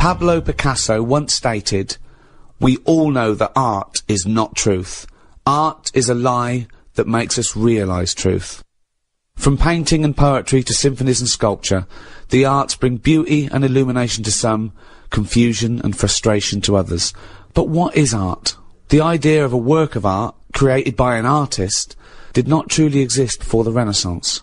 Pablo Picasso once stated, "We all know that art is not truth. Art is a lie that makes us realise truth." From painting and poetry to symphonies and sculpture, the arts bring beauty and illumination to some, confusion and frustration to others. But what is art? The idea of a work of art, created by an artist, did not truly exist before the Renaissance.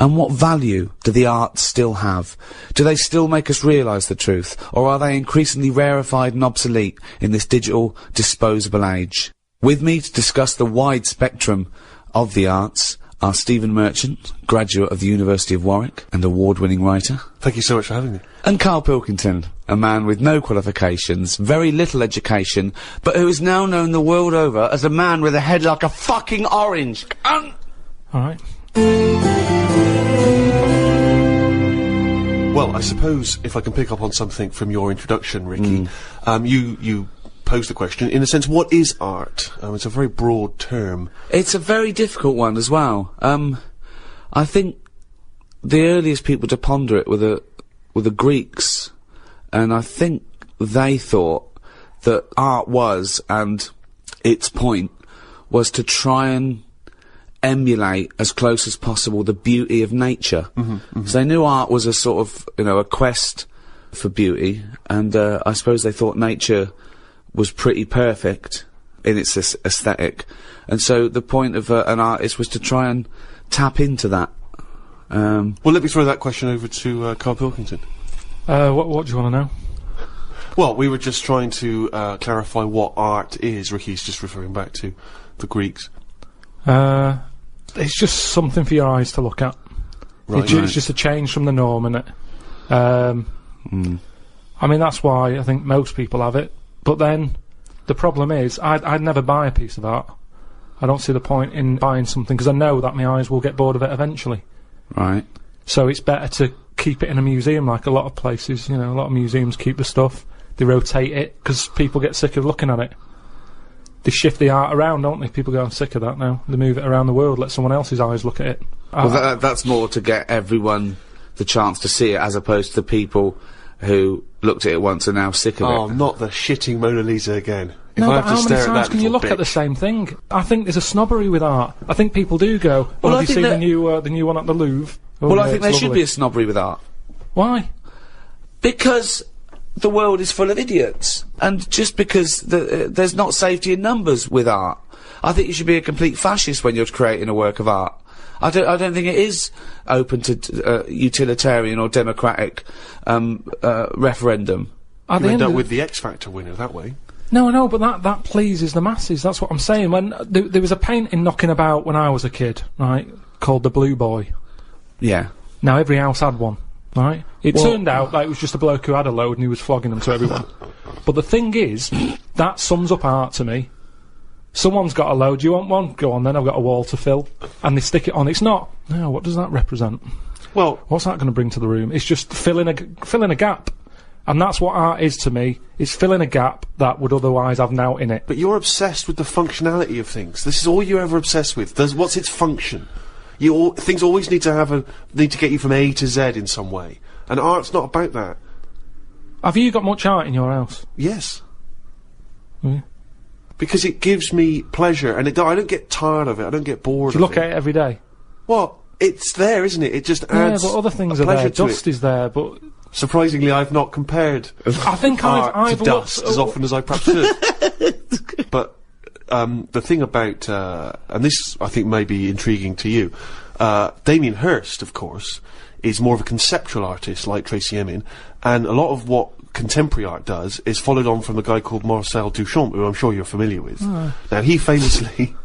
And what value do the arts still have? Do they still make us realise the truth, or are they increasingly rarefied and obsolete in this digital, disposable age? With me to discuss the wide spectrum of the arts are Stephen Merchant, graduate of the University of Warwick and award-winning writer. Thank you so much for having me. And Karl Pilkington, a man with no qualifications, very little education, but who is now known the world over as a man with a head like a fucking orange. Alright. Well, I suppose if I can pick up on something from your introduction, Ricky, you posed the question, in a sense, what is art? It's a very broad term. It's a very difficult one as well. I think the earliest people to ponder it were the Greeks, and I think they thought that art was, and its point was to try and emulate as close as possible the beauty of nature. So they knew art was a sort of, you know, a quest for beauty, and I suppose they thought nature was pretty perfect in its aesthetic, and so the point of an artist was to try and tap into that. Well, let me throw that question over to Karl Pilkington. What do you want to know? Well, we were just trying to clarify what art is. Ricky's just referring back to the Greeks. It's just something for your eyes to look at. Right. It's just a change from the norm, innit? I mean, that's why I think most people have it. But then, the problem is, I'd never buy a piece of art. I don't see the point in buying something, because I know that my eyes will get bored of it eventually. Right. So it's better to keep it in a museum, like a lot of places, you know, a lot of museums keep the stuff, they rotate it, because people get sick of looking at it. They shift the art around, don't they? People go, I'm sick of that now. They move it around the world, let someone else's eyes look at it. Well, that's more to get everyone the chance to see it, as opposed to the people who looked at it once and now sick of it. Oh, not the shitting Mona Lisa again. If No, I but have to how stare many at times that can you little look at the bitch. same thing? I think there's a snobbery with art. I think people do go, Well, I have you think seen that- the new one at the Louvre? Oh, Well, yeah, I think it's there should lovely. be a snobbery with art. Why? Because the world is full of idiots, and just because there's not safety in numbers with art. I think you should be a complete fascist when you're creating a work of art. I don't think it is open to utilitarian or democratic referendum. You end up with the X Factor winner that way. No, but that pleases the masses. That's what I'm saying. When there was a painting knocking about when I was a kid, right, called The Blue Boy. Yeah. Now every house had one, right? It turned out that it was just a bloke who had a load and he was flogging them to everyone. But the thing is, that sums up art to me. Someone's got a load, do you want one? Go on then, I've got a wall to fill. And they stick it on. It's not. No, what does that represent? Well, What's that going to bring to the room? It's just filling a gap. And that's what art is to me. It's filling a gap that would otherwise have now in it. but you're obsessed with the functionality of things. This is all you're ever obsessed with. What's its function? Things always need to get you from A to Z in some way. And art's not about that. Have you got much art in your house? Yes. Yeah. Because it gives me pleasure, and I don't get tired of it, I don't get bored Do you of look it. at it every day? Well, it's there, isn't it? It just adds Yeah, but other things a are there. pleasure to Dust it. is there, but Surprisingly, I've not compared I think art I've to dust as often as I perhaps should. But the thing about, and this I think may be intriguing to you, Damien Hirst, of course, is more of a conceptual artist like Tracy Emin, and a lot of what contemporary art does is followed on from a guy called Marcel Duchamp, who I'm sure you're familiar with. Now, he famously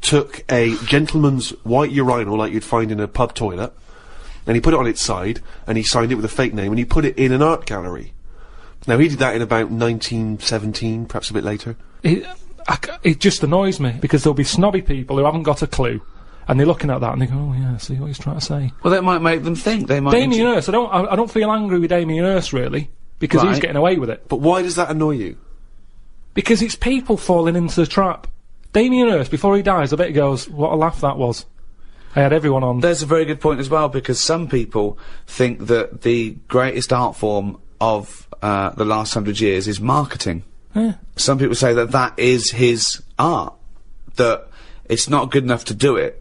took a gentleman's white urinal like you'd find in a pub toilet, and he put it on its side, and he signed it with a fake name, and he put it in an art gallery. Now, he did that in about 1917, perhaps a bit later. it just annoys me, because there'll be snobby people who haven't got a clue, and they're looking at that and they go, oh yeah, see what he's trying to say. Well, that might make them think. They might. Damien Hirst, I don't feel angry with Damien Hirst really, because he's Right. getting away with it. But why does that annoy you? Because it's people falling into the trap. Damien Hirst, before he dies, I bet he goes, what a laugh that was. I had everyone on. There's a very good point as well, because some people think that the greatest art form of the last 100 years is marketing. Yeah. Some people say that that is his art, that it's not good enough to do it.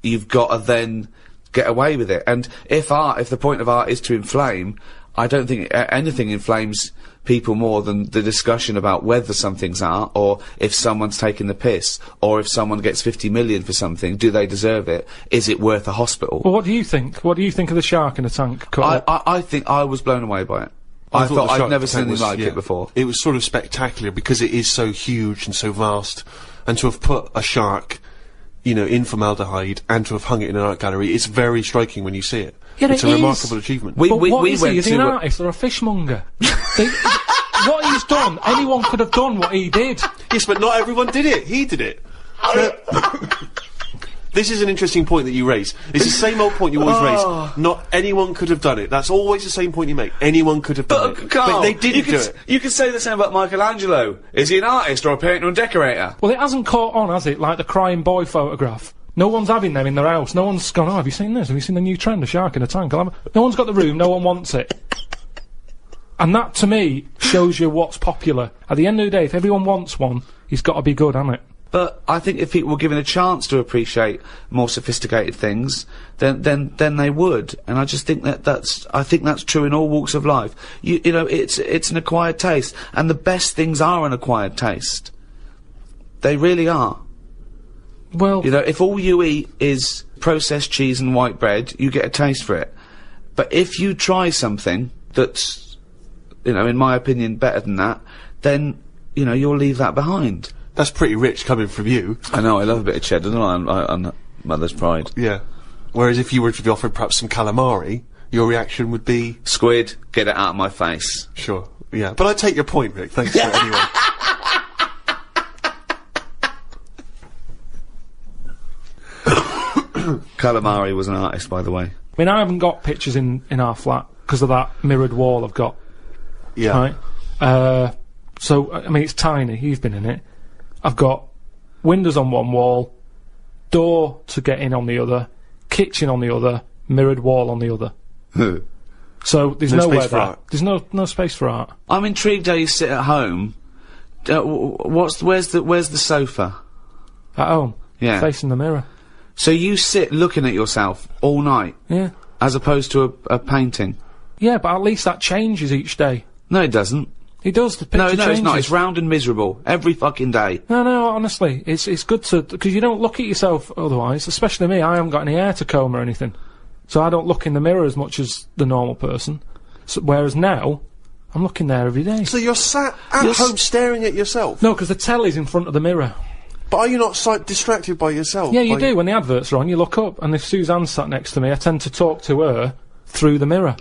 You've got to then get away with it. And if the point of art is to inflame, I don't think anything inflames people more than the discussion about whether something's art, or if someone's taking the piss, or if someone gets 50 million for something, do they deserve it? Is it worth a hospital? Well, what do you think? What do you think of the shark in a tank? I think I was blown away by it. I thought I'd never seen anything like it before. It was sort of spectacular because it is so huge and so vast, and to have put a shark, you know, in formaldehyde and to have hung it in an art gallery, it's very striking when you see it. Yeah, it's a remarkable achievement. What is he? Is he an artist or a fishmonger? What he's done, anyone could have done what he did. Yes, but not everyone did it. He did it. This is an interesting point that you raise. It's the same old point you always raise. Not anyone could have done it. That's always the same point you make. Anyone could have done it. Karl, but they didn't do it. You could say the same about Michelangelo. Is he an artist or a painter and decorator? Well, it hasn't caught on, has it? Like the crying boy photograph. No one's having them in their house. No one's gone, oh, have you seen this? Have you seen the new trend, a shark in a tank? No one's got the room, no one wants it. And that, to me, shows you what's popular. At the end of the day, if everyone wants one, he's got to be good, hasn't it? But I think if people were given a chance to appreciate more sophisticated things, then they would. And I just think I think that's true in all walks of life. You know, it's an acquired taste. And the best things are an acquired taste. They really are. Well, you know, if all you eat is processed cheese and white bread, you get a taste for it. But if you try something that's, you know, in my opinion, better than that, then, you know, you'll leave that behind. That's pretty rich coming from you. I know, I love a bit of cheddar, don't I, on Mother's Pride. Yeah. Whereas if you were to be offered perhaps some calamari, your reaction would be... Squid, get it out of my face. Sure, yeah. But I take your point, Rick. Thanks for it anyway. Calamari was an artist, by the way. I mean, I haven't got pictures in our flat because of that mirrored wall I've got. Yeah. Right? So, I mean, it's tiny. You've been in it. I've got windows on one wall, door to get in on the other, kitchen on the other, mirrored wall on the other. So there's nowhere there. There's no space for art. I'm intrigued how you sit at home. Where's the sofa? At home? Yeah. Facing the mirror. So you sit looking at yourself all night? Yeah. As opposed to a painting? Yeah, but at least that changes each day. No, it doesn't. It does, the picture changes. No, it's not. It's round and miserable. Every fucking day. No, honestly. It's good to... Because you don't look at yourself otherwise. Especially me, I haven't got any hair to comb or anything. So I don't look in the mirror as much as the normal person. So, whereas now, I'm looking there every day. So you're sat at home staring at yourself? No, because the telly's in front of the mirror. But are you not distracted by yourself? Yeah, you do. When the adverts are on, you look up, and if Suzanne's sat next to me, I tend to talk to her through the mirror.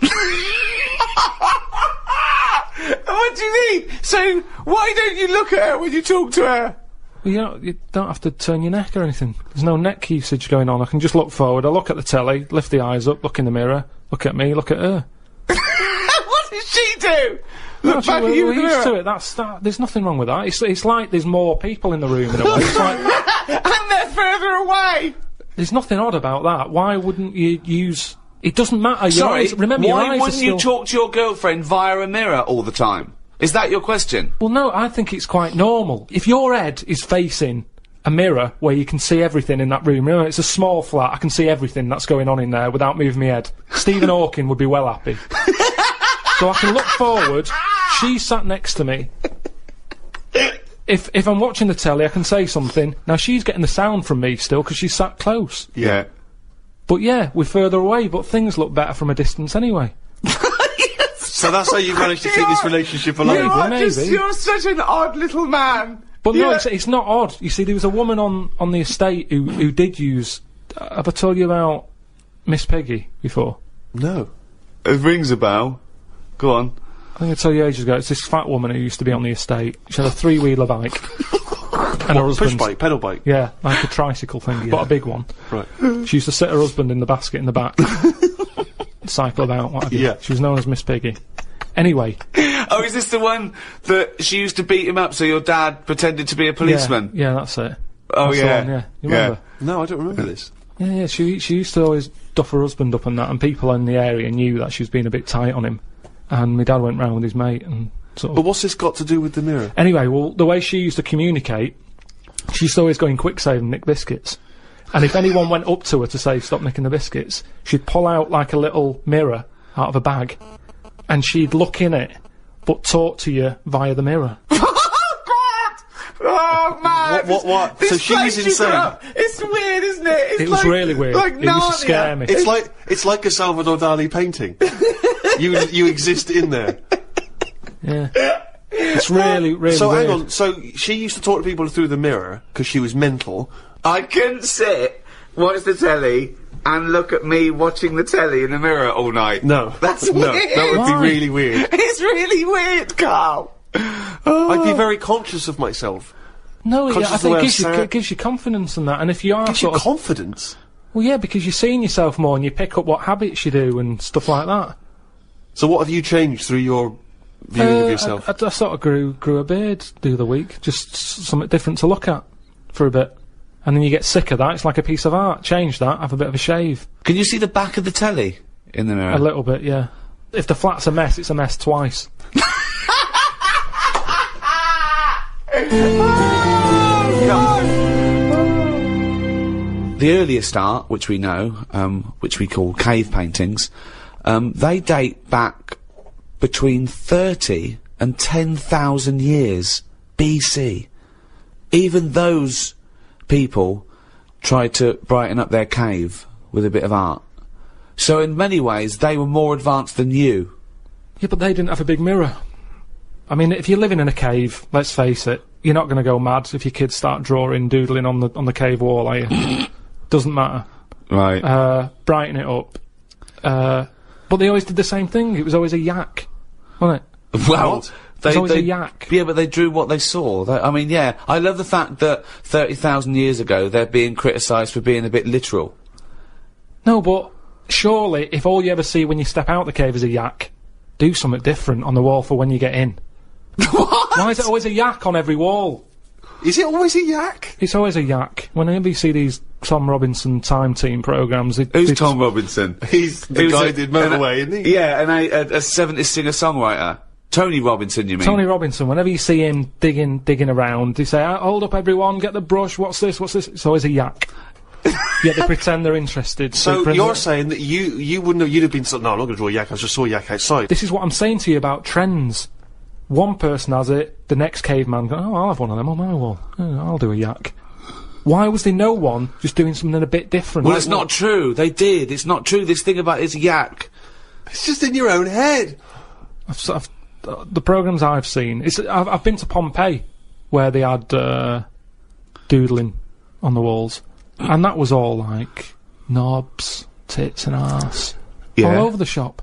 What do you mean? So, why don't you look at her when you talk to her? Well, you don't have to turn your neck or anything. There's no neck usage going on. I can just look forward, I look at the telly, lift the eyes up, look in the mirror, look at me, look at her. What does she do? Look back at you in the mirror. We're used to it. There's nothing wrong with that. It's like there's more people in the room in a way. It's like... And they're further away! There's nothing odd about that. Why wouldn't you use... It doesn't matter. Sorry, remember, your eyes why wouldn't you talk to your girlfriend via a mirror all the time? Is that your question? Well, no, I think it's quite normal. If your head is facing a mirror where you can see everything in that room, remember, it's a small flat, I can see everything that's going on in there without moving my head. Stephen Hawking would be well happy. So I can look forward, she's sat next to me. If I'm watching the telly, I can say something. Now, she's getting the sound from me still, because she's sat close. Yeah. But yeah, we're further away, but things look better from a distance anyway. So that's how you managed to keep this relationship alive? Maybe. You're such an odd little man. But no, it's not odd. You see, there was a woman on the estate who did use... have I told you about Miss Peggy before? No. It rings a bell. Go on. I think I told you ages ago, it's this fat woman who used to be on the estate. She had a three-wheeler bike. And her husband... Push bike, pedal bike? Yeah, like a tricycle thing, but a big one. Right. She used to sit her husband in the basket in the back. Cycle about, what have you. Yeah. She was known as Miss Piggy. Anyway. Oh, is this the one that she used to beat him up so your dad pretended to be a policeman? Yeah, that's it. Oh, that's yeah. the one, yeah. You remember? No, I don't remember this. Yeah, she used to always duff her husband up and that, and people in the area knew that she was being a bit tight on him. And my dad went round with his mate and sort of... But what's this got to do with the mirror? Anyway, well, the way she used to communicate, she used to always go in quick save and nick biscuits. And if anyone went up to her to say, stop nicking the biscuits, she'd pull out, like, a little mirror out of a bag, and she'd look in it, but talk to you via the mirror. Oh, man! What? So she's insane. It's weird, isn't it? It was really weird. Like it used to scare me. It's like a Salvador Dali painting. you exist in there. Yeah. It's really weird. So hang on. So she used to talk to people through the mirror because she was mental. I couldn't sit, watch the telly, and look at me watching the telly in the mirror all night. No. That's weird. No, that would be really weird. It's really weird, Karl. I'd be very conscious of myself. No, Conscious I think of the way it I'm gives you confidence and that, and if you are Gives you sort of... confidence? Well, yeah, because you're seeing yourself more and you pick up what habits you do and stuff like that. So what have you changed through your viewing of yourself? I sort of grew a beard the other week, just something different to look at for a bit. And then you get sick of that, it's like a piece of art. Change that, have a bit of a shave. Can you see the back of the telly in the mirror? A little bit, yeah. If the flat's a mess, it's a mess twice. The earliest art, which we know, which we call cave paintings, they date back between 30 and 10,000 years BC. Even those people tried to brighten up their cave with a bit of art. So in many ways, they were more advanced than you. Yeah, but they didn't have a big mirror. I mean, if you're living in a cave, let's face it, you're not going to go mad if your kids start drawing, doodling on the cave wall, are you? Doesn't matter. Right. Brighten it up. But they always did the same thing. It was always a yak, wasn't it? Well, It was always a yak. Yeah, but they drew what they saw. I mean, yeah, I love the fact that 30,000 years ago they're being criticised for being a bit literal. No, but surely, if all you ever see when you step out the cave is a yak, do something different on the wall for when you get in. What? Why is it always a yak on every wall? Is it always a yak? It's always a yak. Whenever you see these Tom Robinson Time Team programmes... Who's Tom Robinson? He's the guy who did Motorway, isn't he? Yeah, and a 70s singer-songwriter. Tony Robinson, you mean? Tony Robinson, whenever you see him digging around, they say, hold up everyone, get the brush, what's this? It's always a yak. Yet they pretend they're interested. So you're saying that you wouldn't have, you'd have been no, I'm not going to draw a yak, I just saw a yak outside. This is what I'm saying to you about trends. One person has it, the next caveman goes, oh, I'll have one of them on my wall. Oh, I'll do a yak. Why was there no one just doing something a bit different? Well, like it's not true. They did. It's not true. This thing about it's yak. It's just in your own head. The programmes I've seen, I've been to Pompeii, where they had doodling on the walls, and that was all like knobs, tits and arse, all over the shop.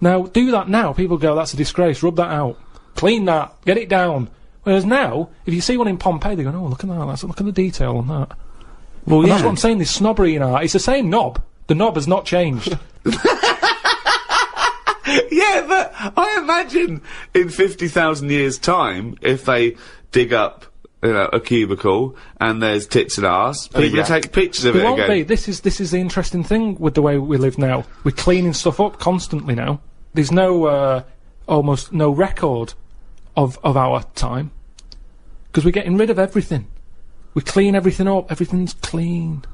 Now, do that now, people go, that's a disgrace, rub that out, clean that, get it down. Whereas now, if you see one in Pompeii, they go, oh, look at that, look at the detail on that. Well, and that's what I'm saying, this snobbery in art, it's the same knob. The knob has not changed. Yeah, but I imagine in 50,000 years' time, if they dig up, a cubicle and there's tits and arse, people will take pictures of it won't again. Be. This is the interesting thing with the way we live now. We're cleaning stuff up constantly now. There's no almost no record of our time because we're getting rid of everything. We clean everything up. Everything's clean.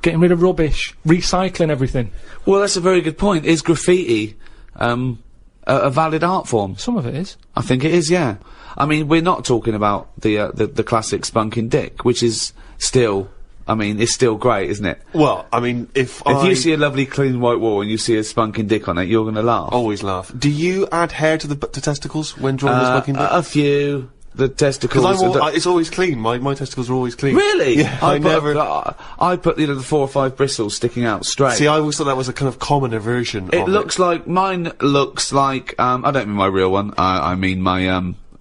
Getting rid of rubbish, recycling everything. Well, that's a very good point. Is graffiti a valid art form? Some of it is. I think it is, yeah. I mean, we're not talking about the classic spunking dick, which is still, I mean, it's still great, isn't it? Well, I mean, if you see a lovely clean white wall and you see a spunking dick on it, you're gonna laugh. Always laugh. Do you add hair to the testicles when drawing the spunking dick? A few. The testicles. Because it's always clean. My testicles are always clean. Really? Yeah, I put the 4 or 5 bristles sticking out straight. See, I always thought that was a kind of commoner version. It looks like mine looks like I don't mean my real one. I mean my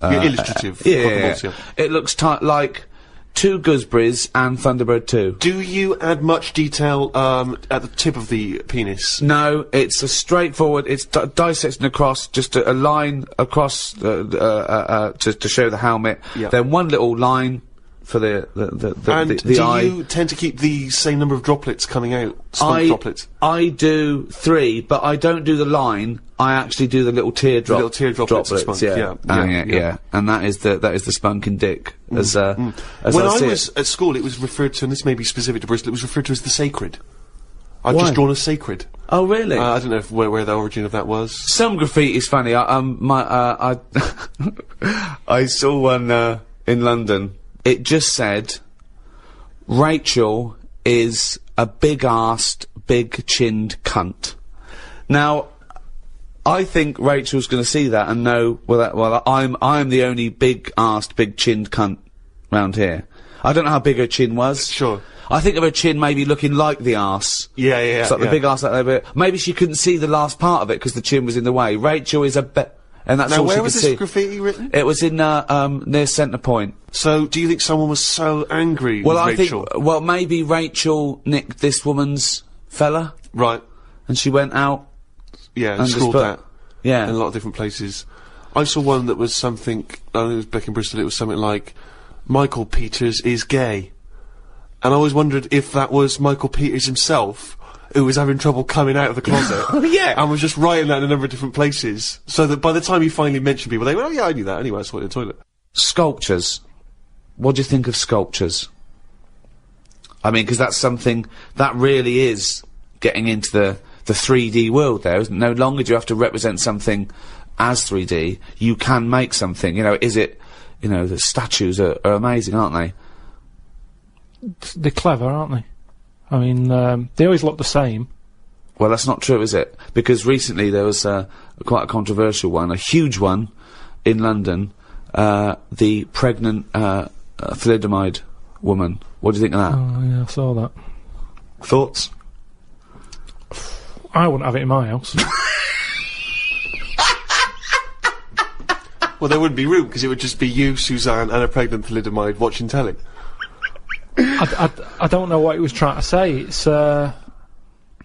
your illustrative. Yeah. It looks like 2 gooseberries and Thunderbird 2. Do you add much detail at the tip of the penis? No, it's a straightforward. It's dissecting across, just a line across to show the helmet. Yep. Then one little line for the And the do eye. you tend to keep the same number of droplets coming out? Skunk droplets? I do 3, but I don't do the line. I actually do the little teardrop. The little teardrop droplets. spunk, Yeah. And that is the spunking dick. As When I was at school, it was referred to, and this may be specific to Bristol, it was referred to as the sacred. I've Why? just drawn a sacred. Oh really? I don't know where the origin of that was. Some graffiti's funny. I I saw one in London. It just said, "Rachel is a big-arsed, big-chinned cunt." Now, I think Rachel's going to see that and know. Well, I'm the only big-arsed, big-chinned cunt round here. I don't know how big her chin was. Sure. I think of her chin maybe looking like the arse. Yeah. It's like the big arse like that, but maybe she couldn't see the last part of it because the chin was in the way. Rachel is and that's Now, all she where could was this see. graffiti written? It was in near Centre Point. So, do you think someone was so angry with Rachel? Well, maybe Rachel nicked this woman's fella, Right. and she went out. Yeah, And just scrawled put- that Yeah. in a lot of different places. I saw one that was something, I think it was back in Bristol, it was something like, Michael Peters is gay. And I always wondered if that was Michael Peters himself, who was having trouble coming out of the closet. Oh, yeah. And was just writing that in a number of different places. So that by the time he finally mentioned people, they went, oh yeah, I knew that anyway, I saw it in the toilet. Sculptures. What do you think of sculptures? I mean, because that's something that really is getting into the 3D world there, isn't it? No longer do you have to represent something as 3D. You can make something. You know, the statues are amazing, aren't they? They're clever, aren't they? I mean, they always look the same. Well, that's not true, is it? Because recently there was quite a controversial one, a huge one, in London. The pregnant thalidomide woman. What do you think of that? Oh, yeah, I saw that. Thoughts? I wouldn't have it in my house. Well, there wouldn't be room, because it would just be you, Suzanne, and a pregnant thalidomide watching telly. I don't know what he was trying to say. It's,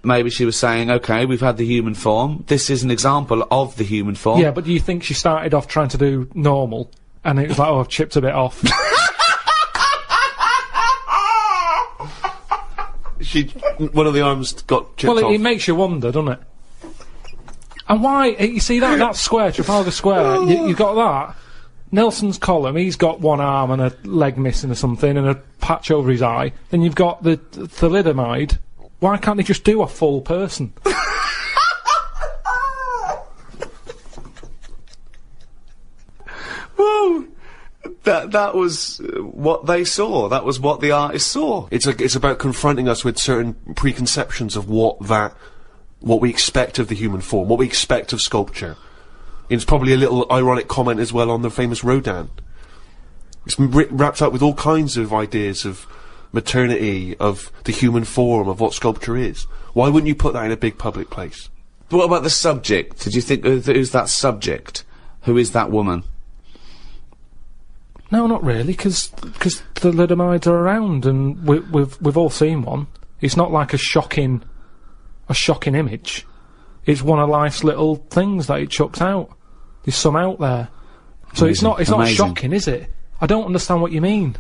Maybe she was saying, okay, we've had the human form. This is an example of the human form. yeah, but do you think she started off trying to do normal, and it was like, oh, I've chipped a bit off? One of the arms got chipped Well, off. it makes you wonder, doesn't it? And why, you see that square, Trafalgar Square, you got that? Nelson's column, he's got one arm and a leg missing or something and a patch over his eye. Then you've got the thalidomide. Why can't they just do a full person? Well, that was what they saw. That was what the artist saw. It's about confronting us with certain preconceptions of what we expect of the human form, what we expect of sculpture. It's probably a little ironic comment as well on the famous Rodin. It's wrapped up with all kinds of ideas of maternity, of the human form, of what sculpture is. Why wouldn't you put that in a big public place? But what about the subject? Did you think, who's that subject? Who is that woman? No, not really, because thalidomides are around and we've all seen one. It's not like a shocking image. It's one of life's little things that it chucks out. There's some out there. So it's not shocking, is it? I don't understand what you mean.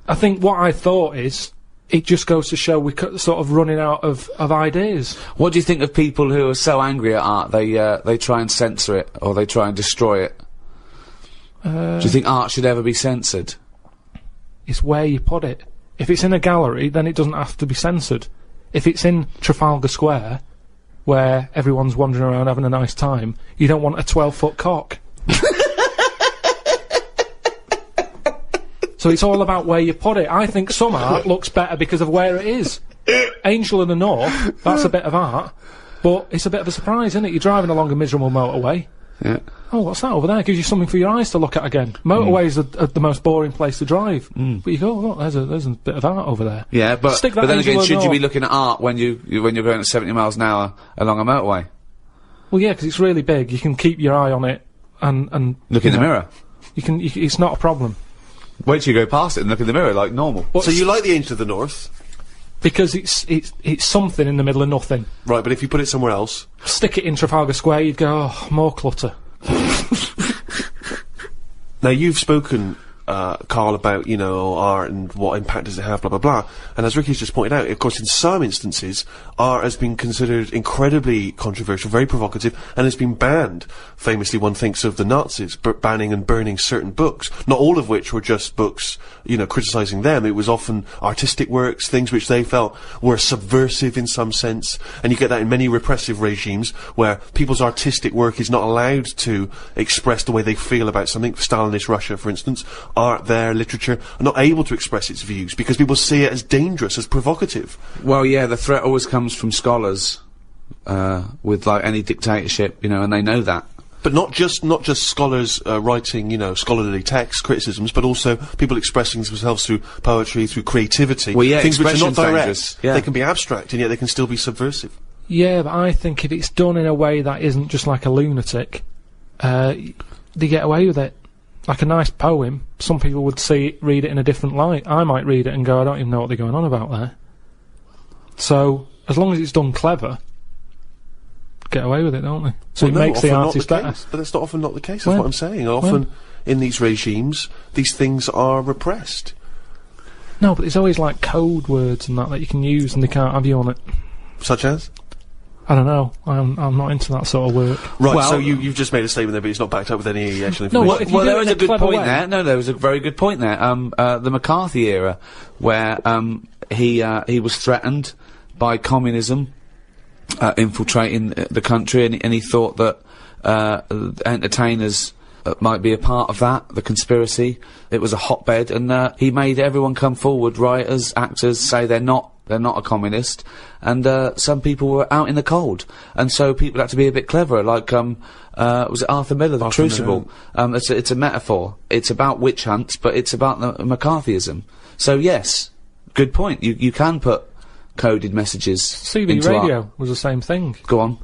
I think what I thought is, it just goes to show we're sort of running out of ideas. What do you think of people who are so angry at art, they try and censor it, or they try and destroy it? Do you think art should ever be censored? It's where you put it. If it's in a gallery, then it doesn't have to be censored. If it's in Trafalgar Square, where everyone's wandering around having a nice time, you don't want a 12-foot cock. So it's all about where you put it. I think some art looks better because of where it is. Angel in the North, that's a bit of art, but it's a bit of a surprise, isn't it? You're driving along a miserable motorway. Yeah. Oh, what's that over there? Gives you something for your eyes to look at again. Motorways are the most boring place to drive. But you go, look, there's a bit of art over there. Yeah, but Stick that then Angel again, in should the you be North. looking at art when you're going at 70 miles an hour along a motorway? Well, yeah, because it's really big. You can keep your eye on it and Look in the mirror. It's not a problem. Wait till you go past it and look in the mirror like normal. So you like the Angel of the North? Because it's something in the middle of nothing. Right, but if you put it somewhere else... Stick it in Trafalgar Square, you'd go, oh, more clutter. Now, you've spoken Karl, about, you know, art and what impact does it have, blah, blah, blah. And as Ricky's just pointed out, of course, in some instances, art has been considered incredibly controversial, very provocative, and has been banned. Famously, one thinks of the Nazis banning and burning certain books, not all of which were just books, you know, criticising them. It was often artistic works, things which they felt were subversive in some sense, and you get that in many repressive regimes, where people's artistic work is not allowed to express the way they feel about something. Stalinist Russia, for instance, art there, literature, are not able to express its views because people see it as dangerous, as provocative. Well, yeah, the threat always comes from scholars, with, like, any dictatorship, you know, and they know that. But not just scholars writing, you know, scholarly texts, criticisms, but also people expressing themselves through poetry, through creativity. Well, yeah, things which are not direct. dangerous. Yeah. They can be abstract, and yet they can still be subversive. Yeah, but I think if it's done in a way that isn't just like a lunatic, they get away with it. Like a nice poem, some people would read it in a different light. I might read it and go, I don't even know what they're going on about there. So, as long as it's done clever, get away with it, don't they? So Well, it no, makes the often not artist the better. case. But that's not often not the case, that's When? what I'm saying. Often, in these regimes, these things are repressed. No, but there's always like code words and that you can use and they can't have you on it. Such as? I don't know. I'm not into that sort of work. Right, Well- so you've just made a statement there, but it's not backed up with any actual No, information. what if you Well, do there it was in a good clever point way? there. No, there was a very good point there. The McCarthy era, where he was threatened by communism infiltrating the country, and he thought that entertainers might be a part of that, the conspiracy. It was a hotbed, and he made everyone come forward, writers, actors, say they're not a communist, and some people were out in the cold, and so people had to be a bit cleverer, like was it Arthur Miller, The Crucible? It's a metaphor. It's about witch hunts, but it's about the McCarthyism. So yes, good point. You can put coded messages CB into radio art. was the same thing. Go on.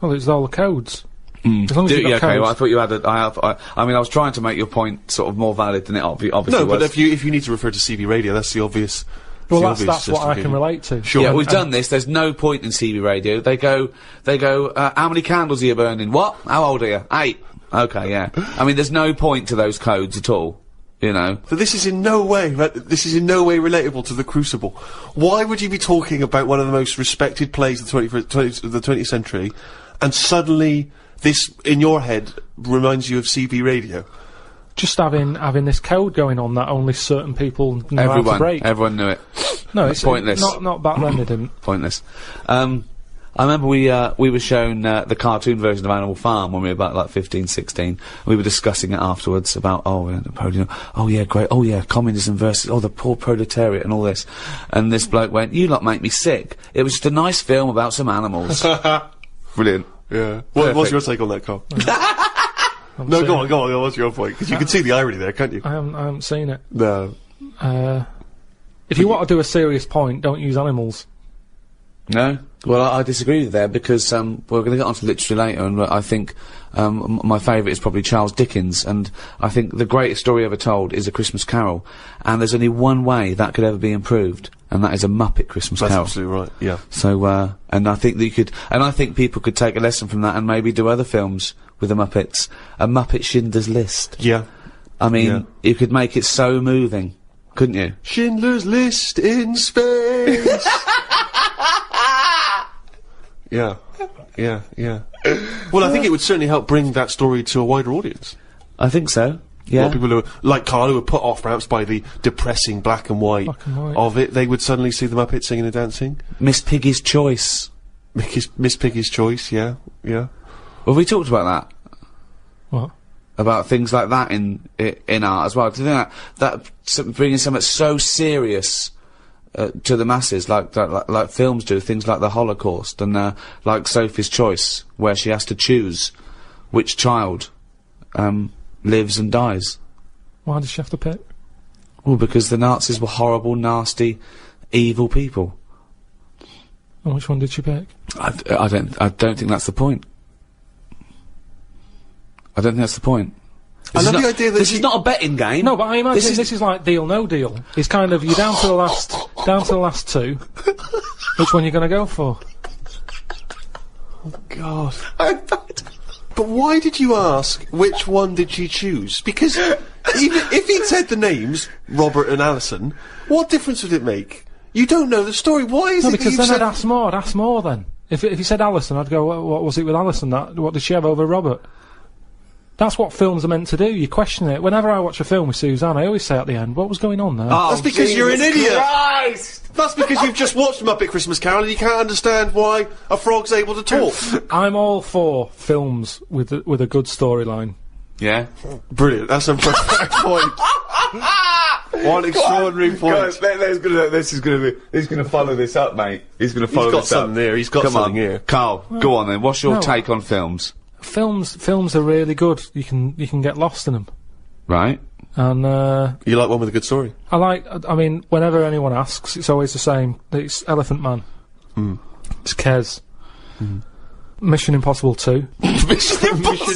Well, it's all the codes. As long as you've got Okay, codes. well, I thought you had I mean, I was trying to make your point sort of more valid than it obviously No, was. but if you need to refer to CB radio, that's the obvious. Well, the that's obvious what I can justification. relate to. Sure. Yeah, we've done this. There's no point in CB radio. They go, how many candles are you burning? What? How old are you? 8. Okay, yeah. I mean, there's no point to those codes at all, you know. But this is in no way relatable to The Crucible. Why would you be talking about one of the most respected plays of the 20th century, and suddenly this, in your head, reminds you of CB radio? Just having this code going on that only certain people know how to break. Everyone knew it. No, it's pointless. Not back then they didn't. Pointless. I remember we were shown the cartoon version of Animal Farm when we were about like 15, 16. We were discussing it afterwards about Napoleon. Oh yeah, great. Oh yeah, communism versus the poor proletariat and all this. And this bloke went, "You lot make me sick. It was just a nice film about some animals." Brilliant. Yeah. What's your take on that, Carl? No, go on. What's your point? Because you can see the irony there, can't you? I haven't seen it. No. If you want to do a serious point, don't use animals. No? Well, I disagree with you there, because we're going to get onto literature later, and I think my favourite is probably Charles Dickens, and I think the greatest story ever told is A Christmas Carol, and there's only one way that could ever be improved, and that is a Muppet Christmas That's Carol. absolutely right, yeah. So, and I think that you could, and I think people could take a lesson from that and maybe do other films with the Muppets. A Muppet Schindler's List. Yeah. I mean, Yeah. you could make it so moving, couldn't you? Schindler's List in space! Yeah. Well, I think it would certainly help bring that story to a wider audience. I think so. A lot Yeah. of people who, like Karl, who were put off perhaps by the depressing black and white of it, they would suddenly see the Muppets singing and dancing. Miss Piggy's Choice. Miss Piggy's Choice, yeah. Well, we talked about that. What? About things like that in art as well. Do you think that bringing something so serious to the masses, like films do, things like the Holocaust, and like Sophie's Choice, where she has to choose which child lives and dies. Why does she have to pick? Well, because the Nazis were horrible, nasty, evil people. And which one did she pick? I don't think that's the point. I don't think that's the point. I love the idea that this is not a betting game. No, but I imagine this is like Deal No Deal. It's kind of, you're down to the last two. Which one you're going to go for? God. But why did you ask which one did she choose? Because Even if he'd said the names, Robert and Alison, what difference would it make? You don't know the story. Why is No, it that because you've then said... I'd ask more. I'd ask more then. If he said Alison, I'd go, what was it with Alison? What did she have over Robert? That's what films are meant to do. You question it. Whenever I watch a film with Suzanne, I always say at the end, what was going on there? Oh, That's because you're an idiot! Christ! That's because you've just watched Muppet Christmas Carol and you can't understand why a frog's able to talk. I'm all for films with a good storyline. Yeah. Brilliant. That's a perfect point. One extraordinary point. Guys, he's gonna follow this up, mate. He's gonna follow He's got this up. something there. He's got Come something on, here. Karl, go on then. What's your No. take on films? Films are really good. You can get lost in them. Right. And You like one with a good story? I mean, whenever anyone asks, it's always the same. It's Elephant Man. It's Kez. Mission Impossible 2. Mission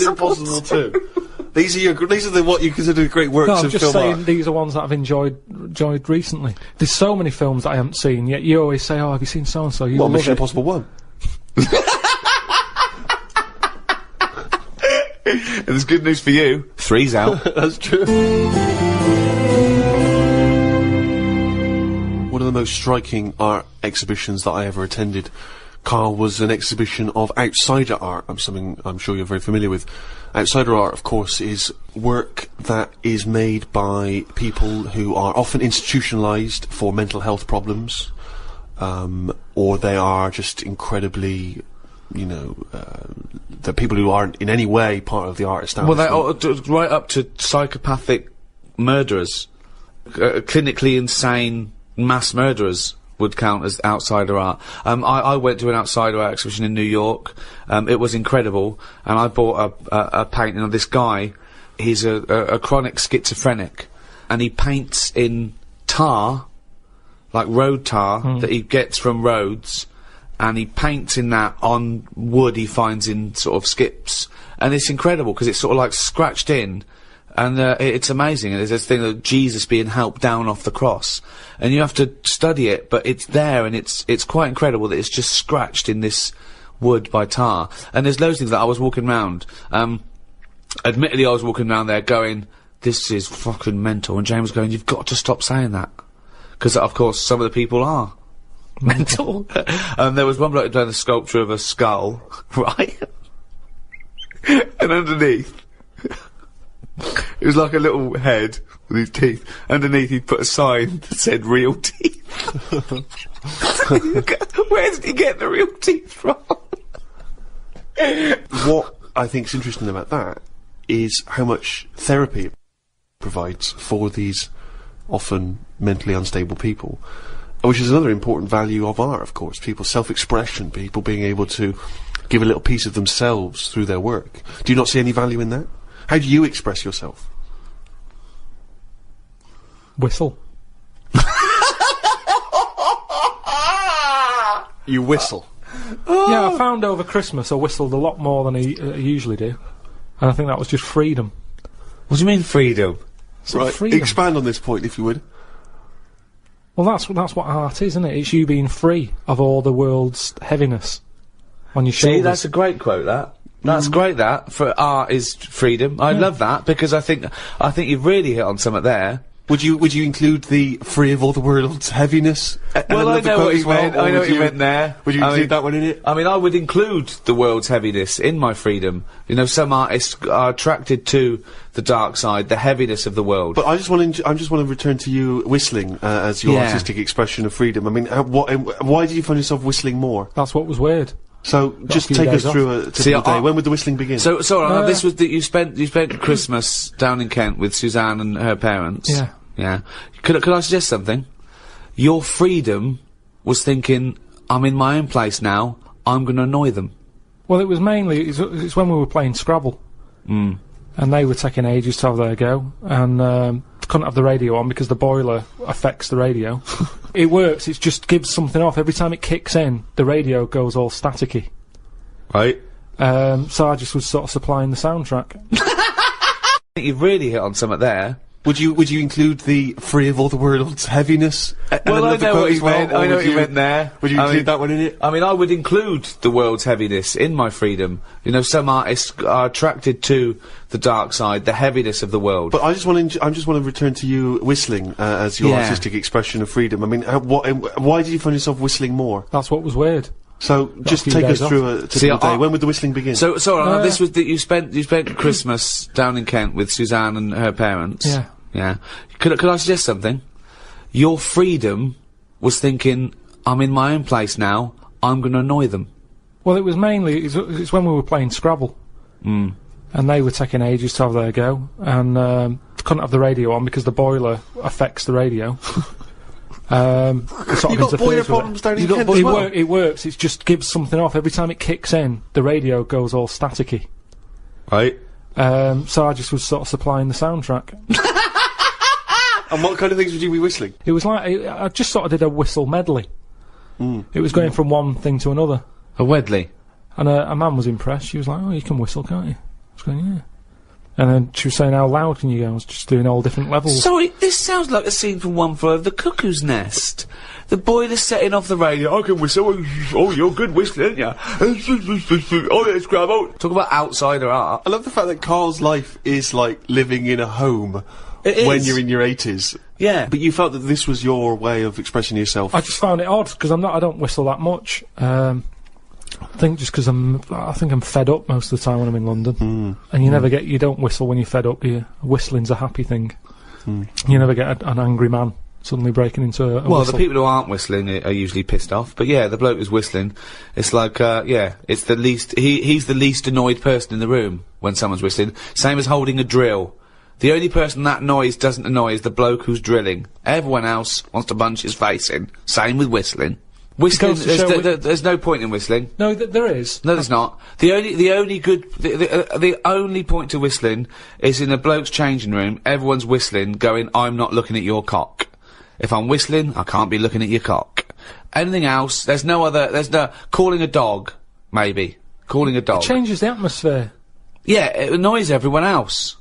Impossible 2. These are what you consider great works No, I'm of just film saying art. these are ones that I've enjoyed recently. There's so many films that I haven't seen, yet you always say, "Oh, have you seen so and so?" You Well, love Mission it. Impossible 1. And there's good news for you. 3's out. That's true. One of the most striking art exhibitions that I ever attended, Karl, was an exhibition of outsider art. Something I'm sure you're very familiar with. Outsider art, of course, is work that is made by people who are often institutionalized for mental health problems, or they are just incredibly, the people who aren't in any way part of the art establishment. Well, right up to psychopathic murderers, clinically insane mass murderers would count as outsider art. I went to an outsider art exhibition in New York. It was incredible, and I bought a painting of this guy. He's a chronic schizophrenic, and he paints in tar, like road tar that he gets from roads, and he paints in that on wood he finds in sort of skips, and it's incredible because it's sort of like scratched in. And it's amazing. And there's this thing of Jesus being helped down off the cross, and you have to study it, but it's there, and it's quite incredible that it's just scratched in this wood by tar. And there's loads of things that I was walking around. Admittedly, I was walking around there going, "This is fucking mental." And James was going, "You've got to stop saying that," because of course some of the people are mental. There was one bloke who done a sculpture of a skull, right? And underneath, it was like a little head with his teeth. Underneath, he'd put a sign that said "real teeth." Where did he get the real teeth from? What I think is interesting about that is how much therapy it provides for these often mentally unstable people, which is another important value of art, of course. People's self-expression, people being able to give a little piece of themselves through their work. Do you not see any value in that? How do you express yourself? Whistle. You whistle. Yeah, I found over Christmas I whistled a lot more than I usually do, and I think that was just freedom. What do you mean freedom? Right, freedom. expand on this point if you would. Well, that's what art is, isn't it? It's you being free of all the world's heaviness on your shoulders. See, that's a great quote, that. That's great, that. For art is freedom. I love that, because I think you've really hit on something there. Would you include the free of all the world's heaviness? Well, I know what you meant. I know what you meant there. Would you include that one in it? I mean, I would include the world's heaviness in my freedom. You know, some artists are attracted to the dark side, the heaviness of the world. But I just want to return to you whistling as your Yeah. artistic expression of freedom. I mean, why did you find yourself whistling more? That's what was weird. So just few take us days off. through a typical day. When would the whistling begin? So this was that you spent Christmas down in Kent with Suzanne and her parents. Yeah. Yeah. Could I suggest something? Your freedom was thinking, I'm in my own place now, I'm going to annoy them. Well, it was mainly, it's when we were playing Scrabble. And they were taking ages to have their go, and couldn't have the radio on because the boiler affects the radio. It works, it just gives something off. Every time it kicks in, the radio goes all staticky. Right. So I just was sort of supplying the soundtrack. I think you've really hit on something there. Would you include the free of all the world's heaviness? Well, I know what you meant. I know what you meant there. Would you include that one in it? I mean, I would include the world's heaviness in my freedom. You know, some artists are attracted to the dark side, the heaviness of the world. But I just want to return to you whistling as your artistic expression of freedom. I mean, why did you find yourself whistling more? That's what was weird. So just take us through a typical day. When would the whistling begin? So this was that you spent Christmas down in Kent with Suzanne and her parents. Yeah. Yeah. Could I suggest something? Your freedom was thinking, I'm in my own place now, I'm gonna annoy them. Well, it was mainly, it's when we were playing Scrabble. And they were taking ages to have their go, and couldn't have the radio on because the boiler affects the radio. You got boiler problems down in Kent as well? It works, it just gives something off. Every time it kicks in, the radio goes all staticky. Right. So I just was sort of supplying the soundtrack. And what kind of things would you be whistling? It was like, I just sort of did a whistle medley. It was going from one thing to another. A Wedley. And a man was impressed. She was like, "Oh, you can whistle, can't you?" I was going, "Yeah." And then she was saying, "How loud can you go?" I was just doing all different levels. Sorry, this sounds like a scene from One Flew Over the Cuckoo's Nest. The boiler's setting off the radio. I can whistle. Oh, you're good whistling, aren't you? Oh, let's grab out. Talk about outsider art. I love the fact that Karl's life is like living in a home when you're in your 80s. Yeah. But you felt that this was your way of expressing yourself. I just found it odd because I don't whistle that much. I think just because I think I'm fed up most of the time when I'm in London. And you don't whistle when you're fed up, do you? Whistling's a happy thing. You never get an angry man suddenly breaking into a Well, whistle. the people who aren't whistling are usually pissed off. But yeah, the bloke who's whistling, it's like, it's the least, he's the least annoyed person in the room when someone's whistling. Same as holding a drill. The only person that noise doesn't annoy is the bloke who's drilling. Everyone else wants to punch his face in. Same with whistling. Whistling, there's no point in whistling. No, there is. No, there's not. The only point to whistling is in a bloke's changing room. Everyone's whistling, going, "I'm not looking at your cock." If I'm whistling, I can't be looking at your cock. Anything else, there's no calling a dog, maybe. Calling a dog. It changes the atmosphere. Yeah, it annoys everyone else.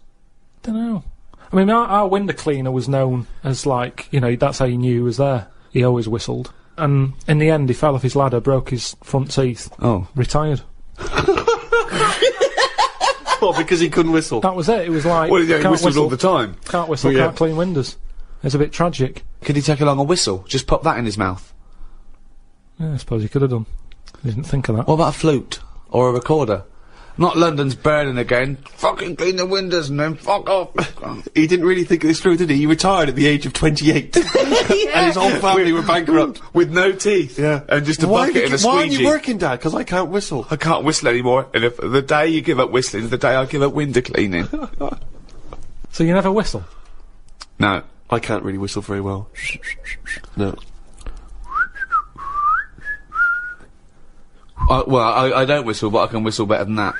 Dunno. I mean, our window cleaner was known as like, you know, that's how you knew he was there. He always whistled. And in the end, he fell off his ladder, broke his front teeth. Oh. Retired. What, because he couldn't whistle? That was it. It was like, Well, yeah, he whistled all the time. Can't whistle, can't clean windows. It's a bit tragic. Could he take along a whistle? Just pop that in his mouth? Yeah, I suppose he could have done. I didn't think of that. What about a flute? Or a recorder? Not London's burning again. Fucking clean the windows and then fuck off. He didn't really think this through, did he? He retired at the age of 28. And his whole family were bankrupt. With no teeth. Yeah. And just a bucket and a squeegee. Why aren't you working, Dad? Because I can't whistle. I can't whistle anymore. And if the day you give up whistling is the day I give up window cleaning. So you never whistle? No. I can't really whistle very well. No. I don't whistle, but I can whistle better than that.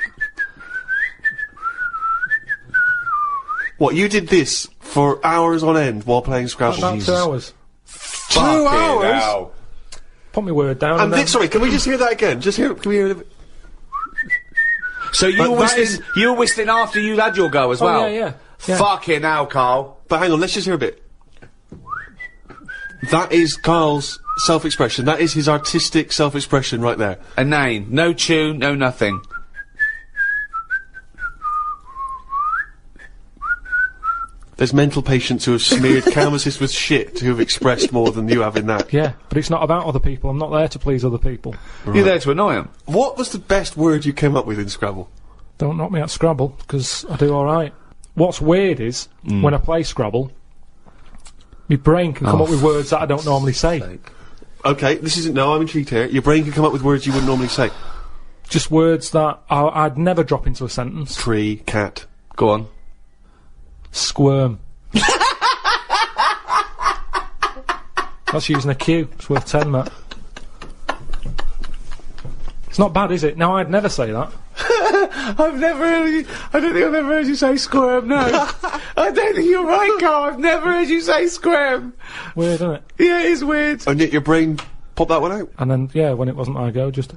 What, you did this for hours on end while playing Scrabble? About 2 hours. 2 hours? Hell. Put my word down and then... Sorry, can we just hear that again? Can we hear it? So you were whistling after you had your go as well? Yeah. Fucking hell, Karl. But hang on, let's just hear a bit. That is Karl's self-expression. That is his artistic self-expression right there. A name. No tune, no nothing. There's mental patients who have smeared canvases with shit who have expressed more than you have in that. Yeah, but it's not about other people. I'm not there to please other people. Right. You're there to annoy them. What was the best word you came up with in Scrabble? Don't knock me at Scrabble, because I do alright. What's weird is, when I play Scrabble, my brain can come up with words that I don't normally say. Okay, I'm intrigued here. Your brain can come up with words you wouldn't normally say. Just words that I'd never drop into a sentence. Tree, cat. Go on. Squirm. That's using a Q. It's worth 10, Matt. It's not bad, is it? No, I'd never say that. I don't think I've ever heard you say squirm, no. I don't think you're right, Karl. I've never heard you say squirm. Weird, isn't it? Yeah, it is weird. And yet your brain popped that one out? And then, yeah, when it wasn't my go, just...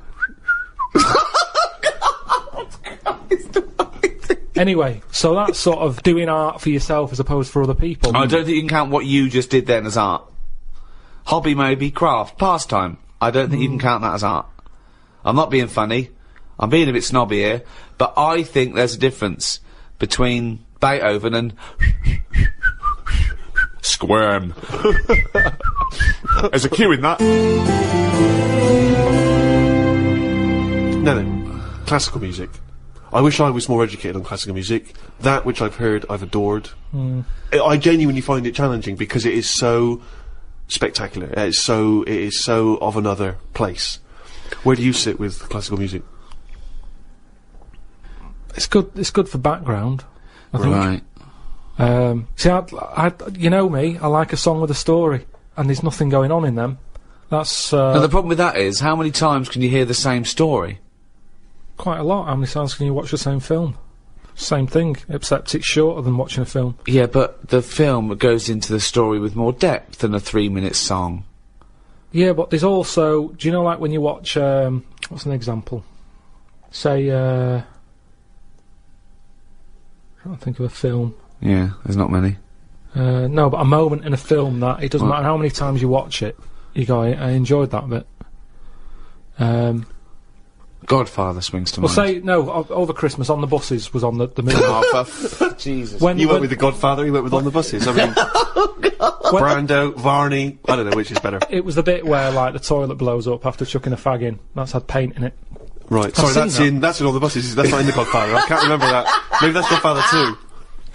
Anyway, so that's sort of doing art for yourself as opposed for other people. I don't think you can count what you just did then as art. Hobby maybe, craft, pastime. I don't think you can count that as art. I'm not being funny. I'm being a bit snobby here, but I think there's a difference between Beethoven and Squirm. There's a cue in that. No, classical music. I wish I was more educated on classical music. That which I've heard, I've adored. I genuinely find it challenging because it is so spectacular. It is so of another place. Where do you sit with classical music? It's good for background, I think. Right. See, you know me, I like a song with a story, and there's nothing going on in them. That's, Now the problem with that is, how many times can you hear the same story? quite a lot. How many times can you watch the same film? Same thing, except it's shorter than watching a film. Yeah, but the film goes into the story with more depth than a 3-minute song. Yeah, but there's also, do you know, like when you watch, what's an example? Say, I can't think of a film. Yeah, there's not many. No, but a moment in a film that, it doesn't matter how many times you watch it, you go, I enjoyed that bit. Godfather swings to mind. Well, say, no, over Christmas, On the Buses was on the movie. Oh, Jesus. You went with The Godfather, you went with On the Buses. I mean, Brando, Varney, I don't know which is better. It was the bit where, like, the toilet blows up after chucking a fag in. That's had paint in it. Right, sorry, that's in On the Buses, that's not in The Godfather. I can't remember that. Maybe that's Godfather 2.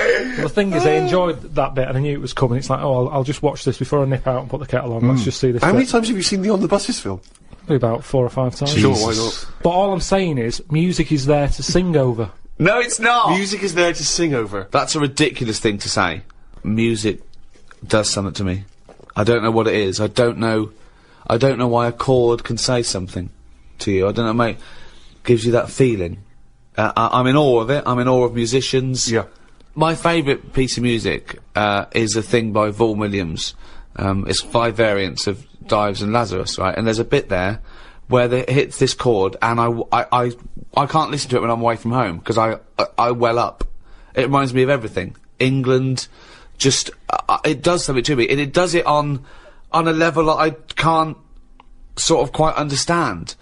Well, the thing is, I enjoyed that bit and I knew it was coming. It's like, oh, I'll just watch this before I nip out and put the kettle on. Let's just see this. How many times have you seen the On the Buses film? Probably about 4 or 5 times. Sure, why not? But all I'm saying is, music is there to sing over. No, it's not! Music is there to sing over. That's a ridiculous thing to say. Music does something to me. I don't know what it is. I don't know why a chord can say something to you. I don't know, mate. Gives you that feeling. I'm in awe of it. I'm in awe of musicians. Yeah. My favourite piece of music is a thing by Vaughan Williams. It's 5 variants of Dives and Lazarus, right? And there's a bit there where it hits this chord, and I can't listen to it when I'm away from home because I well up. It reminds me of everything. England, just it does something to me, and it does it on a level that I can't sort of quite understand.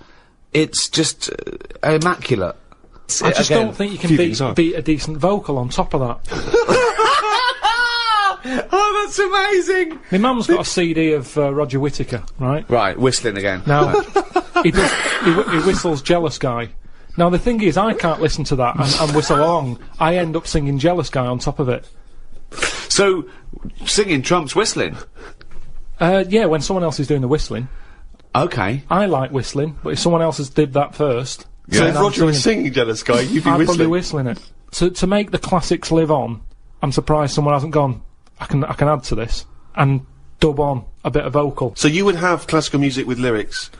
It's just immaculate. I just don't think you can beat a decent vocal on top of that. Oh, that's amazing! My mum's got a CD of Roger Whittaker, right? Right, whistling again. Now, he whistles Jealous Guy. Now, the thing is, I can't listen to that and whistle along. I end up singing Jealous Guy on top of it. So, singing trumps whistling? Yeah, when someone else is doing the whistling. Okay. I like whistling, but if someone else has did that first... So if Roger was singing Jealous Guy, you'd be I'd whistling? probably whistling it. To make the classics live on, I'm surprised someone hasn't gone, I can add to this, and dub on a bit of vocal. So you would have classical music with lyrics?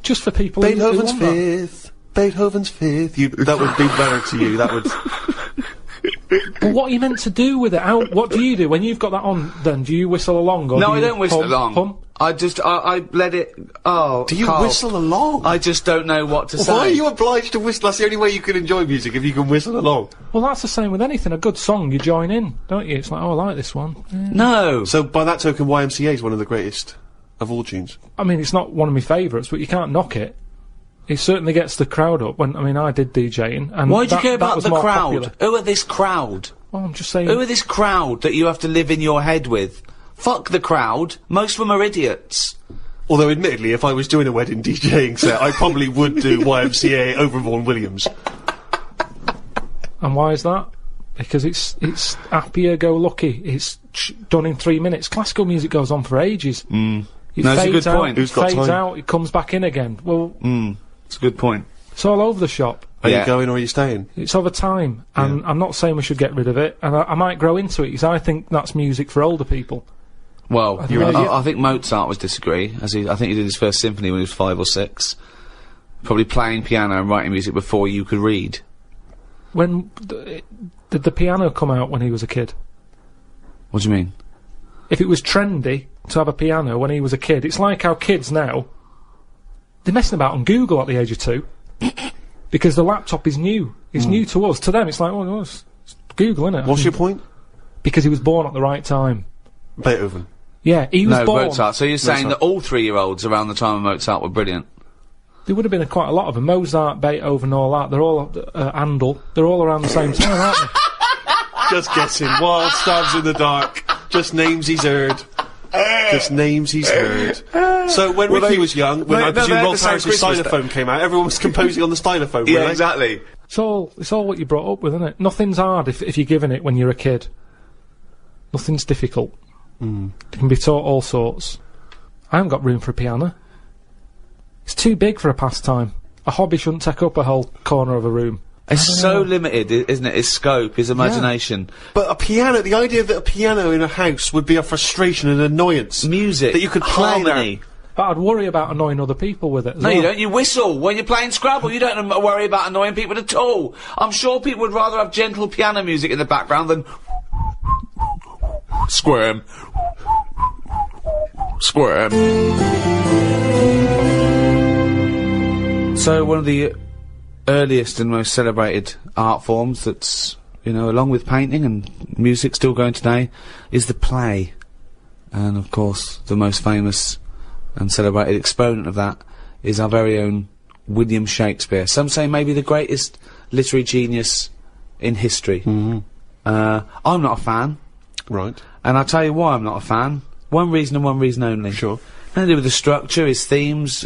Just for people Beethoven's who want Fifth, Beethoven's Fifth, that would be better to you, that would... But what are you meant to do with it? What do you do when you've got that on? Then do you whistle along? Or No, do I you don't whistle along. Hum? I let it. Oh, Do you Karl, whistle along? I just don't know what to say. Why are you obliged to whistle? That's the only way you can enjoy music, if you can whistle along. Well, that's the same with anything. A good song, you join in, don't you? It's like, oh, I like this one. Yeah. No. So by that token, YMCA is one of the greatest of all tunes. I mean, it's not one of my favourites, but you can't knock it. It certainly gets the crowd up. I did DJing, and Why do you care about was the more crowd? popular. Who are this crowd? Well, I'm just saying. Who are this crowd that you have to live in your head with? Fuck the crowd. Most of them are idiots. Although, admittedly, if I was doing a wedding DJing set, I probably would do YMCA over Vaughan Williams. And why is that? Because it's happier-go-lucky. It's done in 3 minutes. Classical music goes on for ages. It No, that's a good fades out, point. Who's got fades time? out, it comes back in again. Well, It's a good point. it's all over the shop. Are Yeah. you going or are you staying? It's over time, and I'm not saying we should get rid of it, and I might grow into it, because I think that's music for older people. Well, think- I think Mozart would disagree. I think he did his first symphony when he was 5 or 6. Probably playing piano and writing music before you could read. When did the piano come out when he was a kid? What do you mean? If it was trendy to have a piano when he was a kid, it's like how kids now, they're messing about on Google at the age of 2. Because the laptop is new. It's new to us. To them, it's like, well, it's Google, innit? What's your point? Because he was born at the right time. Beethoven. Yeah, he was No, born. Mozart. So you're saying Mozart. that all 3-year-olds around the time of Mozart were brilliant? There would have been quite a lot of them. Mozart, Beethoven, all that. They're all, Handel. They're all around the same time, aren't they? Just guessing. Wild stabs in the dark. Just names he's heard. Just names he's heard. So when Ricky was young, when I presume Rolf Harris's xylophone came out, everyone was composing on the stylophone, Yeah, weren't they? exactly. It's all what you brought up with, isn't it? Nothing's hard if you're given it when you're a kid. Nothing's difficult. It can be taught all sorts. I haven't got room for a piano. It's too big for a pastime. A hobby shouldn't take up a whole corner of a room. It's so limited, isn't it? His scope, his imagination. But a piano, the idea that a piano in a house would be a frustration and annoyance. Music. That you could play harmony. But I'd worry about annoying other people with it as No, well. you don't. You whistle when you're playing Scrabble. You don't worry about annoying people at all. I'm sure people would rather have gentle piano music in the background than squirm. Squirm. So one of the earliest and most celebrated art forms that's, you know, along with painting and music still going today, is the play. And of course, the most famous and celebrated exponent of that is our very own William Shakespeare. Some say maybe the greatest literary genius in history. I'm not a fan. Right. And I'll tell you why I'm not a fan. One reason and one reason only. Sure. Nothing to do with the structure, his themes,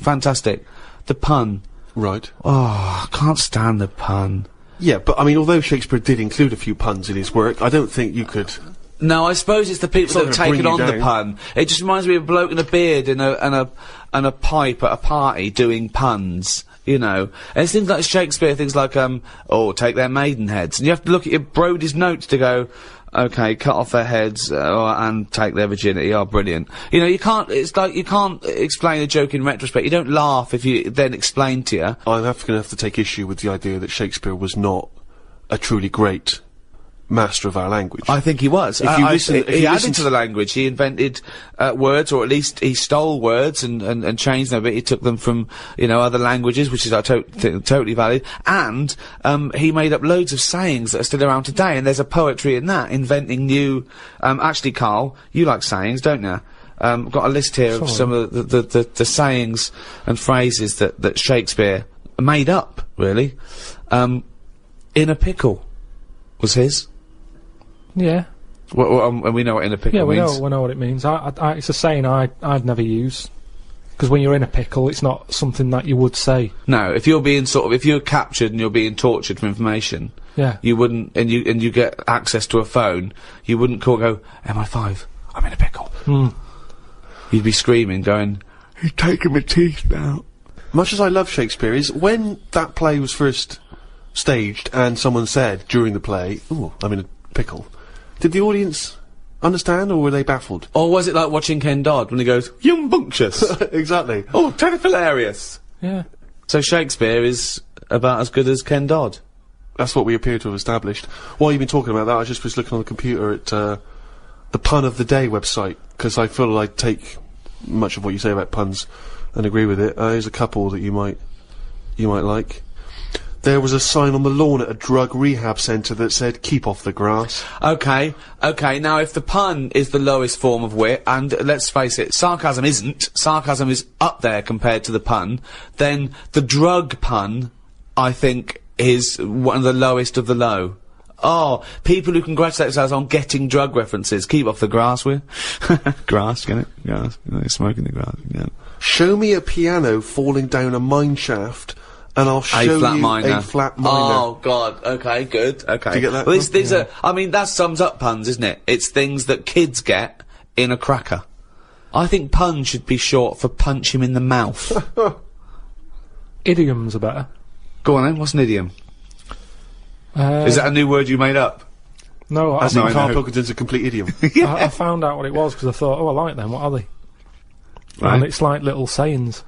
fantastic. The pun. Right. Oh, I can't stand the pun. Yeah, but I mean, although Shakespeare did include a few puns in his work, I don't think you could... No, I suppose it's the people It's that not have gonna taken bring on you the down. pun. It just reminds me of a bloke in a beard and a pipe at a party doing puns, you know. And it's things like Shakespeare, things like, oh, take their maidenheads. And you have to look at your Brody's notes to go, okay, cut off their heads, and take their virginity. Oh, brilliant. You know, you can't, it's like, you can't explain a joke in retrospect. You don't laugh if you then explain to you. I'm gonna have to take issue with the idea that Shakespeare was not a truly great master of our language. I think he was. If you listen- if he you added listen to the language. He invented words, or at least he stole words and changed them a bit. He took them from, you know, other languages, which is totally valid. And he made up loads of sayings that are still around today. And there's a poetry in that, inventing new. Actually, Karl, you like sayings, don't you? I've got a list here of some of the sayings and phrases that Shakespeare made up. Really, in a pickle was his. Yeah. Well, and we know what in a pickle Yeah, we means. know what it means. It's a saying I'd never use. Because when you're in a pickle, it's not something that you would say. No, if you're being if you're captured and you're being tortured for information, Yeah. you wouldn't, and you get access to a phone, you wouldn't go, MI5, I'm in a pickle. You'd be screaming, going, he's taking my teeth out. Much as I love Shakespeare, is when that play was first staged and someone said during the play, "Ooh, I'm in a pickle," did the audience understand, or were they baffled? Or was it like watching Ken Dodd when he goes, "Yumbunctious"? Exactly. Oh, terrible hilarious. Yeah. So Shakespeare is about as good as Ken Dodd. That's what we appear to have established. While you've been talking about that, I just was looking on the computer at the Pun of the Day website, because I feel I take much of what you say about puns and agree with it. There's a couple that you might like. There was a sign on the lawn at a drug rehab centre that said, "Keep off the grass." Okay, now if the pun is the lowest form of wit, and let's face it, sarcasm isn't, sarcasm is up there compared to the pun, then the drug pun, I think, is one of the lowest of the low. Oh, people who congratulate themselves on getting drug references, keep off the grass with. Grass, get it? Grass, you know, smoking the grass, yeah. Show me a piano falling down a mine shaft, and I'll show you a flat minor. Oh God. Okay. Good. Okay. Do you get that? Well, these are. I mean, that sums up puns, isn't it? It's things that kids get in a cracker. I think pun should be short for punch him in the mouth. Idioms are better. Go on then. What's an idiom? Is that a new word you made up? No, As No, in I Karl know. Pilkington's a complete idiom. I found out what it was because I thought, oh, I like them. What are they? Right. And it's like little sayings.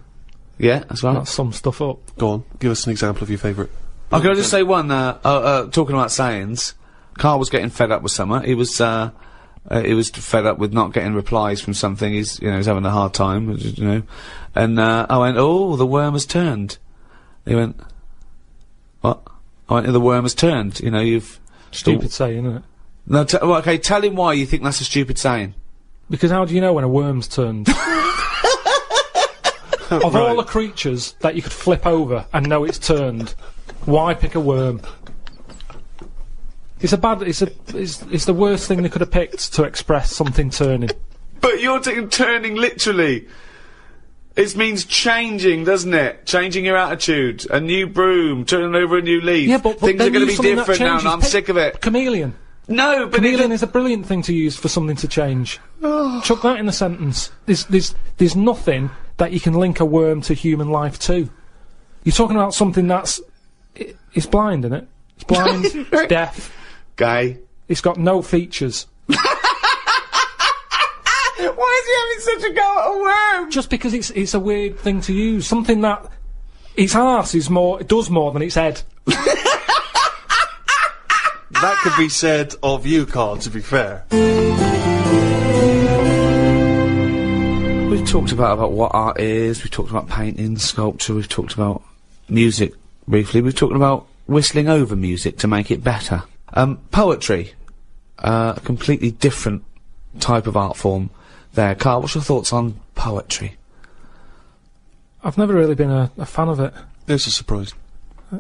Yeah, that's right. That sums stuff up. Go on, give us an example of your favourite. Oh, can I just say one? Talking about sayings, Karl was getting fed up with something. He was fed up with not getting replies from something. He's having a hard time, you know. And I went, "Oh, the worm has turned." He went, What? Oh, the worm has turned. You know, you've... Stupid saying, isn't it? No, well, okay, tell him why you think that's a stupid saying. Because how do you know when a worm's turned? Of all the creatures that you could flip over and know it's turned, why pick a worm? It's the worst thing they could have picked to express something turning. But you're taking turning literally. It means changing, doesn't it? Changing your attitude. A new broom, turning over a new leaf. Yeah, but things are going to be different now, and I'm Pick sick of it. Chameleon. No, but Chameleon is a brilliant thing to use for something to change. Chuck that in the sentence. There's nothing that you can link a worm to human life to. You're talking about something that's... It's blind, isn't it? It's blind, it's deaf. Gay. It's got no features. Why is he having such a go at a worm? Just because it's a weird thing to use. Something that... Its arse is more... It does more than its head. That could be said of you, Karl, to be fair. We've talked about what art is, we've talked about painting, sculpture, we've talked about music briefly, we've talked about whistling over music to make it better. Poetry. A completely different type of art form there. Karl, what's your thoughts on poetry? I've never really been a fan of it. There's a surprise.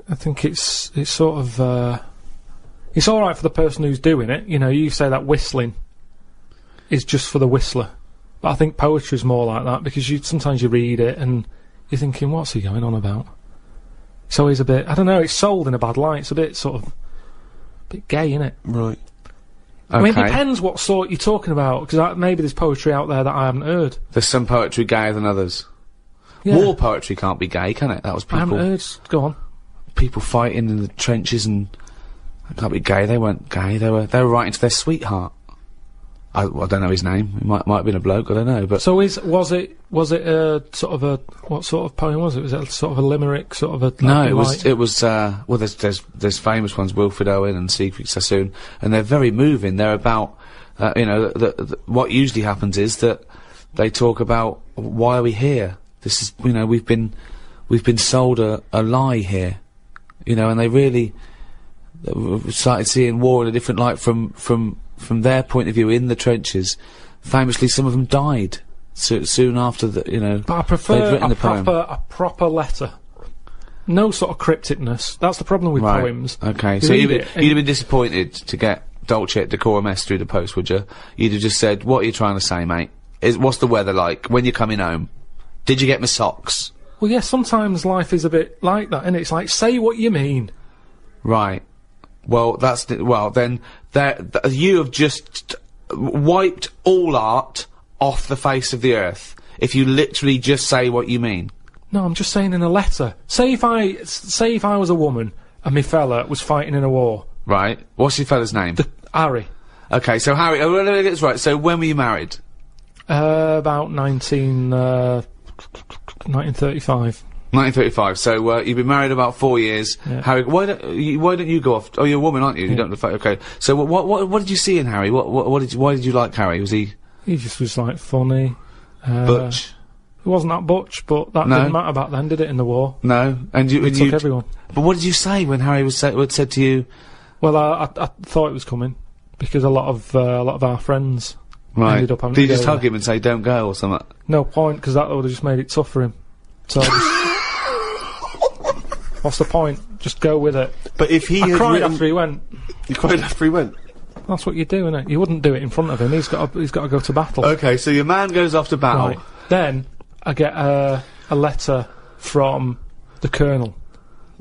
I think it's sort of... It's alright for the person who's doing it. You know, you say that whistling is just for the whistler. But I think poetry's more like that, because sometimes you read it and you're thinking, what's he going on about? It's always a bit... I don't know, it's sold in a bad light. It's a bit sort of... a bit gay, innit? Right. I mean, it depends what sort you're talking about, because maybe there's poetry out there that I haven't heard. There's some poetry gayer than others. Yeah. War poetry can't be gay, can it? That was people... I haven't heard... Go on. People fighting in the trenches and... It can't be gay. They weren't gay. They were writing to their sweetheart. I don't know his name. It might have been a bloke. I don't know. But so was it a sort of a what sort of poem was it? Was it sort of a limerick? Sort of a no. It was. Well, there's famous ones. Wilfred Owen and Siegfried Sassoon, and they're very moving. They're about you know what usually happens is that they talk about why are we here. This is you know we've been sold a lie here, you know, and they really. Started seeing war in a different light from their point of view in the trenches. Famously, some of them died soon after the, you know. But I prefer a proper letter. No sort of crypticness. That's the problem with poems. Okay, so you'd have been disappointed to get Dulce et Decorum Est through the post, would you? You'd have just said, "What are you trying to say, mate? What's the weather like? When you're coming home? Did you get my socks?" Well, yeah. Sometimes life is a bit like that, and it's like, say what you mean. Right. Well, then you have just wiped all art off the face of the earth if you literally just say what you mean. No, I'm just saying in a letter. Say if I was a woman and my fella was fighting in a war. Right. What's your fella's name? Harry. Okay, so Harry, let me get this right. So when were you married? About 1935. 1935. So you've been married about 4 years. Yeah. Harry, why don't you go off? Oh, you're a woman, aren't you? Yeah. You don't. Okay. So what did you see in Harry? Why did you like Harry? Was he? He just was like funny. Butch. He wasn't that butch, but that didn't matter back then, did it? In the war. No. And he took everyone. But what did you say when Harry was said to you? Well, I thought it was coming because a lot of our friends ended up having Did to you just go hug him and say don't go or something? No point, because that would have just made it tough for him. So. What's the point? Just go with it. But if he I cried after he went. You cried after he went? That's what you do, innit? You wouldn't do it in front of him. He's got to go to battle. Okay, so your man goes off to battle. Right. Then I get a letter from the Colonel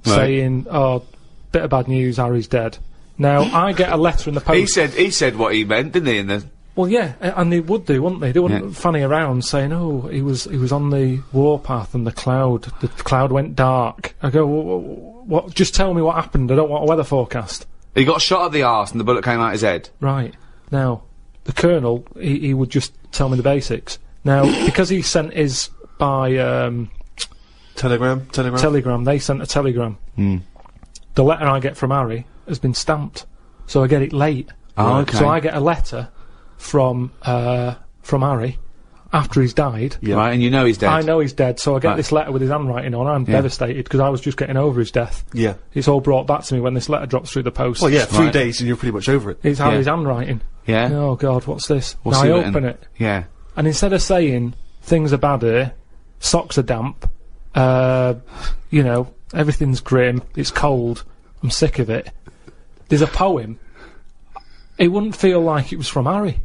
saying, "Oh, bit of bad news. Harry's dead." Now I get a letter in the post. He said what he meant, didn't he? In the Well, yeah, and they would do, wouldn't they? They wouldn't fanny around saying, "Oh, he was on the warpath and the cloud went dark." I go, "What? Just tell me what happened. I don't want a weather forecast." He got shot at the arse and the bullet came out his head. Right. Now, the Colonel, he would just tell me the basics. Now, because he sent his by Telegram. They sent a telegram. Mm. The letter I get from Harry has been stamped, so I get it late. Oh, okay. So I get a letter from Harry after he's died. Yeah. Right, and you know he's dead. I know he's dead, so I get Right. this letter with his handwriting on. I'm devastated because I was just getting over his death. Yeah. It's all brought back to me when this letter drops through the post. Well, yeah, 3 Right. days and you're pretty much over it. It's Yeah. his handwriting. Yeah? Oh, God, what's this? What's now he I written? open it, Yeah. and instead of saying, things are bad here, socks are damp, you know, everything's grim, it's cold, I'm sick of it, there's a poem. It wouldn't feel like it was from Harry.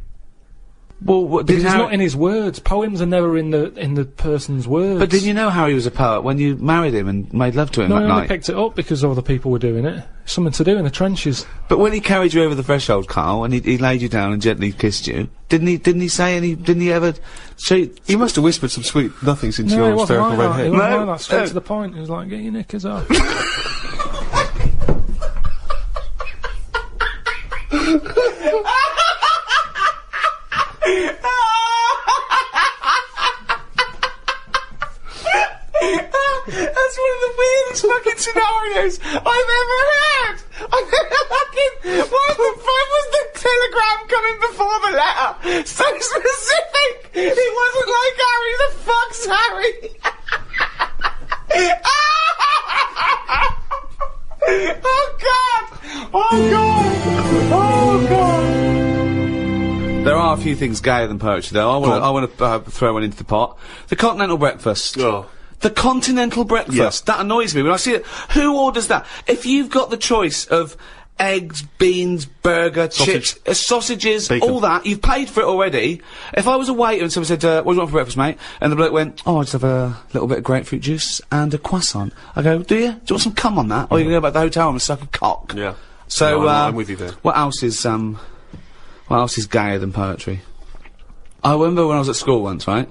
Well, what, Because it's not in his words. Poems are never in the person's words. But didn't you know Harry was a poet when you married him and made love to him No, that I only night? picked it up because other people were doing it. Something to do in the trenches. But when he carried you over the threshold, Karl, and he laid you down and gently kissed you, didn't he say any? Didn't he ever? He must have whispered some sweet nothings into No, it your wasn't hysterical like red that. It head. wasn't No, like that. Straight no. to the point. It was like, get your knickers off. That's one of the weirdest fucking scenarios I've ever heard. Why the fuck was the telegram coming before the letter? So specific. It wasn't like Harry. The fuck's Harry? Oh God! Oh God! Oh God! There are a few things gayer than poetry, though. I want to throw one into the pot. The continental breakfast. Oh. The continental breakfast. That annoys me when I see it. Who orders that? If you've got the choice of eggs, beans, burger, Sausage. chips, sausages, Bacon. all that, you've paid for it already. If I was a waiter and someone said, what do you want for breakfast, mate? And the bloke went, oh, I just have a little bit of grapefruit juice and a croissant. I go, do you? Do you want some cum on that? Or you can go back to the hotel and suck a cock? Yeah. So, No, I'm with you there. What else is gayer than poetry? I remember when I was at school once, right?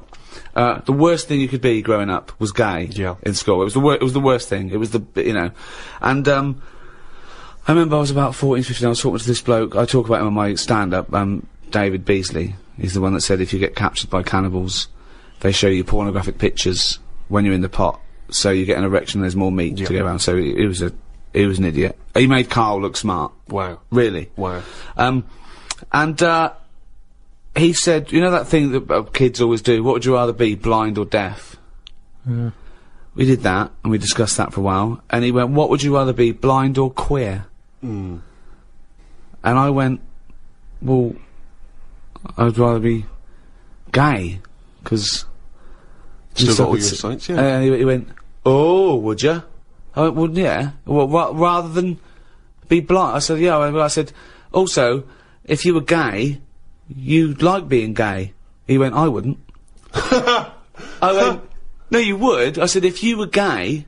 The worst thing you could be growing up was gay. Yeah. In school, it was the worst thing. It was the, you know, and I remember I was about 14, 15. I was talking to this bloke. I talk about him on my stand-up. David Beasley. He's the one that said if you get captured by cannibals, they show you pornographic pictures when you're in the pot, so you get an erection. And there's more meat to go around. So he was an idiot. He made Karl look smart. Wow. Really. Wow. He said, you know that thing that kids always do, what would you rather be, blind or deaf? Yeah. We did that, and we discussed that for a while, and he went, what would you rather be, blind or queer? And I went, well, I'd rather be gay, because... Still got all your sights, yeah. And he went, oh, would you? I went, well, yeah. Well, rather than be blind. I said, yeah. I said, also, if you were gay, you'd like being gay. He went, I wouldn't. I went, no, you would. I said, if you were gay,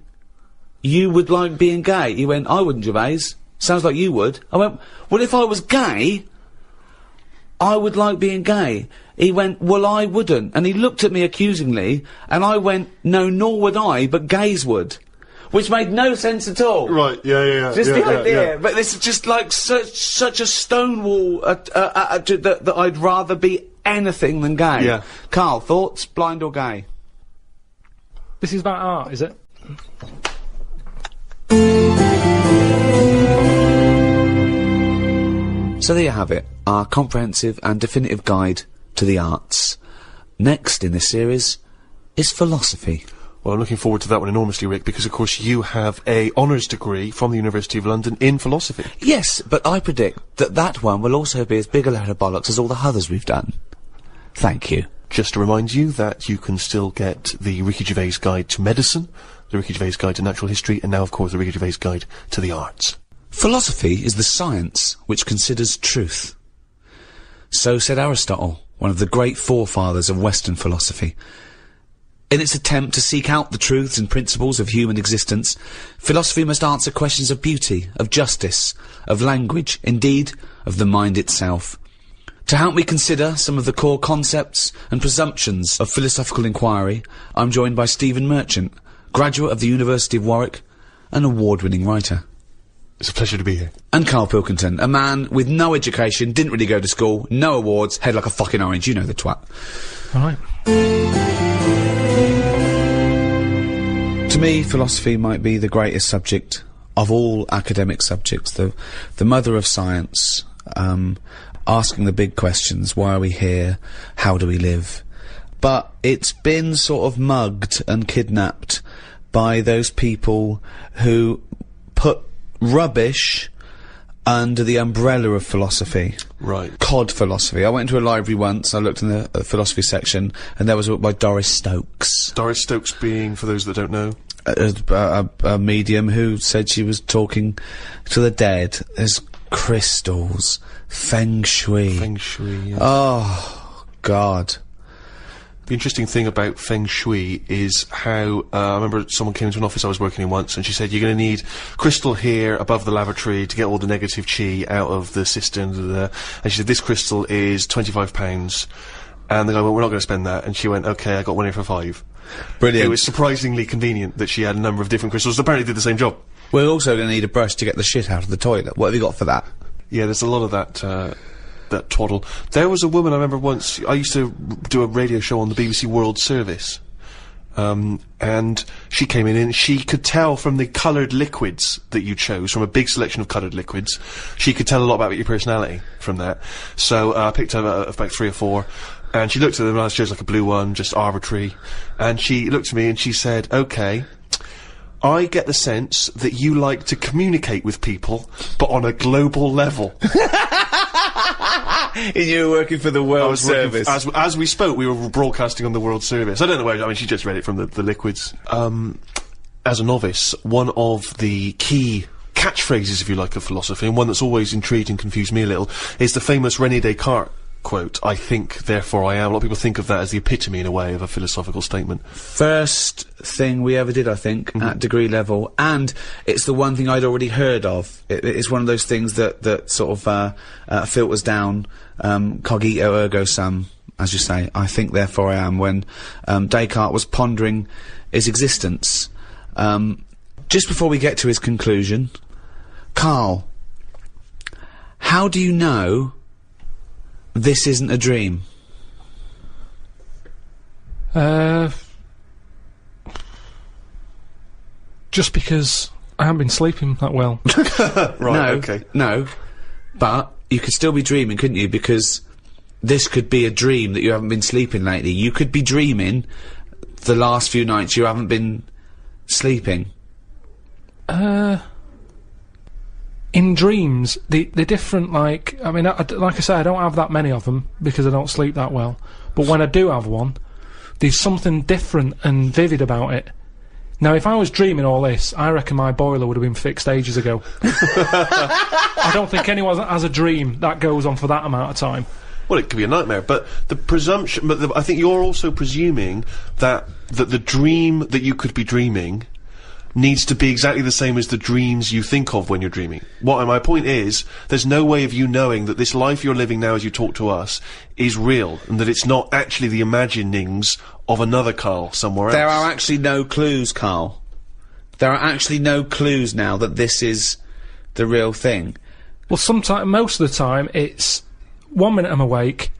you would like being gay. He went, I wouldn't, Gervais. Sounds like you would. I went, well, if I was gay, I would like being gay. He went, well, I wouldn't. And he looked at me accusingly, and I went, no, nor would I, but gays would. Which made no sense at all. Right, yeah. Just yeah, the yeah, idea, yeah. but this is just like such a stonewall that I'd rather be anything than gay. Yeah. Karl, thoughts, blind or gay? This is about art, is it? So there you have it, our comprehensive and definitive guide to the arts. Next in this series is philosophy. Well, I'm looking forward to that one enormously, Rick, because of course you have a honours degree from the University of London in philosophy. Yes, but I predict that that one will also be as big a load of bollocks as all the others we've done. Thank you. Just to remind you that you can still get the Ricky Gervais Guide to Medicine, the Ricky Gervais Guide to Natural History, and now, of course, the Ricky Gervais Guide to the Arts. Philosophy is the science which considers truth. So said Aristotle, one of the great forefathers of Western philosophy. In its attempt to seek out the truths and principles of human existence, philosophy must answer questions of beauty, of justice, of language, indeed, of the mind itself. To help me consider some of the core concepts and presumptions of philosophical inquiry, I'm joined by Stephen Merchant, graduate of the University of Warwick, an award-winning writer. It's a pleasure to be here. And Karl Pilkington, a man with no education, didn't really go to school, no awards, head like a fucking orange, you know the twat. Alright. To me, philosophy might be the greatest subject of all academic subjects, the mother of science, asking the big questions, why are we here, how do we live? but it's been sort of mugged and kidnapped by those people who put rubbish under the umbrella of philosophy. Right. Cod philosophy. I went into a library once, I looked in the philosophy section, and there was a book by Doris Stokes. Doris Stokes being, for those that don't know, a medium who said she was talking to the dead. There's crystals, feng shui. Feng Shui, yeah. Oh, God. The interesting thing about Feng Shui is how, I remember someone came into an office I was working in once, and she said, you're going to need crystal here above the lavatory to get all the negative chi out of the cistern, and she said, this crystal is £25, and the guy went, we're not going to spend that, and she went, okay, I got one here for £5. Brilliant. It was surprisingly convenient that she had a number of different crystals that apparently did the same job. We're also going to need a brush to get the shit out of the toilet. What have you got for that? Yeah, there's a lot of that, that twaddle. There was a woman I remember once, I used to do a radio show on the BBC World Service, and she came in and she could tell from the coloured liquids that you chose, from a big selection of coloured liquids, she could tell a lot about your personality from that. So I picked up about 3 or 4, and she looked at them and I chose like a blue one, just arbitrary, and she looked at me and she said, okay, I get the sense that you like to communicate with people, but on a global level. And you were working for the World Service. As we spoke, we were broadcasting on the World Service. I don't know where, I mean, she just read it from the liquids. As a novice, one of the key catchphrases, if you like, of philosophy, and one that's always intrigued and confused me a little, is the famous René Descartes quote, I think, therefore I am. A lot of people think of that as the epitome, in a way, of a philosophical statement. First thing we ever did, I think, at degree level, and it's the one thing I'd already heard of. It's one of those things that sort of filters down, cogito ergo sum, as you say, I think, therefore I am, when Descartes was pondering his existence. Just before we get to his conclusion, Karl, how do you know this isn't a dream? Just because I haven't been sleeping that well. Right, okay. No, but you could still be dreaming, couldn't you? Because this could be a dream that you haven't been sleeping lately. You could be dreaming the last few nights you haven't been sleeping. In dreams, they're different, like, I mean, like I say, I don't have that many of them, because I don't sleep that well. But when I do have one, there's something different and vivid about it. Now, if I was dreaming all this, I reckon my boiler would have been fixed ages ago. I don't think anyone has a dream that goes on for that amount of time. Well, it could be a nightmare, but the presumption, I think you're also presuming that the dream that you could be dreaming needs to be exactly the same as the dreams you think of when you're dreaming. My point is, there's no way of you knowing that this life you're living now as you talk to us is real, and that it's not actually the imaginings of another Karl somewhere else. There are actually no clues, Karl. There are actually no clues now that this is the real thing. Well, most of the time, it's 1 minute I'm awake,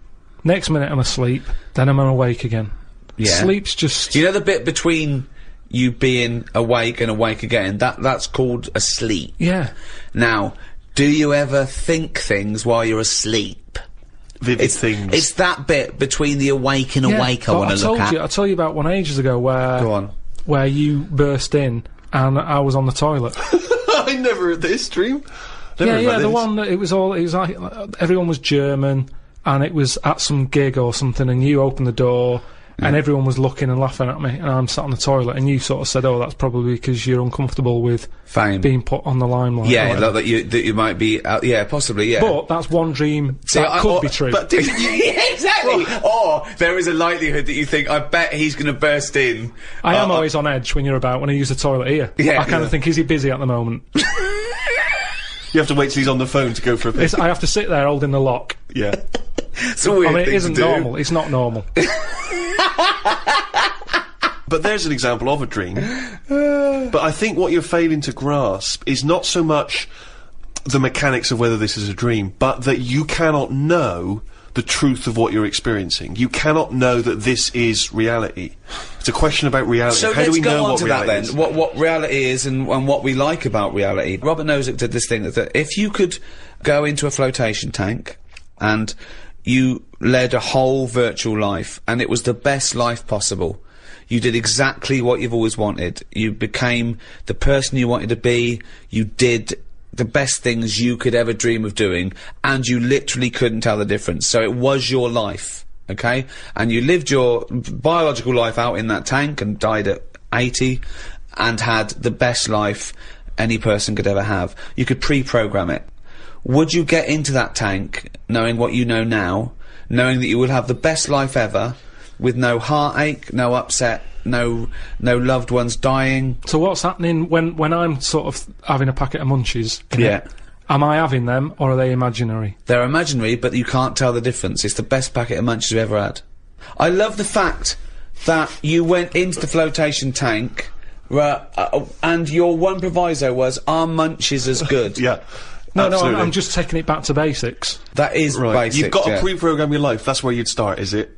next minute I'm asleep, then I'm awake again. Yeah. Sleep's just... You know the bit between you being awake and awake again, that's called a sleep. Yeah. Now, do you ever think things while you're asleep? Vivid things. It's that bit between the awake and awake I want to look at. I told you about one ages ago where... Go on. Where you burst in and I was on the toilet. I never heard this dream. The one that it was like everyone was German and it was at some gig or something, and you opened the door and everyone was looking and laughing at me, and I'm sat on the toilet, and you sort of said, oh, that's probably because you're uncomfortable with fame being put on the limelight. Yeah, that you might be yeah, possibly, yeah. But that's one dream that could be true. But exactly. Or there is a likelihood that you think, I bet he's going to burst in. I am always on edge when I use the toilet here. Yeah, I kind of think, is he busy at the moment? You have to wait till he's on the phone to go for a piss. I have to sit there holding the lock. Yeah. It's a weird thing it isn't to do. normal. It's not normal. But there's an example of a dream. But I think what you're failing to grasp is not so much the mechanics of whether this is a dream, but that you cannot know the truth of what you're experiencing. You cannot know that this is reality. It's a question about reality. So how do we know what reality then? is? What reality is and what we like about reality. Robert Nozick did this thing that if you could go into a flotation tank and you led a whole virtual life, and it was the best life possible. You did exactly what you've always wanted. You became the person you wanted to be. You did the best things you could ever dream of doing, and you literally couldn't tell the difference. So it was your life, okay? And you lived your biological life out in that tank and died at 80 and had the best life any person could ever have. You could pre-program it. Would you get into that tank knowing what you know now, knowing that you would have the best life ever, with no heartache, no upset, no loved ones dying? So what's happening when I'm sort of having a packet of munchies? Yeah. Am I having them, or are they imaginary? They're imaginary, but you can't tell the difference. It's the best packet of munchies you've ever had. I love the fact that you went into the flotation tank, and your one proviso was, are munchies as good? Yeah. No, absolutely. I'm just taking it back to basics. That is Right. basic. You've got yeah. to pre-program your life. That's where you'd start, is it?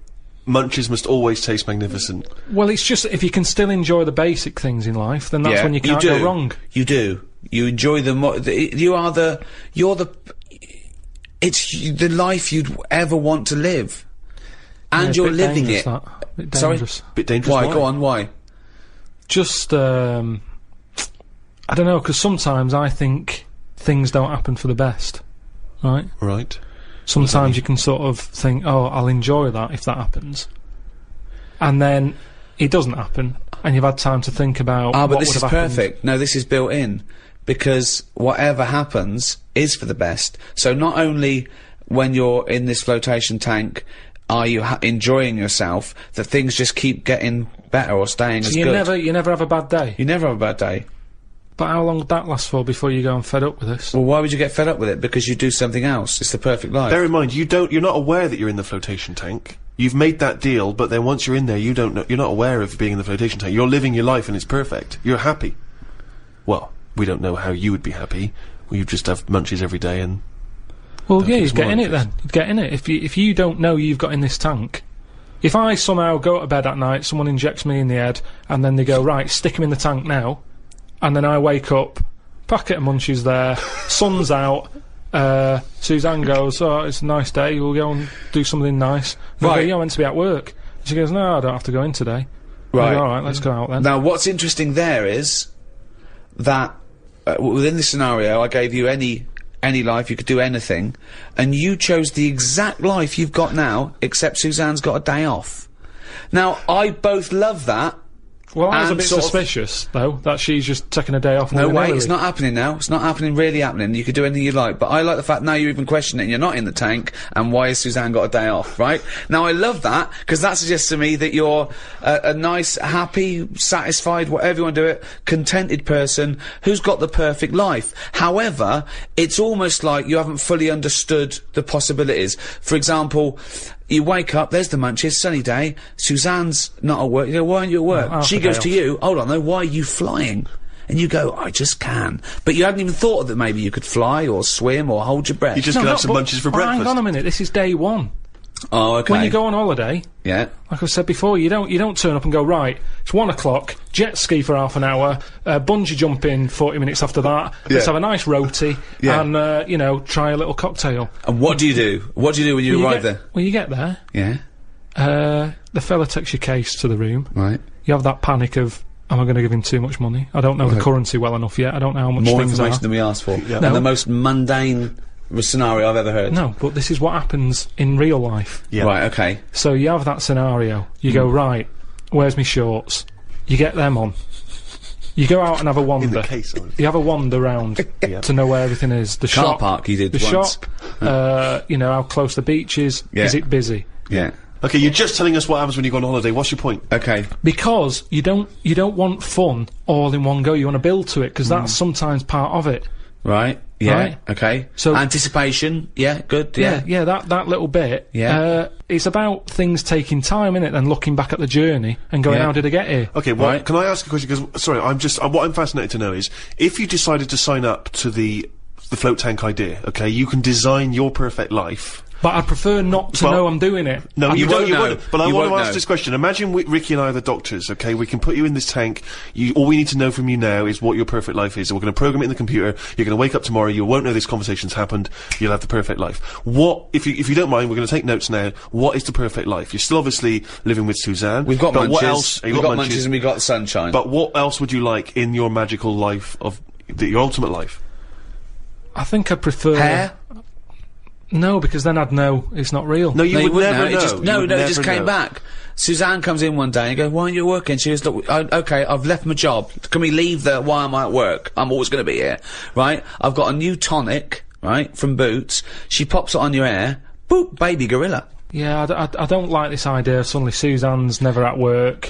Munchies must always taste magnificent. Well, it's just, if you can still enjoy the basic things in life, then that's Yeah, when you can't do. go wrong. You do. You enjoy them more. It's the life you'd ever want to live. And Yeah, you're bit living dangerous, it. that. Bit Sorry? dangerous. Bit dangerous. Why? Go on, why? Just, I don't know, because sometimes I think things don't happen for the best, right? Right. Sometimes you can sort of think, oh, I'll enjoy that if that happens. And then it doesn't happen, and you've had time to think about Ah, but what this would is have happened. perfect. No, this is built in. Because whatever happens is for the best. So not only when you're in this flotation tank are you enjoying yourself, that things just keep getting better or staying as You good. you never have a bad day. You never have a bad day. But how long would that last for before you go and fed up with this? Well, why would you get fed up with it? Because you do something else. It's the perfect life. Bear in mind, you're not aware that you're in the flotation tank. You've made that deal, but then once you're in there, you don't know, you're not aware of being in the flotation tank. You're living your life and it's perfect. You're happy. Well, we don't know how you would be happy. Well, you just have munchies every day and... Well, Don't yeah, think you'd it's get in it warranted. then. You'd get in it. If you don't know you've got in this tank... If I somehow go to bed at night, someone injects me in the head, and then they go, right, stick him in the tank now, and then I wake up, packet of munchies there, sun's out, Suzanne goes, oh, it's a nice day, we'll go and do something nice. And I go, Right. yeah, I'm meant to be at work. And she goes, no, I don't have to go in today. Right. I go, alright, let's go out then. Now, what's interesting there is that within this scenario, I gave you any life, you could do anything, and you chose the exact life you've got now, except Suzanne's got a day off. Now, I both love that. Well, I was a and bit sort of- suspicious, though, that she's just taking a day off. No, wait, willy-nilly. it's not happening now. It's not happening, really happening. You could do anything you like. But I like the fact now you're even questioning it. You're not in the tank, and why has Suzanne got a day off, right? Now, I love that, because that suggests to me that you're a nice, happy, satisfied, whatever you want to do it, contented person who's got the perfect life. However, it's almost like you haven't fully understood the possibilities. For example, you wake up, there's the munchies, sunny day, Suzanne's not at work, you go, why aren't you at work? half She a goes day to you, hold on though, why are you flying? And you go, I just can. But you hadn't even thought that maybe you could fly or swim or hold your breath. You just No, could no, have some but- munchies for but breakfast. Hang on a minute, this is day one. Oh, okay. When you go on holiday, Yeah. like I said before, you don't turn up and go, right, it's 1 o'clock, jet ski for half an hour, bungee jump in 40 minutes after that, let's Yeah. have a nice roti, Yeah. and, you know, try a little cocktail. And what do you do? What do you do when you arrive there? Well, you get there, Yeah. the fella takes your case to the room, Right. you have that panic of, am I going to give him too much money? I don't know the currency well enough yet, I don't know how much More things information are. than we asked for. Yeah. And No. the most mundane scenario I've ever heard. No, but this is what happens in real life. Yeah. Right, okay. So you have that scenario. You go, right, where's my shorts? You get them on. You go out and have a In wander. the case, I was... You have a wander round Yeah. to know where everything is. The Car shop, park you did the once. shop. You know how close the beach is. Yeah. Is it busy? Yeah. Okay, you're just telling us what happens when you go on holiday. What's your point? Okay. Because you don't want fun all in one go. You want to build to it because that's sometimes part of it. Right. Yeah. Right. Okay. So- anticipation. Yeah. Good. Yeah. Yeah, that little bit. Yeah. It's about things taking time, innit? And looking back at the journey and going, Yeah. how did I get here? Okay, well, Right. can I ask a question? Because, sorry, what I'm fascinated to know is, if you decided to sign up to the float tank idea, okay, you can design your perfect life. But I'd prefer not to know I'm doing it. No, you won't know. won't. But I You want to won't ask know. this question. Imagine Ricky and I are the doctors, okay? We can put you in this tank. All we need to know from you now is what your perfect life is. And we're going to program it in the computer. You're going to wake up tomorrow. You won't know this conversation's happened. You'll have the perfect life. What, if you don't mind, we're going to take notes now. What is the perfect life? You're still obviously living with Suzanne. We've got but munches. What else? We've got munches and we've got sunshine. But what else would you like in your magical life your ultimate life? I think I'd prefer... Hair? No, because then I'd know it's not real. No, you No, would wouldn't never know. know. It just came back. Suzanne comes in one day and goes, "Why aren't you working?" She goes, "Look, okay, I've left my job. Can we leave why am I at work? I'm always going to be here, right? I've got a new tonic, right, from Boots. She pops it on your hair. Boop, baby gorilla." Yeah, I don't like this idea of suddenly Suzanne's never at work.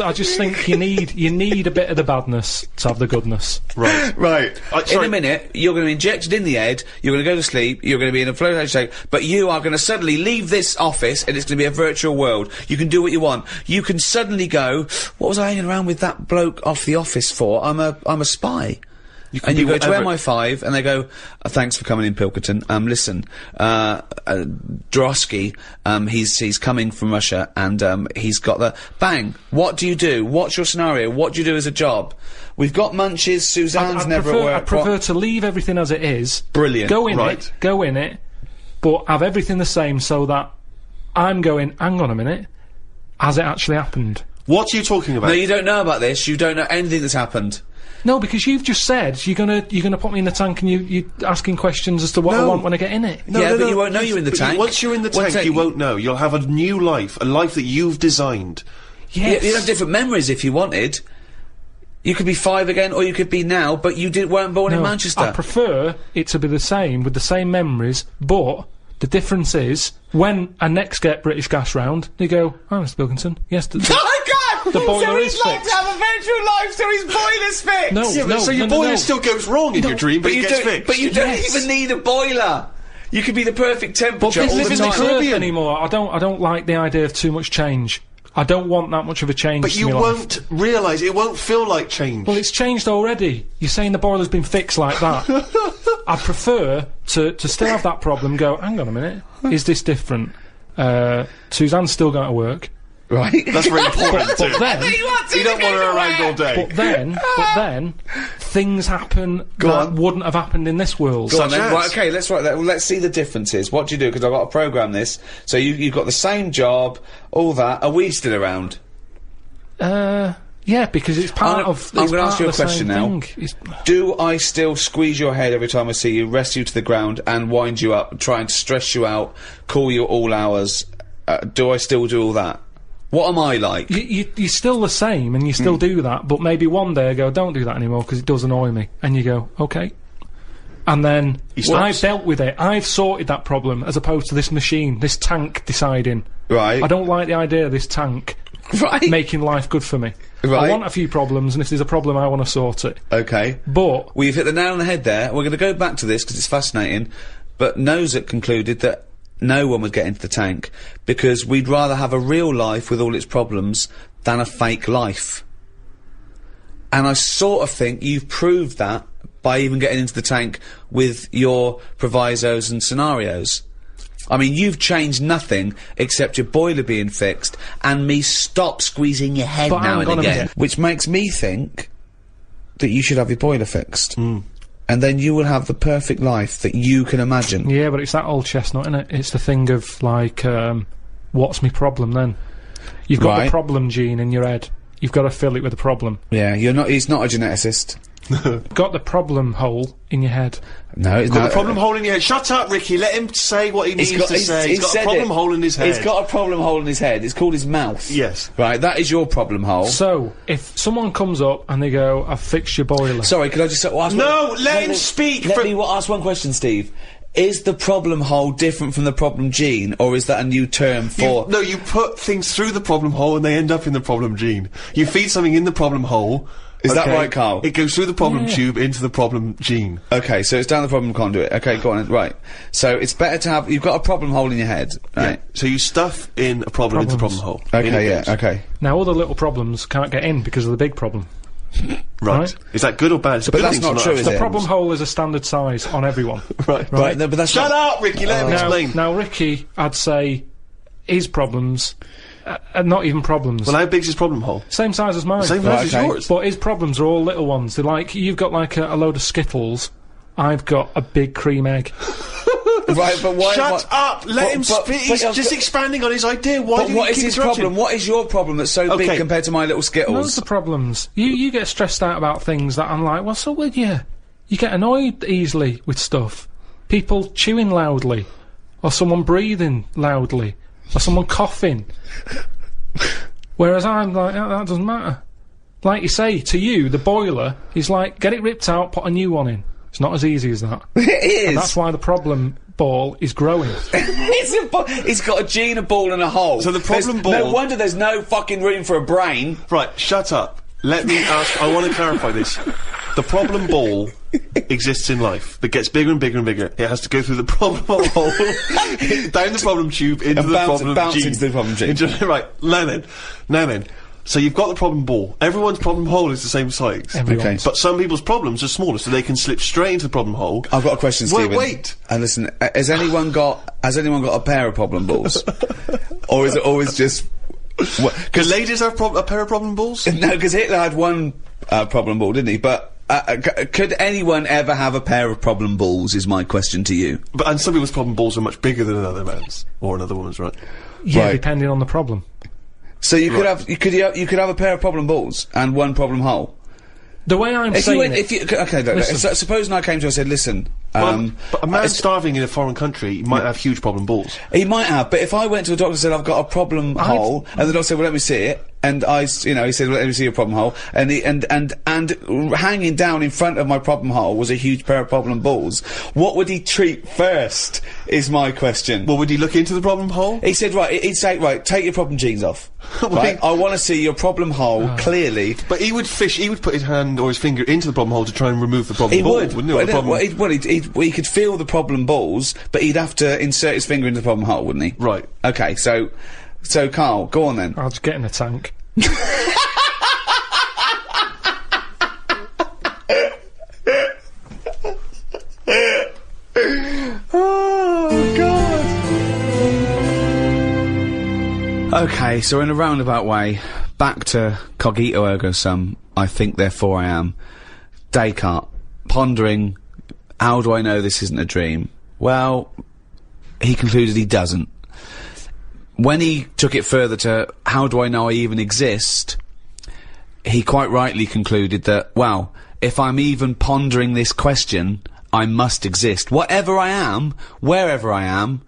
I just think you need a bit of the badness to have the goodness. Right. Right. In sorry. a minute, you're going to be injected in the head, you're going to go to sleep, you're going to be in a floating state, but you are going to suddenly leave this office and it's going to be a virtual world. You can do what you want. You can suddenly go, "What was I hanging around with that bloke off the office for? I'm a spy." And you go to MI5 and they go, "Thanks for coming in, Pilkington. Listen, Drosky, he's coming from Russia and, he's got the, bang, what do you do? What's your scenario? What do you do as a job? We've got munches, Suzanne's never at work." I'd prefer to leave everything as it is. Brilliant. Go in it, but have everything the same so that I'm going, hang on a minute, has it actually happened? What are you talking about? No, you don't know about this. You don't know anything that's happened. No, because you've just said you're gonna put me in the tank and you're asking questions as to what I want when I get in it. But you won't know you're in the tank. Once you're in the tank, you won't know. You'll have a new life, a life that you've designed. Yes. You'd have different memories if you wanted. You could be 5 again, or you could be now, but you weren't born in Manchester. I prefer it to be the same, with the same memories, but the difference is, when I next get British Gas round, they go, "Oh, Mr. Pilkington, yes, Oh my God! the boiler so is he'd like fixed." to have a virtual life, so his boiler's fixed. No, Yeah, but so your boiler still goes wrong in your dream, but it gets fixed. But you don't Yes. even need a boiler. You could be the perfect But temperature this all the isn't the time. Caribbean anymore. I don't like the idea of too much change. I don't want that much of a change. But to you my life. won't realise, it won't feel like change. Well, it's changed already. You're saying the boiler's been fixed like that. I prefer to still have that problem. Go, hang on a minute, is this different? Suzanne's still going to work. Right. That's very important too. But then, You don't want her around all day. but then, things happen that wouldn't have happened in this world. Go on then. as? Right, okay, let's write that. Well, let's see the differences. What do you do? Because I've got to program this. So you've got the same job, all that. Are we still around? Yeah, because it's part of. I'm it's going to ask part you a of the question same now. thing. Do I still squeeze your head every time I see you, rest you to the ground, and wind you up, trying to stress you out, call you at all hours? Do I still do all that? What am I like? You're still the same, and you still do that, but maybe one day I go, "Don't do that anymore," because it does annoy me. And you go, "Okay." And then I've dealt with it. I've sorted that problem, as opposed to this machine, this tank deciding. Right. I don't like the idea of this tank Right. making life good for me. Right. I want a few problems, and if there's a problem, I want to sort it. Okay. But Well, you've hit the nail on the head there. We're going to go back to this because it's fascinating. But Nozak concluded that no one would get into the tank because we'd rather have a real life with all its problems than a fake life. And I sort of think you've proved that by even getting into the tank with your provisos and scenarios. I mean, you've changed nothing except your boiler being fixed and me stop squeezing your head But now hang and on a again. minute. Which makes me think that you should have your boiler fixed. And then you will have the perfect life that you can imagine. yeah, but it's that old chestnut, isn't it? It's the thing of like, what's my problem then? You've got Right. the problem gene in your head. You've got to fill it with a problem. Yeah, he's not a geneticist. Got the problem hole in your head. No, it's Got not. a problem hole in your head. Shut up, Ricky. Let him say what he needs to say. He's got a said problem it. hole in his head. He's got a problem hole in his head. It's called his mouth. Yes. Right, that is your problem hole. So, if someone comes up and they go, "I've fixed your boiler," Sorry, could I just ask No, let him speak Let for- me ask one question, Steve. Is the problem hole different from the problem gene, or is that a new term for... No, you put things through the problem hole and they end up in the problem gene. You feed something in the problem hole. Is that okay, right, Karl? It goes through the problem tube into the problem gene. Okay, so it's down the problem conduit. Okay, go on. Right. So it's better to have... You've got a problem hole in your head, right? Yeah. So you stuff in a problem into the problem Problems. hole. In Okay, it yeah, goes. okay. now all the little problems can't get in because of the big problem. Right. Is that good or bad? It's a But good that's thing to not true, is The it? problem hole is a standard size on everyone. Right, no, but that's Shut up, Ricky, let him explain. Now, Ricky, I'd say his problems are not even problems. Well, how big's his problem hole? Same size as mine. Same size as yours. But his problems are all little ones. They're like, you've got like a load of Skittles, I've got a big cream egg. Right, but why... Shut up! Let him speak. He's just expanding on his idea. Why do you what is keep his interrupting? problem? What is your problem that's so big compared to my little Skittles? Loads of problems. You get stressed out about things that I'm like, what's up with you? You get annoyed easily with stuff. People chewing loudly, or someone breathing loudly, or someone coughing. Whereas I'm like, that doesn't matter. Like you say, to you, the boiler is like, get it ripped out, put a new one in. It's not as easy as that. It is. And that's why the problem ball is growing. It's got a gene, a ball, and a hole. So the problem ball... No wonder there's no fucking room for a brain. Right, shut up. Let me ask... I want to clarify this. The problem ball exists in life. It gets bigger and bigger and bigger. It has to go through the problem hole, down the problem tube, into the problem bounce gene. into the problem gene. Right, now then. So you've got the problem ball. Everyone's problem hole is the same size. Everyone's. But some people's problems are smaller, so they can slip straight into the problem hole. I've got a question, Stephen. Wait. And listen, has anyone got a pair of problem balls? Or is it always just... Because ladies have a pair of problem balls? No, because Hitler had one problem ball, didn't he? But could anyone ever have a pair of problem balls, is my question to you. And some people's problem balls are much bigger than another man's. Or another woman's, right? Yeah, Right. depending on the problem. So you could have you could have a pair of problem balls and one problem hole. The way I'm saying So supposing I came to you and said, listen, but a man starving in a foreign country might have huge problem balls. he might have, but if I went to a doctor and said I've got a problem hole, and the doctor said, well, let me see it, and he said, well, let me see your problem hole, and hanging down in front of my problem hole was a huge pair of problem balls, what would he treat first, is my question. Well, would he look into the problem hole? He said, he'd say, right, take your problem genes off. Right, I want to see your problem hole clearly. But he would put his hand or his finger into the problem hole to try and remove the problem ball, wouldn't he? He could feel the problem balls, but he'd have to insert his finger into the problem hole, wouldn't he? Right. Okay, so Karl, go on then. I'll just get in a tank. Oh, God. Okay, so in a roundabout way, back to cogito ergo sum, I think therefore I am. Descartes, pondering, how do I know this isn't a dream? Well, he concluded he doesn't. When he took it further to, how do I know I even exist, he quite rightly concluded that, well, if I'm even pondering this question, I must exist. Whatever I am, wherever I am,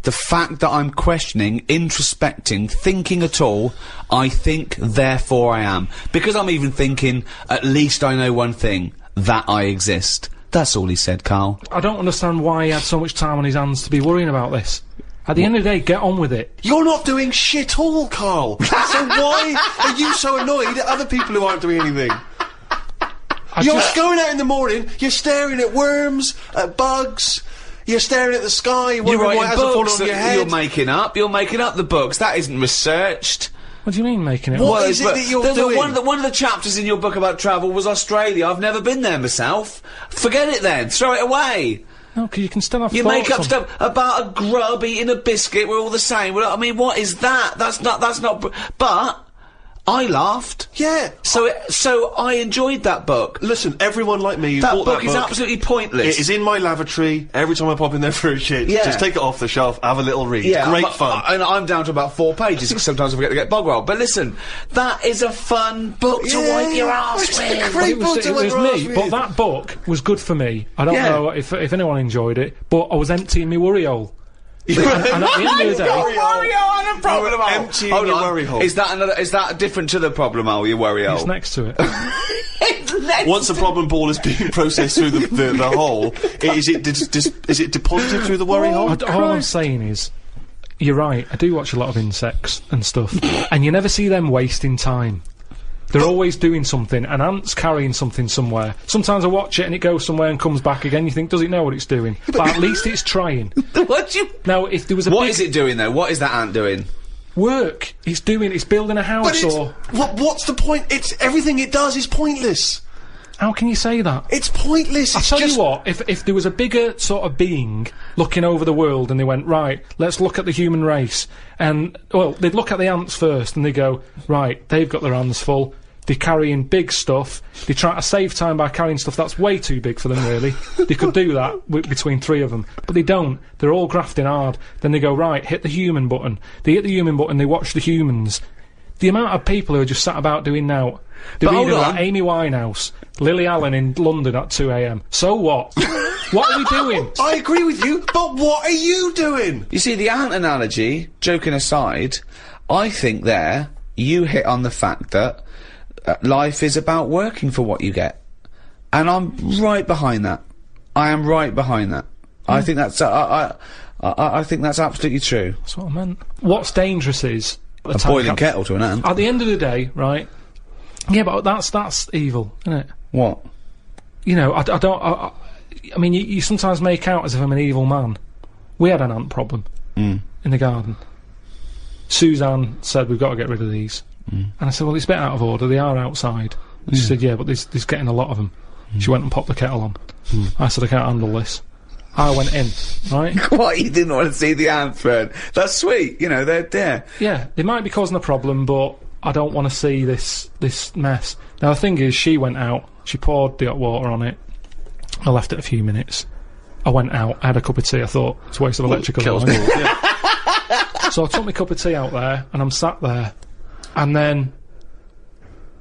the fact that I'm questioning, introspecting, thinking at all, I think, therefore I am. Because I'm even thinking, at least I know one thing, that I exist. That's all he said, Karl. I don't understand why he had so much time on his hands to be worrying about this. At the end of the day, get on with it. You're not doing shit all, Karl. So why are you so annoyed at other people who aren't doing anything? You're going out in the morning, you're staring at worms, at bugs, you're staring at the sky, you're wondering why it hasn't fallen on your head. You're making up the books. That isn't researched. What do you mean, making it? What is it that you're doing? One of the chapters in your book about travel was Australia. I've never been there myself. Forget it then. Throw it away. No, because you can still have You thoughts make up on- stuff about a grub eating a biscuit. We're all the same. Well, I mean, what is that? That's not. But I laughed. Yeah. So I enjoyed that book. Listen, everyone like me who That bought book that is book, absolutely pointless. it is in my lavatory. Every time I pop in there for a shit, Yeah. just take it off the shelf, have a little read. Yeah, Great fun. And I'm down to about 4 pages because sometimes I forget to get bog roll. But listen, that is a fun book to wipe your ass It's a with. great It book was, to it wipe was your ass me, with. but that book was good for me. I don't Yeah. know if anyone enjoyed it, but I was emptying my worry hole. and at the end of the day, Emptying your worry hole. Is that different to the problem hole, your worry hole? it's next to it. Once the problem ball is being processed through the hole, is it deposited through the worry hole? All I'm saying is, you're right, I do watch a lot of insects and stuff, and you never see them wasting time. They're always doing something. An ant's carrying something somewhere. Sometimes I watch it and it goes somewhere and comes back again. You think, does it know what it's doing? But at least it's trying. What Now, if there was a What big... is it doing though? What is that ant doing? work. It's building a house what's the point? Everything it does is pointless. How can you say that? It's pointless. I'll tell you what, if there was a bigger sort of being looking over the world and they went, right, let's look at the human race, and, well, they'd look at the ants first and they go, right, they've got their hands full, they're carrying big stuff, they try to save time by carrying stuff that's way too big for them, really. They could do that between 3 of them, but they don't. They're all grafting hard. Then they go, right, hit the human button. They hit the human button, they watch the humans. The amount of people who are just sat about doing now. They're reading about Amy Winehouse, Lily Allen in London at 2 AM. So what? What are we doing? I agree with you, but what are you doing? You see, the ant analogy, joking aside, I think there you hit on the fact that life is about working for what you get. And I'm right behind that. I am right behind that. I think that's, I think that's absolutely true. That's what I meant. What's dangerous is... A boiling kettle to an ant. At the end of the day, right? Yeah, but that's evil, isn't it? What? You know, I mean, you sometimes make out as if I'm an evil man. We had an ant problem in the garden. Suzanne said, we've got to get rid of these. And I said, well, it's a bit out of order, they are outside. And she said, yeah, but there's getting a lot of them. She went and popped the kettle on. I said, I can't handle this. I went in, right? What, you didn't want to see the ants, Fred? That's sweet, you know, they're there. Yeah, they might be causing a problem, but I don't want to see this mess. Now, the thing is, she went out, she poured the hot water on it, I left it a few minutes, I went out, I had a cup of tea, I thought, it's a waste of electrical light. So I took my cup of tea out there, and I'm sat there, and then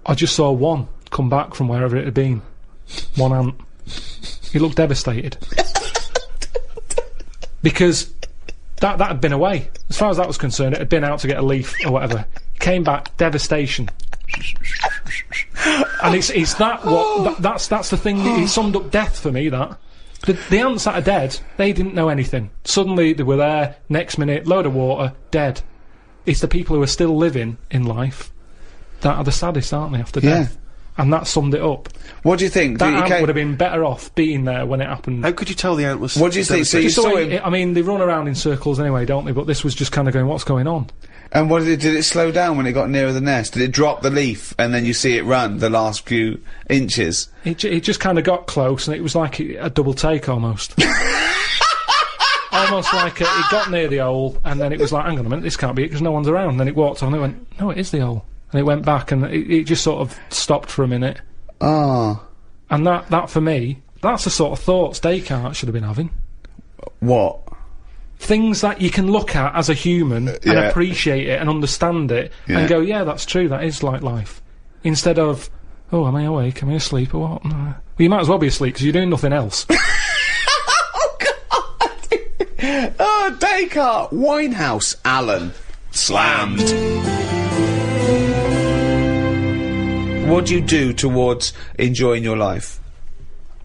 I just saw one come back from wherever it had been. One ant. He looked devastated. Because that had been away. As far as that was concerned, it had been out to get a leaf or whatever. Came back, devastation. And it's that what that's the thing. It summed up death for me. That the ants that are dead, they didn't know anything. Suddenly they were there. Next minute, load of water, dead. It's the people who are still living in life that are the saddest, aren't they? After death. And that summed it up. What do you think? That ant would have been better off being there when it happened. How could you tell the ant was... What do you think? So you saw him... I mean, they run around in circles anyway, don't they? But this was just kind of going, what's going on? And what did it slow down when it got nearer the nest? Did it drop the leaf and then you see it run the last few inches? It just kind of got close and it was like a double take almost. Almost like it got near the hole and then it was like, hang on a minute, this can't be it because no one's around. And then it walked on and it went, no, it is the hole. And it went back and it just sort of stopped for a minute. Ah. And that for me, that's the sort of thoughts Descartes should have been having. What? Things that you can look at as a human and appreciate it and understand it and go, yeah, that's true, that is like life. Instead of, oh, am I awake, am I asleep or what? No. Well, you might as well be asleep because you're doing nothing else. Oh, God! Oh, Descartes! Winehouse, Allen. Slammed. What do you do towards enjoying your life?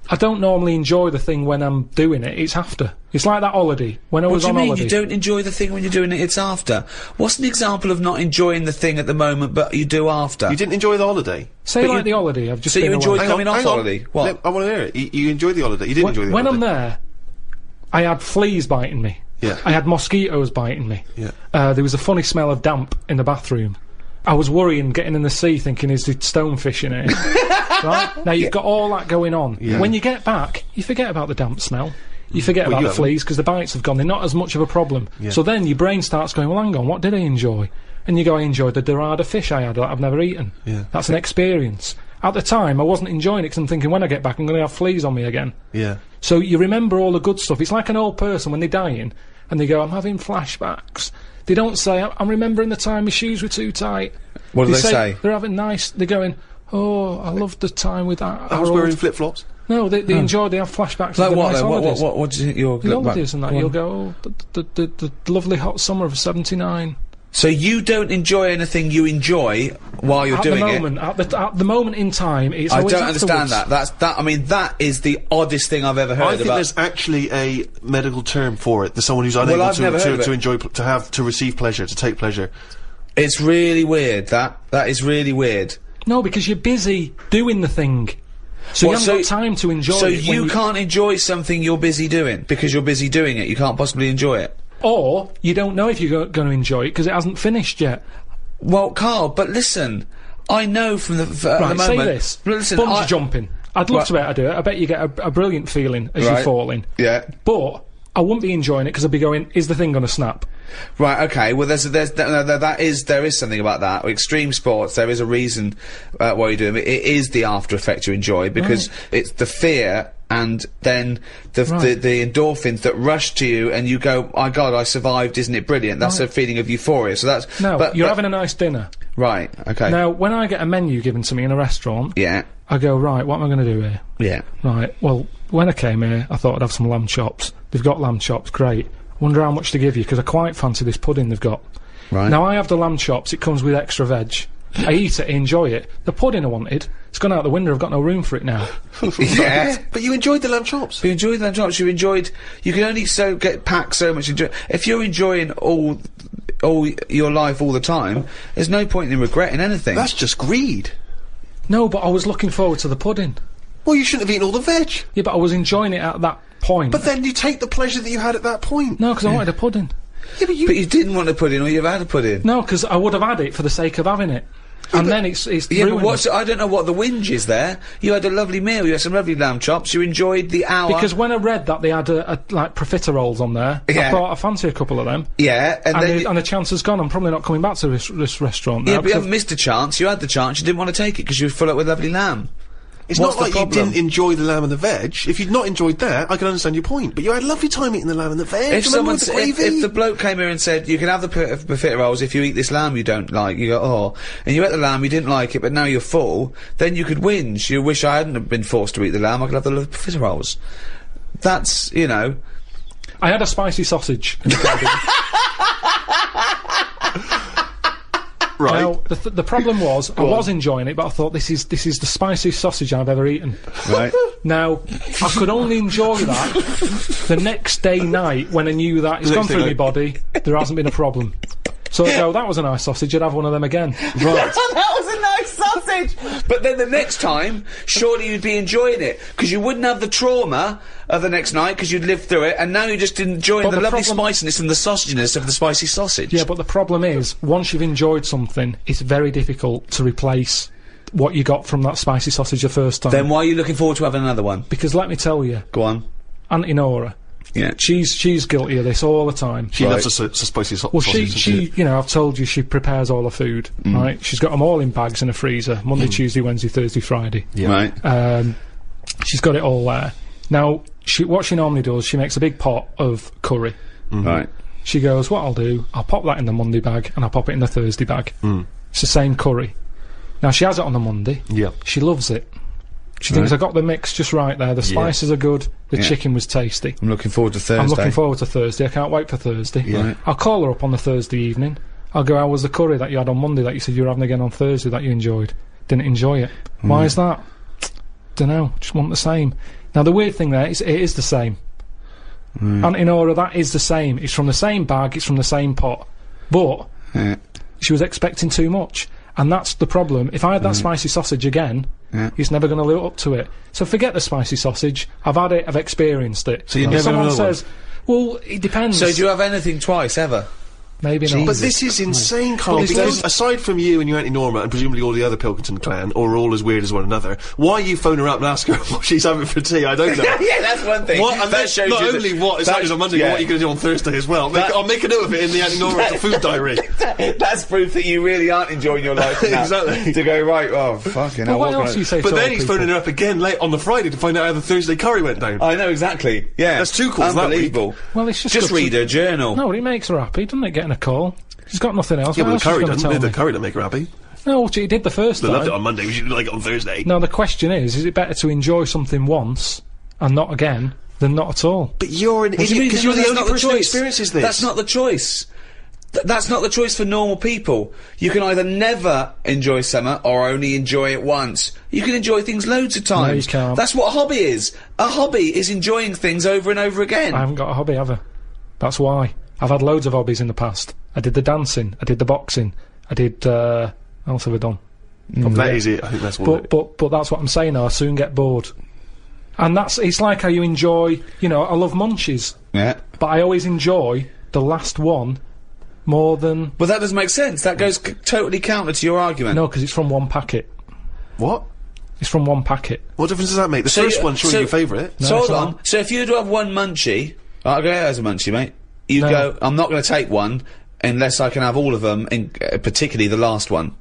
I don't normally enjoy the thing when I'm doing it, it's after. It's like that holiday. When I was on holiday. What do you mean you don't enjoy the thing when you're doing it, it's after? What's an example of not enjoying the thing at the moment but you do after? You didn't enjoy the holiday? Say like the holiday, I've just been So you enjoyed away. coming off holiday? What? I want to hear it. You enjoyed the holiday, you didn't enjoy the when holiday. I'm there, I had fleas biting me. Yeah. I had mosquitoes biting me. Yeah. There was a funny smell of damp in the bathroom. I was worrying, getting in the sea, thinking, is there stonefish in it? Right? Now, you've got all that going on. Yeah. When you get back, you forget about the damp smell. You forget about the fleas, because the bites have gone. They're not as much of a problem. Yeah. So then your brain starts going, well, hang on, what did I enjoy? And you go, I enjoyed the dorada fish I had that I've never eaten. Yeah. That's an experience. At the time, I wasn't enjoying it, because I'm thinking, when I get back, I'm going to have fleas on me again. Yeah. So you remember all the good stuff. It's like an old person when they're dying, and they go, I'm having flashbacks. They don't say, I'm remembering the time my shoes were too tight. What do they say? They're having they're going, oh, I loved the time with that. I was wearing flip-flops. No, they enjoy, they have flashbacks. Like of the what nice then? holidays. What do you think you'll the look back? holidays and that, you'll go, oh, the lovely hot summer of '79. So you don't enjoy anything you enjoy while you're doing it? At the moment in time, it's I always don't understand afterwards. that. I mean, that is the oddest thing I've ever heard about. I think there's actually a medical term for it. There's someone who's unable to enjoy, to receive pleasure, to take pleasure. It's really weird, that is really weird. No, because you're busy doing the thing. So you haven't got time to enjoy it. So you can't enjoy something you're busy doing, because you're busy doing it, you can't possibly enjoy it? Or you don't know if you're going to enjoy it because it hasn't finished yet. Well, Karl, but listen, I know from the Right, moment. say this. Listen, Bungee jumping. I'd love to be able to do it. I bet you get a brilliant feeling as you're falling. Yeah. But I wouldn't be enjoying it because I'd be going, is the thing going to snap? Right, okay, well there is something about that. Extreme sports, there is a reason why you're doing it. It is the after effect you enjoy, because it's the fear and then the endorphins that rush to you and you go, my God, I survived, isn't it brilliant? That's a feeling of euphoria, so that's... No, you're having a nice dinner. Right, okay. Now, when I get a menu given to me in a restaurant... Yeah. I go, right, what am I going to do here? Yeah. Right, well, when I came here, I thought I'd have some lamb chops. They've got lamb chops, great. Wonder how much to give you, because I quite fancy this pudding they've got. Right. Now, I have the lamb chops, it comes with extra veg. I eat it, I enjoy it. The pudding I wanted, it's gone out the window, I've got no room for it now. Yeah. But you enjoyed the lamb chops. You enjoyed the lamb chops, you can only get packed so much enjoy. If you're enjoying all your life all the time, there's no point in regretting anything. That's just greed. No, but I was looking forward to the pudding. Well, you shouldn't have eaten all the veg. Yeah, but I was enjoying it at that point. But then you take the pleasure that you had at that point. No, because I wanted a pudding. Yeah, but you didn't want a pudding, or you've had a pudding. No, because I would have had it for the sake of having it. And then it's yeah, ruined. but I don't know what the whinge is there. You had a lovely meal, you had some lovely lamb chops, you enjoyed the hour. Because when I read that they had like profiteroles on there, I thought I fancy a couple of them. Yeah, and the chance has gone. I'm probably not coming back to this restaurant now. Yeah, but you haven't missed a chance. You had the chance, you didn't want to take it because you were full up with lovely lamb. It's not like you didn't enjoy the lamb and the veg. If you'd not enjoyed that, I can understand your point. But you had a lovely time eating the lamb and the veg. If the bloke came here and said, you can have the profiteroles if you eat this lamb you don't like, you go, oh, and you ate the lamb, you didn't like it, but now you're full, then you could whinge. You wish I hadn't been forced to eat the lamb, I could have the profiteroles. That's, you know... I had a spicy sausage. Right. Now, the problem was, I was enjoying it, but I thought, this is the spiciest sausage I've ever eaten. Right. Now, I could only enjoy that the next day night when I knew that it's gone through my body, there hasn't been a problem. So I go, that was a nice sausage, I'd have one of them again. Right. That was a nice sausage! But then the next time, surely you'd be enjoying it, because you wouldn't have the trauma of the next night, because you'd lived through it, and now you're just enjoying the lovely spiciness and the sausaginess of the spicy sausage. Yeah, but the problem is, once you've enjoyed something, it's very difficult to replace what you got from that spicy sausage the first time. Then why are you looking forward to having another one? Because let me tell you, Go on. Auntie Nora, Yeah. she's guilty of this all the time. She loves a spicy sausage. Well, she, you know, I've told you she prepares all her food, right? She's got them all in bags in a freezer, Monday, Tuesday, Wednesday, Thursday, Friday. Yeah. Right. She's got it all there. Now, what she normally does, she makes a big pot of curry. Right. She goes, what I'll do, I'll pop that in the Monday bag, and I'll pop it in the Thursday bag. It's the same curry. Now, she has it on the Monday. Yeah. She loves it. She thinks I got the mix just right there. The spices are good. The chicken was tasty. I'm looking forward to Thursday. I'm looking forward to Thursday. I can't wait for Thursday. Yeah. Right. I'll call her up on the Thursday evening. I'll go, how was the curry that you had on Monday that you said you were having again on Thursday that you enjoyed? Didn't enjoy it. Why is that? Dunno. Just want the same. Now, the weird thing there is, it is the same. Auntie Nora, that is the same. It's from the same bag. It's from the same pot. But she was expecting too much. And that's the problem. If I had that spicy sausage again, it's never going to live up to it. So forget the spicy sausage. I've had it. I've experienced it. So you if never someone know says, well, it depends. So do you have anything twice, ever? Maybe not. But this is insane, Karl, because aside from you and your Auntie Norma and presumably all the other Pilkington clan, or all as weird as one another, why you phone her up and ask her what she's having for tea, I don't know. Yeah, that's one thing. And that shows not only what is happening on Monday, but what you're going to do on Thursday as well. I'll make a note of it in the Auntie Norma food diary. That's proof that you really aren't enjoying your life. Exactly. To go, right, oh, fucking hell. What else do you say But to then he's phoning her up again late on the Friday to find out how the Thursday curry went down. I know, exactly. Yeah. That's two calls that week. Unbelievable. Well, it's Just read her journal. No, it makes her happy, doesn't it, getting a call? She's got nothing else. Yeah, What but the else curry she's gonna doesn't. tell The me? curry don't make her happy. No, she did the first They time. loved it on Monday. We should like it on Thursday. Now, the question is it better to enjoy something once and not again than not at all? But you're an idiot because you're the only person who experiences this. That's not the choice. That's not the choice for normal people. You can either never enjoy summer or only enjoy it once. You can enjoy things loads of times. No, you can't. That's what a hobby is. A hobby is enjoying things over and over again. I haven't got a hobby, have I? That's why. I've had loads of hobbies in the past. I did the dancing, I did the boxing, I did, what else have I done? That is it. I think that's what. But that's what I'm saying now, I soon get bored. And it's like how you enjoy, you know, I love munchies. Yeah. But I always enjoy the last one more than... Well, that doesn't make sense. That goes totally counter to your argument. No, because it's from one packet. What? It's from one packet. What difference does that make? The first one's surely your favourite. No, So it's hold on. not. So if you do have one munchie, I'll go as a munchie, mate. You No. go, I'm not going to take one unless I can have all of them, particularly the last one.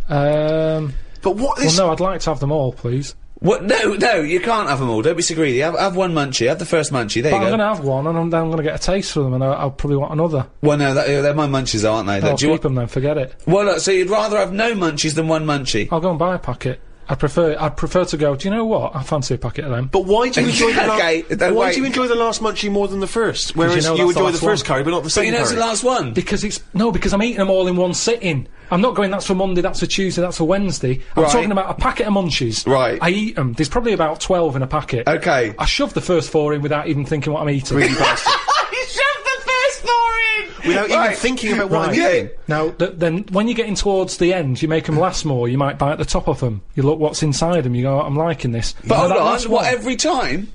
But what Well, is... no, I'd like to have them all, please. What? No, you can't have them all. Don't be so greedy. Have one munchie. Have the first munchie. There But you I'm go. going to have one, and then I'm going to get a taste for them, and I'll probably want another. Well, no, they're my munchies, though, aren't they? I'll Do you keep them then, forget it. Well, look, so you'd rather have no munchies than one munchie? I'll go and buy a packet. I'd prefer to go, do you know what? I fancy a packet of them. But why do you enjoy the Okay, no, why wait. do you enjoy the last munchie more than the first? Whereas know you that's the enjoy the last first one. curry, but not the But second you know it's curry. the last one. Because because I'm eating them all in one sitting. I'm not going, that's for Monday, that's for Tuesday, that's for Wednesday. I'm Right. talking about a packet of munchies. Right. I eat them. There's probably about 12 in a packet. Okay. I shove the first 4 in without even thinking what I'm eating. Greedy bastard. You shoved the first 4 in! Without even Right. thinking about what I'm Right. eating. Now, then, when you're getting towards the end, you make them last more, you might bite the top of them. You look what's inside them, you go, I'm liking this. But You know hold that on, last what, one? every time?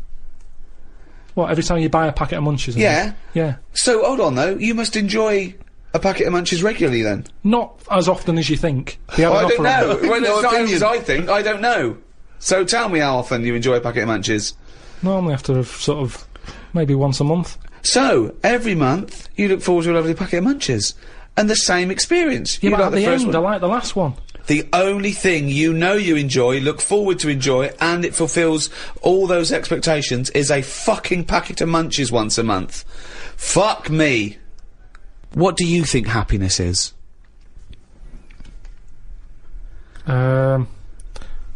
What, every time you buy a packet of munchies? Yeah. Yeah. So, hold on, though. You must enjoy a packet of munchies regularly, then? Not as often as you think. They have an I don't offer of know. them. Well, No it's not opinion. as I think. I don't know. So tell me how often you enjoy a packet of munchies. Normally after sort of, maybe once a month. So, every month, you look forward to a lovely packet of munchies. And the same experience. Yeah, You but like at the first end, one. I like the last one. The only thing you know you enjoy, look forward to enjoy, and it fulfills all those expectations is a fucking packet of munchies once a month. Fuck me. What do you think happiness is?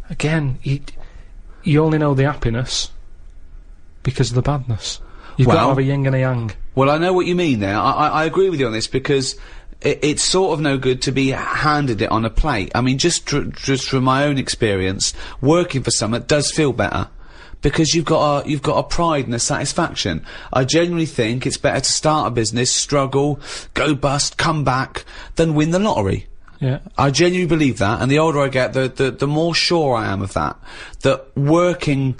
Again, you only know the happiness because of the badness. You've got to Well- have a yin and a yang. Well, I know what you mean there. I agree with you on this because it's sort of no good to be handed it on a plate. I mean, just from my own experience, working for someone does feel better. Because you've got a pride and a satisfaction. I genuinely think it's better to start a business, struggle, go bust, come back, than win the lottery. Yeah. I genuinely believe that, and the older I get, the more sure I am of that. That working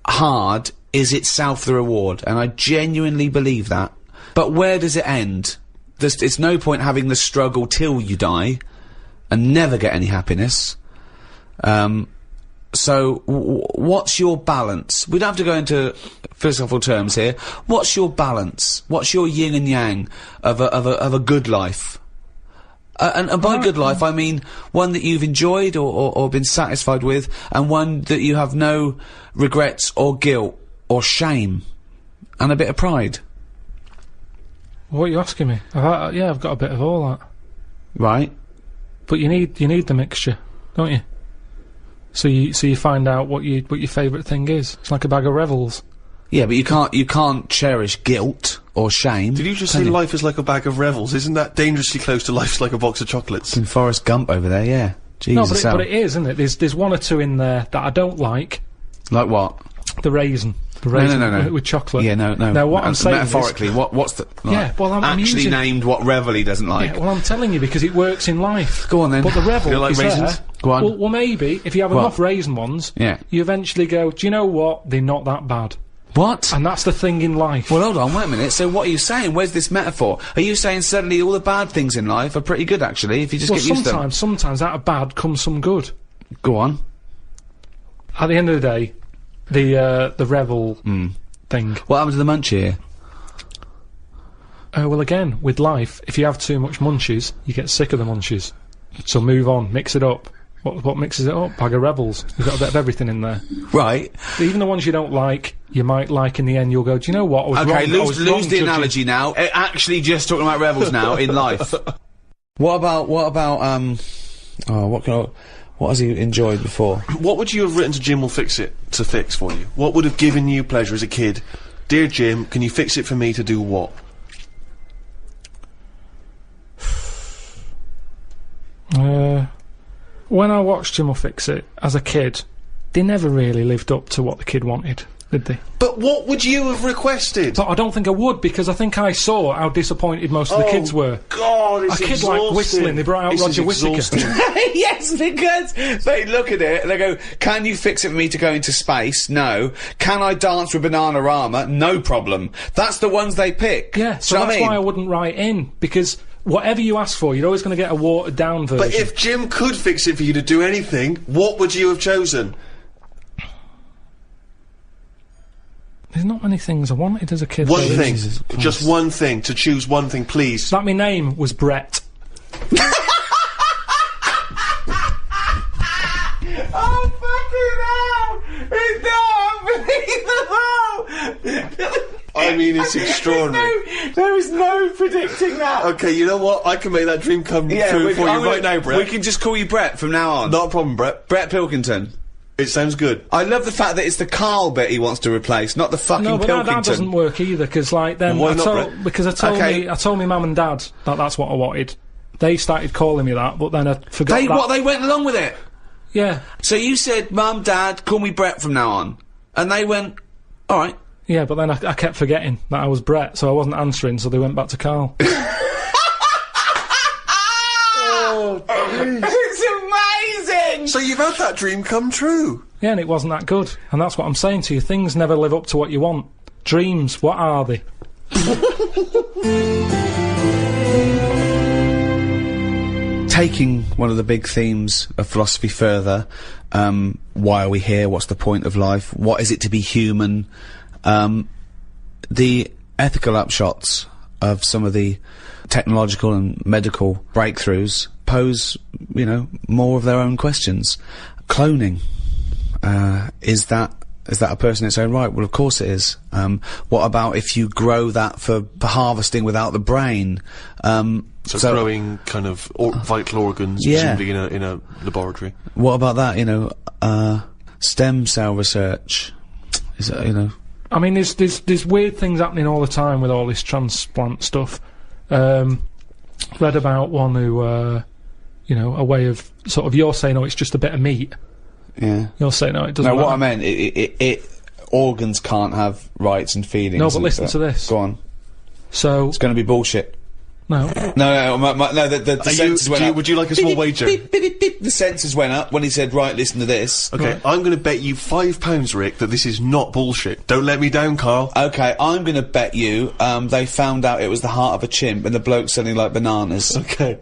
hard is itself the reward, and I genuinely believe that. But where does it end? It's no point having the struggle till you die, and never get any happiness. So, what's your balance? We don't have to go into philosophical terms here. What's your balance? What's your yin and yang of a good life? And by good life, I mean one that you've enjoyed or been satisfied with, and one that you have no regrets or guilt or shame, and a bit of pride. What are you asking me? I've got a bit of all that. Right. But you need the mixture, don't you? So you find out what your favourite thing is. It's like a bag of Revels. Yeah, but you can't cherish guilt or shame. Did you just can say life is like a bag of Revels? Isn't that dangerously close to life's like a box of chocolates? In Forrest Gump over there, yeah. No, Jesus, but it is, isn't it? There's one or two in there that I don't like. like what? The raisin. The raisin no. with chocolate. Yeah, no. Now what I'm saying is, metaphorically, what's the Yeah, well, I'm actually using- named what Revel he doesn't like? yeah, well, I'm telling you because it works in life. Go on then. But the Revel You like is raisins? there. Go on. Well, maybe if you have What? enough raisin ones, Yeah. you eventually go, do you know what? They're not that bad. What? And that's the thing in life. Well, hold on, wait a minute. So what are you saying? Where's this metaphor? Are you saying suddenly all the bad things in life are pretty good, actually, if you just Well, get used to them? sometimes out of bad comes some good. Go on. At the end of the day, the Revel thing. What happened to the munchie here? Well, again, with life, if you have too much munchies, you get sick of the munchies. So move on, mix it up. What mixes it up? Bag of Rebels. You've got a bit of everything in there. Right. Even the ones you don't like, you might like in the end. You'll go, do you know what? I was wrong. Okay, I was lose wrong the judging." analogy now. Actually just talking about rebels now, in life. What about, what has he enjoyed before? What would you have written to Jim will fix it to fix for you? What would have given you pleasure as a kid? Dear Jim, can you fix it for me to do what? When I watched Jim will Fix It as a kid, they never really lived up to what the kid wanted. Did they? But what would you have requested? But I don't think I would, because I think I saw how disappointed most of the kids were. God, it's A kid like whistling, they brought out Roger Whittaker. Yes, because they look at it and they go, can you fix it for me to go into space? No. Can I dance with Bananarama? No problem. That's the ones they pick. Yeah, so Do you know that's what I why I mean? wouldn't write in, because whatever you ask for, you're always going to get a watered-down version. But if Jim could fix it for you to do anything, what would you have chosen? There's not many things I wanted as a kid. One though. thing. Jesus Christ. Just one thing. To choose one thing, please. That my name was Brett. Oh, fucking hell! It's not unbelievable! I mean, it's extraordinary. There is no predicting that. Okay, you know what? I can make that dream come true for you right now, Brett. We can just call you Brett from now on. Not a problem, Brett. Brett Pilkington. It sounds good. I love the fact that it's the Karl bit he wants to replace, not the fucking No, but Pilkington. that doesn't work either, because like then Why I not, told Brett? because I told me mum and dad that that's what I wanted. They started calling me that, but then I forgot. They went along with it. Yeah, So you said, Mum, Dad, call me Brett from now on, and they went, all right. yeah, but then I kept forgetting that I was Brett, so I wasn't answering, so they went back to Karl. It's amazing. So you've had that dream come true. Yeah, and it wasn't that good, and that's what I'm saying to you. Things never live up to what you want. Dreams, what are they? Taking one of the big themes of philosophy further, why are we here? What's the point of life? What is it to be human? The ethical upshots of some of the technological and medical breakthroughs pose, you know, more of their own questions. Cloning, is that a person in its own right? Well, of course it is. What about if you grow that for harvesting without the brain? So growing kind of vital organs, Yeah. presumably in a laboratory. What about that, you know, stem cell research? Is that, you know... I mean, there's weird things happening all the time with all this transplant stuff. Read about one who, you know, a way of sort of, you're saying, oh, it's just a bit of meat. Yeah. You're saying, no, it doesn't No, matter. what I meant, it organs can't have rights and feelings. No, but and listen to this. Go on. So, It's going to be bullshit. no. No, the sensors went up. Would you like a small wager? Beep, beep, beep, beep. The sensors went up when he said, right, listen to this. Okay, I'm going to bet you £5, Rick, that this is not bullshit. Don't let me down, Karl. Okay, I'm going to bet you, they found out it was the heart of a chimp and the bloke's selling like bananas. Okay.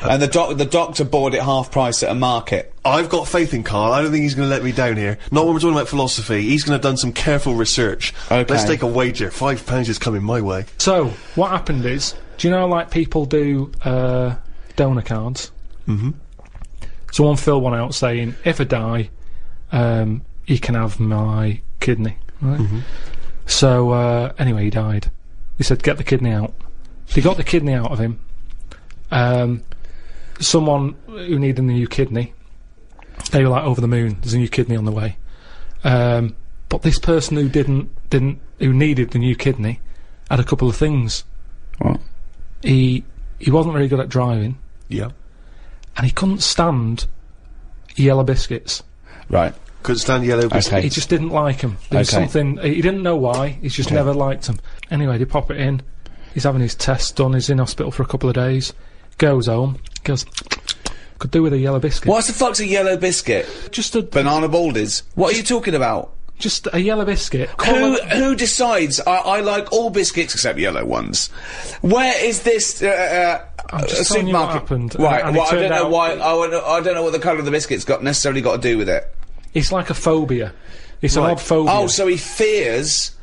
And the doctor bought it half price at a market. I've got faith in Karl. I don't think he's going to let me down here. Not when we're talking about philosophy. He's going to have done some careful research. Okay. Let's take a wager. £5 is coming my way. So, what happened is, do you know, like, people do, donor cards? Mm-hmm. Someone filled one out saying, if I die, you can have my kidney, right? Mm-hmm. So, anyway, he died. He said, get the kidney out. They got the kidney out of him. Someone who needed a new kidney, they were like, over the moon, there's a new kidney on the way. But this person who who needed the new kidney had a couple of things. What? He wasn't very good at driving, Yeah. and he couldn't stand yellow biscuits. Right. Couldn't stand yellow biscuits. Okay. He just didn't like them. There was Okay. something, he didn't know why, he's just never liked them. Anyway, they pop it in, he's having his tests done, he's in hospital for a couple of days, goes home, goes, could do with a yellow biscuit. What's the fuck's a yellow biscuit? Just a, Banana baldies? What are you talking about? just a yellow biscuit. Who decides I like all biscuits except yellow ones? Where is this I'm just telling you what happened, Right, and it well, I turned don't know out- why. I don't know what the colour of the biscuits necessarily got to do with it. It's like a phobia. It's an Right. odd phobia. Oh, so he fears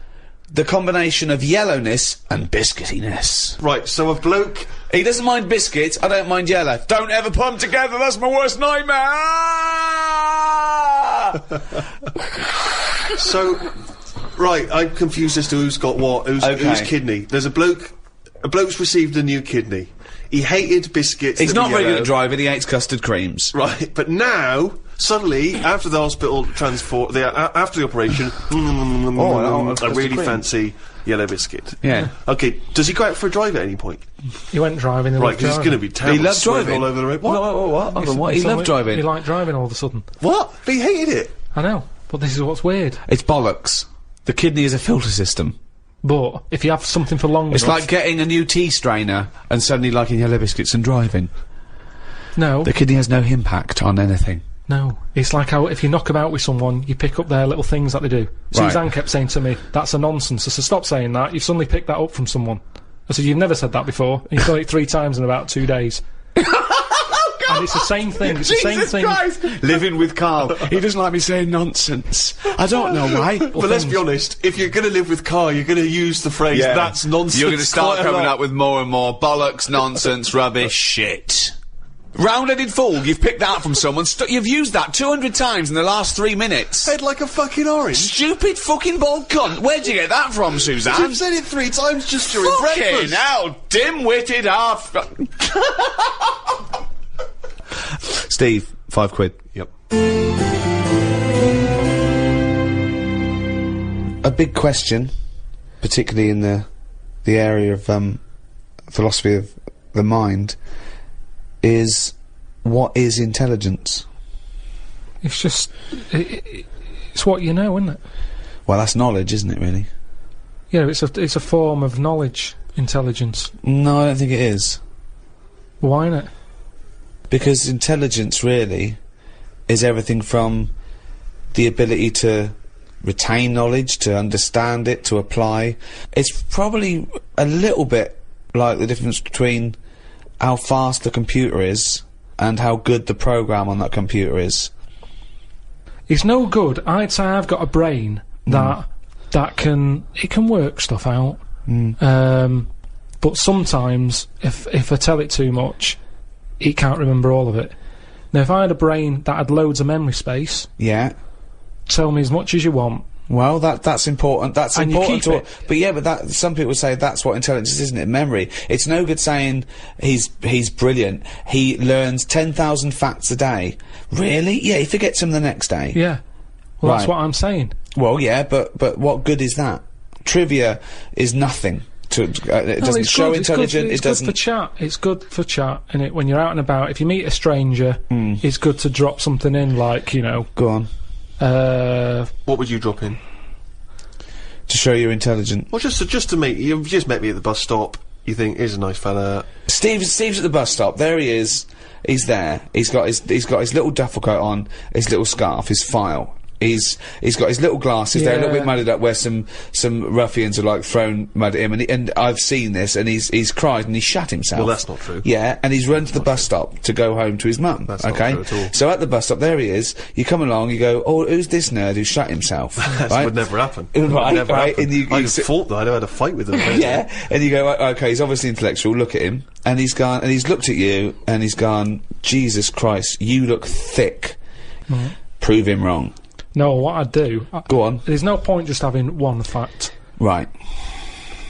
the combination of yellowness and biscuitiness. Right, so a bloke... He doesn't mind biscuits. I don't mind yellow. Don't ever put them together. That's my worst nightmare. So, right, I'm confused as to who's got what, whose kidney. There's a bloke's received a new kidney. He hated biscuits. He's that not were very good yellow. at driving. He hates custard creams. Right, but now, suddenly, after the hospital transport, after the operation, no, I really cream. fancy yellow biscuit. Yeah. Okay, does he go out for a drive at any point? He went driving. He Right, loved because it's driving. going to be terrible. He loved swerving driving all over the road. What? What? Hold on, what? He loved driving. He liked driving all of a sudden. What? But he hated it. I know, but this is what's weird. It's bollocks. The kidney is a filter system. But if you have something for long It's enough... like getting a new tea strainer and suddenly liking Yellow Biscuits and driving. No. The kidney has no impact on anything. No. It's like how if you knock about with someone, you pick up their little things that they do. Right. Suzanne kept saying to me, that's a nonsense. I said, stop saying that. You've suddenly picked that up from someone. I said, you've never said that before. And you've done it 3 times in about 2 days. And it's the same thing. It's the same thing. Christ. Living with Karl. He doesn't like me saying nonsense. I don't know why. But let's be honest, if you're going to live with Karl, you're going to use the phrase, that's nonsense. You're going to start quite a coming lot. up with more and more bollocks, nonsense, rubbish, shit. Round-headed fool, you've picked that up from someone. You've used that 200 times in the last 3 minutes. Head like a fucking orange. Stupid fucking bald cunt. Where'd you get that from, Suzanne? You've said it 3 times just during Fucking breakfast. hell, dim-witted half... Steve, £5. Yep. A big question, particularly in the area of philosophy of the mind, is what is intelligence? It's just... it's what you know, isn't it? Well, that's knowledge, isn't it, really? Yeah, it's a form of knowledge, intelligence. No, I don't think it is. Why not? Because intelligence, really, is everything from the ability to retain knowledge, to understand it, to apply. It's probably a little bit like the difference between how fast the computer is and how good the program on that computer is. It's no good. I'd say I've got a brain that can work stuff out. But sometimes, if I tell it too much, it can't remember all of it. Now, if I had a brain that had loads of memory space, Yeah. tell me as much as you want. Well, that's important. That's And you important keep to. it. But yeah, but that some people say that's what intelligence is, isn't it? Memory. It's no good saying he's brilliant. He learns 10,000 facts a day. Really? Yeah, he forgets them the next day. Yeah. Well, that's Right. what I'm saying. Well, yeah, but what good is that? Trivia is nothing. It doesn't it's show good, intelligent. It's It doesn't. good for chat. It's good for chat, innit? When you're out and about, if you meet a stranger, it's good to drop something in, like, you know, Go on. What would you drop in? To show you're intelligent. Well, just to meet you've just met me at the bus stop. You think here's a nice fella. Steve's at the bus stop. There he is. He's there. He's got his little duffel coat on, his little scarf, his file. He's got his little glasses. They're a little Yeah. bit mudded up where some ruffians have like thrown mud at him, and I've seen this, and he's cried and he shat himself. Well, that's not true. Yeah, and he's run to the bus stop to go home to his mum. That's not okay, true at all. so at the bus stop, there he is. You come along, you go, oh, who's this nerd who shut himself? That right? would never happen. Right, Would never right, happen. and you I sit- thought that I'd had a fight with him. Yeah, and you go, okay, he's obviously intellectual, look at him. And he's gone, and he's looked at you, and he's gone, Jesus Christ, you look thick. Prove him wrong. no, what I'd do... Go on. There's no point just having one fact. Right.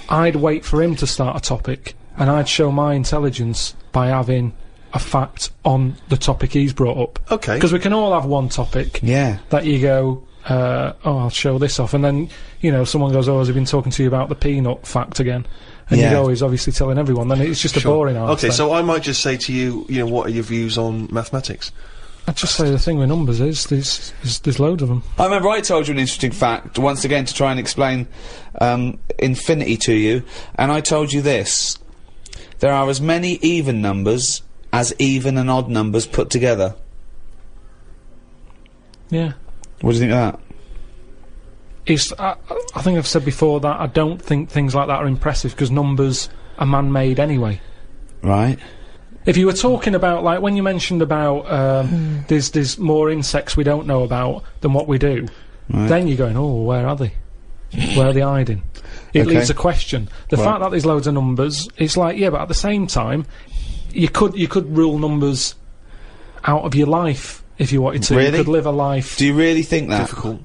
I'd wait for him to start a topic, and I'd show my intelligence by having a fact on the topic he's brought up. Okay. Because we can all have one topic Yeah. that you go, oh, I'll show this off, and then, you know, someone goes, oh, has he been talking to you about the peanut fact again? And Yeah. you go, he's obviously telling everyone, then it's just a boring answer. Okay, so I might just say to you, you know, what are your views on mathematics? I'd just say the thing with numbers is, there's loads of them. I remember I told you an interesting fact, once again to try and explain infinity to you, and I told you this. There are as many even numbers as even and odd numbers put together. Yeah. What do you think of that? I think I've said before that I don't think things like that are impressive, because numbers are man-made anyway. Right. If you were talking about, like, when you mentioned about there's more insects we don't know about than what we do, then you're going, oh, where are they? Where are they hiding? It Okay. leaves a question. The Right. fact that there's loads of numbers, it's like, yeah, but at the same time, you could rule numbers out of your life if you wanted to. Really? You could live a life. Do you really think that? Difficult.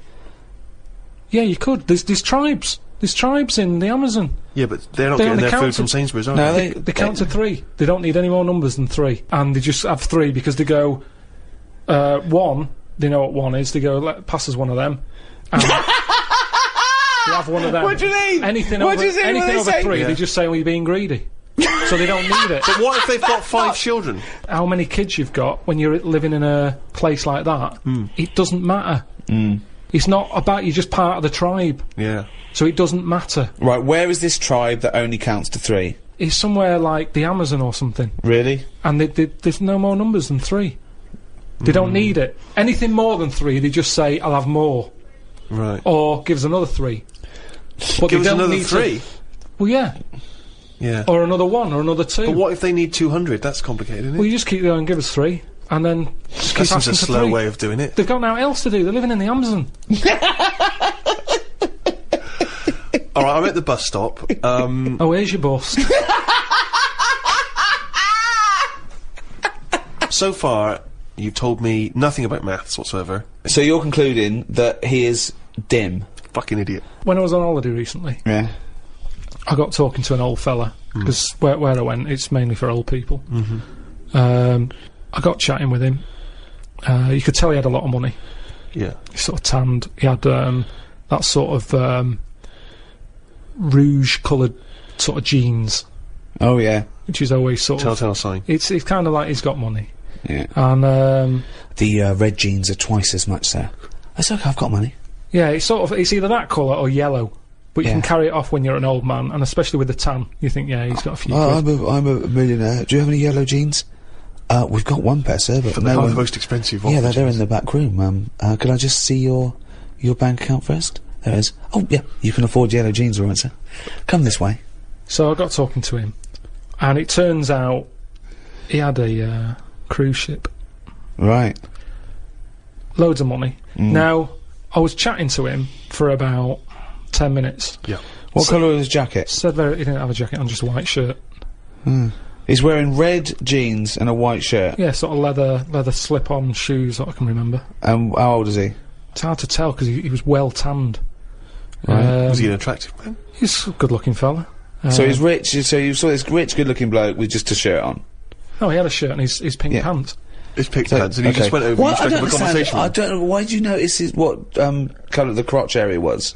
Yeah, you could. There's tribes. There's tribes in the Amazon. Yeah, but they're not They getting only their food counted- from Sainsbury's, are No, they? They count to 3. They don't need any more numbers than 3. And they just have 3 because they go, 1, they know what 1 is, they go, pass us one of them. And they have one of them. What do you mean? Anything What over, do you mean when anything they over say- 3, Yeah. they just say, well, you're being greedy. So they don't need it. But what if they've got 5 children? How many kids you've got when you're living in a place like that, it doesn't matter. It's not about you're just part of the tribe. Yeah. So it doesn't matter. Right, where is this tribe that only counts to 3? It's somewhere like the Amazon or something. Really? And there's no more numbers than 3. They don't need it. Anything more than 3, they just say, I'll have more. Right. Or give us another 3. But Give they us don't another need 3? Well, yeah. Yeah. Or another 1, or another 2. But what if they need 200? That's complicated, isn't it? Well, you just keep going, give us 3, and then just keep That seems asking a for slow 3. way of doing it. They've got nothing else to do. They're living in the Amazon. Alright, I'm at the bus stop. Oh, here's your bus. So far, you've told me nothing about maths whatsoever. So you're concluding that he is dim? Fucking idiot. When I was on holiday recently, Yeah. I got talking to an old fella, because where I went, it's mainly for old people. I got chatting with him. You could tell he had a lot of money. Yeah. He sort of tanned. He had that sort of rouge-coloured sort of jeans, Oh, yeah. which is always sort of... Telltale sign. It's kind of like he's got money. Yeah. And, The red jeans are twice as much, sir. That's okay, I've got money. yeah, it's sort of... It's either that colour or yellow. But you Yeah. can carry it off when you're an old man, and especially with the tan, you think, yeah, he's got a few quid. I'm a millionaire. Do you have any yellow jeans? We've got one pair, sir, but For no the one... most expensive Yeah, one. they're in the back room. Could I just see your bank account first? There it is. Oh, yeah, you can afford yellow jeans, all right, sir. Come this way. So I got talking to him, and it turns out he had a cruise ship. Right. Loads of money. Now, I was chatting to him for about 10 minutes. Yeah. What colour is his jacket? Said he didn't have a jacket on, just a white shirt. He's wearing red jeans and a white shirt. Yeah, sort of leather slip-on shoes that I can remember. And how old is he? It's hard to tell because he was well tanned. Right. Was he an attractive man? He's a good-looking fella. So he's rich, so you saw this rich, good-looking bloke with just a shirt on. Oh, he had a shirt and his pink Yeah. pants. His picked pants, and he just went over and struck up a conversation I with him. don't know, why did you notice what colour the crotch area was?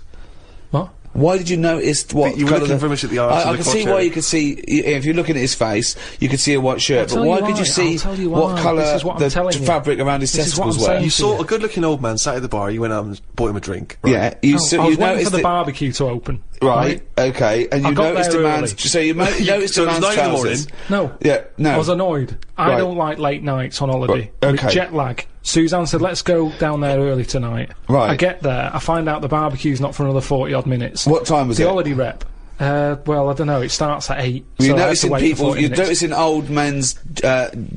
What? Why did you notice what You were colour looking very much at the arse I and can the see crotch why area. you could see, if you're looking at his face, you could see a white shirt, but why could you see I'll tell you what why. colour This is what I'm telling you. fabric around his This is what testicles I'm were? saying. You saw a good-looking old man sat at the bar, you went out and bought him a drink. Yeah, you I saw, was you waiting noticed for the that- barbecue to open. Right, okay, and I you got noticed there a man's... early. So you noticed So a it was man's 9 in the morning. trousers. No. Yeah, no. I was annoyed. I Right. don't like late nights on holiday. Right, With okay. jet lag. Suzanne said, let's go down there early tonight. Right. I get there, I find out the barbecue's not for another 40-odd minutes. What time was the it? holiday rep. Well, I don't know, it starts at 8. You're so I have to noticing wait for people, 40 you're minutes. noticing old men's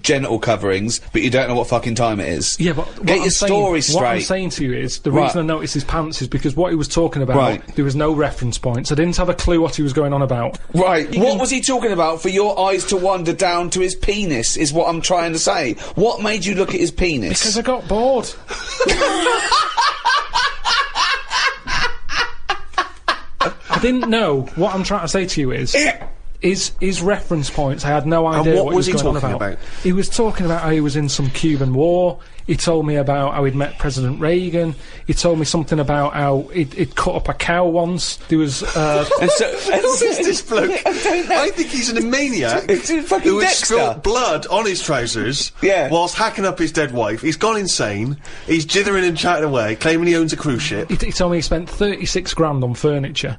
genital coverings, but you don't know what fucking time it is. Yeah, but Get your story What I'm straight. saying to you is, the Right. reason I noticed his pants is because what he was talking about, Right. there was no reference points. I didn't have a clue what he was going on about. Right, what was he talking about for your eyes to wander down to his penis, is what I'm trying to say. What made you look at his penis? Because I got bored. I didn't know. What I'm trying to say to you is reference points. I had no idea what what was he he was going on talking about. about? He was talking about how he was in some Cuban war. He told me about how he'd met President Reagan. He told me something about how he'd cut up a cow once. There was and Who is this bloke? I think he's a maniac It's fucking who has Dexter. spilt blood on his trousers Yeah. whilst hacking up his dead wife. He's gone insane. He's jithering and chatting away, claiming he owns a cruise ship. he told me he spent 36 grand on furniture.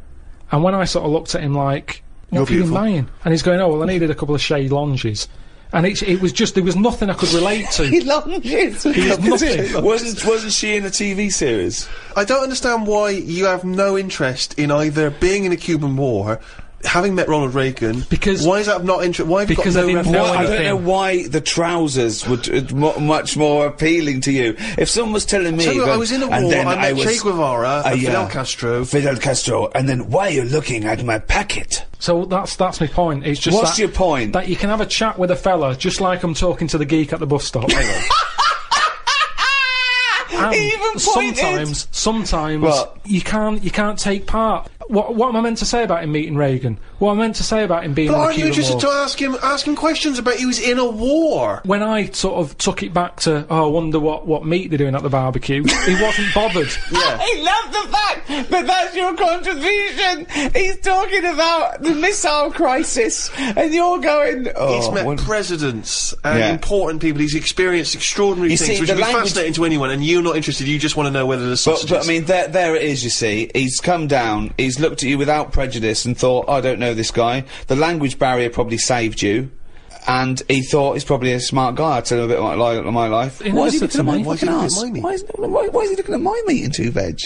And when I sort of looked at him like, what have you been beautiful. buying? And he's going, oh, well, I needed a couple of shade lounges. And it was just, there was nothing I could relate to. Lunges. nothing. Wasn't she in a TV series? I don't understand why you have no interest in either being in a Cuban war, having met Ronald Reagan. Because- why is that not interest? Why have because you I got no didn't know reference? I don't anything. know why the trousers were much more appealing to you. If someone was telling me, Tell you what, going, I was in a and war, then I met was- Che Guevara and yeah, Fidel Castro. Fidel Castro, and then why are you looking at my packet? So that's my point. It's just What's your point? That you can have a chat with a fella just like I'm talking to the geek at the bus stop. And He even pointed. sometimes What? you can't take part. What am I meant to say about him meeting Reagan? What am I meant to say about him being in the Aren't you Cuban just War? to ask him questions about he was in a war? When I sort of took it back to, I wonder what meat they're doing at the barbecue, he wasn't bothered. Yeah. I love the fact that that's your contribution. He's talking about the missile crisis, and you're going, He's met presidents and important people. He's experienced extraordinary things, which would be fascinating to anyone. And you're not interested. You just want to know whether the sausages. But I mean, there it is. You see, he's come down. He's looked at you without prejudice and thought, I don't know this guy. The language barrier probably saved you. And he thought he's probably a smart guy. I'll tell him a bit about my life. He Why is he never said looking at to my me. fucking ass? Why is he looking at my meat and 2 veg?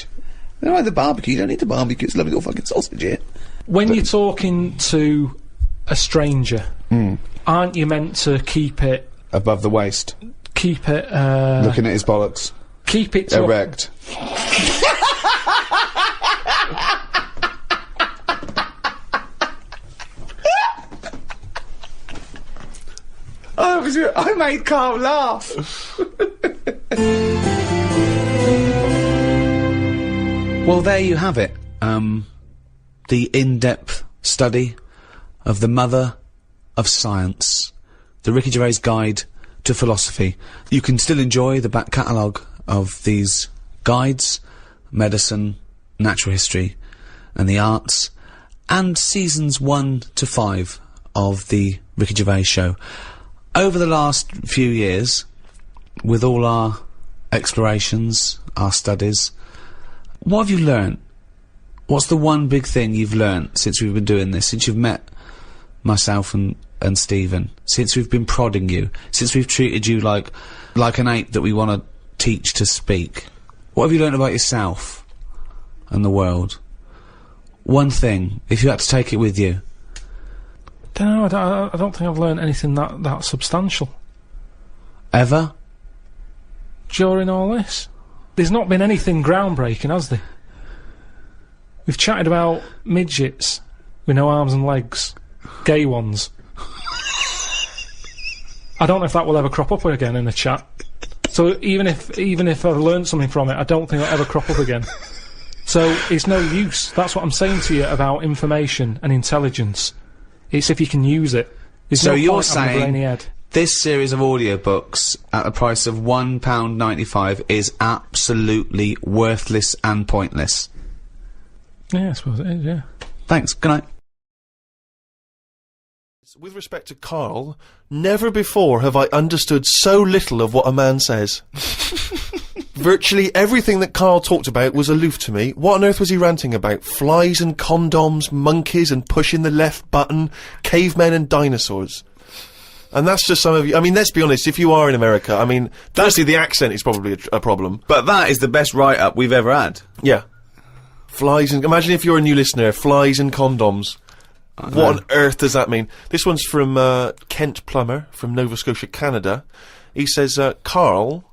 I don't like the barbecue. You don't need the barbecue. It's a lovely little fucking sausage here. When you're talking to a stranger, aren't you meant to keep it... Above the waist. Keep it, Looking at his bollocks. Keep it to... Erect. I made Karl laugh. Well, there you have it. The in-depth study of the mother of science. The Ricky Gervais Guide to Philosophy. You can still enjoy the back catalogue of these guides, medicine, natural history, and the arts, and seasons 1 to 5 of the Ricky Gervais Show. Over the last few years, with all our explorations, our studies, what have you learnt? What's the one big thing you've learnt since we've been doing this, since you've met myself and Stephen, since we've been prodding you, since we've treated you like an ape that we want to teach to speak? What have you learnt about yourself and the world? One thing, if you had to take it with you. I don't think I've learned anything that substantial. Ever? During all this? There's not been anything groundbreaking, has there? We've chatted about midgets with no arms and legs. Gay ones. I don't know if that will ever crop up again in a chat. So even if I've learned something from it, I don't think it'll ever crop up again. So it's no use. That's what I'm saying to you about information and intelligence. It's if you can use it. There's So no you're point having a brainy saying head. this series of audiobooks at the price of £1.95 is absolutely worthless and pointless? Yeah, I suppose it is, yeah. Thanks, good night. With respect to Karl, never before have I understood so little of what a man says. Virtually everything that Karl talked about was aloof to me. What on earth was he ranting about? Flies and condoms, monkeys and pushing the left button, cavemen and dinosaurs. And that's just some of you. I mean, let's be honest, if you are in America, I mean, firstly, the accent is probably a problem. But that is the best write-up we've ever had. Yeah. Flies and... Imagine if you're a new listener, flies and condoms. What on earth does that mean? This one's from Kent Plummer from Nova Scotia, Canada. He says, Karl,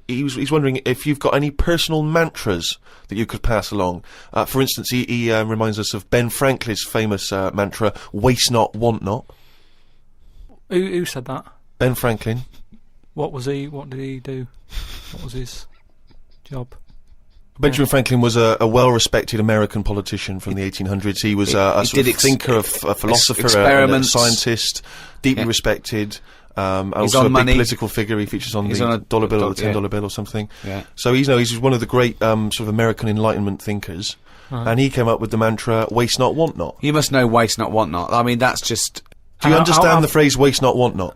he's wondering if you've got any personal mantras that you could pass along. For instance, he reminds us of Ben Franklin's famous mantra, waste not, want not. Who said that? Ben Franklin. What did he do? What was his job? Benjamin Franklin was a well-respected American politician from the 1800s. He was a sort of thinker, a philosopher, a scientist, deeply respected. Also a big political figure. He features on the dollar bill or the $10 bill or something. Yeah. So he's one of the great sort of American Enlightenment thinkers. And he came up with the mantra, waste not, want not. You must know waste not, want not. I mean, that's just... Do you understand the phrase waste not, want not?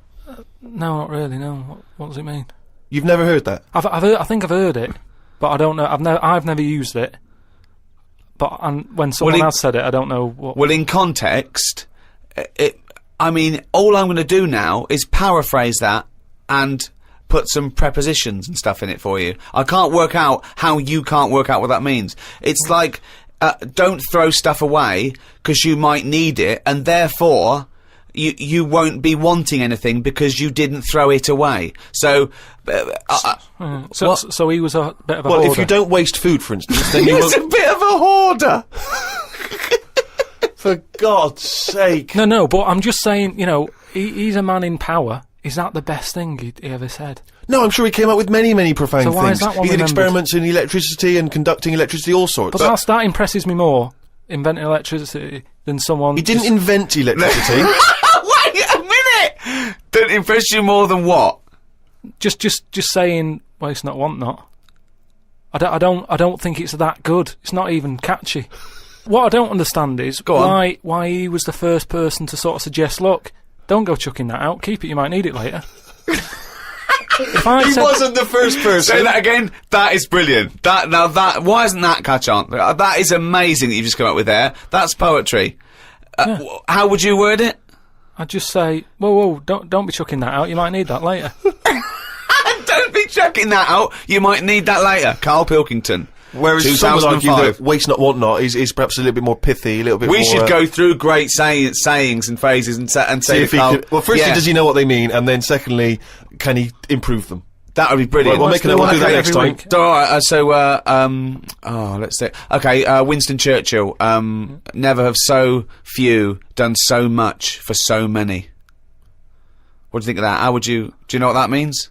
No, not really, no. What does it mean? You've never heard that? I think I've heard it. But I don't know. I've never used it. But when someone else said it, I don't know what. Well, in context, I mean, all I'm going to do now is paraphrase that and put some prepositions and stuff in it for you. I can't work out how you can't work out what that means. It's like, don't throw stuff away because you might need it, and therefore you won't be wanting anything because you didn't throw it away. So he was a bit of a hoarder. Well, if you don't waste food, for instance, then you He's a bit of a hoarder! For God's sake. No, but I'm just saying, he's a man in power. Is that the best thing he ever said? No, I'm sure he came up with many, many profound things. Why is that one he did remembered? experiments in electricity and conducting electricity, all sorts. But that impresses me more. inventing electricity than someone... He didn't invent electricity. Wait a minute! Don't impress you more than what? Just saying, waste not, want not. I don't think it's that good. It's not even catchy. What I don't understand is why he was the first person to sort of suggest, look, don't go chucking that out, keep it, you might need it later. He wasn't the first person. Say that again. That is brilliant. Why isn't that catch on? That is amazing that you've just come up with there. That's poetry. How would you word it? I'd just say, whoa, don't be chucking that out, you might need that later. Don't be chucking that out, you might need that later. Karl Pilkington. Whereas some would argue that waste not, want not is perhaps a little bit more pithy, a little bit more... We should go through great sayings and phrases and say if he could, well, firstly, does he know what they mean? And then secondly, can he improve them? That would be brilliant. We'll do that next time. Alright, let's see. Okay, Winston Churchill. Never have so few done so much for so many. What do you think of that? Do you know what that means?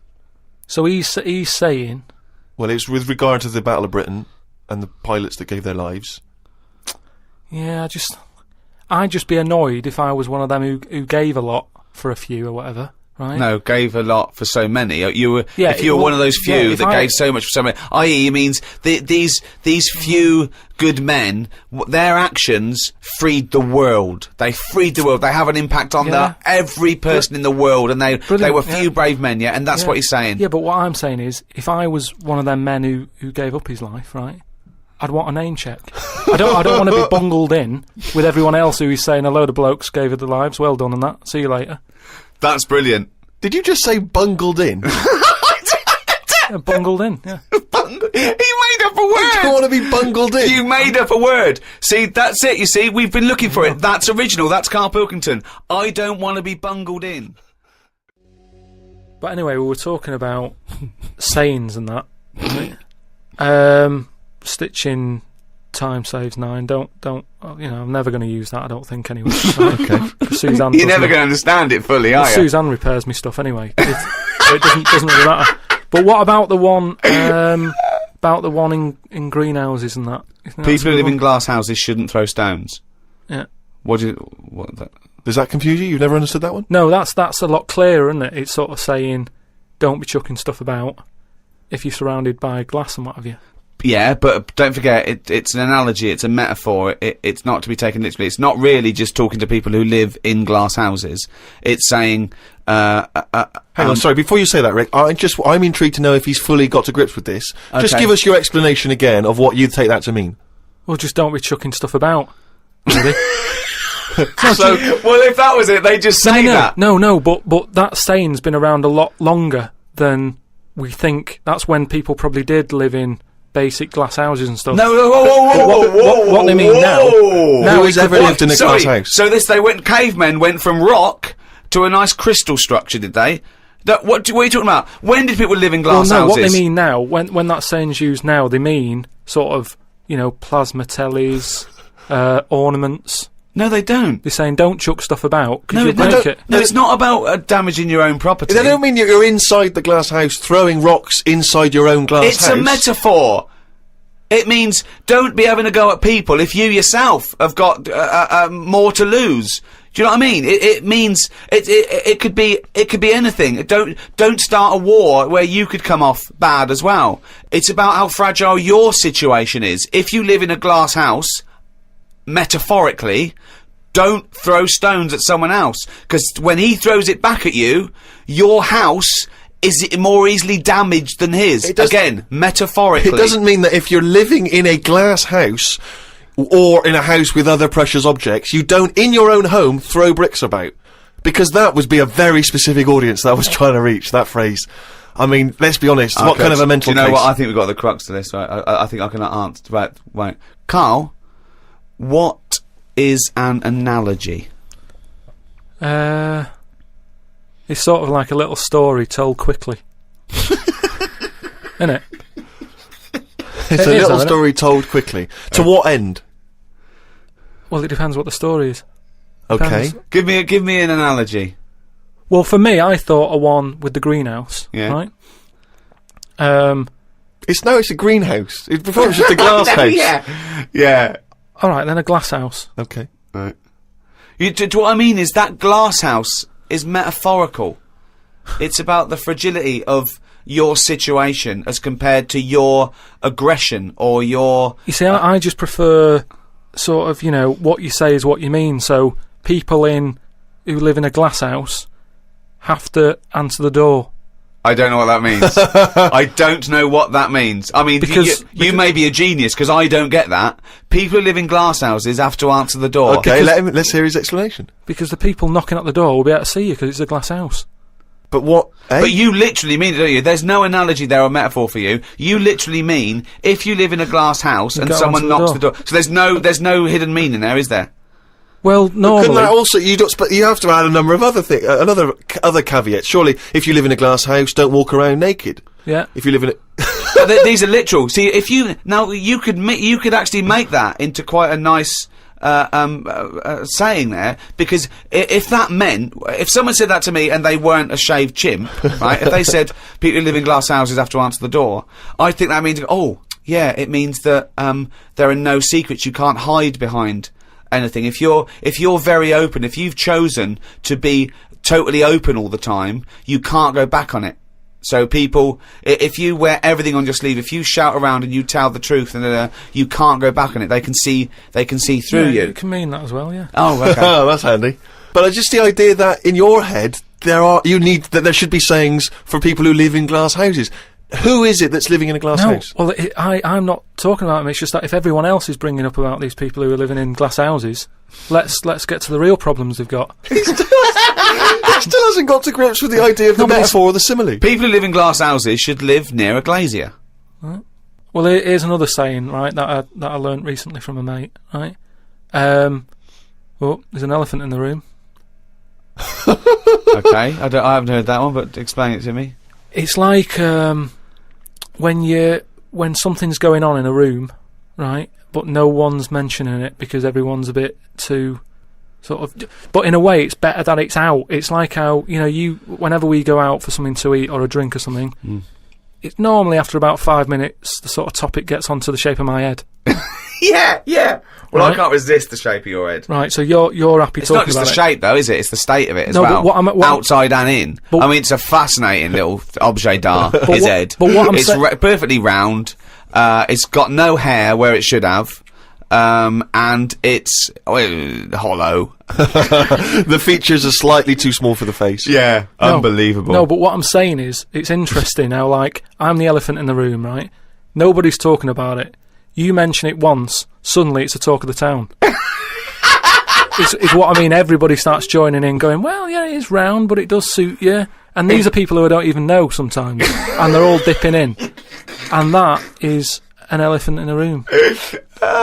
So he's saying... Well, it's with regard to the Battle of Britain and the pilots that gave their lives. Yeah, I'd just be annoyed if I was one of them who gave a lot for a few or whatever, right? No, gave a lot for so many. If you were one of those few that gave so much for so many, i.e., it means these few good men, their actions freed the world. They freed the world. They have an impact on every person in the world, and they were few brave men, and that's what he's saying. Yeah, but what I'm saying is, if I was one of them men who gave up his life, right, I'd want a name check. I don't want to be bungled in with everyone else who is saying a load of blokes gave it their lives, well done and that, see you later. That's brilliant. Did you just say bungled in? Bungled in, yeah. He made up a word! I don't want to be bungled in. You made up a word. See, that's it, you see, we've been looking for it. That's original, that's Karl Pilkington. I don't want to be bungled in. But anyway, we were talking about sayings and that. Right? Stitching time saves 9. Don't. I'm never going to use that. I don't think anyway. Okay. Suzanne. You're never going to understand it fully, are you? Suzanne repairs me stuff anyway. It doesn't really matter. But what about the one? About the one in greenhouses and that? People who live in glass houses shouldn't throw stones. Yeah. What? Does that confuse you? You've never understood that one? No, that's a lot clearer, isn't it? It's sort of saying, don't be chucking stuff about if you're surrounded by glass and what have you. Yeah, but don't forget, it's an analogy, it's a metaphor, it's not to be taken literally. It's not really just talking to people who live in glass houses. It's saying... Hang on, sorry, before you say that, Rick, I'm intrigued to know if he's fully got to grips with this. Okay. Just give us your explanation again of what you'd take that to mean. Well, just don't be chucking stuff about. Maybe. Well, if that was it, they just say that. No, but that saying's been around a lot longer than we think. That's when people probably did live in basic glass houses and stuff. What they mean now who's ever lived in a glass house? So cavemen went from rock to a nice crystal structure, did they? What are you talking about? When did people live in glass houses? What they mean now, when that saying's used now, they mean sort of, plasma tellies, ornaments. No, they don't. They're saying don't chuck stuff about because you'll break it. No, it's not about damaging your own property. They don't mean you're inside the glass house throwing rocks inside your own glass house. It's a metaphor. It means don't be having a go at people if you yourself have got more to lose. Do you know what I mean? It means it could be anything. Don't start a war where you could come off bad as well. It's about how fragile your situation is. If you live in a glass house, metaphorically, don't throw stones at someone else, because when he throws it back at you, your house is more easily damaged than his. Again, metaphorically. It doesn't mean that if you're living in a glass house or in a house with other precious objects, you don't, in your own home, throw bricks about. Because that would be a very specific audience that I was trying to reach, that phrase. I mean, let's be honest, what kind of a mental case? Do you know what? I think we've got the crux to this, right? I think I can answer. Right. Karl, what is an analogy? It's sort of like a little story told quickly. Isn't it? It's a little story told quickly. To what end? Well, it depends what the story is. Okay. Give me an analogy. Well, for me, I thought of one with the greenhouse. Yeah. Right? It's a greenhouse. Before it was just a glass house. Yeah. Alright, then a glass house. Okay. Right. What I mean is that glass house is metaphorical. It's about the fragility of your situation as compared to your aggression or your... You see, I just prefer sort of, what you say is what you mean. So people who live in a glass house have to answer the door. I don't know what that means. I don't know what that means. I mean, because you may be a genius, because I don't get that. People who live in glass houses have to answer the door. Okay, let's hear his explanation. Because the people knocking at the door will be able to see you because it's a glass house. But what? But you literally mean it, don't you? There's no analogy there or metaphor for you. You literally mean if you live in a glass house and someone knocks the door. So there's no hidden meaning there, is there? Well, normally... Couldn't that also, you have to add a number of other things, other caveats. Surely, if you live in a glass house, don't walk around naked. Yeah. If you live in But these are literal. See, if you could actually make that into quite a nice saying there, because if that meant, if someone said that to me and they weren't a shaved chimp, right? If they said people who live in glass houses have to answer the door, I think that means, yeah, it means that there are no secrets. You can't hide behind anything. If you're very open, if you've chosen to be totally open all the time, you can't go back on it. So people, if you wear everything on your sleeve, if you shout around and you tell the truth, and you can't go back on it. They can see through you. It can mean that as well, yeah. Oh, okay. Oh, that's handy. But just the idea that in your head there should be sayings for people who live in glass houses. Who is it that's living in a glass house? Well, I'm not talking about them. It's just that if everyone else is bringing up about these people who are living in glass houses, let's get to the real problems they've got. He still hasn't got to grips with the idea of the metaphor or the simile. People who live in glass houses should live near a glazier. Right. Well, here's another saying, right, that I learnt recently from a mate, right? There's an elephant in the room. Okay, I haven't heard that one, but explain it to me. It's like when something's going on in a room, right, but no one's mentioning it because everyone's a bit too sort of... But in a way, it's better that it's out. It's like how, whenever we go out for something to eat or a drink or something, it's normally after about 5 minutes, the sort of topic gets onto the shape of my head. Yeah. Well, Right. I can't resist the shape of your head. Right, so you're happy It's not talking just about the it. shape, though, is it? It's the state of it as No, well. but what outside and in. But- I mean, it's a fascinating little objet d'art, his what- head. but what I'm it's perfectly round. It's got no hair where it should have. And it's hollow. The features are slightly too small for the face. Yeah, No. unbelievable. No, but what I'm saying is, it's interesting how, like, I'm the elephant in the room, right? Nobody's talking about it. You mention it once, suddenly it's the talk of the town. It's what I mean. Everybody starts joining in, going, well, yeah, it is round, but it does suit you. And these are people who I don't even know sometimes, and they're all dipping in. And that is an elephant in the room.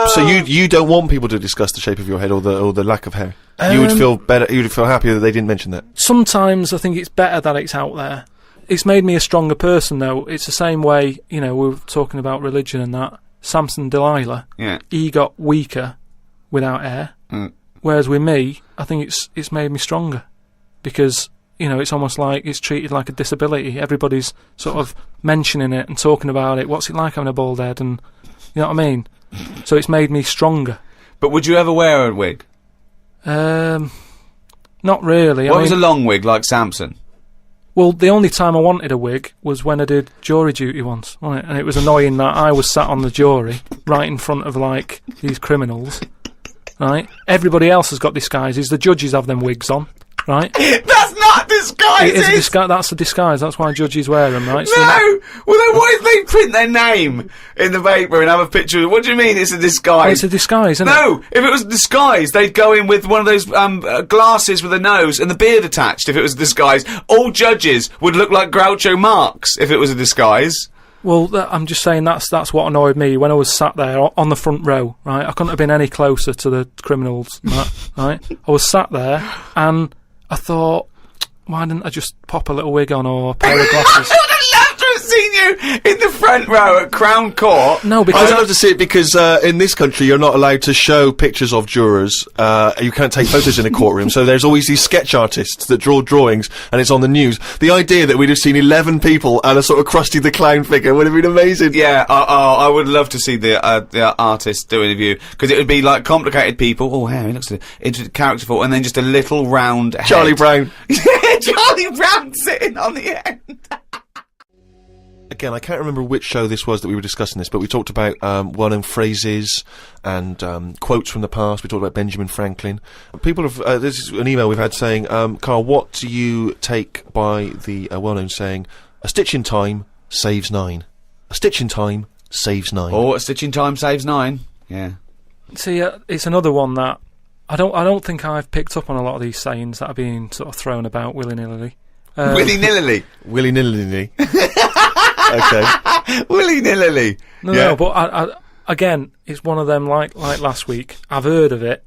So you don't want people to discuss the shape of your head or the lack of hair. You would feel better. You would feel happier that they didn't mention that. Sometimes I think it's better that it's out there. It's made me a stronger person, though. It's the same way, we were talking about religion and that. Samson Delilah, Yeah. he got weaker without hair. Whereas with me, I think it's made me stronger. Because, it's almost like it's treated like a disability. Everybody's sort of mentioning it and talking about it. What's it like having a bald head? And, you know what I mean? So it's made me stronger. But would you ever wear a wig? Not really. What was a long wig like Samson? Well, the only time I wanted a wig was when I did jury duty once, wasn't it? And it was annoying that I was sat on the jury, right in front of, like, these criminals, right? Everybody else has got disguises. The judges have them wigs on, right? That's not disguises! It is a disguise. That's a disguise. That's why judges wear them, right? So No! Well, then why did they print their name in the paper and have a picture? What do you mean it's a disguise? it's a disguise, isn't it? No! If it was a disguise, they'd go in with one of those glasses with a nose and the beard attached if it was a disguise. All judges would look like Groucho Marx if it was a disguise. Well, I'm just saying that's what annoyed me when I was sat there on the front row, right? I couldn't have been any closer to the criminals, right? I was sat there and I thought, why didn't I just pop a little wig on or a pair of glasses? I would have loved to have seen you you in the front row at Crown Court? No, I'd because love to see it because in this country you're not allowed to show pictures of jurors. You can't take photos in a courtroom, so there's always these sketch artists that draw drawings, and it's on the news. The idea that we'd have seen 11 people and a sort of Krusty the Clown figure would have been amazing. Yeah, I would love to see the artist doing a view, because it would be like complicated people. Oh, hey, he looks into characterful, and then just a little round head. Charlie Brown. Charlie Brown sitting on the end. Again, I can't remember which show this was that we were discussing this, but we talked about well-known phrases and quotes from the past. We talked about Benjamin Franklin. People have this is an email we've had saying, Karl, what do you take by the well-known saying, "A stitch in time saves 9"? A stitch in time saves 9. Oh, a stitch in time saves 9. Yeah. see, it's another one that I don't think I've picked up on a lot of these sayings that are being sort of thrown about willy-nilly. Willy-nilly. Willy-nilly. Okay. Willy-nilly. No, but I again, it's one of them like last week. I've heard of it,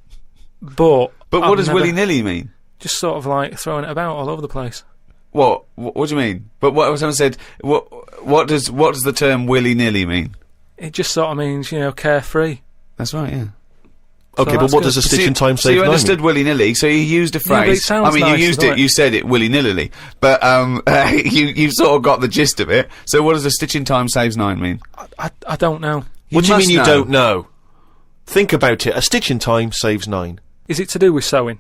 but What does willy-nilly mean? Just sort of like throwing it about all over the place. What do you mean? But what someone said, what does the term willy-nilly mean? It just sort of means, carefree. That's right, yeah. Okay, but what does a stitch in time So save you 9 understood willy-nilly, so you used a Yeah, but it phrase. sounds you nice, used doesn't it, you said it willy-nilly, but you sort of got the gist of it. So what does a stitch in time saves 9 mean? I don't know. What do you must mean you know. don't know? Think about it. A stitch in time saves 9. Is it to do with sewing?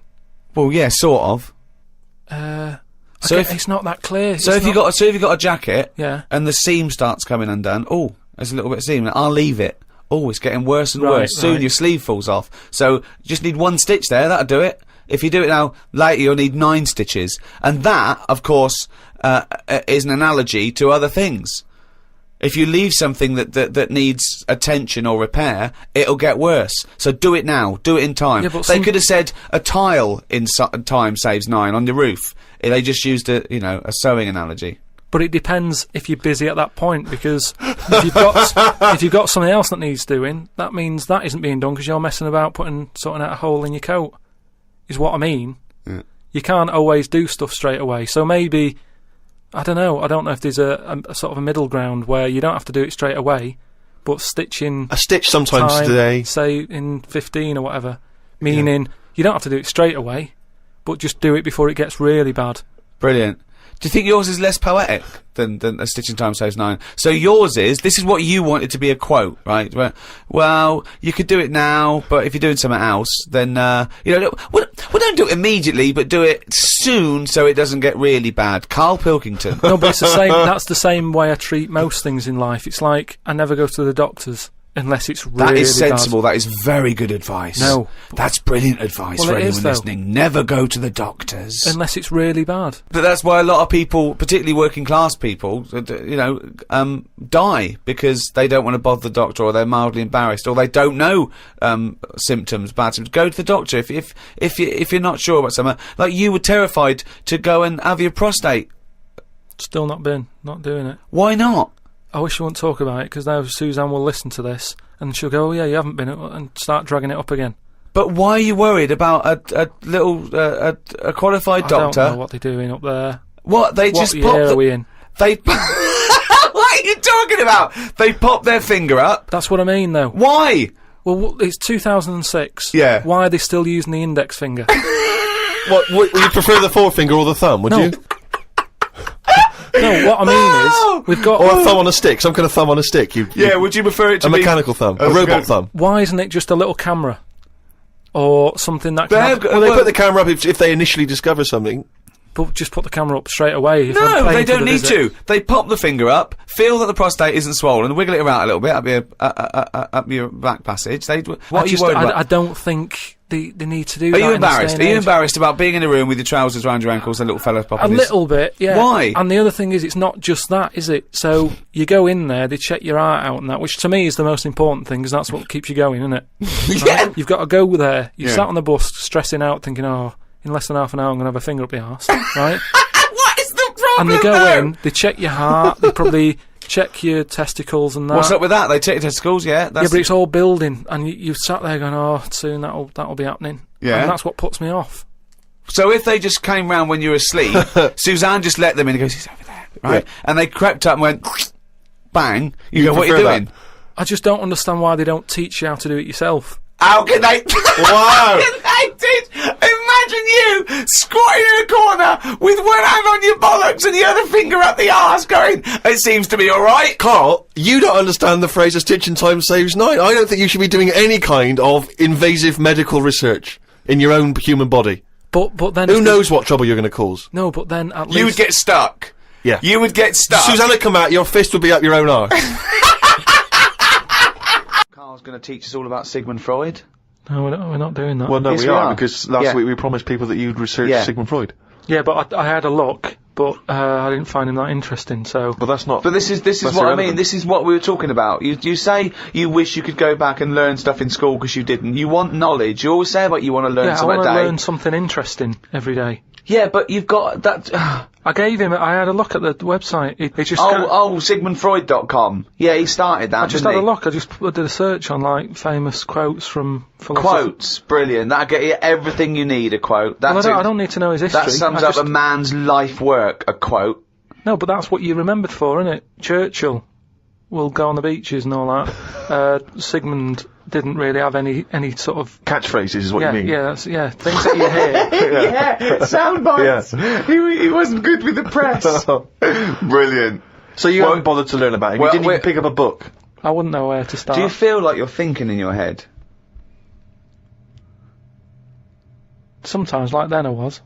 Well, yeah, sort of. So Okay, if- it's not that clear. So if you got a jacket, Yeah. and the seam starts coming undone, oh, there's a little bit of seam. I'll leave it. Oh, it's getting worse and Right, worse. Soon right. your sleeve falls off. So you just need 1 stitch there. That'll do it. If you do it now, later you'll need 9 stitches. And that, of course, is an analogy to other things. If you leave something that needs attention or repair, it'll get worse. So do it now. Do it in time. Yeah, but They could have said a tile in time saves 9 on your roof. They just used a sewing analogy. But it depends if you're busy at that point, because if you've got something else that needs doing, that means that isn't being done because you're messing about sorting out a hole in your coat. Is what I mean. Yeah. You can't always do stuff straight away. So maybe, I don't know. I don't know if there's a sort of a middle ground where you don't have to do it straight away, but stitching A stitch sometimes time, today. say in 15 or whatever, meaning you don't have to do it straight away, but just do it before it gets really bad. Brilliant. Do you think yours is less poetic than a stitch in time saves 9? So yours this is what you wanted to be a quote, right? Well, you could do it now, but if you're doing something else, then, well, don't do it immediately, but do it soon so it doesn't get really bad. Karl Pilkington. No, but it's the same. That's the same way I treat most things in life. It's like I never go to the doctors unless it's really That is sensible. bad. That is very good advice. No. That's brilliant advice Well, for it anyone is, though. listening. Never go to the doctors. Unless it's really bad. But that's why a lot of people, particularly working class people, die because they don't want to bother the doctor, or they're mildly embarrassed, or they don't know symptoms, bad symptoms. Go to the doctor if you're not sure about something. Like you were terrified to go and have your prostate. Still not doing it. Why not? I wish you wouldn't talk about it, because now Suzanne will listen to this and she'll go, "Oh yeah, you haven't been," and start dragging it up again. But why are you worried about a little a qualified doctor? I don't know what they're doing up there. What they What just year pop are we in? They. What are you talking about? They pop their finger up. That's what I mean, though. Why? Well, it's 2006. Yeah. Why are they still using the index finger? What would you prefer, the forefinger or the thumb? Would No. you? No, what I mean is, we've got... Or a thumb on a stick? Some kind of thumb on a stick? Yeah, would you prefer it to a be mechanical thumb, a Oh, robot okay. thumb. Why isn't it just a little camera? Or something that can... They've got- Well, they put the camera up if they initially discover something. But just put the camera up straight away. If I'm No, paying they for don't the need visit. to. They pop the finger up, feel that the prostate isn't swollen, wiggle it around a little bit up your back passage. What are you worried about? I don't think they need to do Are that. you in this embarrassed? day Are and you age. embarrassed about being in a room with your trousers around your ankles and a little fella popping A his... little bit, yeah. Why? And the other thing is, it's not just that, is it? So you go in there, they check your heart out and that, which to me is the most important thing, because that's what keeps you going, isn't it? Yeah. Right? You've got to go there. You Yeah. sat on the bus, stressing out, thinking, oh, in less than half an hour I'm going to have a finger up the arse, right? What is the problem? And they go though? in, they check your heart, they probably check your testicles and that. What's up with that? They check your testicles, yeah? Yeah, but it's all building, and you sat there going, oh, soon that'll be happening. Yeah. And that's what puts me off. So if they just came round when you were asleep, Suzanne just let them in and goes, he's over there, right? Yeah. And they crept up and went, bang, you go, what are you prefer doing? that? I just don't understand why they don't teach you how to do it yourself. How can they? Wow. How can they teach? Imagine you squatting in a corner with one hand on your bollocks and the other finger up the arse going, it seems to be alright. Carl, you don't understand the phrase "a stitch in time saves nine." I don't think you should be doing any kind of invasive medical research in your own human body. But then... Who knows what trouble you're going to cause? No, but then at least... You would get stuck. Yeah. You would get stuck. Susanna come out, your fist would be up your own arse. Carl's going to teach us all about Sigmund Freud. No, we're not doing that. Well, no, Yes, we we are, are. because last Yeah. week we promised people that you'd research Yeah. Sigmund Freud. Yeah, but I had a look, but I didn't find him that interesting, so... But that's not... But this is That's what I irrelevant. mean. This is what we were talking about. You say you wish you could go back and learn stuff in school because you didn't. You want knowledge. You always say about you want to learn Yeah, I something want a to day. learn something interesting every day. Yeah, but you've got that. I had a look at the website. It just kinda- SigmundFreud.com. Yeah, he started that. I just didn't had a he? look. I just did a search on like famous quotes from philosophers. Quotes, brilliant. That'll get you everything you need. A quote. That's Well, I don't need to know his history. that sums I up just- a man's life work. A quote. No, but that's what you're remembered for, isn't it? Churchill will go on the beaches and all that. Sigmund didn't really have any sort of... Catchphrases is what Yeah, you mean. yeah, things that you hear. Yeah, sound bites. He wasn't good with the press. Brilliant. So you haven't bothered to learn about him. well, You didn't we're- even pick up a book. I wouldn't know where to start. Do you feel like you're thinking in your head? Sometimes, like then I was.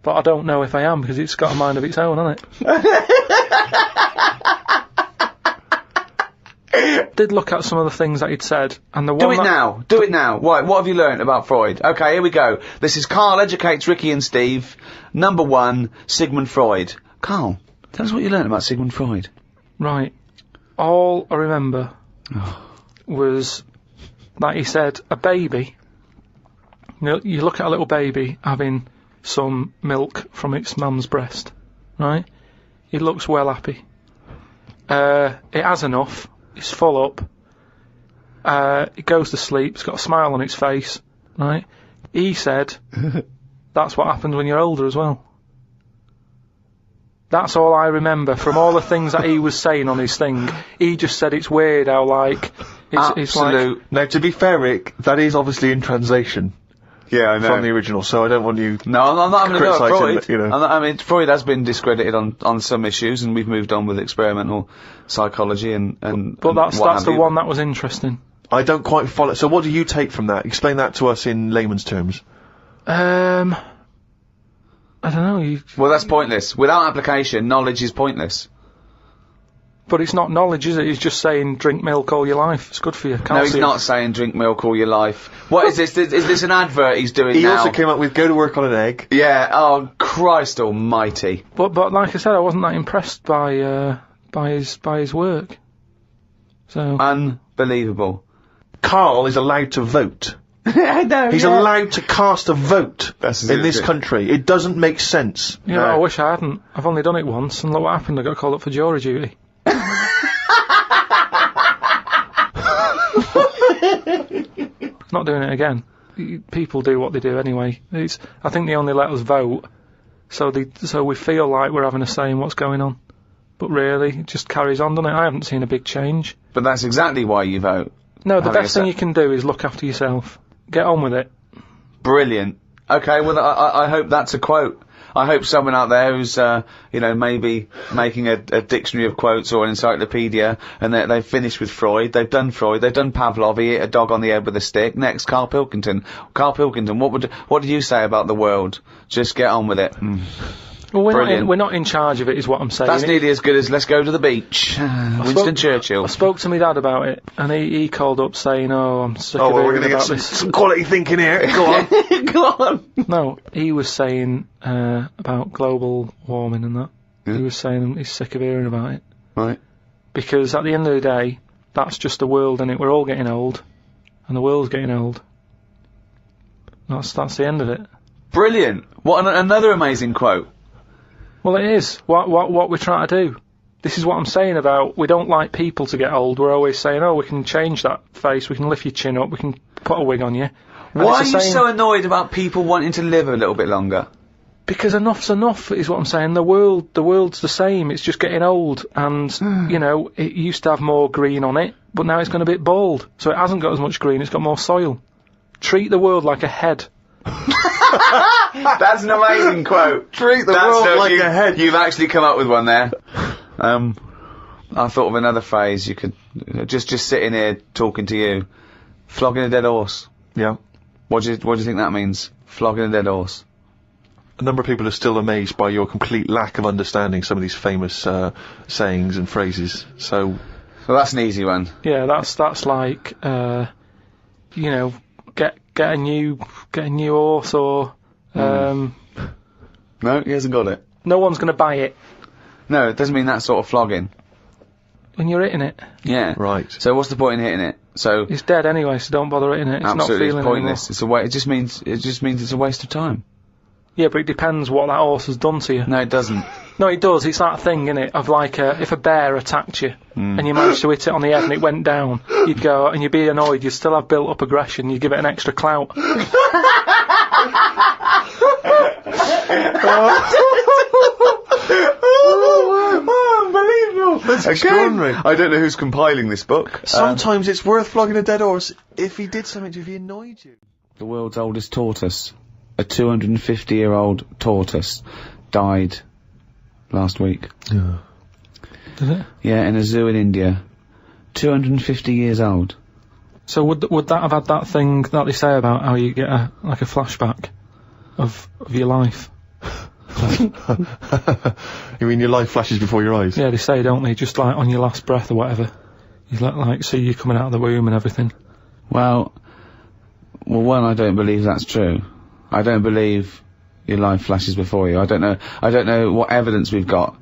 But I don't know if I am, because it's got a mind of its own, hasn't it? Did look at some of the things that he'd said, and the one Do it now. Do it now. What have you learnt about Freud? Okay, here we go. This is Karl Educates Ricky and Steve. Number 1, Sigmund Freud. Karl, tell us what you learnt about Sigmund Freud. Right. All I remember was that he said a baby, you look at a little baby having some milk from its mum's breast, right? It looks well happy. It has enough. It's full up. It goes to sleep. It's got a smile on its face, right? He said that's what happens when you're older as well. That's all I remember from all the things that he was saying on his thing. He just said it's weird how, like... It's like... Absolute. Now, to be fair, Rick, that is obviously in translation Yeah, I know. from the original, so I don't want you... No, I'm not having a go at criticising Freud. it, you know. I mean, Freud has been discredited on some issues, and we've moved on with experimental psychology and But that's what the have you. one that was interesting. I don't quite follow... So what do you take from that? Explain that to us in layman's terms. I don't know. Well, that's pointless. Without application, knowledge is pointless. But it's not knowledge, is it? He's just saying drink milk all your life. It's good for you. Calcium. No, he's not saying drink milk all your life. What is this? Is this an advert he's doing He now? also came up with go to work on an egg. Yeah. Oh, Christ Almighty. But like I said, I wasn't that impressed by his work. So Unbelievable. Karl is allowed to vote. I know. He's allowed to cast a vote That's in this it. country. It doesn't make sense. yeah, I wish I hadn't. I've only done it once, and look what happened. I got called up for jury duty. Not doing it again. People do what they do anyway. I think they only let us vote, so we feel like we're having a say in what's going on. But really, it just carries on, doesn't it? I haven't seen a big change. But that's exactly why you vote. No, the Having a best thing say. you can do is look after yourself. Get on with it. Brilliant. Okay, well, I hope that's a quote. I hope someone out there who's, maybe making a dictionary of quotes or an encyclopedia, and they've finished with Freud, they've done Pavlov, he hit a dog on the head with a stick. Next, Karl Pilkington. Karl Pilkington, what did you say about the world? Just get on with it. Well, Brilliant. we're not in charge of it, is what I'm saying. That's nearly as good as let's go to the beach. Winston Churchill. I spoke to my dad about it, and he called up saying, "Oh, I'm sick of we're hearing going to about get this." some quality thinking here. Go on. Go on. No, he was saying about global warming and that. Yeah. He was saying he's sick of hearing about it. Right. Because at the end of the day, that's just the world, and we're all getting old, and the world's getting old. That's the end of it. Brilliant. What another amazing quote. Well, it is. What we're trying to do. This is what I'm saying about we don't like people to get old. We're always saying, oh, we can change that face, we can lift your chin up, we can put a wig on you. And Why are it's you the same- so annoyed about people wanting to live a little bit longer? Because enough's enough is what I'm saying. The world's the same. It's just getting old, and you know, it used to have more green on it, but now it's gone a bit bald, so it hasn't got as much green. It's got more soil. Treat the world like a head. That's an amazing quote. Treat the world like a head. You've actually come up with one there. I thought of another phrase you could just sitting here talking to you. Flogging a dead horse. Yeah. What do you think that means? Flogging a dead horse. A number of people are still amazed by your complete lack of understanding some of these famous sayings and phrases. So that's an easy one. Yeah, that's like you know, get a new horse, or No, he hasn't got it. no one's going to buy it No, it doesn't mean that sort of flogging. when you're hitting it. Yeah. right. So what's the point in hitting it? So It's dead anyway, so don't bother hitting it. It's absolutely, not it's feeling pointless. It's a it just means it's a waste of time. Yeah, but it depends what that horse has done to you. No, it doesn't. No, it does. It's that thing, innit, of like if a bear attacked you and you managed to hit it on the head and it went down, you'd go and you'd be annoyed. You'd still have built up aggression. You'd give it an extra clout. Unbelievable! That's extraordinary. I don't know who's compiling this book. Sometimes it's worth flogging a dead horse if he did something to you, if he annoyed you. The world's oldest tortoise, a 250-year-old tortoise, died last week. Yeah. Did it? Yeah, in a zoo in India. 250 years old. So would that have had that thing that they say about how you get a flashback of your life? You mean your life flashes before your eyes? Yeah, they say, don't they? Just like on your last breath or whatever. You like see you coming out of the womb and everything. Well, one, I don't believe that's true. I don't believe your life flashes before you. I don't know what evidence we've got.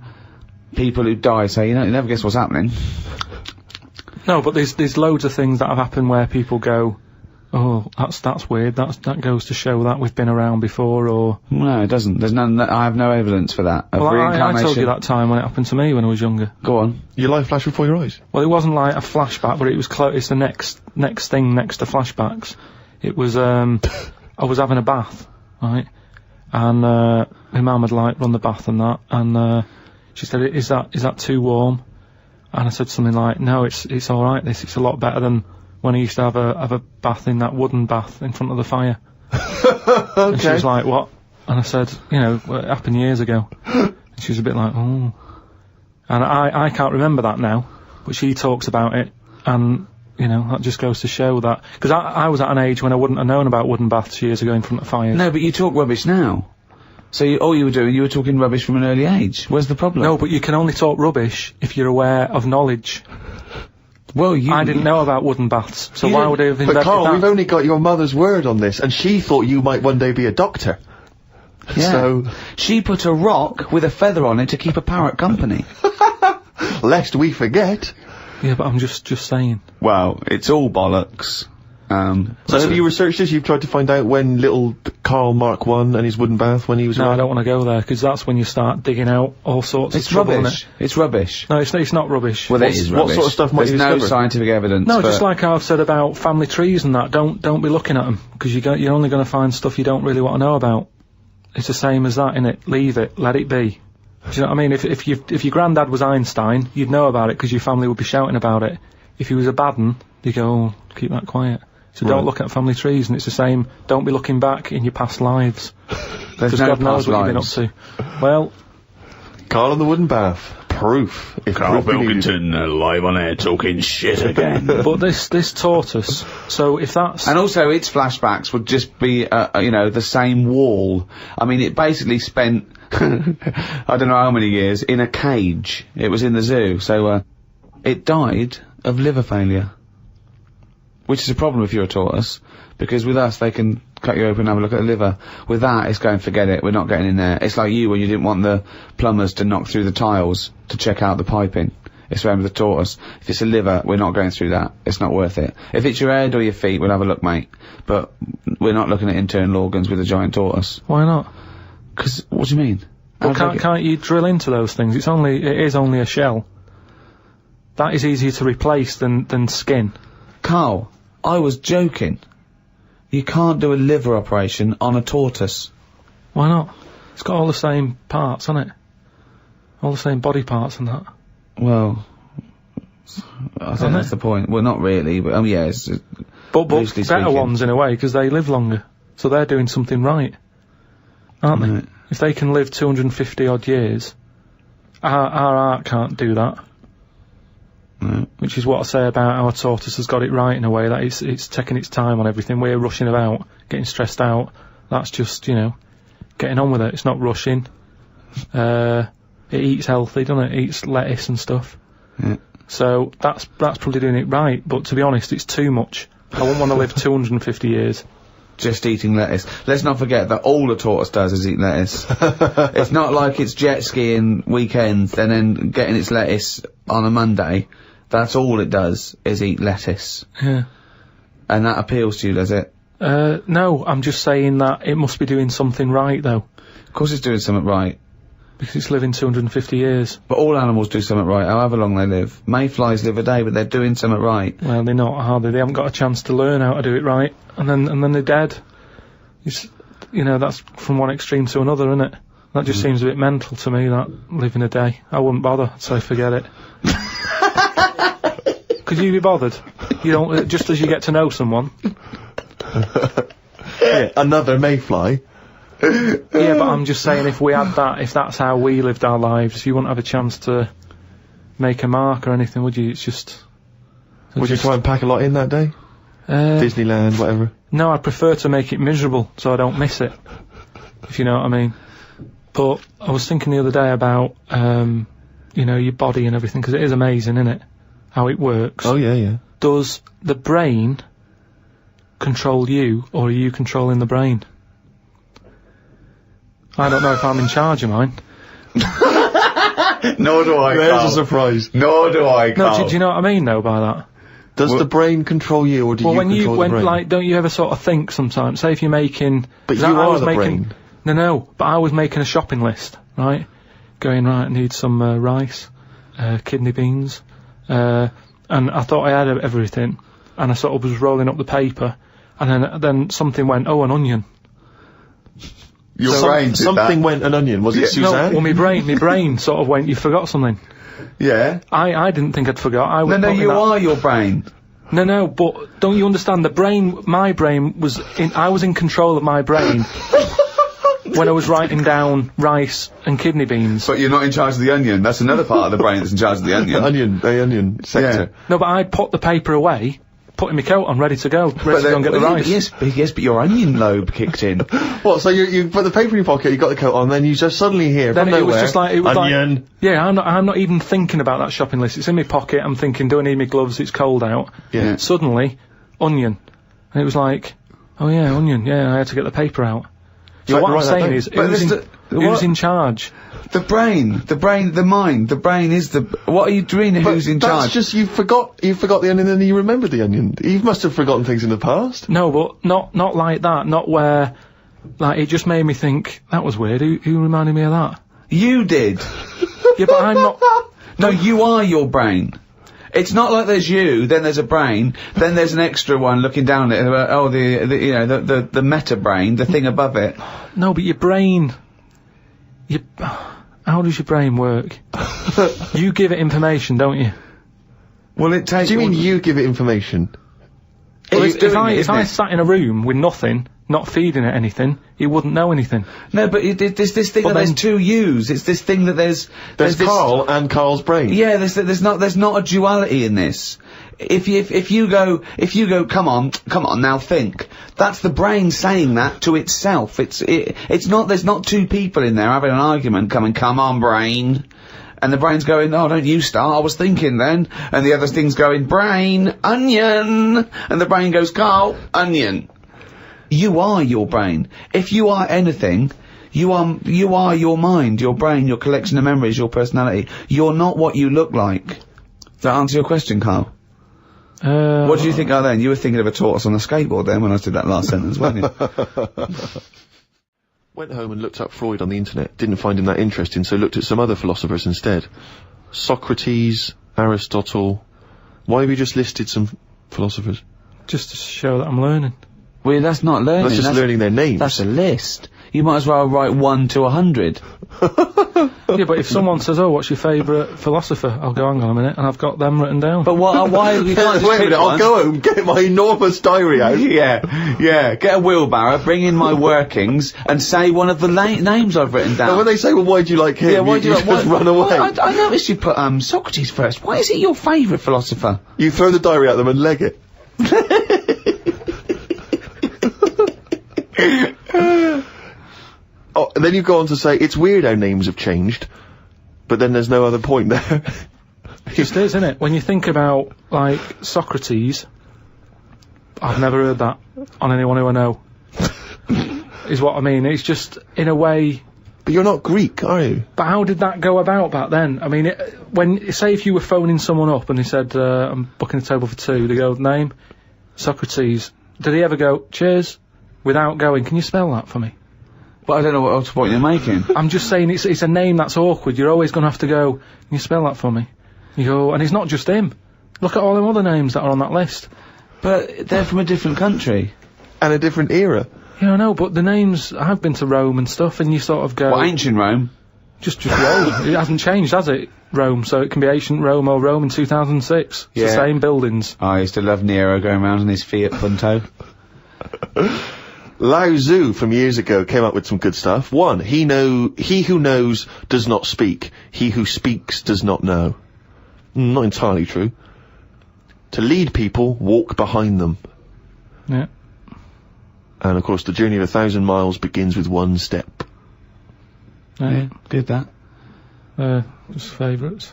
People who die say, you never guess what's happening. No, but there's loads of things that have happened where people go, oh, that's weird. That goes to show that we've been around before, or... No, it doesn't. There's none. I have no evidence for that. Of Well, reincarnation. I told you that time when it happened to me when I was younger. Go on. Your life flashed before your eyes? Well, it wasn't like a flashback, but it was it's the next thing next to flashbacks. It was, I was having a bath, right? And, my mum had run the bath and that, and, she said, is that too warm? And I said something like, no, it's alright, it's a lot better than when I used to have a bath in that wooden bath in front of the fire. Okay. And she was like, what? And I said, it happened years ago. And she was a bit like, oh. And I can't remember that now, but she talks about it, and, that just goes to show that, because I was at an age when I wouldn't have known about wooden baths years ago in front of fires. No, but you talk rubbish now. So all you were doing, you were talking rubbish from an early age. Where's the problem? No, but you can only talk rubbish if you're aware of knowledge. Well, I didn't know about wooden baths, so why would I have invented But Karl, that? we've only got your mother's word on this, and she thought you might one day be a doctor. Yeah. So, she put a rock with a feather on it to keep a parrot company. lest we forget. Yeah, but I'm just saying. Well, it's all bollocks. So have you researched this? You've tried to find out when little Karl Mark I and his wooden bath when he was No, around? I don't want to go there, because that's when you start digging out all sorts It's of trouble, rubbish. It's rubbish. No, it's not rubbish. Well, it is what rubbish. sort of stuff might There's you no discover? scientific evidence. No, but just like I've said about family trees and that, don't be looking at them, because you're only going to find stuff you don't really want to know about. It's the same as that, innit? Leave it, let it be. Do you know what I mean? If your granddad was Einstein, you'd know about it because your family would be shouting about it. If he was a bad un, you'd go, oh, keep that quiet. So don't look at family trees, and it's the same. Don't be looking back in your past lives. There's Because no God knows past what lives. you've been up to. Well, Karl and the wooden bath. Proof. If Karl proof be needed. Pilkington, live on air talking shit again. but this tortoise, so if that's... And also, its flashbacks would just be, the same wall. I mean, it basically spent, I don't know how many years, in a cage. It was in the zoo, so, it died of liver failure. Which is a problem if you're a tortoise, because with us, they can cut you open and have a look at the liver. With that, it's going, forget it, we're not getting in there. It's like you when you didn't want the plumbers to knock through the tiles to check out the piping. It's the same with the tortoise. If it's a liver, we're not going through that. It's not worth it. If it's your head or your feet, we'll have a look, mate. But we're not looking at internal organs with a giant tortoise. Why not? 'Cause, what do you mean? Well, can't you drill into those things? It is only a shell. That is easier to replace than skin. Karl, I was joking. You can't do a liver operation on a tortoise. Why not? It's got all the same parts, hasn't it? All the same body parts and that. Well, I think that's the point. Well, not really, but yeah, it's but loosely better speaking. ones in a way, because they live longer. So they're doing something right, aren't Right. they? If they can live 250 odd years, our art can't do that. Right. Which is what I say about our tortoise has got it right in a way, that it's taking its time on everything. We're rushing about, getting stressed out. That's just, you know, getting on with it. It's not rushing. It eats healthy, doesn't it? It eats lettuce and stuff. Yeah. So that's probably doing it right, but to be honest, it's too much. I wouldn't want to live 250 years. Just eating lettuce. Let's not forget that all a tortoise does is eat lettuce. It's not like it's jet skiing weekends and then getting its lettuce on a Monday. That's all it does is eat lettuce. Yeah. And that appeals to you, does it? No, I'm just saying that it must be doing something right, though. Of course it's doing something right. Because it's living 250 years. But all animals do something right, however long they live. Mayflies live a day, but they're doing something right. Well, they're not, are they? They haven't got a chance to learn how to do it right, and then they're dead. It's, you know, that's from one extreme to another, isn't it? That just seems a bit mental to me, that living a day. I wouldn't bother, so forget it. Could you be bothered? You don't, just as you get to know someone. Yeah, another mayfly. Yeah, but I'm just saying, if we had that, if that's how we lived our lives, you wouldn't have a chance to make a mark or anything, would you? It's just... Would you try and pack a lot in that day? Disneyland, whatever? No, I'd prefer to make it miserable so I don't miss it, if you know what I mean. But I was thinking the other day about, you know, your body and everything, because it is amazing, isn't it? How it works. Oh, yeah, yeah. Does the brain control you, or are you controlling the brain? I don't know if I'm in charge of mine. Nor do I, There's Karl. a surprise. Nor do I, Karl. No, do you know what I mean, though, by that? Does the brain control you, or do you control the brain? Like, don't you ever sort of think sometimes, say if you're making... But you are the brain. No, but I was making a shopping list, right? Going, right, I need some rice, kidney beans, and I thought I had everything, and I sort of was rolling up the paper, and then something went, oh, an onion. Your brain did something that. went an onion. Was it Suzanne? No, well, my brain sort of went, you forgot something. Yeah. I didn't think I'd forgot. I was No, you are your brain. No, but don't you understand? My brain was I was in control of my brain when I was writing down rice and kidney beans. But you're not in charge of the onion. That's another part of the brain that's in charge of the onion. The onion sector. No, but I'd put the paper away, putting my coat on, ready to go and get the rice. Yes, but your onion lobe kicked in. What, so you put the paper in your pocket, you got the coat on, then you just suddenly hear Then from it was nowhere, just like, onion. Yeah, I'm not even thinking about that shopping list. It's in my pocket, I'm thinking, do I need my gloves, it's cold out. Yeah. Suddenly, onion. And it was like, oh yeah, onion, yeah, I had to get the paper out. So Right, what I'm right, saying that is, But who's in charge? The brain, the mind, the brain is the... What are you doing? Who's in charge? That's just, you forgot the onion and then you remembered the onion. You must have forgotten things in the past. No, but not like that, not where, like, it just made me think, that was weird, who reminded me of that? You did. Yeah, but I'm not... No, you are your brain. It's not like there's you, then there's a brain, then there's an extra one looking down at it, you know, the meta brain, the thing above it. No, but your brain... How does your brain work? You give it information, don't you? Well, it takes... Do you mean you give it information? Well, It's doing it, if isn't I it? sat in a room with nothing, not feeding it anything, it wouldn't know anything. No, but there's this thing But that there's then- two yous. It's this thing that there's There's this... Karl and Karl's brain. Yeah, there's not a duality in this. If you go, come on, now think. That's the brain saying that to itself. It's not, there's not two people in there having an argument come on, brain. And the brain's going, oh, don't you start, I was thinking then. And the other thing's going, brain, onion. And the brain goes, Karl, onion. You are your brain. If you are anything, you are your mind, your brain, your collection of memories, your personality. You're not what you look like. Does that answer your question, Karl? What do you think of then? You were thinking of a tortoise on a skateboard then when I did that last sentence, weren't you? Went home and looked up Freud on the internet. Didn't find him that interesting, so looked at some other philosophers instead. Socrates, Aristotle. Why have you just listed some philosophers? Just to show that I'm learning. Well, that's not learning. That's just learning their names. That's a list. you might as well write 1 to 100. Yeah, but if someone says, "Oh, what's your favourite philosopher?" I'll go, "Hang on a minute," and I've got them written down. But why you can't just Wait a pick minute, one? I'll go home, get my enormous diary out. Yeah, get a wheelbarrow, bring in my workings, and say one of the names I've written down. And when they say, well, why do you like him? Yeah, why do you like, just run away. Well, I noticed you put, Socrates first. Why is he your favourite philosopher? You throw the diary at them and leg it. Oh, and then you go on to say, it's weird how names have changed, but then there's no other point there. It just is, isn't it? When you think about, like, Socrates, I've never heard that on anyone who I know, is what I mean. It's just, in a way... But you're not Greek, are you? But how did that go about back then? I mean, say if you were phoning someone up and they said, I'm booking a table for 2, they go, name? Socrates. Did he ever go, cheers? Without going, can you spell that for me? But I don't know what else point you're making. I'm just saying it's a name that's awkward. You're always going to have to go, can you spell that for me? You go, and it's not just him. Look at all them other names that are on that list. But they're from a different country. And a different era. Yeah, I know, but the names, I've been to Rome and stuff, and you sort of go... What, ancient Rome? Just Rome. It hasn't changed, has it? Rome, so it can be ancient Rome or Rome in 2006. It's the same buildings. Oh, I used to love Nero going around in his Fiat Punto. Lao Tzu from years ago came up with some good stuff. 1, he who knows does not speak. He who speaks does not know. Not entirely true. To lead people, walk behind them. Yeah. And of course, the journey of 1,000 miles begins with 1 step. Yeah, did that. Just favourites.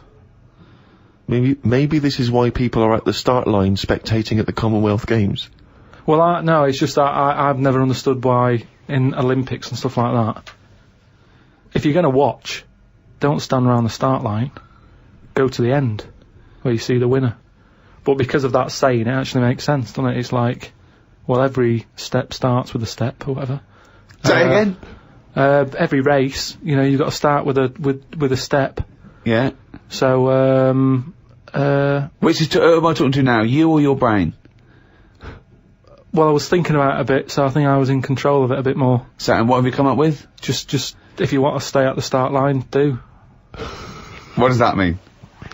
Maybe this is why people are at the start line spectating at the Commonwealth Games. Well, no, it's just that I've never understood why in Olympics and stuff like that, if you're going to watch, don't stand around the start line, go to the end, where you see the winner. But because of that saying, it actually makes sense, doesn't it? It's like, well, every step starts with a step, or whatever. Say again? Every race, you've got to start with a step. Yeah. So, Which is, who am I talking to now, you or your brain? Well, I was thinking about it a bit, so I think I was in control of it a bit more. So, and what have you come up with? Just, if you want to stay at the start line, do. What does that mean?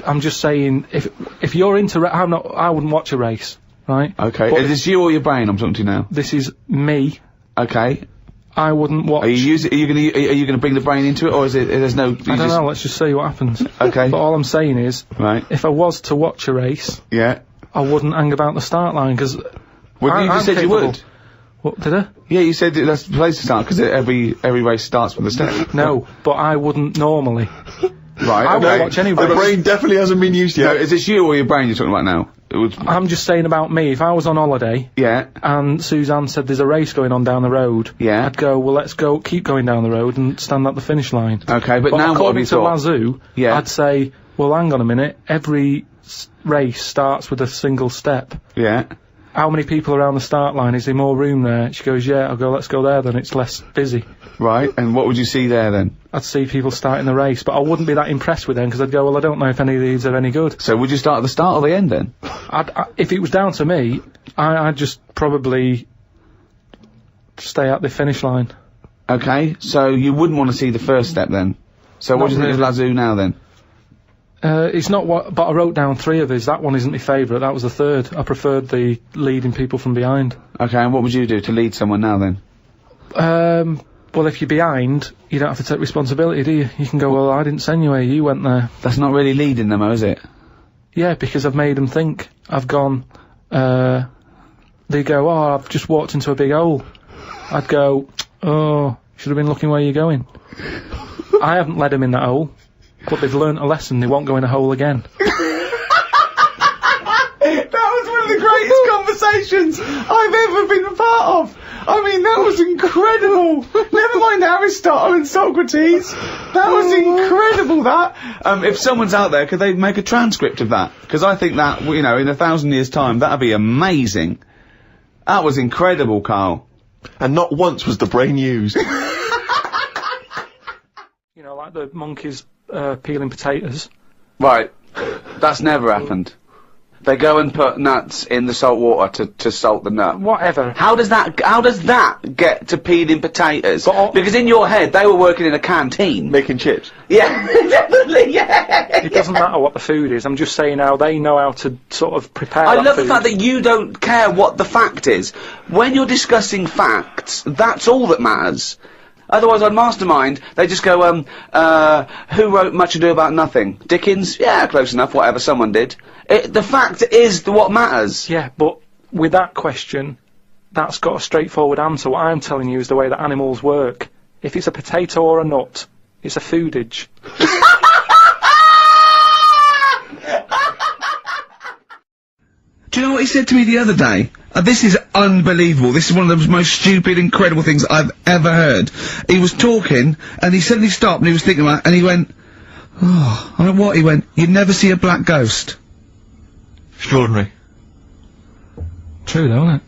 I'm just saying, if you're into, I wouldn't watch a race, right? Okay, but is this you or your brain I'm talking to now? This is me. Okay. I wouldn't watch. Are you gonna bring the brain into it, or is it, there's no... I don't know, let's just see what happens. Okay. But all I'm saying is, right, if I was to watch a race, yeah, I wouldn't hang about the start line, because... Well, you just said you would. What, did I? Yeah, you said that's the place to start, because every race starts with a step. No, but I wouldn't normally. Right, I okay. won't watch any race. The brain definitely hasn't been used yet. No, is this you or your brain you're talking about now? I'm just saying about me. If I was on holiday, yeah, and Suzanne said there's a race going on down the road, yeah, I'd go, well, let's go, keep going down the road and stand at the finish line. Okay, but now what have you thought? According to Lazoo, yeah, I'd say, well, hang on a minute, every race starts with a single step. Yeah. How many people around the start line? Is there more room there? She goes, yeah. I'll go, let's go there then, it's less busy. Right, and what would you see there then? I'd see people starting the race, but I wouldn't be that impressed with them, because I'd go, well, I don't know if any of these are any good. So would you start at the start or the end then? If it was down to me, I'd just probably stay at the finish line. Okay, so you wouldn't want to see the first step then? So what do you think of Lazoo now then? It's not what, but I wrote down 3 of his. That one isn't my favourite, that was the 3rd. I preferred the leading people from behind. Okay, and what would you do to lead someone now then? Well, if you're behind, you don't have to take responsibility, do you? You can go, well, I didn't send you here, you went there. That's not really leading them, though, is it? Yeah, because I've made them think. I've gone, they go, oh, I've just walked into a big hole. I'd go, oh, should have been looking where you're going. I haven't led them in that hole, but they've learnt a lesson, they won't go in a hole again. That was one of the greatest conversations I've ever been a part of. I mean, that was incredible. Never mind Aristotle and Socrates. That was incredible, that. If someone's out there, could they make a transcript of that? Because I think that, in 1,000 years' time, that'd be amazing. That was incredible, Karl. And not once was the brain used. Like the monkeys peeling potatoes. Right. That's never happened. They go and put nuts in the salt water to salt the nut. Whatever. How does that get to peeling potatoes? Because in your head, they were working in a canteen. Making chips. Yeah, definitely, yeah. It doesn't matter what the food is. I'm just saying how they know how to sort of prepare I that love food. the fact that you don't care what the fact is. When you're discussing facts, that's all that matters. Otherwise, on Mastermind, they just go, who wrote Much Ado About Nothing? Dickens? Yeah, close enough, whatever, someone did. The fact is what matters. Yeah, but with that question, that's got a straightforward answer. What I'm telling you is the way that animals work. If it's a potato or a nut, it's a foodage. Do you know what he said to me the other day? This is unbelievable. This is one of the most stupid, incredible things I've ever heard. He was talking, and he suddenly stopped, and he was thinking about it, and he went, oh, I don't know what, he went, you'd never see a black ghost. Extraordinary. True though, isn't it?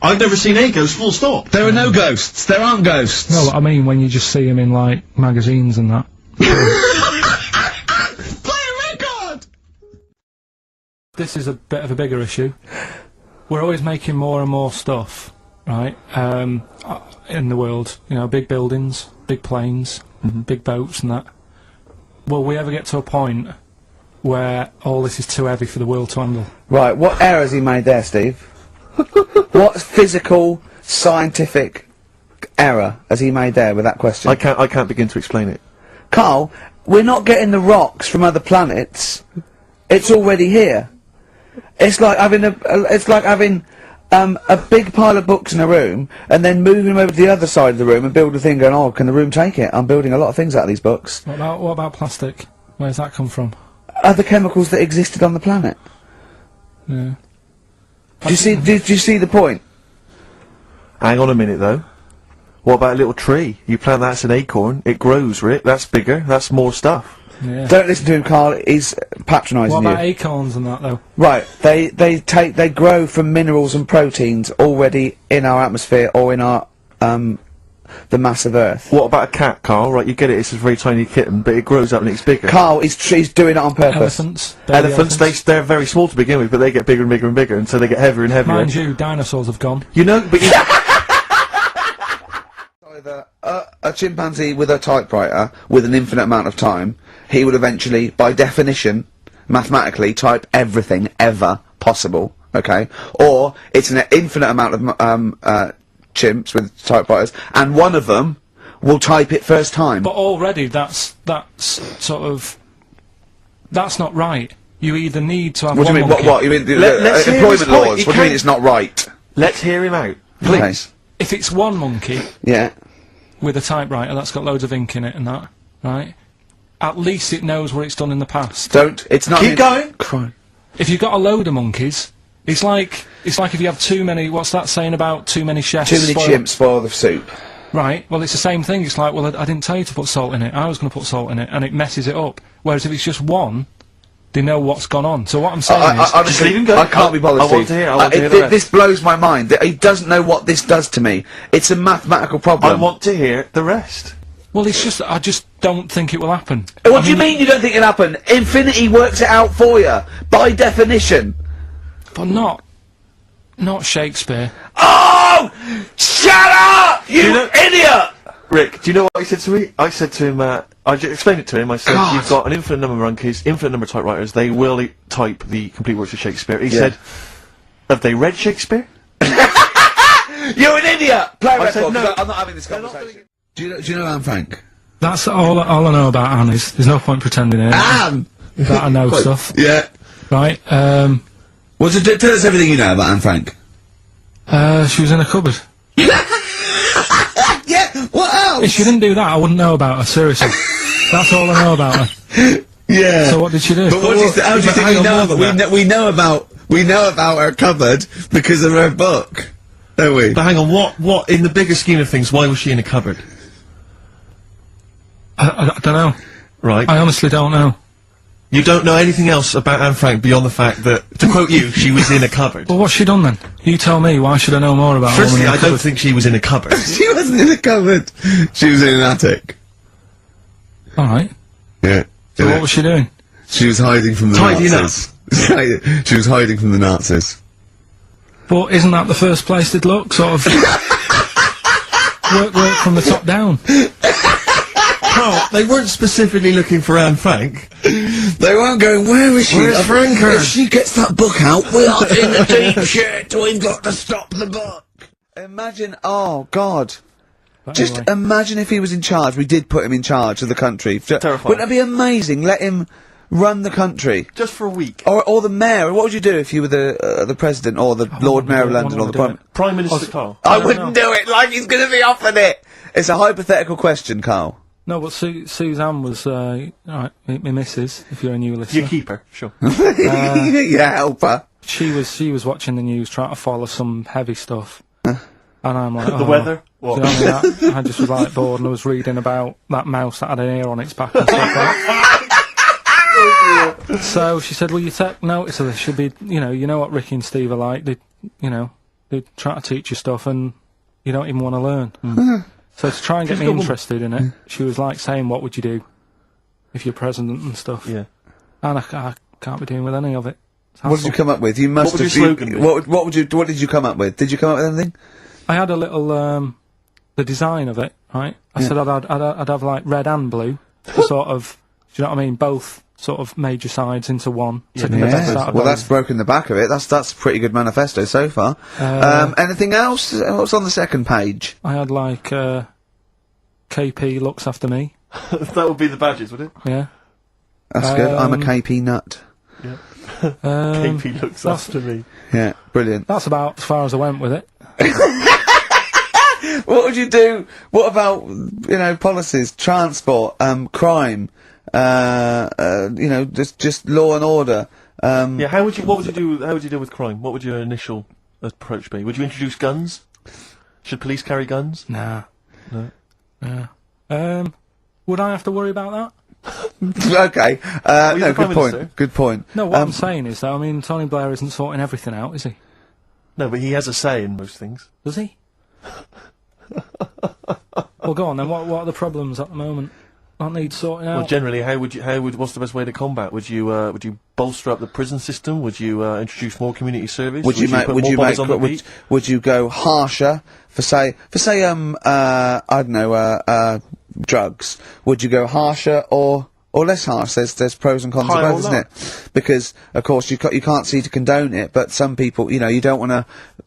I've never seen a ghost, full stop. There are no ghosts. There aren't ghosts. No, what I mean when you just see them in, like, magazines and that. Play a record! This is a bit of a bigger issue. We're always making more and more stuff, right, in the world. You know, big buildings, big planes, big boats and that. Will we ever get to a point where all this is too heavy for the world to handle? Right, what error has he made there, Steve? What physical, scientific error has he made there with that question? I can't begin to explain it. Karl, we're not getting the rocks from other planets. It's already here. It's like having a big pile of books in a room and then moving them over to the other side of the room and build a thing going, oh, can the room take it? I'm building a lot of things out of these books. What about plastic? Where's that come from? Other chemicals that existed on the planet. Yeah. Do you see the point? Hang on a minute, though. What about a little tree? You plant that as an acorn, it grows, Rick. That's bigger. That's more stuff. Yeah. Don't listen to him, Karl. He's patronising you. What about acorns and that, though? Right. They grow from minerals and proteins already in our atmosphere or in our the mass of Earth. What about a cat, Karl? Right, you get it. It's a very tiny kitten, but it grows up and it's bigger. Karl, he's doing it on purpose. Elephants. They're very small to begin with, but they get bigger and bigger and bigger, and so they get heavier and heavier. Mind you, dinosaurs have gone. You know, but Either a chimpanzee with a typewriter with an infinite amount of time, he would eventually, by definition, mathematically, type everything ever possible. Okay, or it's an infinite amount of chimps with typewriters, and one of them will type it first time. But already that's sort of that's not right. You either need to have What do one you mean? monkey. What? You mean let's hear employment his point. laws? He What do you mean can't- it's not right? let's hear him out, please. Okay. If it's one monkey Yeah. with a typewriter that's got loads of ink in it and that, right? At least it knows what it's done in the past. Don't. It's not. Keep going. Cry. If you've got a load of monkeys, it's like if you have too many. What's that saying about too many chefs? Too many chimps spoil the soup. Right. Well, it's the same thing. It's like, well, I didn't tell you to put salt in it. I was going to put salt in it, and it messes it up. Whereas if it's just one, they know what's gone on. So what I'm saying is, honestly, leave him go. I can't be bothered. I want to hear. I want to hear the rest. This blows my mind. That he doesn't know what this does to me. It's a mathematical problem. I want to hear the rest. well, it's just I just don't think it will happen. What do you mean you don't think it'll happen? Infinity works it out for you by definition. But not Shakespeare. Oh! Shut up, you idiot! Rick, do you know what I said to me? I said to him, I explained it to him, I said, God. you've got an infinite number of monkeys, infinite number of typewriters, they will type the complete works of Shakespeare. He said, have they read Shakespeare? You're an idiot! Play a I record, said no. 'cause I'm not having this conversation. Do you know Anne Frank? That's all I know about Anne is there's no point pretending it. Anne! That I know stuff. Yeah. Right. Well, tell us everything you know about Anne Frank. She was in a cupboard. Yeah, what else? If she didn't do that, I wouldn't know about her, seriously. That's all I know about her. Yeah. So what did she do? But how do you think we know about her cupboard because of her book, don't we? But hang on, what, in the bigger scheme of things, why was she in a cupboard? I don't know. Right. I honestly don't know. You don't know anything else about Anne Frank beyond the fact that, to quote you, she was in a cupboard. Well, what's she done then? You tell me, why should I know more about her? Firstly, I don't think she was in a cupboard. She wasn't in a cupboard. She was in an attic. Alright. Yeah. So what was she doing? She was hiding from the Tidying Nazis. She was hiding from the Nazis. But isn't that the first place they'd look? Sort of work from the top down. Oh, they weren't specifically looking for Anne Frank. They weren't going, where is she? Where's Franker? If she gets that book out, we are in a deep shit. We've got to stop the book. Imagine, oh, God. But Just anyway. imagine if he was in charge. We did put him in charge of the country. Terrifying. Wouldn't it be amazing? Let him run the country. Just for a week. Or the mayor. What would you do if you were the president or the Lord Mayor of London or the Prime? Prime Minister Karl. I wouldn't do it like he's going to be offered it. It's a hypothetical question, Karl. No, but Suzanne was, alright, my missus, if you're a new listener. Your keeper, sure. Yeah, help her. She was watching the news, trying to follow some heavy stuff. And I'm like, The weather? What? Do you know what I mean? I just was like bored and I was reading about that mouse that had an ear on its back and stuff like that. So she said, will you take notice of this? She'll be, you know what Ricky and Steve are like. They try to teach you stuff and you don't even want to learn. So to try and get me interested in it, she was like saying, what would you do if you're president and stuff? Yeah. And I can't be doing with any of it. What did you come up with? You must What would have. your slogan be? What did you come up with? Did you come up with anything? I had a little, the design of it, right? I said I'd have like red and blue, to sort of, do you know what I mean? Both sort of major sides into one. Yeah. Taking the best out of Well, both. that's broken the back of it. That's a pretty good manifesto so far. Anything else? What's on the second page? I had like, KP looks after me. That would be the badges, would it? Yeah. That's good. I'm a KP nut. Yeah. Um, KP looks that's- after me. Yeah, brilliant. That's about as far as I went with it. What would you do? What about policies, transport, crime? Just law and order. Yeah, what would you do with crime? What would your initial approach be? Would you introduce guns? Should police carry guns? Nah. No. Yeah. Would I have to worry about that? Okay. you're No, the Prime good point. Minister. Good point. No, what I'm saying is though, I mean, Tony Blair isn't sorting everything out, is he? No, but he has a say in most things. Does he? Well, go on then. What are the problems at the moment that need sorting out? Well, generally, what's the best way to combat? Would you bolster up the prison system? Would you introduce more community service? Would you put more bodies on the beat? would you go harsher for say I don't know drugs? Would you go harsher or less harsh? There's pros and cons to Higher or both, isn't lower? it? Because of course you can't see to condone it, but some people you don't want to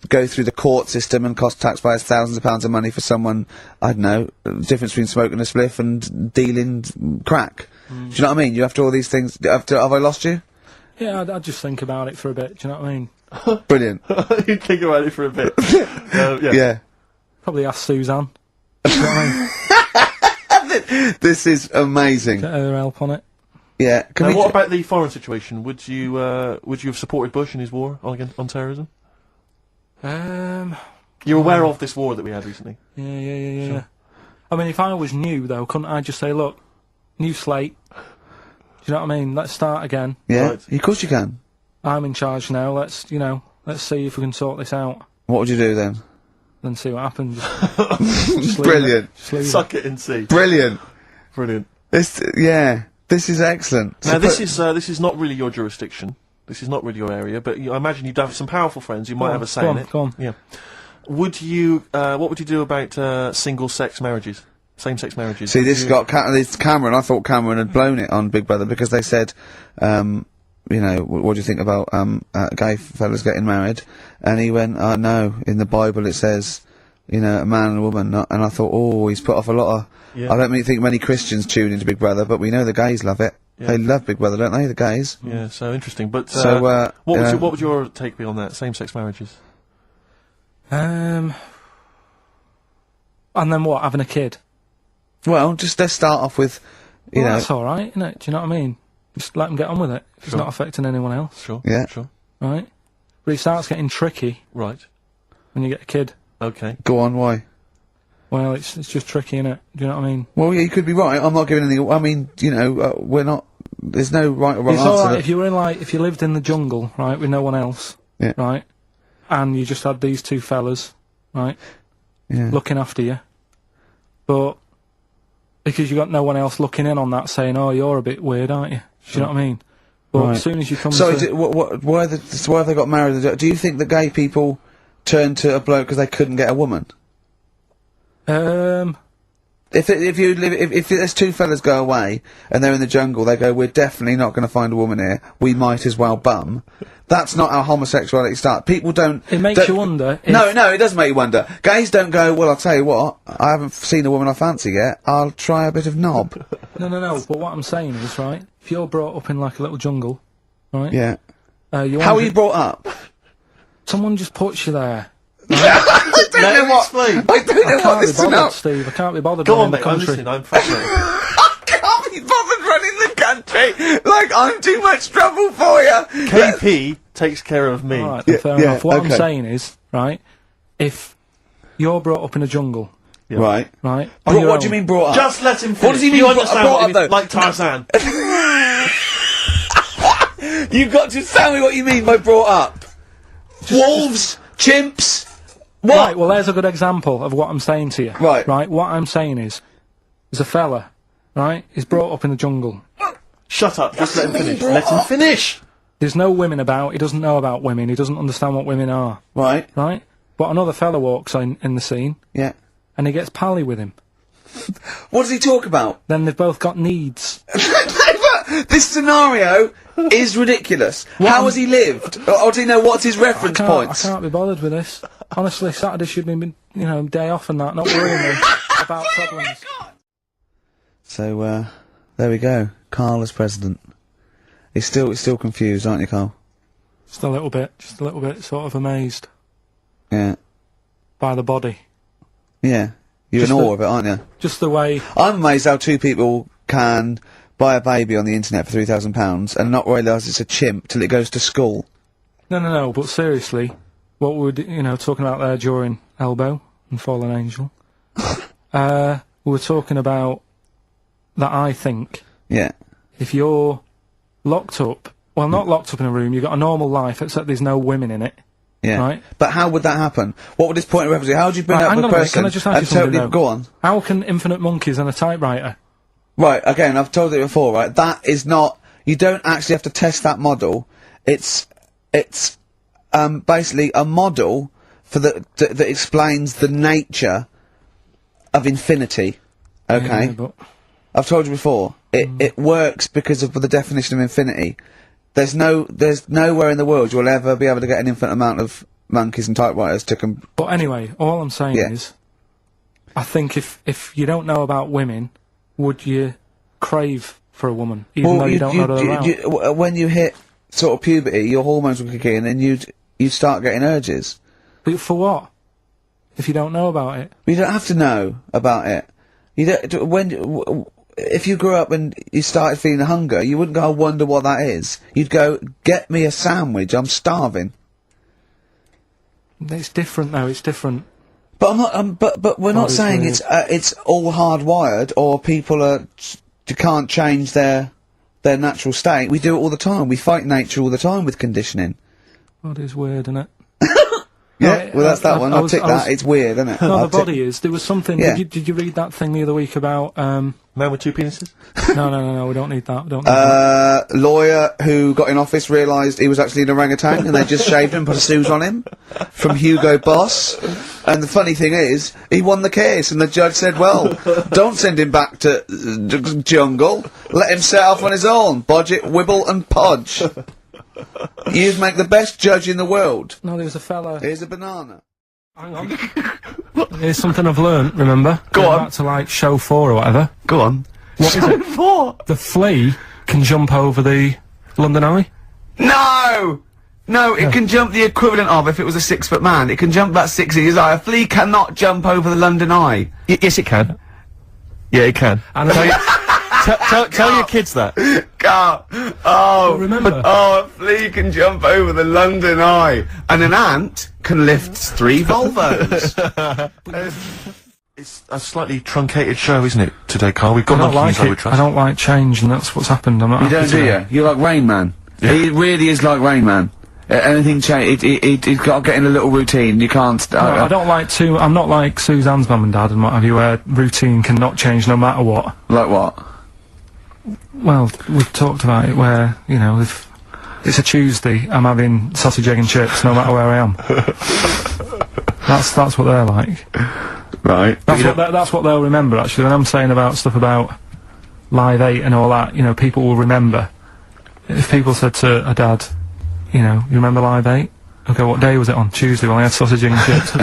go through the court system and cost taxpayers thousands of pounds of money for someone, I don't know, the difference between smoking a spliff and dealing crack. Do you know what I mean? You have to all these things. Have I lost you? Yeah, I'd just think about it for a bit. Do you know what I mean? Brilliant. You'd think about it for a bit. Yeah. Yeah. Probably ask Suzanne. Do you know what I mean? This is amazing. Get her help on it. Yeah. Can Now, we what about the foreign situation? Would you have supported Bush in his war on terrorism? You're aware of this war that we had recently? Yeah. Sure. I mean, if I was new though, couldn't I just say, look, new slate? Do you know what I mean? Let's start again. Yeah. Right. Of course you can. I'm in charge now. Let's see if we can sort this out. What would you do then? Then see what happens. Just leave Brilliant. it. Just leave Suck it and see. Brilliant. Brilliant. This is excellent. Now, So this is not really your jurisdiction. This is not really your area, but I imagine you'd have some powerful friends who might have a say in it. Go on. Yeah. Would you? What would you do about single-sex marriages, same-sex marriages? See, Would this you- got this Cameron. I thought Cameron had blown it on Big Brother because they said, what do you think about gay fellas getting married? And he went, no, in the Bible it says, a man and a woman. And I thought, oh, he's put off a lot of. Yeah. I don't think many Christians tune into Big Brother, but we know the gays love it. Yeah. They love Big Brother, don't they? The gays. Yeah, so interesting. But So, what would your take be on that? Same-sex marriages. And then what? Having a kid? Well, just let's start off with, Well, that's all right, isn't it? Do you know what I mean? Just let them get on with it. It's Sure. not affecting anyone else, Sure. Yeah. Sure. right? But it starts getting tricky Right. when you get a kid. Okay. Go on, why? Well, it's just tricky, innit? Do you know what I mean? Well, yeah, you could be right. I'm not giving any. I mean, we're not. There's no right or wrong It's answer. all right if you were if you lived in the jungle, right, with no one else, Yeah. right, and you just had these two fellas, right, Yeah. looking after you, but because you got no one else looking in on that, saying, "Oh, you're a bit weird, aren't you?" Do you know what I mean? But as soon as you come So to... why have they got married? Do you think that gay people turn to a bloke because they couldn't get a woman? If there's two fellas go away and they're in the jungle, they go, we're definitely not going to find a woman here. We might as well bum. That's not how homosexuality starts. People don't. It makes you wonder. No, it does make you wonder. Gays don't go, well, I'll tell you what, I haven't seen a woman I fancy yet. I'll try a bit of knob. No. But what I'm saying is, right, if you're brought up in like a little jungle, right? Yeah. How are you brought up? Someone just puts you there. I don't know what this is about. Steve, I can't be bothered. Go on, the mate. country. Listen, I'm fascinated. I can't be bothered running the country. Like, I'm too much trouble for you. KP takes care of me. Alright, fair enough. What I'm saying is, right, if you're brought up in a jungle, right, on what your do you own- mean brought up? Just let him finish. What does he mean You understand brought what up, he though? means? Like Tarzan. You've got to tell me what you mean by brought up. Wolves, chimps. What? Right, well, there's a good example of what I'm saying to you. Right. Right, what I'm saying is, there's a fella, right, he's brought up in the jungle. Shut up. Just let him finish. Let him finish. There's no women about, he doesn't know about women, he doesn't understand what women are. Right. Right? But another fella walks in the scene, Yeah. and he gets pally with him. What does he talk about? Then they've both got needs. This scenario is ridiculous. How has he lived? Or do you know what's his reference I points? can't be bothered with this. Honestly, Saturday should have been, day off and that, not worrying me about problems. So, there we go. Karl as president. He's still confused, aren't you, Karl? Just a little bit sort of amazed Yeah. by the body. Yeah. You're Just in awe the- of it, aren't you? Just the way... I'm amazed how two people can buy a baby on the internet for £3,000 and not realise it's a chimp till it goes to school. No, but seriously, what we're, talking about there during Elbow and Fallen Angel, we were talking about that I think Yeah. if you're locked up, well, not locked up in a room, you've got a normal life, except there's no women in it. Yeah. Right. But how would that happen? What would this point of reference be? How would you bring Right, up hang a on a minute, person can I just ask and you something totally now? go on? How can infinite monkeys and a typewriter? Right, again, I've told it before, right? That is not, you don't actually have to test that model. It's basically a model for that explains the nature of infinity. Okay? Yeah, but I've told you before, it works because of the definition of infinity. There's nowhere in the world you'll ever be able to get an infinite amount of monkeys and typewriters to But anyway, all I'm saying Yeah. is, I think if you don't know about women, would you crave for a woman, even though you don't know they're around? when you hit sort of puberty, your hormones will kick in and you'd start getting urges. But for what? If you don't know about it? You don't have to know about it. You don't, if you grew up and you started feeling hunger, you wouldn't go, I wonder what that is. You'd go, get me a sandwich, I'm starving. It's different though, it's different. But I'm not, but we're not Body's saying weird. it's all hardwired or people can't change their natural state. We do it all the time. We fight nature all the time with conditioning. Body's weird, isn't it? Yeah, well that's that one. I'll tick that. It's weird, isn't it? No, I'll the body is. There was something. Yeah. Did you read that thing the other week about? Man with two penises? No. We don't need that. We don't need that. Lawyer who got in office realised he was actually an orangutan and they just shaved him and put a snooze on him from Hugo Boss. And the funny thing is, he won the case and the judge said, well, don't send him back to jungle. Let him set off on his own. Bodge it, wibble and podge. You'd make the best judge in the world. No, there was a fella. Here's a banana. Hang on. Here's something I've learnt. Remember? Go on. Back to like show 4 or whatever. Go on. What is it? The flea can jump over the London Eye. No! No, it can jump the equivalent of if it was a 6-foot man. It can jump about 6 inches high. A flea cannot jump over the London Eye. Yes, it can. Yeah, it can. And Tell your kids that. Carl. Oh, remember. Oh, a flea can jump over the London Eye, and an ant can lift 3 Volvos. It's a slightly truncated show, isn't it, today, Carl? We've got I don't monkeys, like I would it. trust. I don't like change, and that's what's happened. I'm not You happy don't, do today. you? You're like Rain Man. Yeah. He really is like Rain Man. Anything change? He's got to get in a little routine. You can't. No, I don't like to. I'm not like Suzanne's mum and dad and what have you, where routine cannot change no matter what. Like what? Well, we've talked about it where, you know, if it's a Tuesday, I'm having sausage, egg and chips no matter where I am. That's what they're like. Right. That's what they'll remember, actually. When I'm saying about stuff about Live 8 and all that, you know, people will remember. If people said to a dad, you know, you remember Live 8? Okay, what day was it on? Tuesday, well, I had sausage, egg and chips.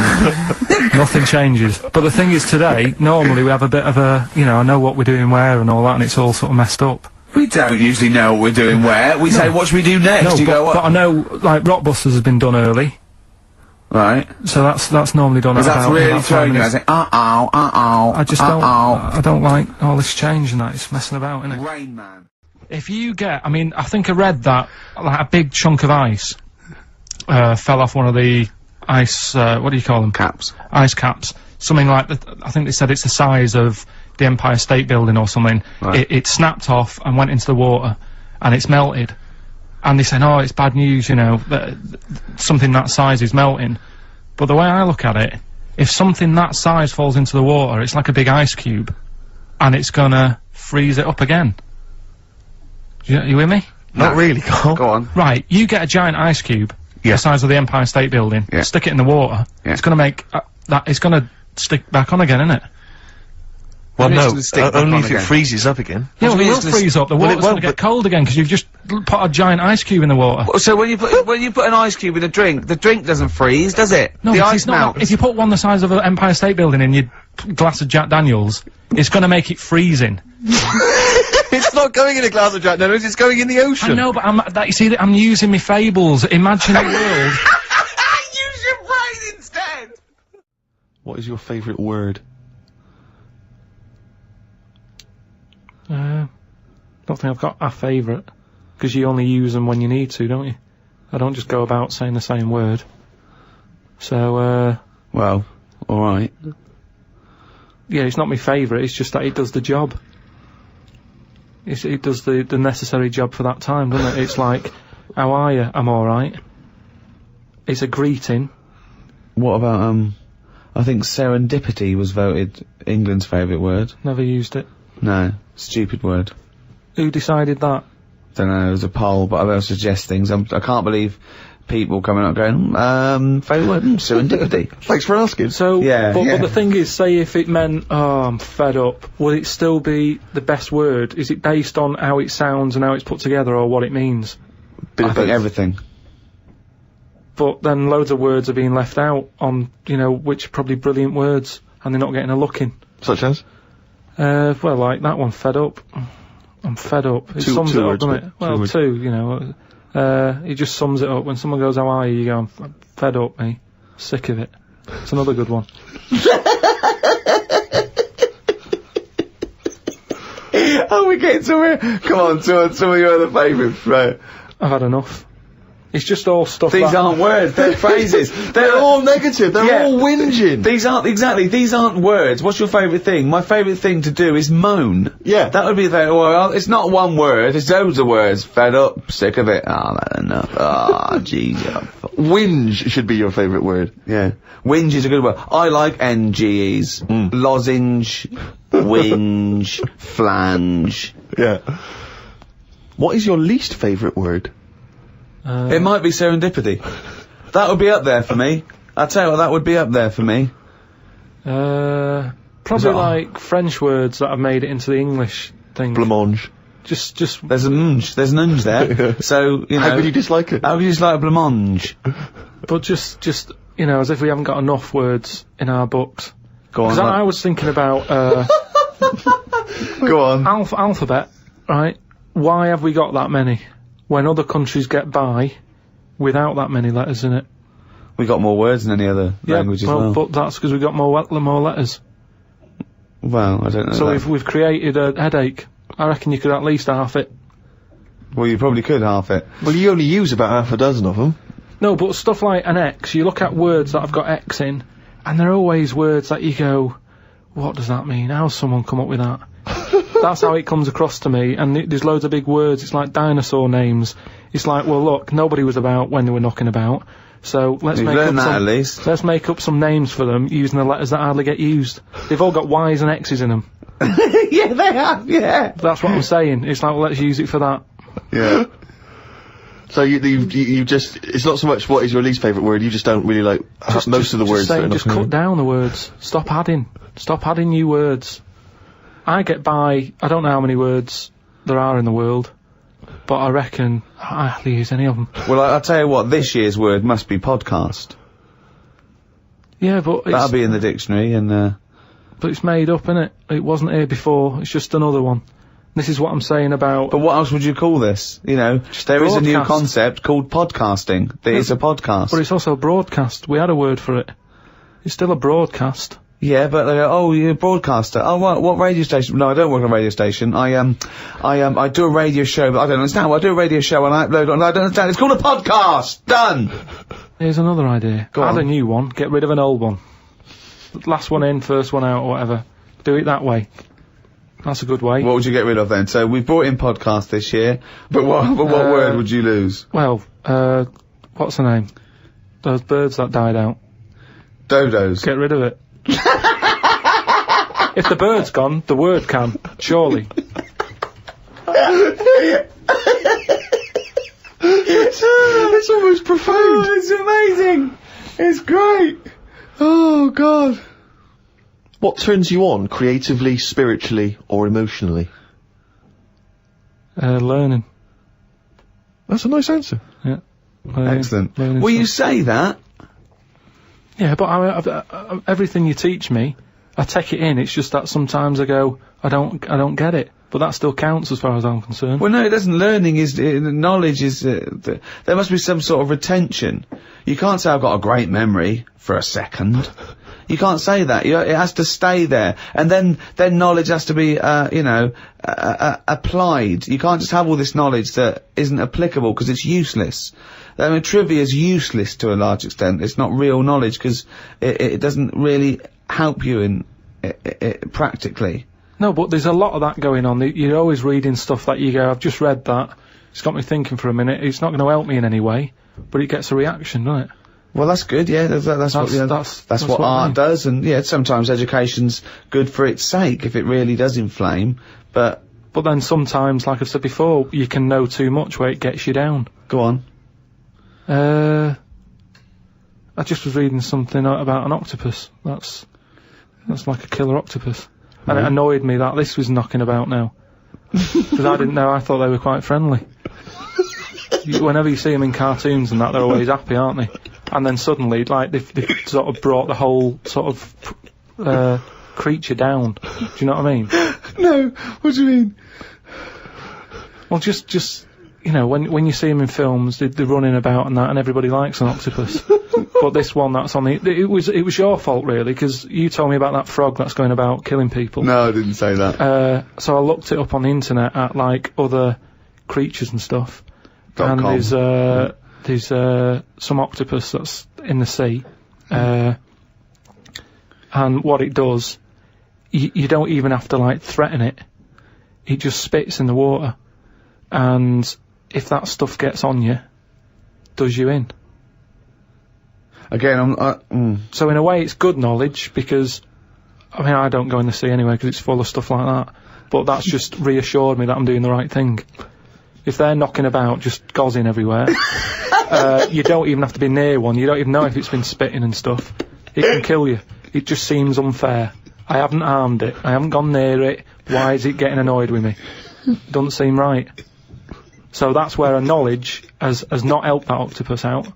Nothing changes. But the thing is, today, normally we have a bit of a, you know, I know what we're doing where and all that, and it's all sort of messed up. We don't usually know what we're doing where. We say, what should we do next? No, but I know, like, Rockbusters has been done early. Right. So that's normally done at that's about really about 5 throwing you. I minutes. say, I just don't, I don't like all this change and that, it's messing about, innit? Rain Man. If you get, I mean, I think I read that, like, a big chunk of ice, fell off one of the ice, what do you call them? Caps. Ice caps. Something like, I think they said it's the size of the Empire State Building or something. Right. It snapped off and went into the water, and it's melted. And they said, oh, it's bad news, you know, that something that size is melting. But the way I look at it, if something that size falls into the water, it's like a big ice cube, and it's gonna freeze it up again. You with me? Not really, Carl. Go on. Right, you get a giant ice cube, Yeah. the size of the Empire State Building, Yeah. stick it in the water, Yeah. it's gonna make, it's gonna stick back on again, innit? Well, Maybe it's no, gonna stick back only on if it again. freezes up again. Yeah, well, do it you will mean it's freeze up, the well, it water's gonna won't, get but- cold again, because you've just put a giant ice cube in the water. So when you put an ice cube in a drink, the drink doesn't freeze, does it? No, the it's ice not. melts. If you put one the size of an Empire State Building in your glass of Jack Daniels, it's gonna make it freezing. It's not going in a glass of Jack Daniels, it's going in the ocean. I know, but you see, I'm using my fables, imagine a world. Use your brain instead! What is your favourite word? Don't think I've got a favourite, because you only use them when you need to, don't you? I don't just go about saying the same word. So, Well, alright. yeah, it's not my favourite, it's just that it does the job. It does the necessary job for that time, doesn't it? It's like, how are you? I'm alright. It's a greeting. What about, I think serendipity was voted England's favourite word. Never used it. No, stupid word. Who decided that? Don't know, it was a poll, but I will suggest things. I can't believe people coming up going, favourite word, serendipity. Thanks for asking. So, Yeah, but yeah. the thing is, say if it meant, oh, I'm fed up, would it still be the best word? Is it based on how it sounds and how it's put together, or what it means? I think everything. But then loads of words are being left out on, you know, which are probably brilliant words, and they're not getting a look in. Such as? Well, like that one, fed up. I'm fed up. It Two- sums two it up, words, doesn't but- it? Well, two words. two, you know. It just sums it up. When someone goes, how are you? You go, I'm fed up, mate. Sick of it. It's another good one. Oh, we're getting somewhere. Come on, some of your other favourites, right? I've had enough. It's just all stuff These that... aren't words, they're phrases. They're all negative, they're Yeah. all whinging. These aren't words. What's your favourite thing? My favourite thing to do is moan. Yeah. That would be well, it's not one word, it's loads of words. Fed up, sick of it. Oh, that's enough. Oh, jeez. Whinge should be your favourite word. Yeah. Whinge is a good word. I like NGEs. Lozenge, whinge, flange. Yeah. What is your least favourite word? It might be serendipity. That would be up there for me. I'll tell you what, that would be up there for me. Probably that- like French words that have made it into the English thing. Blancmange. Just, There's an unge there. So, you know. How could you dislike it? How could you dislike blancmange? but just, you know, as if we haven't got enough words in our books. Go on. Because I was thinking about, Go on. alphabet, right? Why have we got that many? When other countries get by without that many letters in it. We got more words than any other language as well. But that's because we've got more letters. Well, I don't know. So that. we've created a headache. I reckon you could at least half it. Well, you probably could half it. Well, you only use about half a dozen of them. No, but stuff like an X, you look at words that have got X in, and they're always words that you go, what does that mean? How's someone come up with that? That's how it comes across to me, and there's loads of big words, it's like dinosaur names. It's like, well look, nobody was about when they were knocking about, so let's You've make learned up that some, at least. let's make up some names for them using the letters that hardly get used. They've all got Y's and X's in them. Yeah, they have, yeah. That's what I'm saying. It's like, well, let's use it for that. Yeah. So you just, it's not so much what is your least favourite word, you just don't really like most of the words. Just cut down the words. Stop adding new words. I get by, I don't know how many words there are in the world, but I reckon I hardly use any of them. Well, I'll tell you what, this year's word must be podcast. Yeah, but that'll be in the dictionary, and but it's made up, innit? It wasn't here before, it's just another one. This is what I'm saying about... But what else would you call this? You know, there is a new concept called podcasting. That is a podcast. But it's also a broadcast. We had a word for it. It's still a broadcast. Yeah, but they go, oh, you're a broadcaster. Oh, what radio station? No, I don't work on a radio station. I do a radio show, but I don't understand. Well, I do a radio show and I upload it, and I don't understand. It's called a podcast! Done! Here's another idea. Go on. Add a new one, get rid of an old one. Last one in, first one out, or whatever. Do it that way. That's a good way. What would you get rid of then? So we've brought in podcast this year, but what word would you lose? Well, what's the name? Those birds that died out. Dodos. Get rid of it. If the bird's gone, the word can, surely. It's almost profound. Oh, it's amazing. It's great. Oh, God. What turns you on creatively, spiritually, or emotionally? Learning. That's a nice answer. Yeah. Excellent. Learning Will you stuff. say that? Yeah, but I everything you teach me, I take it in. It's just that sometimes I go, I don't get it. But that still counts as far as I'm concerned. Well, no, it doesn't. Learning is, knowledge is, there must be some sort of retention. You can't say I've got a great memory for a second. You can't say that. It has to stay there. And then knowledge has to be, applied. You can't just have all this knowledge that isn't applicable because it's useless. I mean, trivia is useless to a large extent. It's not real knowledge because it doesn't really help you in, practically. No, but there's a lot of that going on. You're always reading stuff that you go, I've just read that. It's got me thinking for a minute. It's not going to help me in any way, but it gets a reaction, doesn't it? Well, that's good, yeah. That's what art does, and yeah, sometimes education's good for its sake if it really does inflame, but then sometimes, like I've said before, you can know too much where it gets you down. Go on. I just was reading something about an octopus. That's like a killer octopus. And it annoyed me that this was knocking about now. Because I didn't know, I thought they were quite friendly. Whenever you see them in cartoons and that, they're always happy, aren't they? And then suddenly, like, they've sort of brought the whole sort of creature down. Do you know what I mean? No, what do you mean? Well, just you know, when you see them in films, they're running about and that, and everybody likes an octopus. But this one that's on it was your fault really, because you told me about that frog that's going about killing people. No, I didn't say that. So I looked it up on the internet at like other creatures and stuff, and there's some octopus that's in the sea, and what it does, you don't even have to like threaten it. It just spits in the water, and if that stuff gets on you, does you in. Again, So in a way it's good knowledge, because, I mean, I don't go in the sea anyway because it's full of stuff like that, but that's just reassured me that I'm doing the right thing. If they're knocking about, just gozzing everywhere, you don't even have to be near one, you don't even know if it's been spitting and stuff. It can kill you. It just seems unfair. I haven't harmed it, I haven't gone near it, why is it getting annoyed with me? Doesn't seem right. So that's where a knowledge has not helped that octopus out.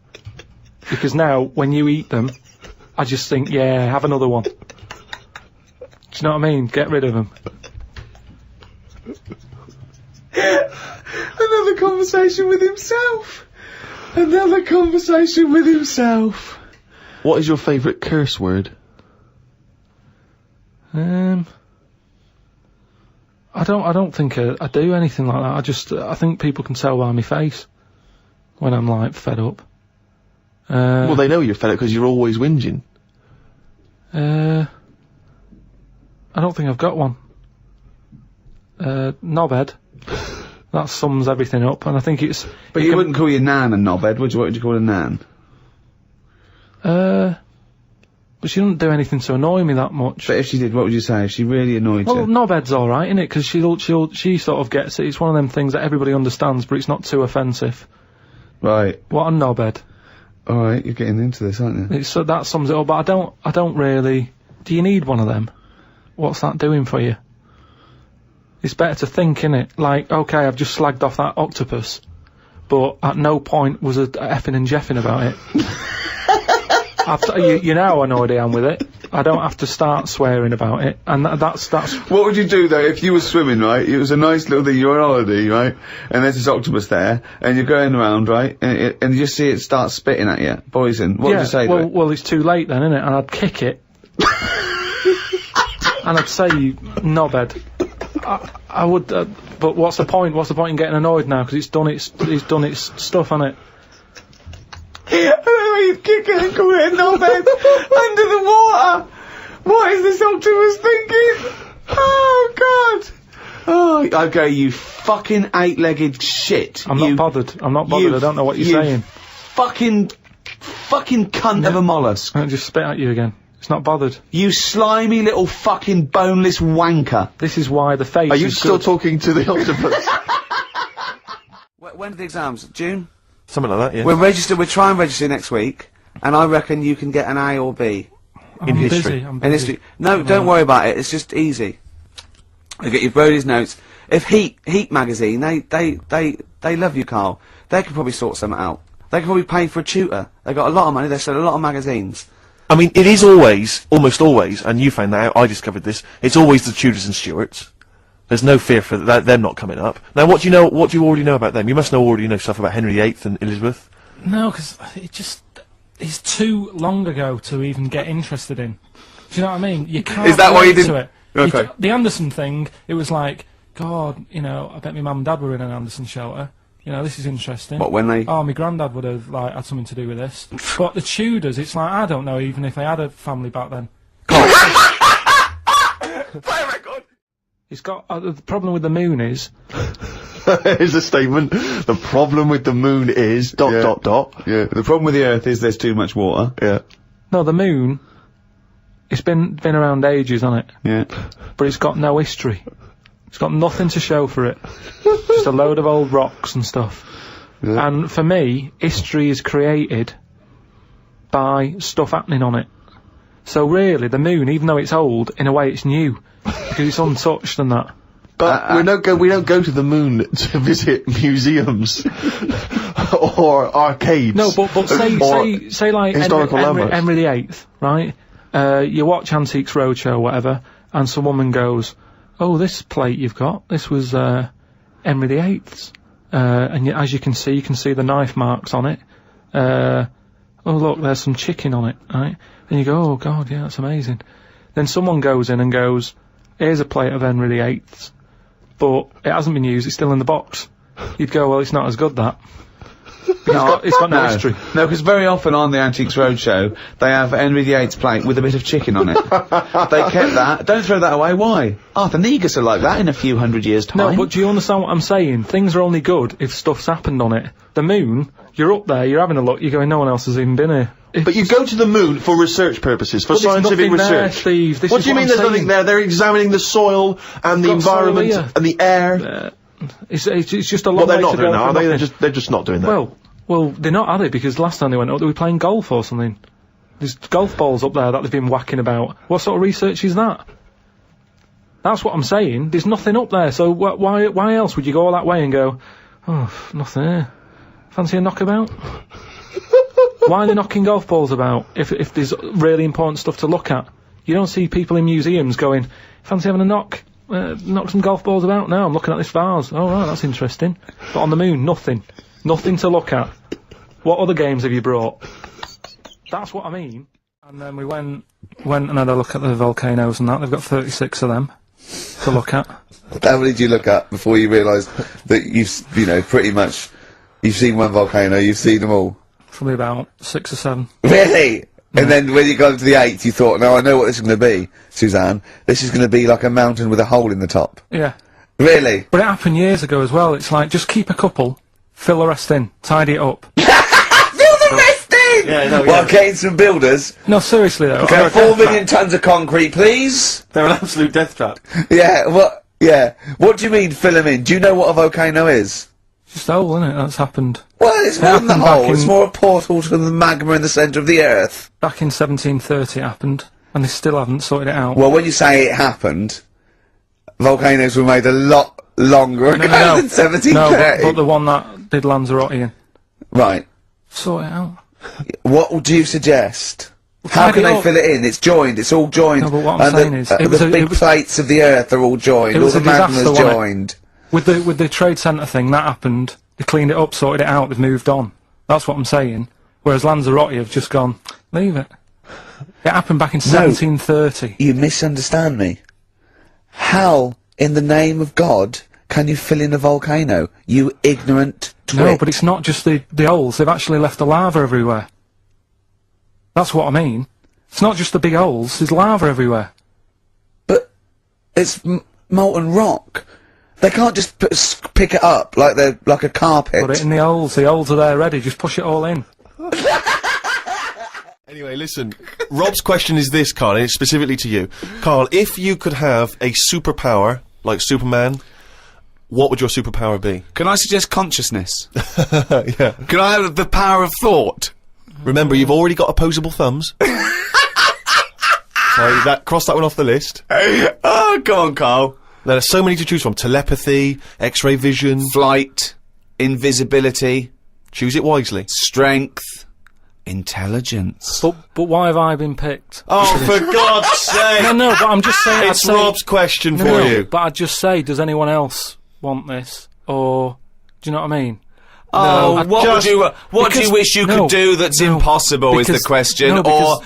Because now, when you eat them, I just think, yeah, have another one. Do you know what I mean? Get rid of them. Another conversation with himself. Another conversation with himself. What is your favourite curse word? I don't think I do anything like that. I think people can tell by my face when I'm like fed up. Well, they know you're fed up because you're always whinging. I don't think I've got one. Knobhead. That sums everything up, and I think it's... But you wouldn't call your nan a knobhead, would you? What would you call a nan? Well, But she doesn't do anything to annoy me that much. But if she did, what would you say? If she really annoyed Well, you? knobhead's alright, innit? Because she sort of gets it. It's one of them things that everybody understands, but it's not too offensive. Right. What a knobhead. Alright, you're getting into this, aren't you? So that sums it up, but I don't really... Do you need one of them? What's that doing for you? It's better to think, innit? Like, okay, I've just slagged off that octopus, but at no point was a effing and jeffing about it. You know how annoyed I am with it. I don't have to start swearing about it, and that's... What would you do, though, if you were swimming, right? It was a nice little thing, you're on holiday, right? And there's this octopus there, and you're going around, right? And you just see it start spitting at you, poison. What would you say to it? Well, it's too late then, innit? And I'd kick it. And I'd say, you knobhead. I would, but what's the point? What's the point in getting annoyed now? Because it's done its stuff, hasn't it? He's kicking and calling it a knobhead under the water. What is this octopus thinking? Oh, God. Oh, okay, you fucking eight-legged shit. I'm not bothered. I don't know what you're saying. Fucking cunt of a mollusk. I'll just spit at you again. It's not bothered. You slimy little fucking boneless wanker. This is why the face Are you is still good. talking to the octopus? When are the exams? June? Something like that, yeah. We're trying to register next week, and I reckon you can get an A or B. I'm history. I'm In busy. history. No, don't worry about it, it's just easy. You get your Brody's notes. If Heat magazine, they love you, Karl. They could probably sort something out. They could probably pay for a tutor. They got a lot of money, they sell a lot of magazines. I mean, it is always, almost always, and you found that out, I discovered this, it's always the Tudors and Stuarts. There's no fear for them not coming up. Now, what do you already know about them? You must already know stuff about Henry VIII and Elizabeth. No, because it's too long ago to even get interested in. Do you know what I mean? You can't. Is that why you relate to didn't- it. Okay. The Anderson thing, it was like, God, you know, I bet my mum and dad were in an Anderson shelter. You know, this is interesting. What, when they... Oh, my granddad would have, like, had something to do with this. But the Tudors, it's like, I don't know even if they had a family back then. It's got, the problem with the moon is... Here's a statement. The problem with the moon is... ... Yeah, the problem with the Earth is there's too much water. Yeah. No, the moon, it's been around ages, hasn't it? Yeah. But it's got no history. It's got nothing to show for it. Just a load of old rocks and stuff. Yeah. And for me, history is created by stuff happening on it. So really, the moon, even though it's old, in a way it's new. Because it's untouched and that. But we don't go to the moon to visit museums or arcades. No, but say like historical landmarks. Henry VIII, right? You watch Antiques Roadshow or whatever, and some woman goes, "Oh, this plate you've got, this was Henry VIII's." And as you can see the knife marks on it. Oh, look, there's some chicken on it, right? And you go, oh, God, yeah, that's amazing. Then someone goes in and goes, here's a plate of Henry VIII's, but it hasn't been used, it's still in the box. You'd go, well, it's not as good, that. It's got no history. No, because very often on the Antiques Roadshow, they have Henry VIII's plate with a bit of chicken on it. They kept that. Don't throw that away. Why? Arthur Negus are like that in a few hundred years' time. No, but do you understand what I'm saying? Things are only good if stuff's happened on it. The moon, you're up there, you're having a look, you're going, no one else has even been here. But you go to the moon for research purposes, for But there's scientific nothing there, research. Steve. This What is do you what mean I'm there's nothing saying. there? They're examining the soil and the Got soil environment here. and the air. It's just a long Well, they're way not to doing go that, are for they? nothing. They're just not doing that. Well, they're not, are they? Because last time they went up, they were playing golf or something. There's golf balls up there that they've been whacking about. What sort of research is that? That's what I'm saying. There's nothing up there, so why else would you go all that way and go, oh, nothing here. Fancy a knockabout? Why are they knocking golf balls about if there's really important stuff to look at? You don't see people in museums going, fancy having a knock some golf balls about? No, I'm looking at this vase. Oh, right, that's interesting. But on the moon, nothing. Nothing to look at. What other games have you brought? That's what I mean. And then we went and had a look at the volcanoes and that. They've got 36 of them to look at. How many did you look at before you realised that pretty much, you've seen one volcano, you've seen them all? Probably about 6 or 7. Really? Yeah. And then when you got to the 8th, you thought, no, I know what this is going to be, Suzanne. This is going to be like a mountain with a hole in the top. Yeah. Really? But it happened years ago as well. It's like, just keep a couple, fill the rest in, tidy it up. Fill the rest Well, getting some builders. No, seriously though. Okay, 4 million tons of concrete, please. They're an absolute death trap. Yeah, what do you mean fill them in? Do you know what a volcano is? Just a hole, isn't it? That's happened. Well, it's more than the happened back hole, it's in- more a portal to the magma in the centre of the earth. Back in 1730 it happened, and they still haven't sorted it out. Well, when you say it happened, volcanoes were made a lot longer ago than 1730. No, but the one that did Lanzarote, Right. sort it out. What would you suggest? How tidy can they up. fill it in? It's joined, it's all joined. No, but what I'm and saying the, is, it was the a- big it was- plates of the earth are all joined, It all was the a disaster, magma's wasn't it? joined. With the trade centre thing, that happened. They cleaned it up, sorted it out, they've moved on. That's what I'm saying. Whereas Lanzarote have just gone, leave it. It happened back in 1730. You misunderstand me. How, in the name of God, can you fill in a volcano? You ignorant twit. No, but it's not just the holes, they've actually left the lava everywhere. That's what I mean. It's not just the big holes, there's lava everywhere. But it's molten rock. They can't just pick it up like they're like a carpet. Put it in the holes are there ready, just push it all in. Anyway, listen. Rob's question is this, Karl, and it's specifically to you. Karl, if you could have a superpower, like Superman, what would your superpower be? Can I suggest consciousness? Yeah. Can I have the power of thought? Remember, you've already got opposable thumbs. So cross that one off the list. Oh, go on, Karl. Now, there's so many to choose from. Telepathy, X-ray vision. Flight, invisibility, Choose it wisely. strength, intelligence. But why have I been picked? Oh, for God's sake! No, but I'm just saying. It's Rob's question for No, you. but I'd just say, does anyone else want this? Or, do you know what I mean? Oh, No, what just- do you wish you no, could do that's no, impossible is the because- question, no, because-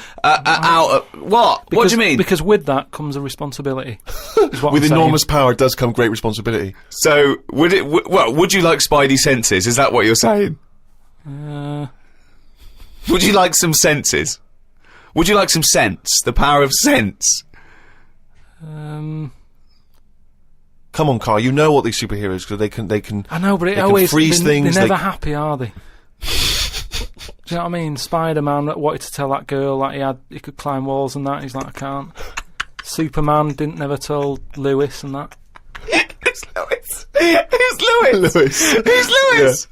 what? What do you mean? Because with that comes a responsibility. is what With I'm saying. enormous power does come great responsibility. So, would you like spidey senses? Is that what you're saying? Would you like some senses? Would you like some sense? The power of sense? Come on, Karl, you know what these superheroes, because they can. I know, but it they can always freeze things. They're never they- happy, are they? Do you know what I mean? Spider-Man wanted to tell that girl that he could climb walls and that. He's like, I can't. Superman didn't never tell Lewis and that. Who's Lewis? Who's Lewis? Lewis. Who's Lewis?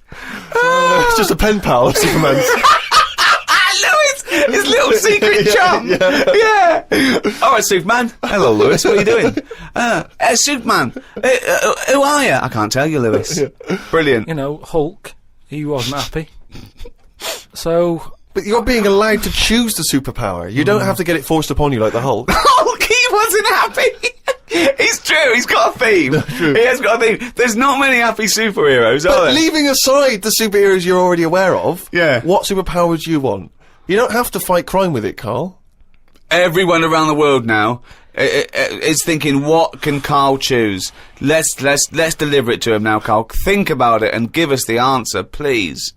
It's just a pen pal of Superman's. Lewis! His little secret chum! Yeah! Alright, Superman. Hello, Lewis. What are you doing? Superman. Who are you? I can't tell you, Lewis. Brilliant. You know, Hulk, he wasn't happy. So, But you're being allowed to choose the superpower. You don't have to get it forced upon you like the Hulk. Hulk, he wasn't happy! It's true, he's got a theme. He has got a theme. There's not many happy superheroes, are But there? leaving aside the superheroes you're already aware of, Yeah. what superpower would you want? You don't have to fight crime with it, Karl. Everyone around the world now is thinking, what can Karl choose? Let's deliver it to him now, Karl. Think about it and give us the answer, please.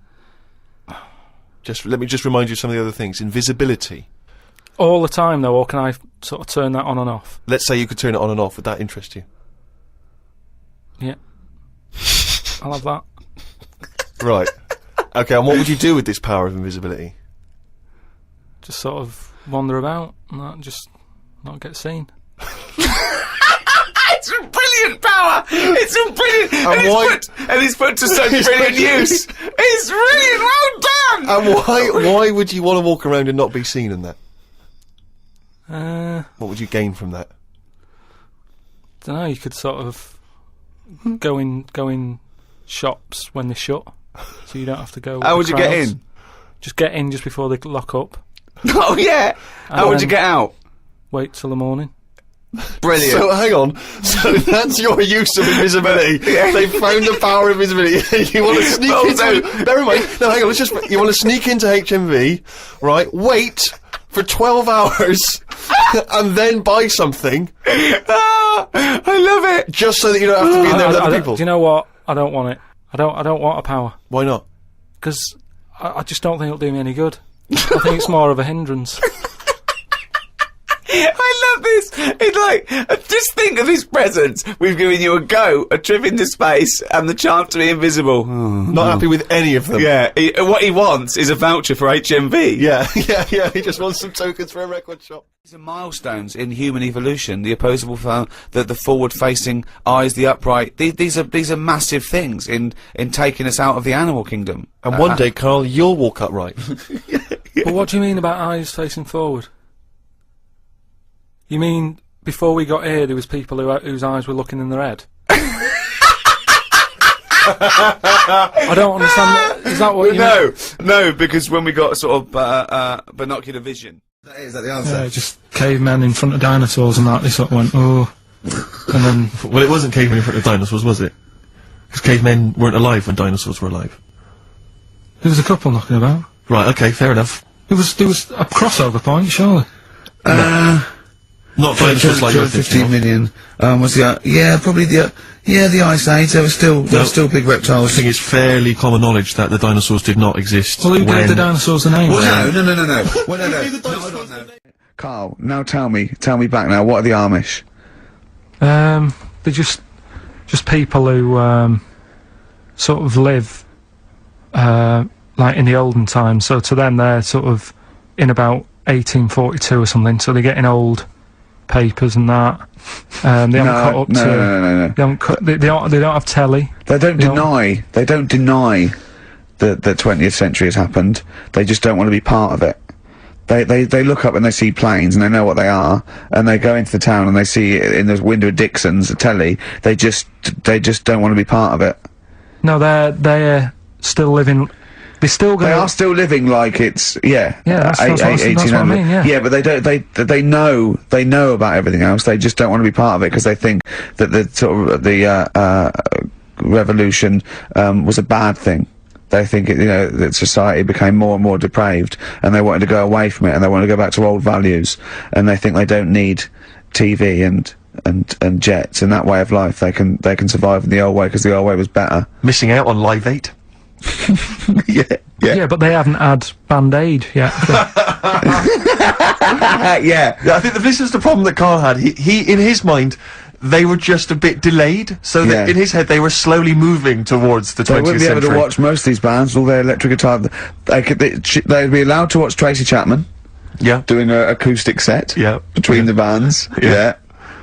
Let me just remind you of some of the other things. Invisibility. all the time though, or can I sort of turn that on and off? Let's say you could turn it on and off. Would that interest you? Yeah. I'll have that. Right. Okay, and what would you do with this power of invisibility? Just sort of wander about and that, just not get seen. It's a brilliant power! It's a brilliant... And it's put to such brilliant use! It's brilliant! Well done! And why would you want to walk around and not be seen in that? Don't What would you gain from that? know, you could sort of go in shops when they shut, so you don't have to go with How the would you get crowds. in? Just get in just before they lock up. Oh, yeah! How would you get out? Wait till the morning. Brilliant. So hang on. So that's your use of invisibility. They found the power of invisibility. You want to sneak into. Bear in mind. No, hang on. You want to sneak into HMV, right? Wait for 12 hours, and then buy something. Ah, I love it. Just so that you don't have to be in there with other people. Do you know what? I don't want it. I don't want a power Why not? because I just don't think it'll do me any good. I think it's more of a hindrance. I love this. Just think of his presence. We've given you a go, a trip into space, and the chance to be invisible. Not happy with any of them. Yeah, what he wants is a voucher for HMV. Yeah. He just wants some tokens for a record shop. These are milestones in human evolution. The opposable, the forward-facing eyes, the upright. These are massive things in taking us out of the animal kingdom. And one day, Karl, you'll walk upright. But what do you mean about eyes facing forward? You mean before we got here, there was people whose eyes were looking in their head? I don't understand. Is that what you mean? No, because when we got sort of binocular vision. Is that the answer? Yeah, just cavemen in front of dinosaurs and that. They sort of went, oh, and then. Well, it wasn't cavemen in front of dinosaurs, was it? Because cavemen weren't alive when dinosaurs were alive. There was a couple knocking about. Right. Okay. Fair enough. There was a crossover point, surely. Not dinosaurs like 15 million. Was the probably the Ice Age. There were still big reptiles. I think it's fairly common knowledge that the dinosaurs did not exist. Well, who gave the dinosaurs the name? Well, no. Well, no. Karl, now tell me back now. What are the Amish? They're just people who sort of live like in the olden times. So to them, they're sort of in about 1842 or something. So they're getting old papers and that. They haven't cut up to. No. They haven't cut. They don't have telly. They don't deny that 20th century has happened. They just don't want to be part of it. They look up and they see planes and they know what they are, and they go into the town and they see it in the window of Dixon's, a telly. They just don't want to be part of it. No, they're still living. They are still living like it's that's what I mean, yeah. But they know about everything else. They just don't want to be part of it because they think that the sort of the revolution was a bad thing. They think that society became more and more depraved, and they wanted to go away from it, and they want to go back to old values, and they think they don't need TV and jets and that way of life. They can survive in the old way because the old way was better. Missing out on Live 8. Yeah, but they haven't had Band-Aid yet. Yeah, I think this is the problem that Karl had. He in his mind, they were just a bit delayed, so that in his head they were slowly moving towards the 20th century. They wouldn't be able to watch most of these bands, all their electric guitar. They'd be allowed to watch Tracy Chapman. Yeah. Doing an acoustic set. Yeah. Between the bands. Yeah.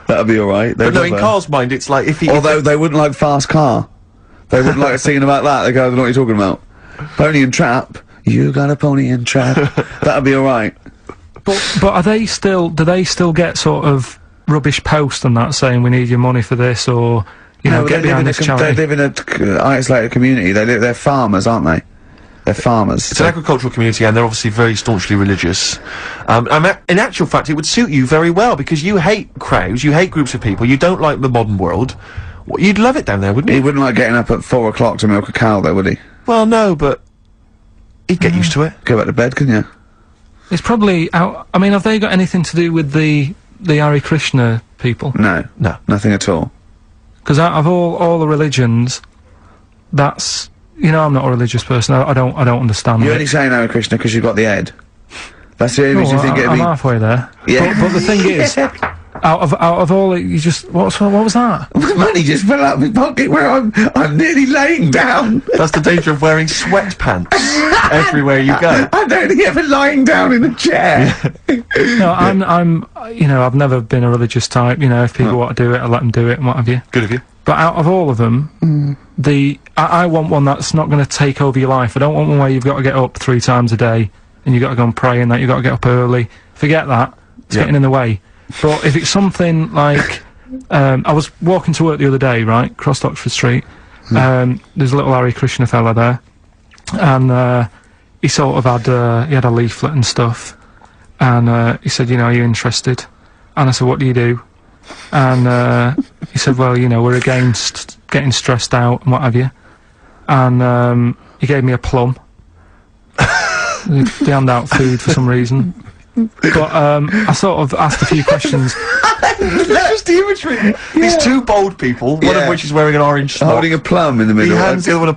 That'd be alright. But no, in Karl's mind, it's like if he. Although they wouldn't like Fast Car. They wouldn't like singing about that. They go, I don't know what you're talking about. Pony and Trap. You got a pony and trap. That'd be alright. But are they still? Do they still get sort of rubbish post and that saying we need your money for this, or get behind this charity? They live in a isolated community. They're farmers, aren't they? They're farmers. It's an agricultural community, and they're obviously very staunchly religious. In actual fact, it would suit you very well because you hate crowds, you hate groups of people, you don't like the modern world. You'd love it down there, wouldn't you? He wouldn't like getting up at 4 o'clock to milk a cow, though, would he? Well, no, but he'd get used to it. Go back to bed, couldn't you? It's probably out. I mean, have they got anything to do with the Hare Krishna people? No, nothing at all. Because out of all the religions, that's I'm not a religious person. I don't understand. You're only saying Hare Krishna because you've got the head. That's the only reason you think it'd be. I'm halfway there. Yeah. But the thing is, out of all, you just what was that? Money just fell out of my pocket where I'm nearly laying down. That's the danger of wearing sweatpants everywhere you go. I'm only ever lying down in a chair. No, I've never been a religious type. If people want to do it, I let them do it and what have you. Good of you. But out of all of them, I want one that's not going to take over your life. I don't want one where you've got to get up 3 times a day and you've got to go and pray and that you've got to get up early. Forget that. It's getting in the way. But if it's something like, I was walking to work the other day, right, across Oxford Street, there's a little Hare Krishna fella there, and he sort of had a leaflet and stuff, and he said, are you interested? And I said, what do you do? And he said, well, we're against getting stressed out and what have you. And he gave me a plum. They hand out food for some reason. But I sort of asked a few questions. Just the imagery. These 2 bold people, one of which is wearing an orange smock, holding a plum in the middle. He hands the other one a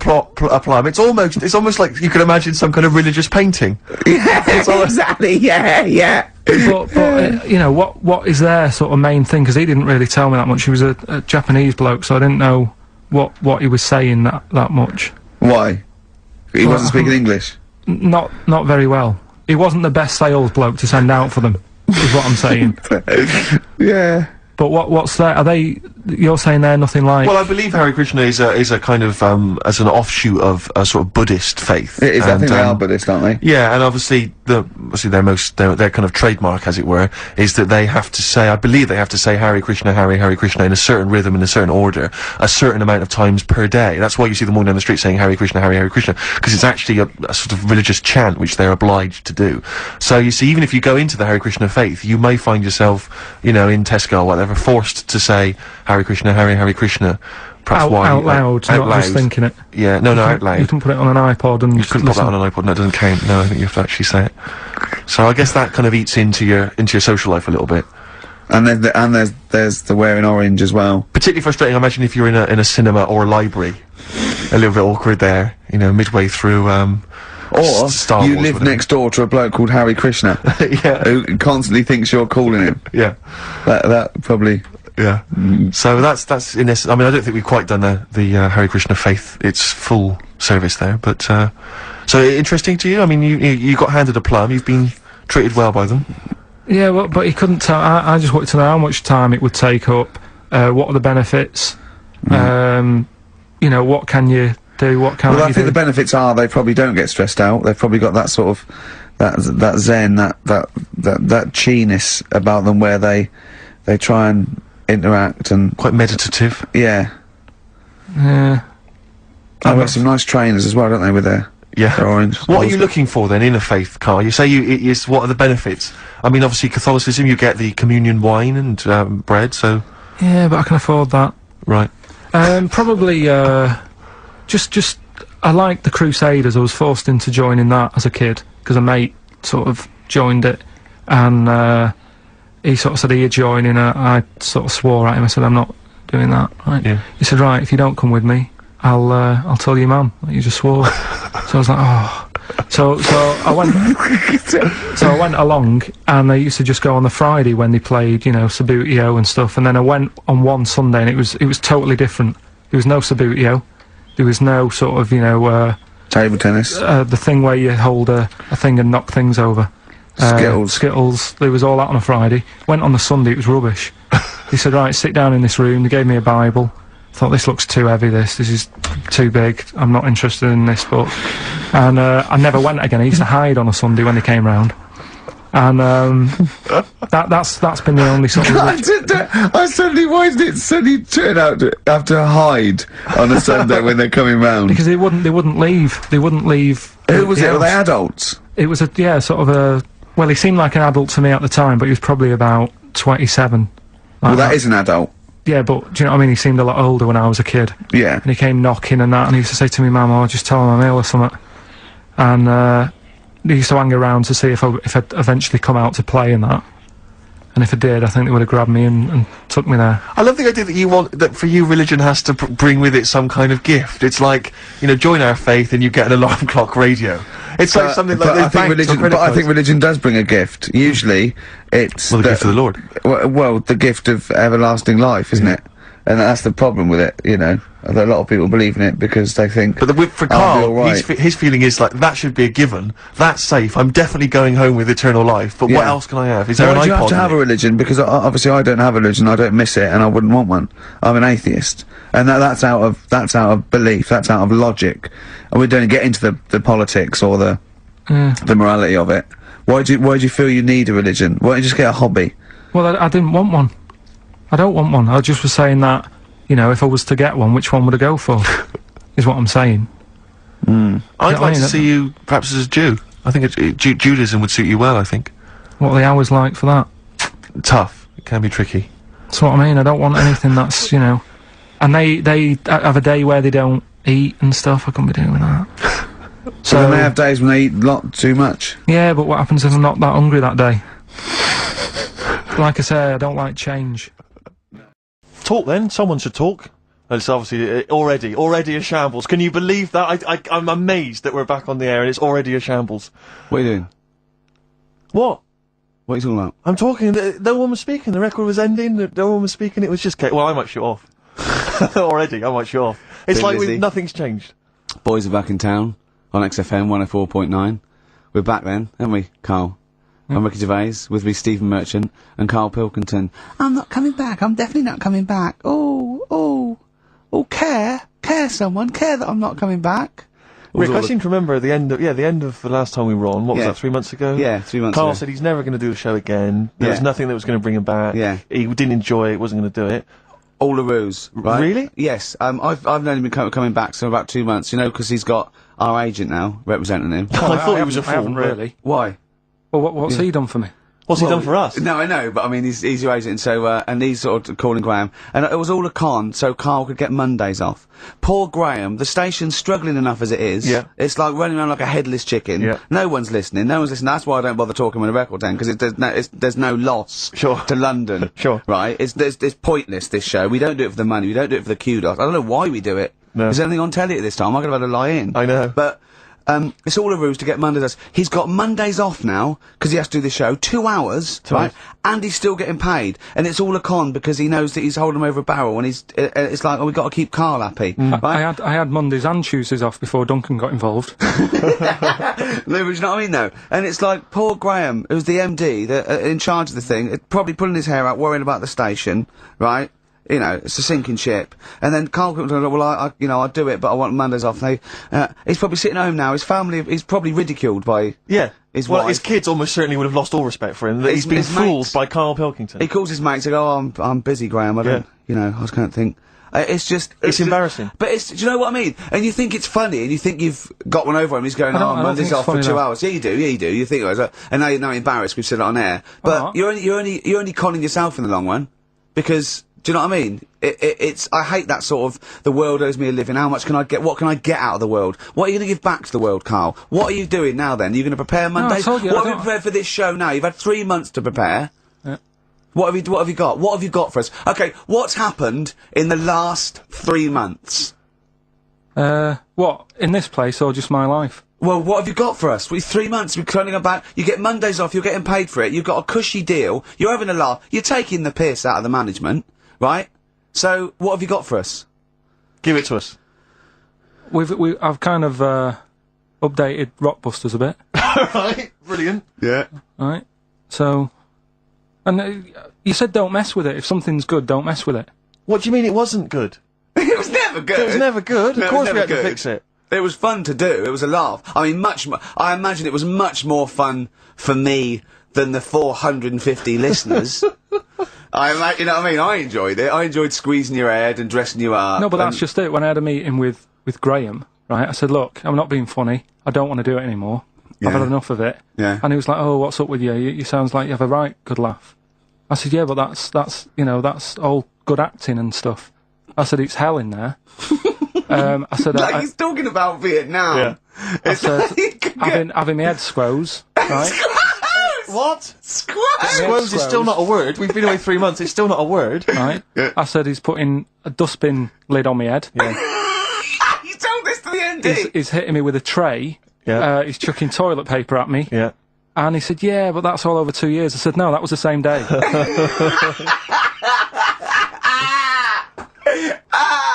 plum. It's almost like you can imagine some kind of religious painting. Yeah, exactly. Yeah. But you know, what is their sort of main thing? Because he didn't really tell me that much. He was a Japanese bloke, so I didn't know what he was saying that much. Why? He wasn't speaking English? Not very well. He wasn't the best sales bloke to send out for them, is what I'm saying. Yeah. But what's that? Are they? You're saying they're nothing like? Well, I believe Hare Krishna is a kind of as an offshoot of a sort of Buddhist faith. It is. I think they are Buddhist, aren't they? Yeah, and obviously their kind of trademark, as it were, is that they have to say. I believe they have to say Hare Krishna, Hare Krishna in a certain rhythm, in a certain order, a certain amount of times per day. That's why you see them walking down the street saying Hare Krishna, Hare Krishna, because it's actually a sort of religious chant which they're obliged to do. So you see, even if you go into the Hare Krishna faith, you may find yourself, you know, in Tesco or whatever, forced to say Hare Krishna, Hare Krishna. Perhaps out loud, not just thinking it. Yeah, no, out loud. You can put it on an iPod and you couldn't put that on an iPod. No, it doesn't count. No, I think you have to actually say it. So I guess that kind of eats into your social life a little bit. And there's the wearing orange as well. Particularly frustrating, I imagine, if you're in a cinema or a library. A little bit awkward there, you know, midway through. Or Star you Wars, live whatever. next door to a bloke called Hare Krishna, Yeah. who constantly thinks you're calling him. Yeah. That probably. Yeah. So that's in essence. I mean, I don't think we've quite done the Hare Krishna faith its full service there, but so interesting to you. I mean, you got handed a plum. You've been treated well by them. Yeah, well, but he couldn't tell. I just wanted to know how much time it would take up. What are the benefits? You know, what can you do? What can't Well, I you think do? the benefits are they probably don't get stressed out. They've probably got that sort of that zen, that chi-ness about them, where they try and interact and Quite meditative. yeah. Yeah. They've got some nice trainers as well, don't they, with their orange. What are you looking for then in a faith, Karl? You say what are the benefits? I mean, obviously Catholicism, you get the communion wine and bread, so Yeah, but I can afford that. right. Probably, just, I liked the Crusaders. I was forced into joining that as a kid, because a mate sort of joined it, and, he sort of said he'd join in. I sort of swore at him. I said, I'm not doing that, right? Yeah. He said, right, if you don't come with me, I'll tell your mum that you just swore. So I was like, oh. So I went along, and they used to just go on the Friday when they played, you know, Sabutio and stuff, and then I went on one Sunday, and it was totally different. There was no Sabutio. There was no sort of, you know, Table tennis. the thing where you hold a thing and knock things over. Skittles. There was all that on a Friday. Went on the Sunday, it was rubbish. He said, right, sit down in this room. They gave me a Bible. Thought, this looks too heavy, this is too big. I'm not interested in this book. And I never went again. I used to hide on a Sunday when they came round. And that's been the only sort of... I suddenly, why did it suddenly turn out to have to hide on a Sunday when they're coming round? Because they wouldn't leave. They wouldn't leave. Who was the it? Were they house. adults? It was sort of a... Well, he seemed like an adult to me at the time, but he was probably about 27. Well, that is an adult. Yeah, but do you know what I mean? He seemed a lot older when I was a kid. Yeah. And he came knocking and that, and he used to say to me, Mum, I'll just tell him I'm ill or something. And he used to hang around to see if I'd eventually come out to play and that. And if I did, I think they would have grabbed me and took me there. I love the idea that for you religion has to bring with it some kind of gift. It's like, you know, join our faith and you get an alarm clock radio. It's like something like I think religion does bring a gift. Usually, it's the gift of the Lord. Well, the gift of everlasting life, isn't it? And that's the problem with it, you know. A lot of people believe in it because they think. But for I'll be Karl, all right. his feeling is like, that should be a given. That's safe. I'm definitely going home with eternal life. But what Yeah. else can I have? Is there Why an do you iPod? have to have in a it? religion? Because obviously I don't have a religion, I don't miss it, and I wouldn't want one. I'm an atheist. And that's out of belief, that's out of logic. And we don't get into the politics or the morality of it. Why do you feel you need a religion? Why don't you just get a hobby? Well, I didn't want one. I don't want one. I just was saying that, you know, if I was to get one, which one would I go for? Is what I'm saying. I'd Yeah, I like mean, to see you perhaps as a Jew. I think Judaism would suit you well, I think. What are the hours like for that? Tough. It can be tricky. That's what I mean. I don't want anything that's, you know... And they have a day where they don't eat and stuff. I couldn't be doing that. So then they have days when they eat a lot too much. Yeah, but what happens if I'm not that hungry that day? Like I say, I don't like change. Talk then. Someone should talk. It's obviously already a shambles. Can you believe that? I'm amazed that we're back on the air and it's already a shambles. What are you doing? What? What are you talking about? I'm talking, no one was speaking, the record was ending, no one was speaking, it was just well, I might shoot off. Already, I might shoot off. It's Bit like busy. nothing's changed. Boys are back in town on XFM 104.9. We're back then, aren't we, Karl? I'm Ricky Gervais, with me Stephen Merchant and Karl Pilkington. I'm not coming back, I'm definitely not coming back. Oh, care someone, care that I'm not coming back. Rick, I seem to remember the end of the last time we were on, what was Yeah. that, 3 months ago? Yeah, 3 months Karl ago. said he's never going to do the show again. There was Yeah. nothing that was going to bring him back. Yeah. He didn't enjoy it, wasn't going to do it. All a ruse, right? Really? Yes, I've known him coming back for about 2 months, you know, because he's got our agent now, representing him. I thought he was a I fool. haven't but- really. Why? Well, what's he done for me? What's he done for us? No, I know, but I mean, he's your agent, so, and he's sort of calling Graham. And it was all a con, so Karl could get Mondays off. Poor Graham, the station's struggling enough as it is. Yeah. It's like running around like a headless chicken. Yeah. No one's listening, That's why I don't bother talking with a record then, because there's no loss Sure. to London. Sure. Right? It's pointless, this show. We don't do it for the money, we don't do it for the kudos. I don't know why we do it. No. Is there anything on telly at this time? I could have had a lie in. I know. But, it's all a ruse to get Mondays. He's got Mondays off now, because he has to do the show, 2 hours, right? And he's still getting paid. And it's all a con, because he knows that he's holding him over a barrel, and it's like, oh, we've got to keep Karl happy. Right? I had Mondays and Tuesdays off before Duncan got involved. No, but you know what I mean, though? And it's like, poor Graham, who's the MD, in charge of the thing, probably pulling his hair out, worrying about the station, right? You know, it's a sinking ship. And then Karl comes along, well, I'll do it, but I want Mondays off. And he's probably sitting at home now, his family, he's probably ridiculed by his wife. His kids almost certainly would have lost all respect for him. That he's been his fooled mates. by Karl Pilkington. He calls his mates and goes, oh, I'm busy, Graham, I don't, I just can't think. It's just... It's embarrassing. But do you know what I mean? And you think it's funny, and you think you've got one over him, he's going, I don't Monday's think it's off for funny, 2 though. hours. Yeah, you do, you think, and now you're embarrassed, we've said it on air. But What? you're only conning yourself in the long run, because... Do you know what I mean? I hate that sort of, the world owes me a living, what can I get out of the world? What are you going to give back to the world, Karl? What are you doing now then? Are you going to prepare Mondays? told you, What I have you don't- prepared for this show now? You've had 3 months to prepare. Yeah. What have you got? What have you got for us? Okay, what's happened in the last 3 months? What, in this place or just my life? Well, what have you got for us? 3 months, we're turning about, you get Mondays off, you're getting paid for it, you've got a cushy deal, you're having a laugh, you're taking the piss out of the management, right? So, what have you got for us? Give it to us. I've kind of, updated Rockbusters a bit, Right, brilliant. Yeah. right? So, and you said don't mess with it. If something's good, don't mess with it. What do you mean it wasn't good? It was never good. It was never good. No, Of it was course we never had to good. fix it. It was fun to do. It was a laugh. I mean, I imagine it was much more fun for me than the 450 listeners. You know what I mean? I enjoyed it. I enjoyed squeezing your head and dressing you up. No, but that's just it. When I had a meeting with Graham, right, I said, look, I'm not being funny. I don't want to do it anymore. I've had enough of it. Yeah. And he was like, oh, what's up with you? You sounds like you have a right good laugh. I said, yeah, but that's all good acting and stuff. I said, it's hell in there. I said, like he's talking about Vietnam. Yeah. I said, having my head squoze, right? What? Squash! Squoze is still not a word. We've been away 3 months, it's still not a word. Right? Yeah. I said, he's putting a dustbin lid on my head. Yeah. You told this to the MD. He's hitting me with a tray. Yeah. He's chucking toilet paper at me. Yeah. And he said, yeah, but that's all over 2 years. I said, no, that was the same day.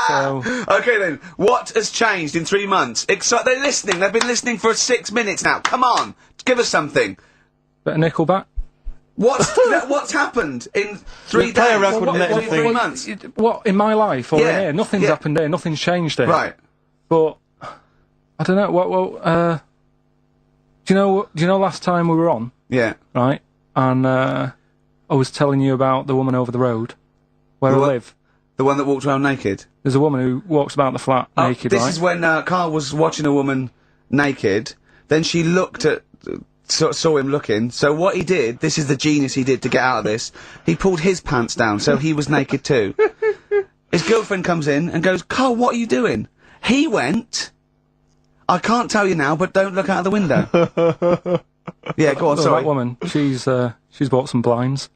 So, Okay then, what has changed in 3 months? They're listening, they've been listening for 6 minutes now. Come on, give us something. bit of Nickelback. What's happened in 3 We play a days? record and let What, him 3 think. months? What, in my life or Yeah, in here? Nothing's yeah. happened here, nothing's changed here. Right. But, I don't know, do you know last time we were on, Yeah. right? And, I was telling you about the woman over the road, where The I what? live. The one that walked around naked? There's a woman who walks about the flat naked, This right? is when Karl was watching a woman naked, then she looked at... saw him looking, so what he did, this is the genius he did to get out of this, he pulled his pants down, so he was naked too. His girlfriend comes in and goes, Karl, what are you doing? He went, I can't tell you now, but don't look out of the window. Yeah, go on, Well, sorry. that woman, she's bought some blinds.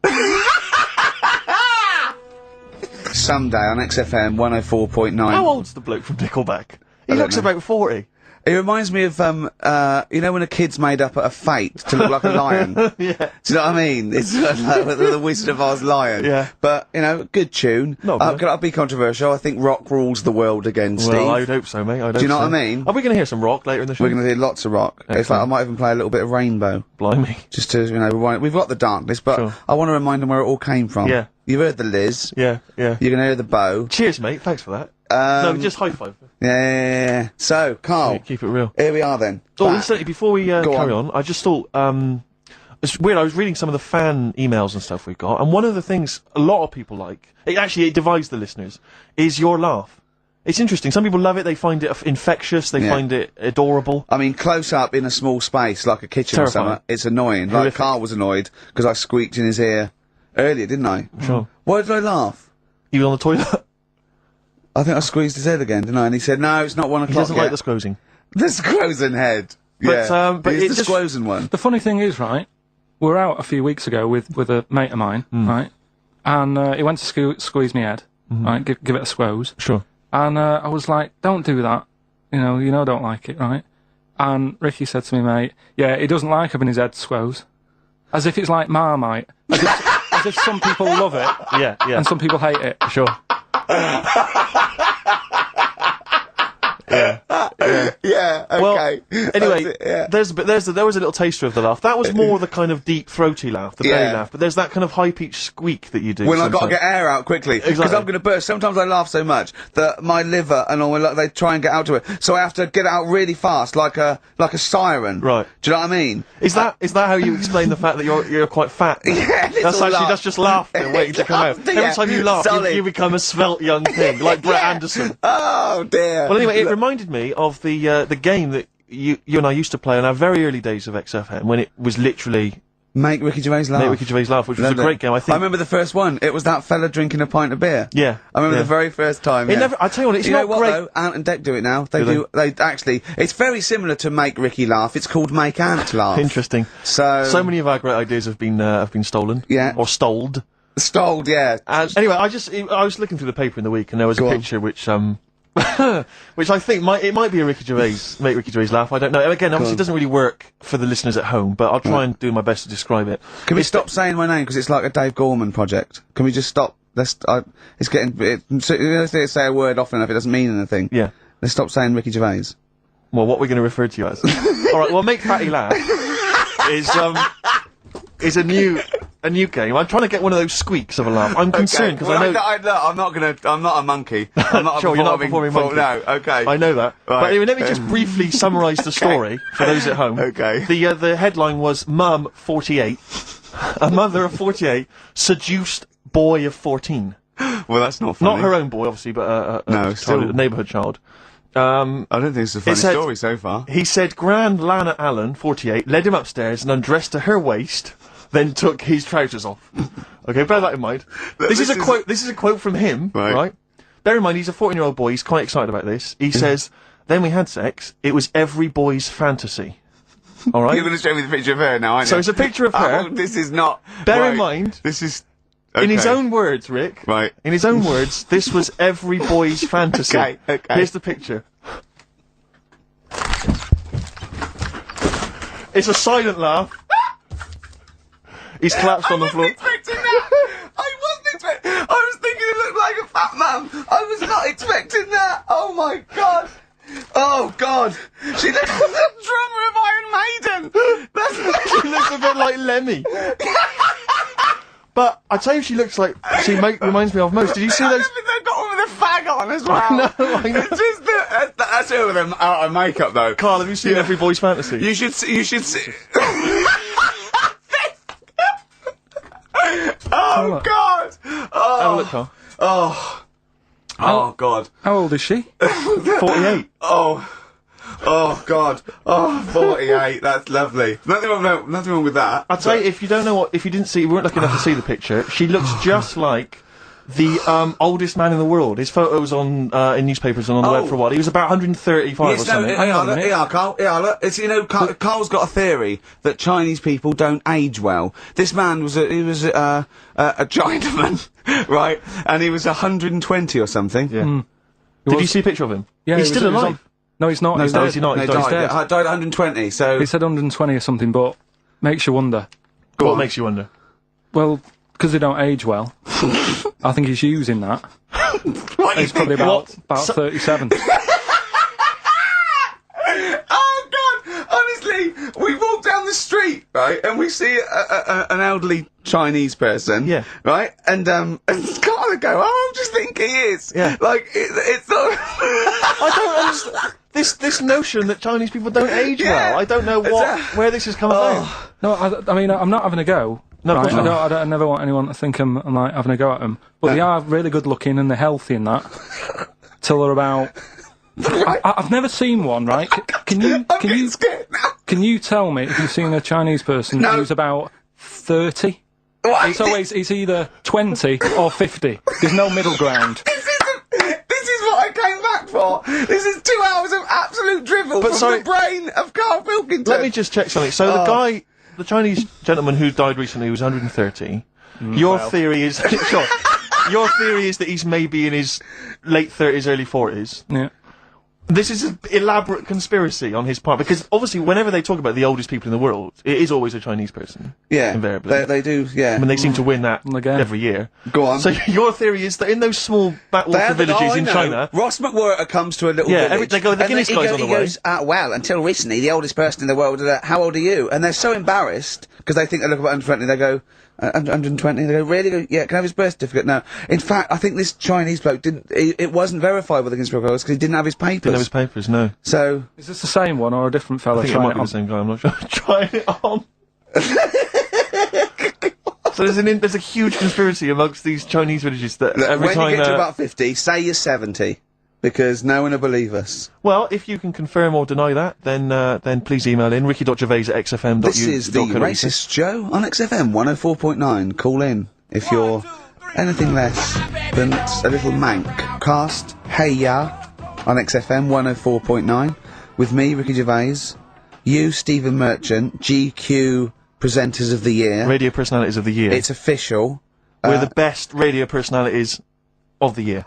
Someday on XFM 104.9. How old's the bloke from Nickelback? He don't looks know. about 40. It reminds me of, you know when a kid's made up a fate to look like a lion? Yeah. Do you know what I mean? It's like the Wizard of Oz lion. Yeah. But, you know, good tune. Not bad. I'll be controversial. I think rock rules the world again, Steve. Well, I would hope so, mate. Do you know what I mean? Are we going to hear some rock later in the show? We're going to do lots of rock. It's like I might even play a little bit of Rainbow. Blimey. Just to, you know, we've got the darkness, but Sure. I want to remind them where it all came from. Yeah. You've heard the Liz. Yeah, yeah. You're going to hear the bow. Cheers, mate. Thanks for that. No, just high five. Yeah. So, Carl. Keep it real. Here we are then. Oh, Back. incidentally, before we carry on, I just thought, it's weird, I was reading some of the fan emails and stuff we've got, and one of the things a lot of people like, it divides the listeners, is your laugh. It's interesting. Some people love it, they find it infectious, they find it adorable. I mean, close up in a small space, like a kitchen Terrifying. or something, it's annoying. Like, Horrific. Karl was annoyed, because I squeaked in his ear earlier, didn't I? Sure. Why did I laugh? You on the toilet? I think I squeezed his head again, didn't I? And he said, no, it's not 1 o'clock He doesn't yet. like the squozing. The squozen head. But, Yeah. but He's it the just- squozen one. The funny thing is, right, we were out a few weeks ago with a mate of mine, right, and he went to squeeze me head, right, give it a squoze, Sure. and I was like, don't do that, you know, I don't like it, right, and Ricky said to me, mate, yeah, he doesn't like having his head squoze, as if it's like Marmite, as if some people love it, Yeah, yeah. and some people hate it. Sure. Yeah, Well, okay. anyway, That's it, yeah. there was a little taster of the laugh. That was more the kind of deep, throaty laugh, the belly Yeah. laugh. But there's that kind of high-pitched squeak that you do. When I've got to sometimes. get air out quickly, because Exactly. I'm going to burst. Sometimes I laugh so much that my liver and all they try and get out to it, so I have to get it out really fast, like a siren. Right. Do you know what I mean? Is that how you explain the fact that you're quite fat? Yeah, That's just laughter waiting to come out. Laughter, Every yeah. time you laugh, Solid. you become a svelte young thing, like Brett Anderson. Oh dear. Well, anyway, it reminded me of the game that you and I used to play in our very early days of XFM, when it was literally Make Ricky Gervais laugh. Make Ricky Gervais laugh, which was a Loved it. great game. I think. I remember the first one. It was that fella drinking a pint of beer. Yeah. I remember yeah. the very first time. It yeah. never. I tell you what, it's you not know what great. though? Ant and Dec do it now. They Do do. They actually. It's very similar to Make Ricky Laugh. It's called Make Ant Laugh. Interesting. So many of our great ideas have been stolen. Yeah. Or stoled. stoled. Yeah. And anyway, I was looking through the paper in the week, and there was Go a on. picture which which I think might be a Ricky Gervais, make Ricky Gervais laugh. I don't know. Again, obviously, it doesn't really work for the listeners at home, but I'll try and do my best to describe it. Can we stop saying my name because it's like a Dave Gorman project? Can we just stop? It's getting. Let's say a word often enough, it doesn't mean anything. Yeah. Let's stop saying Ricky Gervais. Well, what we're going to refer to you as. All right. Well, Make Fatty Laugh is a new game. I'm trying to get one of those squeaks of a laugh. I'm concerned because I know. I'm not a monkey. I'm not Sure, you're not a performing monkey. No, okay. I know that. Right. But anyway, let me just briefly summarise the story for those at home. Okay. The headline was Mum 48, a mother of 48 seduced boy of 14. Well, that's not funny. Not her own boy, obviously, but No, still. a neighbourhood child. I don't think it's a funny said- story so far. He said Grand Lana Allen, 48, led him upstairs and undressed to her waist, then took his trousers off. Okay, bear that in mind. This is a quote. This is a quote from him, Right. right? Bear in mind, he's a 14-year-old boy. He's quite excited about this. He says, "Then we had sex. It was every boy's fantasy." All right. You're going to show me the picture of her now, aren't you? So it's a picture of her. Oh, this is not. Bear right. in mind, This is. in his okay. own words, Rick. Right. In his own words, this was every boy's fantasy. Okay. Here's the picture. It's a silent laugh. He's collapsed on the floor. Expecting that. I wasn't expecting. I was thinking it looked like a fat man. I was not expecting that. Oh my god. Oh god. She looks like the drummer of Iron Maiden. That's She looks a bit like Lemmy. But I tell you, she looks like reminds me of most. Did you see I those? don't think they've got one with a fag on as well. No, I know. It's just that's her with them out of makeup though. Carl, have you seen Every Boy's Fantasy? You should see. Oh god. Have a Oh. look, Carl. Oh god. How old is she? 48. Oh god. Oh, 48. That's lovely. Nothing wrong with that. I'll tell you, if you weren't lucky enough to see the picture, she looks just like the oldest man in the world. His photos on in newspapers and on the web for a while. He was about 135 or Yes, no, something. Carl. Look. It's, Carl's got a theory that Chinese people don't age well. This man was a Chinaman, right? And he was 120 or something. Yeah. Did you see a picture of him? Yeah, he's he still was alive. No, he's not. No, He's no, dead. is he not? No, He's he dead. died at 120, so... He said 120 or something, but makes you wonder. What makes you wonder? Well, because they don't age well. I think he's using that. What He's probably about 37. Oh, God! Honestly, we walk down the street, right, and we see an elderly Chinese person, Yeah. right, and Karl would go, oh, I just think he is. Yeah. Like, it's not... I don't understand this notion that Chinese people don't age Yeah. well. I don't know where this has come from. No, I mean, I'm not having a go. No, of right? course not. I never want anyone to think I'm like having a go at them. But they are really good looking and they're healthy and that. Till they're about. I've never seen one, right? Can you scared now. can you tell me if you've seen a Chinese person No. who's about 30? What? It's either 20 or 50. There's no middle ground. This is what I came back for. This is 2 hours of absolute drivel from sorry- the brain of Karl Pilkington. Let me just check something. So the Chinese gentleman who died recently was 130. Your theory is sure. Your theory is that he's maybe in his late 30s, early 40s. Yeah. This is an elaborate conspiracy on his part, because obviously whenever they talk about the oldest people in the world, it is always a Chinese person. Yeah, invariably. they do. Yeah, I mean, they seem to win that Again. every year. Go on. So your theory is that in those small backwater villages in China... Ross McWhirter comes to a little Yeah, village. they go, the and Guinness he guy's on the he way. goes, well, until recently, the oldest person in the world, how old are you? And they're so embarrassed, because they think they look about 120, they go, 120, they go, really? They go, yeah, can I have his birth certificate? No. In fact, I think this Chinese bloke it wasn't verified with the Guinness Book of Records, because he didn't have his papers. Didn't have his papers, no. So... Is this the same one or a different fella I think it trying might be on? the same guy, I'm not sure. Trying it on. So there's a huge conspiracy amongst these Chinese villages that every when time... you get to about 50, say you're 70, because no one will believe us. Well, if you can confirm or deny that, then please email in ricky.gervais@xfm.u. This is the Racist Show on XFM 104.9. Call in if you're anything less than a little mank. Cast Hey Ya on XFM 104.9 with me, Ricky Gervais, you, Stephen Merchant, GQ Presenters of the Year. Radio Personalities of the Year. It's official. We're the best radio personalities of the year.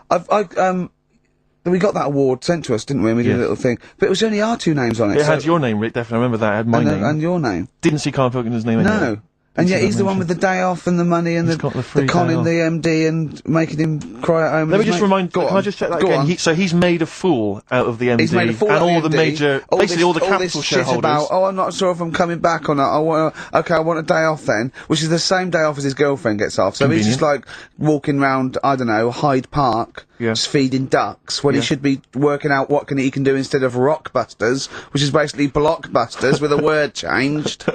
We got that award sent to us, didn't we? And we did Yes. a little thing. But it was only our two names on it. It so- had your name, Rick, definitely. I remember that. It had my name. and your name. Didn't see Karl Pilkington's name anywhere. No. And yet he's the one with the day off and the money and He's got the free day conning off. the MD and making him cry at home. Let and me just his mate- remind. Go Can on. I just check that Go again? on. So he's made a fool out of the MD He's made a fool and out of all the the MD, major, all basically this- all the all capital this shit shareholders. about, oh, I'm not sure if I'm coming back or not. I want a day off then, which is the same day off as his girlfriend gets off. So he's just like walking round, I don't know, Hyde Park, Yeah. just feeding ducks when he should be working out what he can do instead of Rockbusters, which is basically Blockbusters with a word changed.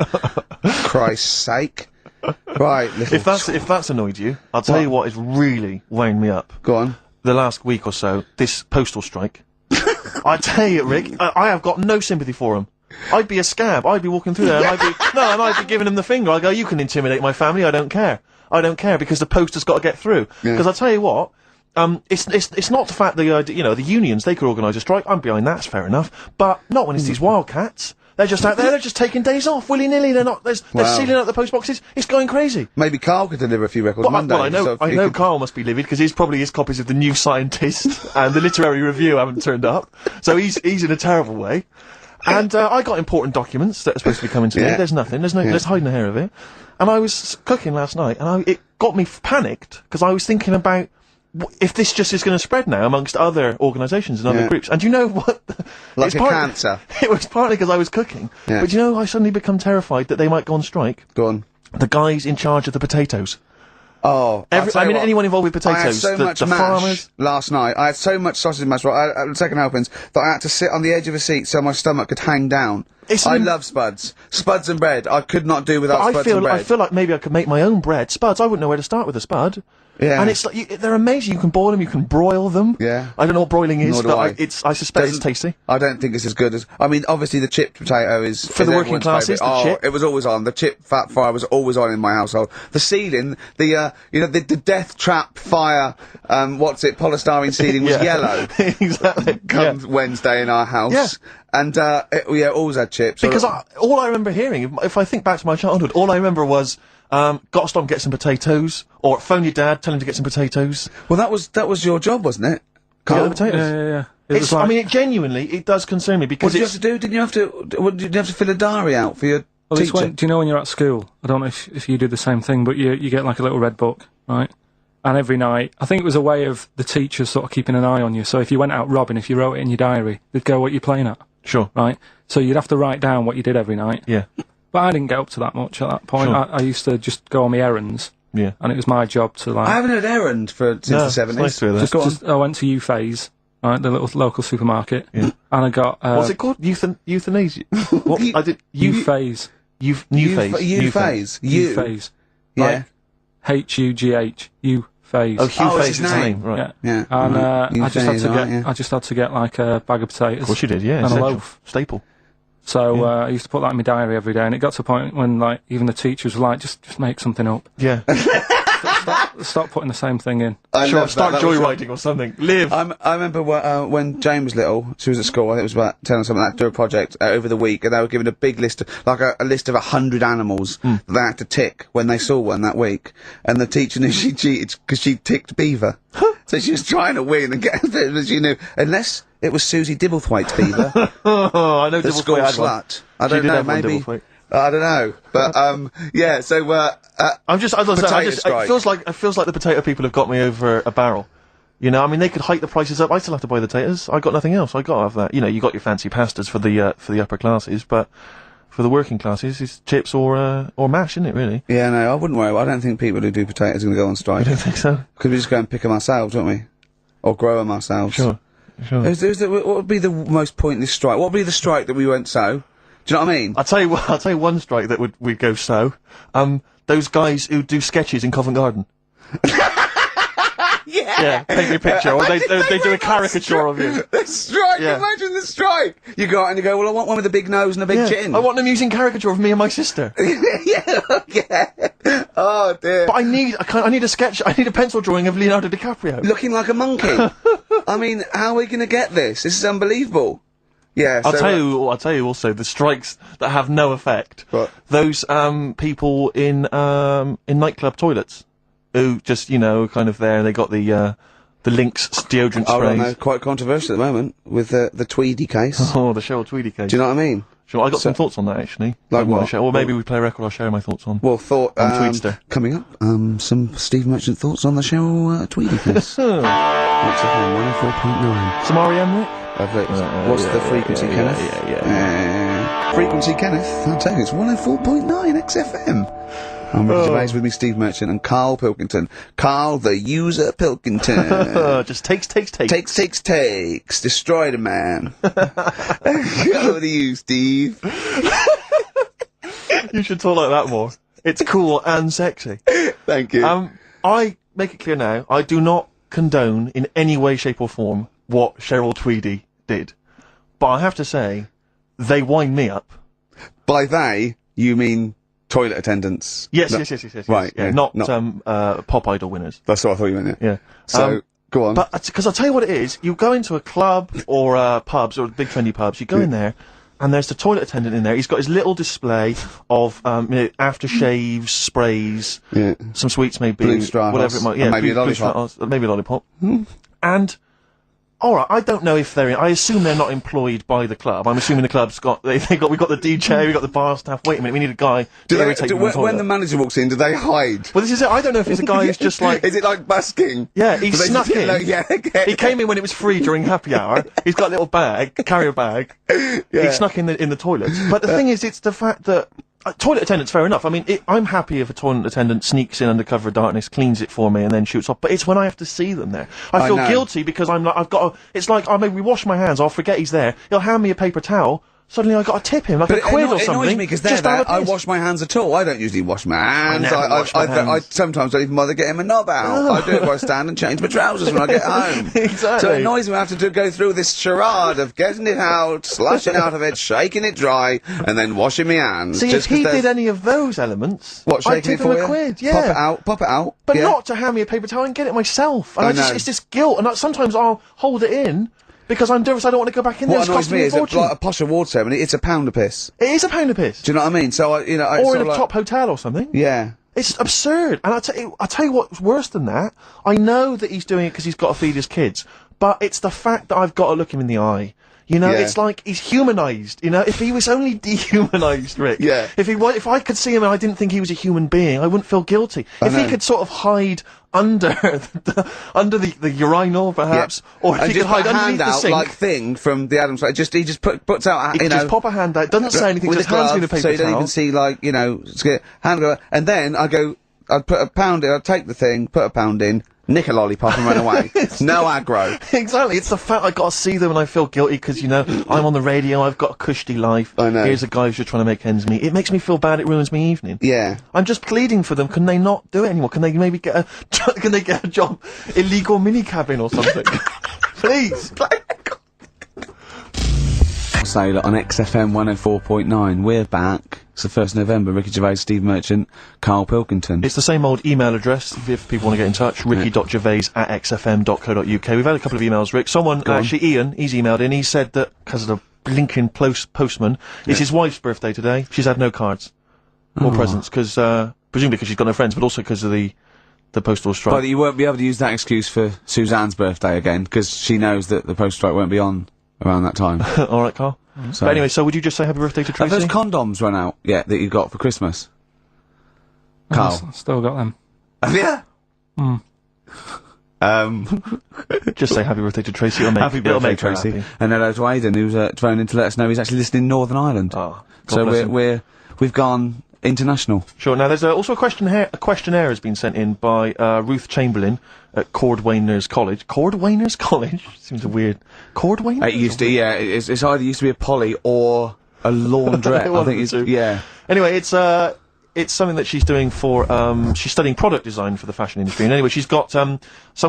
Christ's sake. Right, little If that's annoyed you, I'll tell you what has really wound me up. Go on. The last week or so, this postal strike. I tell you, Rick, I have got no sympathy for him. I'd be a scab. I'd be walking through there, and I'd be giving him the finger. I'd go, "You can intimidate my family. I don't care. I don't care because the post has got to get through." Because I'll tell you what. It's not the fact that the unions, they could organise a strike. I'm behind that. It's fair enough, but not when it's these wildcats. They're just out there. They're just taking days off willy nilly. They're sealing up the post boxes. It's going crazy. Maybe Karl could deliver a few records Well, Monday. I know so if you could- Karl must be livid because his copies of the New Scientist and the Literary Review haven't turned up. So he's in a terrible way. And I got important documents that are supposed to be coming to me. Yeah. There's nothing. There's hiding a hair of it. And I was cooking last night, and it got me panicked because I was thinking about if this just is going to spread now amongst other organisations and other groups. And you know what? Like It's a cancer. It was partly because I was cooking. Yeah. But you know, I suddenly become terrified that they might go on strike. Go on. The guys in charge of the potatoes. Oh, Anyone involved with potatoes. I had so much the mash farmers. last night. I had so much sausage mash, second helpings, that I had to sit on the edge of a seat so my stomach could hang down. I love spuds. Spuds and bread. I could not do without spuds and bread. I feel like maybe I could make my own bread. Spuds, I wouldn't know where to start with a spud. Yeah. And it's like, they're amazing. You can boil them, you can broil them. Yeah. I don't know what broiling is, Nor do but I. I suspect it's tasty. I don't think it's as good as... I mean, obviously the chipped potato is... For the working everyone's classes, favourite. the chip. It was always on. The chip fat fire was always on in my household. The ceiling, the death trap fire, polystyrene ceiling was yellow. Exactly. Come Wednesday in our house. Yeah. And, always had chips. Because all I remember hearing, if I think back to my childhood, all I remember was, got to stop and get some potatoes, or phone your dad, tell him to get some potatoes. Well, that was your job, wasn't it? Get the potatoes. Yeah. It was It's, like, I mean, it does concern me What because did you have to do? Did you have to fill a diary out for your well, it's teacher? when, do you know when you're at school? I don't know if you do the same thing, but you get like a little red book, right? And every night, I think it was a way of the teachers sort of keeping an eye on you. So if you went out robbing, if you wrote it in your diary, they'd go, what you're playing at, Sure. right? So you'd have to write down what you did every night. Yeah. But I didn't get up to that much at that point. Sure. I used to just go on my errands, Yeah. and it was my job to like... I haven't heard errand since No, the it's 70s. nice to hear that. Go on. I went to U-Phase, right, the little local supermarket, Yeah. and I got... What's it called? Euthanasia? What? I did... U-Phase. New phase. U-Phase. U-Phase. Yeah. H-U-G-H. U-Phase. Oh, Hugh Oh, it's Phase his is his name. name, right. Yeah. Yeah. And right. I just had to Euthanasia, get, right, yeah. I just had to get like a bag of potatoes. Of course you did, yeah. And a essential. loaf. Staple. So I used to put that in my diary every day, and it got to a point when like even the teachers were like, just make something up. Yeah. Stop putting the same thing in. Sure, start joyriding or something. Live. I remember when Jane was little, she was at school, I think it was about 10 or something like that, to do a project over the week, and they were given a big list of, like a list of 100 animals that they had to tick when they saw one that week. And the teacher knew she cheated because she ticked beaver. So she was trying to win and get it, but she knew, unless it was Susie Dibblethwaite's beaver, Oh, I know the school Dibblethwaite had one. slut. I She don't did know, have one, maybe. Dibblethwaite. I don't know, but yeah. So I'm just, as I said, Potato strike. it feels like the potato people have got me over a barrel. You know, I mean, they could hike the prices up. I still have to buy the potatoes. I got nothing else. I got to have that. You know, you got your fancy pastas for the upper classes, but for the working classes, it's chips or mash, isn't it? Really? yeah, no, I wouldn't worry. I don't think people who do potatoes are going to go on strike. I don't think so. Could we just go and pick them ourselves, don't we? Or grow them ourselves? Sure. What would be the most pointless strike? What would be the strike that we won't sow? Do you know what I mean? I'll tell you one strike that would go so. Those guys who do sketches in Covent Garden. Yeah, paint me a picture, or they do a caricature of you. The strike! Yeah. Imagine the strike! You go out and you go, well, I want one with a big nose and a big chin. I want them using caricature of me and my sister. yeah. Oh, dear. But I need a sketch. I need a pencil drawing of Leonardo DiCaprio. Looking like a monkey. I mean, how are we going to get this? This is unbelievable. Yeah, I'll tell you also the strikes that have no effect. What? Those people in nightclub toilets who just kind of there. They got the Lynx deodorant I don't know, sprays. quite controversial at the moment with the Tweedy case. Oh, the Cheryl Tweedy case. Do you know what I mean? Sure, I got some thoughts on that actually. Like I wanna what? share- Or maybe we play a record. I'll share my thoughts on. Well, On Tweedster. coming up, some Steve Merchant thoughts on the Cheryl Tweedy case. XFM 104.9. Some REM, Rick? What's the frequency, Kenneth? Yeah. Frequency, Kenneth. I'll tell you, it's 104.9 XFM. I'm Ricky Gervais, with me, Steve Merchant and Karl Pilkington. Karl, the user Pilkington. Just takes. Takes. Destroy the man. Over to you, Steve. You should talk like that more. It's cool and sexy. Thank you. I make it clear now, I do not condone in any way, shape or form what Cheryl Tweedy did. But I have to say, they wind me up. By they, you mean toilet attendants? Yes. Right, Yeah, yeah, not not- Pop Idol winners. That's what I thought you meant, Yeah. So, go on. But, because I'll tell you what it is, you go into a club or pubs, or big trendy pubs, you go in there, and there's the toilet attendant in there. He's got his little display of aftershaves, sprays, some sweets maybe, Blue Straw whatever House, it might. Yeah, and maybe a Blue lollipop. Straw House, maybe a lollipop. And all right, I don't know if I assume they're not employed by the club. I'm assuming the club's got we've got the DJ, we've got the bar staff. Wait a minute, we need a guy to irritate people in the when the toilet. manager walks in, do they hide? Well, this is it. I don't know if it's a guy who's just like. Is it like busking? Yeah, he Do they snuck just get in. like, yeah, okay. He came in when it was free during happy hour. He's got a little carrier bag. He snuck in the toilet. But the thing is, it's the fact that toilet attendants, fair enough. I mean, I'm happy if a toilet attendant sneaks in under cover of darkness, cleans it for me, and then shoots off. But it's when I have to see them there. I feel know. guilty because I've got. It's like I maybe wash my hands. I'll forget he's there. He'll hand me a paper towel. Suddenly I got to tip him like a quid or It something. annoys me because just out of I piss. wash my hands at all. I don't usually wash my hands. never wash my hands. I sometimes don't even bother getting my knob out. I do it by stand and change my trousers when I get home. Exactly. So it annoys me when I have to go through this charade of getting it out, slushing out of it, shaking it dry, and then washing my hands. See, just if he 'cause did there's- any of those elements, What, I'd shaking tip it for him you? a quid. Yeah. Pop it out. But yeah. not to hand me a paper towel and get it myself. And I know. it's this guilt. And sometimes I'll hold it in because I'm nervous. I don't want to go back in there. What It's annoys costing me me a is that, fortune. like a posh award ceremony, it's a pound a piss. It is a pound a piss. Do you know what I mean? So, Or in a top hotel or something. Yeah. It's absurd. And I'll tell you what's worse than that. I know that he's doing it because he's got to feed his kids. but it's the fact that I've got to look him in the eye. You know, Yeah. it's like he's humanised. You know, if he was only dehumanised, Rick. Yeah. If I could see him and I didn't think he was a human being, I wouldn't feel guilty. If he know. could sort of hide under the urinal, perhaps, or if And he could just put hide a hand underneath the out sink. like thing from the Adams Family. He just puts out, He you could know, just pop a hand out, doesn't say anything, with just a hands me glove, the paper so you don't towel. even see, like, you know, hand go, and then I'd put a pound in, I'd take the thing, put a pound in, nick a lollipop and run away. No aggro. Exactly, it's the fact I gotta see them and I feel guilty because, you know, I'm on the radio, I've got a cushy life. I know. Here's a guy who's just trying to make ends meet. It makes me feel bad, it ruins my evening. Yeah. I'm just pleading for them, can they not do it anymore? Can they maybe get a job, illegal mini-cabin or something? Please! Sailor on XFM 104.9. We're back. It's the 1st November. Ricky Gervais, Steve Merchant, Karl Pilkington. It's the same old email address if people want to get in touch, ricky.gervais@xfm.co.uk. We've had a couple of emails, Rick. Someone, actually Ian, he's emailed in, he said that, because of the blinking postman, it's his wife's birthday today. She's had no cards or presents, because, presumably because she's got no friends, but also because of the postal strike. But you won't be able to use that excuse for Suzanne's birthday again, because she knows that the postal strike won't be on around that time. Alright, Carl. So, But anyway, so would you just say happy birthday to have Tracy? those condoms run out yet that you got for Christmas? Karl. I've still got them. Have you? Just say happy birthday to Tracy. It'll make, Happy it'll birthday, make her Tracy. happy. And hello to Aidan, who's phoned in to let us know he's actually listening in Northern Ireland. Oh, God So bless him. we've gone international. Sure. Now, there's also a questionnaire has been sent in by Ruth Chamberlain at Cordwainers College. Cordwainers College seems weird. Cordwainers. It used to, yeah. It's either used to be a poly or a laundrette. I One think of it's the two. yeah. Anyway, it's something that she's doing for, she's studying product design for the fashion industry. And anyway, she's got, some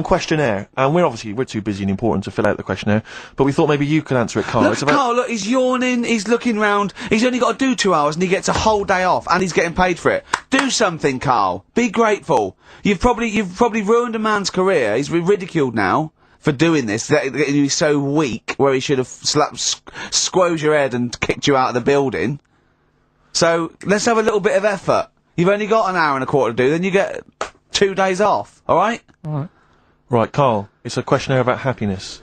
questionnaire. And we're too busy and important to fill out the questionnaire. But we thought maybe you could answer it, Carl. Look, It's about- Karl, look, he's yawning, he's looking round, he's only got to do 2 hours and he gets a whole day off and he's getting paid for it. Do something, Karl. Be grateful. You've probably ruined a man's career. He's ridiculed now for doing this, that he's so weak, where he should have squoze your head and kicked you out of the building. So, let's have a little bit of effort. You've only got an hour and a quarter to do, then you get 2 days off, alright? Right, Carl, it's a questionnaire about happiness.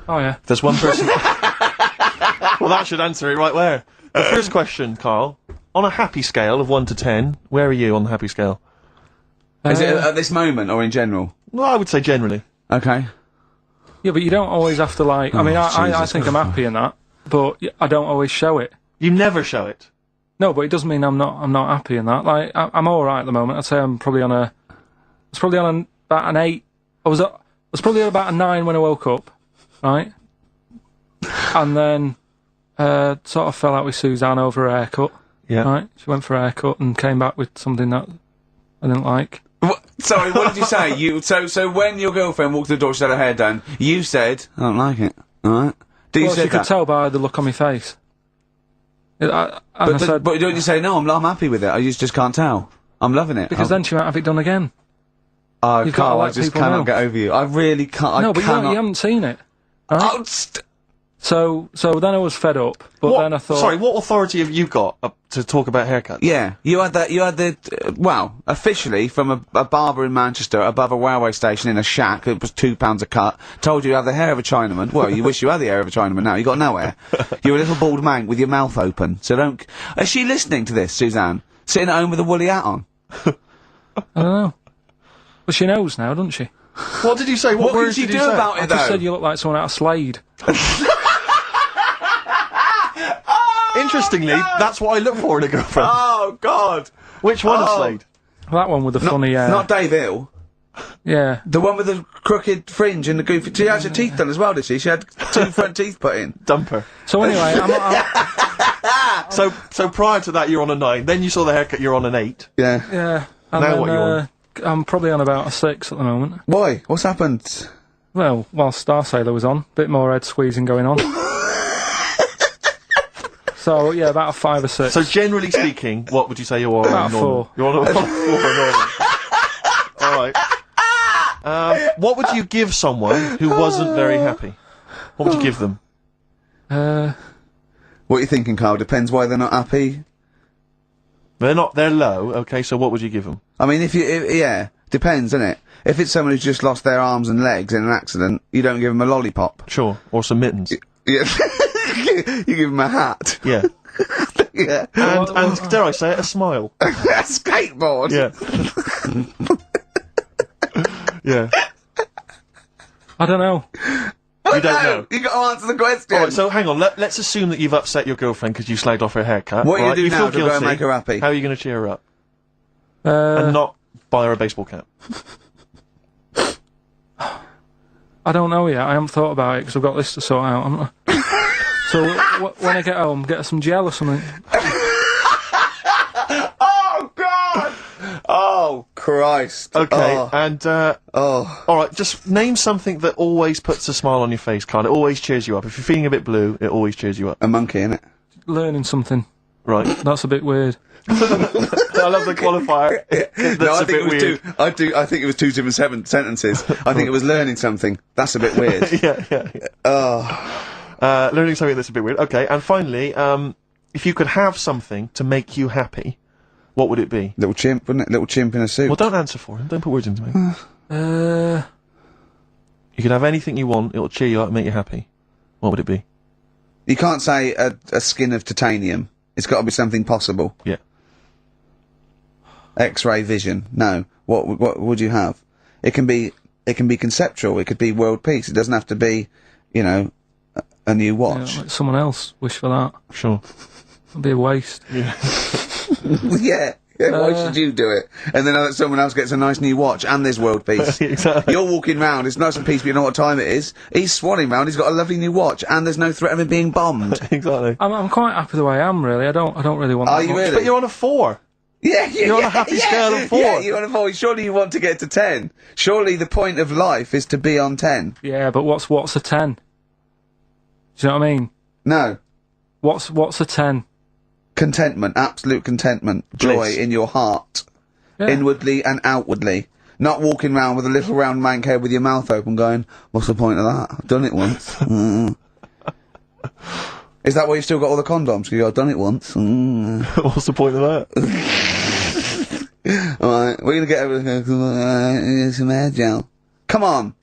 Oh yeah. There's one person... Well, that should answer it right where. The first question, Carl, on a happy scale of 1 to 10, where are you on the happy scale? Is it at this moment, or in general? Well, I would say generally. Okay. Yeah, but you don't always have to like. I mean, I Jesus think I'm happy in that, but I don't always show it. You never show it. No, but it doesn't mean I'm not happy in that. Like, I'm all right at the moment. I'd say I'm probably on a. It's probably on about an 8. I was probably at about a 9 when I woke up, right? And then sort of fell out with Suzanne over her haircut. Yeah. Right. She went for a haircut and came back with something that I didn't like. Sorry, what did you say? So when your girlfriend walked through the door, she had her hair done, you said, I don't like it, alright? Did you Well, say she that? could tell by the look on my face. I said, But don't you say, no, I'm happy with it, I just can't tell. I'm loving it. because then she might have it done again. Oh, you've gotta Karl, I let just people cannot know. get over you. I really can't, No, I but cannot. you haven't seen it. Right? Oh, So then I was fed up, but then I thought... Sorry, what authority have you got to talk about haircuts? yeah, you had well, officially from a barber in Manchester above a railway station in a shack, it was £2 a cut, told you have the hair of a Chinaman. Well, you wish you had the hair of a Chinaman now, you got no hair. You're a little bald mank with your mouth open, so don't... Is she listening to this, Suzanne? Sitting at home with a woolly hat on? I don't know. Well, she knows now, doesn't she? What did you say? What words did she did do you say? about I it, just though? said you look like someone out of Slade. Interestingly, that's what I look for in a girlfriend. Oh, God! Which one of Oh. Slade? That one with the funny... Not Dave Hill. Yeah. The one with the crooked fringe and the goofy... She had her teeth done as well, did she? She had 2 front teeth put in. Dumper. So anyway, So prior to that, you're on a 9. Then you saw the haircut, you're on an 8. Yeah. yeah. And Now then, what you on? I'm probably on about a 6 at the moment. Why? What's happened? Well, while Star Sailor was on, bit more head squeezing going on. So yeah, about a 5 or 6. So generally speaking, what would you say you're on? About a normal? 4. You're on a 4 normal. Alright. What would you give someone who wasn't very happy? What would you give them? What are you thinking, Karl? Depends why they're not happy. They're low, okay, so what would you give them? I mean, yeah. Depends, innit? If it's someone who's just lost their arms and legs in an accident, you don't give them a lollipop. Sure. Or some mittens. Yeah. You give them a hat. Yeah. Yeah. And dare I say it, a smile. A skateboard. Yeah. Yeah. I don't know. You don't know. You got to answer the question. Alright, so hang on, let's assume that you've upset your girlfriend because you slagged off her haircut. What are you right? do now feel to go and guilty. make her happy? How are you going to cheer her up? And not buy her a baseball cap. I don't know yet. I haven't thought about it because I've got this to sort out. So when I get home, get her some gel or something. Oh, God! Oh, Christ. Okay, Oh. and, alright, just name something that always puts a smile on your face, Karl. It always cheers you up. If you're feeling a bit blue, it always cheers you up. A monkey, innit? Learning something. Right. That's a bit weird. I love the qualifier. That's a bit weird. I think it was two different sentences. I think it was learning something. That's a bit weird. yeah. Oh. Learning something that's a bit weird. Okay, and finally, if you could have something to make you happy, what would it be? Little chimp, wouldn't it? Little chimp in a suit. Well, don't answer for him. Don't put words into me. You could have anything you want. It'll cheer you up and make you happy. What would it be? You can't say a skin of titanium. It's got to be something possible. Yeah. X-ray vision. No. What would you have? It can be conceptual. It could be world peace. It doesn't have to be, you know, a new watch. Yeah, let someone else wish for that. Sure. It'd be a waste. Yeah. Yeah. Why should you do it? And then someone else gets a nice new watch and there's world peace. Exactly. You're walking round, it's nice and peaceful, you know what time it is. He's swanning round, he's got a lovely new watch and there's no threat of him being bombed. Exactly. I'm quite happy the way I am, really. I don't really want Are that you much. really? But you're on a 4. Yeah, You're on a happy scale of 4. Yeah, you're on a 4. Surely you want to get to 10. Surely the point of life is to be on 10. Yeah, but what's a 10? Do you know what I mean? No. What's a 10? Contentment, absolute contentment, joy Bliss. in your heart, Yeah. inwardly and outwardly. Not walking round with a little round mank head with your mouth open going, what's the point of that? I've done it once. Is that why you've still got all the condoms? Because I've done it once. What's the point of that? Alright, we're gonna get over some hair gel. Come on.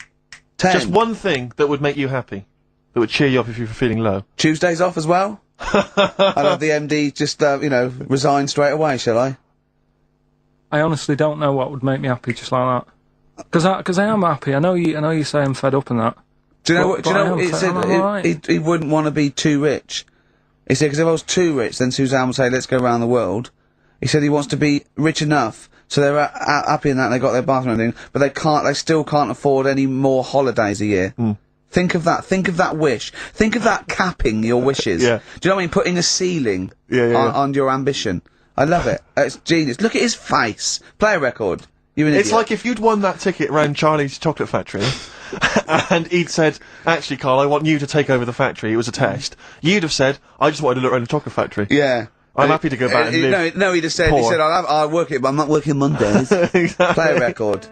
10. Just one thing that would make you happy. That would cheer you up if you were feeling low. Tuesdays off as well? I'll have the MD just, you know, resign straight away, shall I? I honestly don't know what would make me happy just like that. Because I am happy. I know you say I'm fed up and that. Do you know But- what? Do you but know I what am he fed- said? I'm alright. He wouldn't want to be too rich. He said because if I was too rich, then Suzanne would say, "Let's go around the world." He said he wants to be rich enough so they're happy in that and they got their bathroom and everything, but they can't. They still can't afford any more holidays a year. Think of that. Think of that wish. Think of that capping your wishes. Yeah. Do you know what I mean? Putting a ceiling Yeah. on your ambition. I love it. It's genius. Look at his face. Play a record. You're an It's idiot. like if you'd won that ticket round Charlie's Chocolate Factory, and he'd said, actually, Karl, I want you to take over the factory, it was a test. You'd have said, I just wanted to look around the chocolate factory. Yeah. I'm happy to go back and live. No, he just said, poor. I'll work it, but I'm not working Mondays. Exactly. Play a record.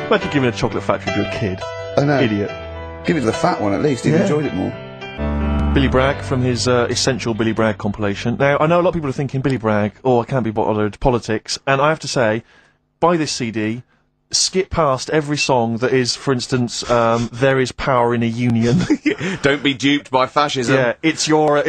Imagine giving a chocolate factory to a kid. I know. Idiot. Give it to the fat one at least, he'd Yeah. enjoyed it more. Billy Bragg from his Essential Billy Bragg compilation. Now, I know a lot of people are thinking Billy Bragg, I can't be bothered, politics, and I have to say, buy this CD, skip past every song that is, for instance, There Is Power in a Union. Don't be duped by fascism. Yeah, it's your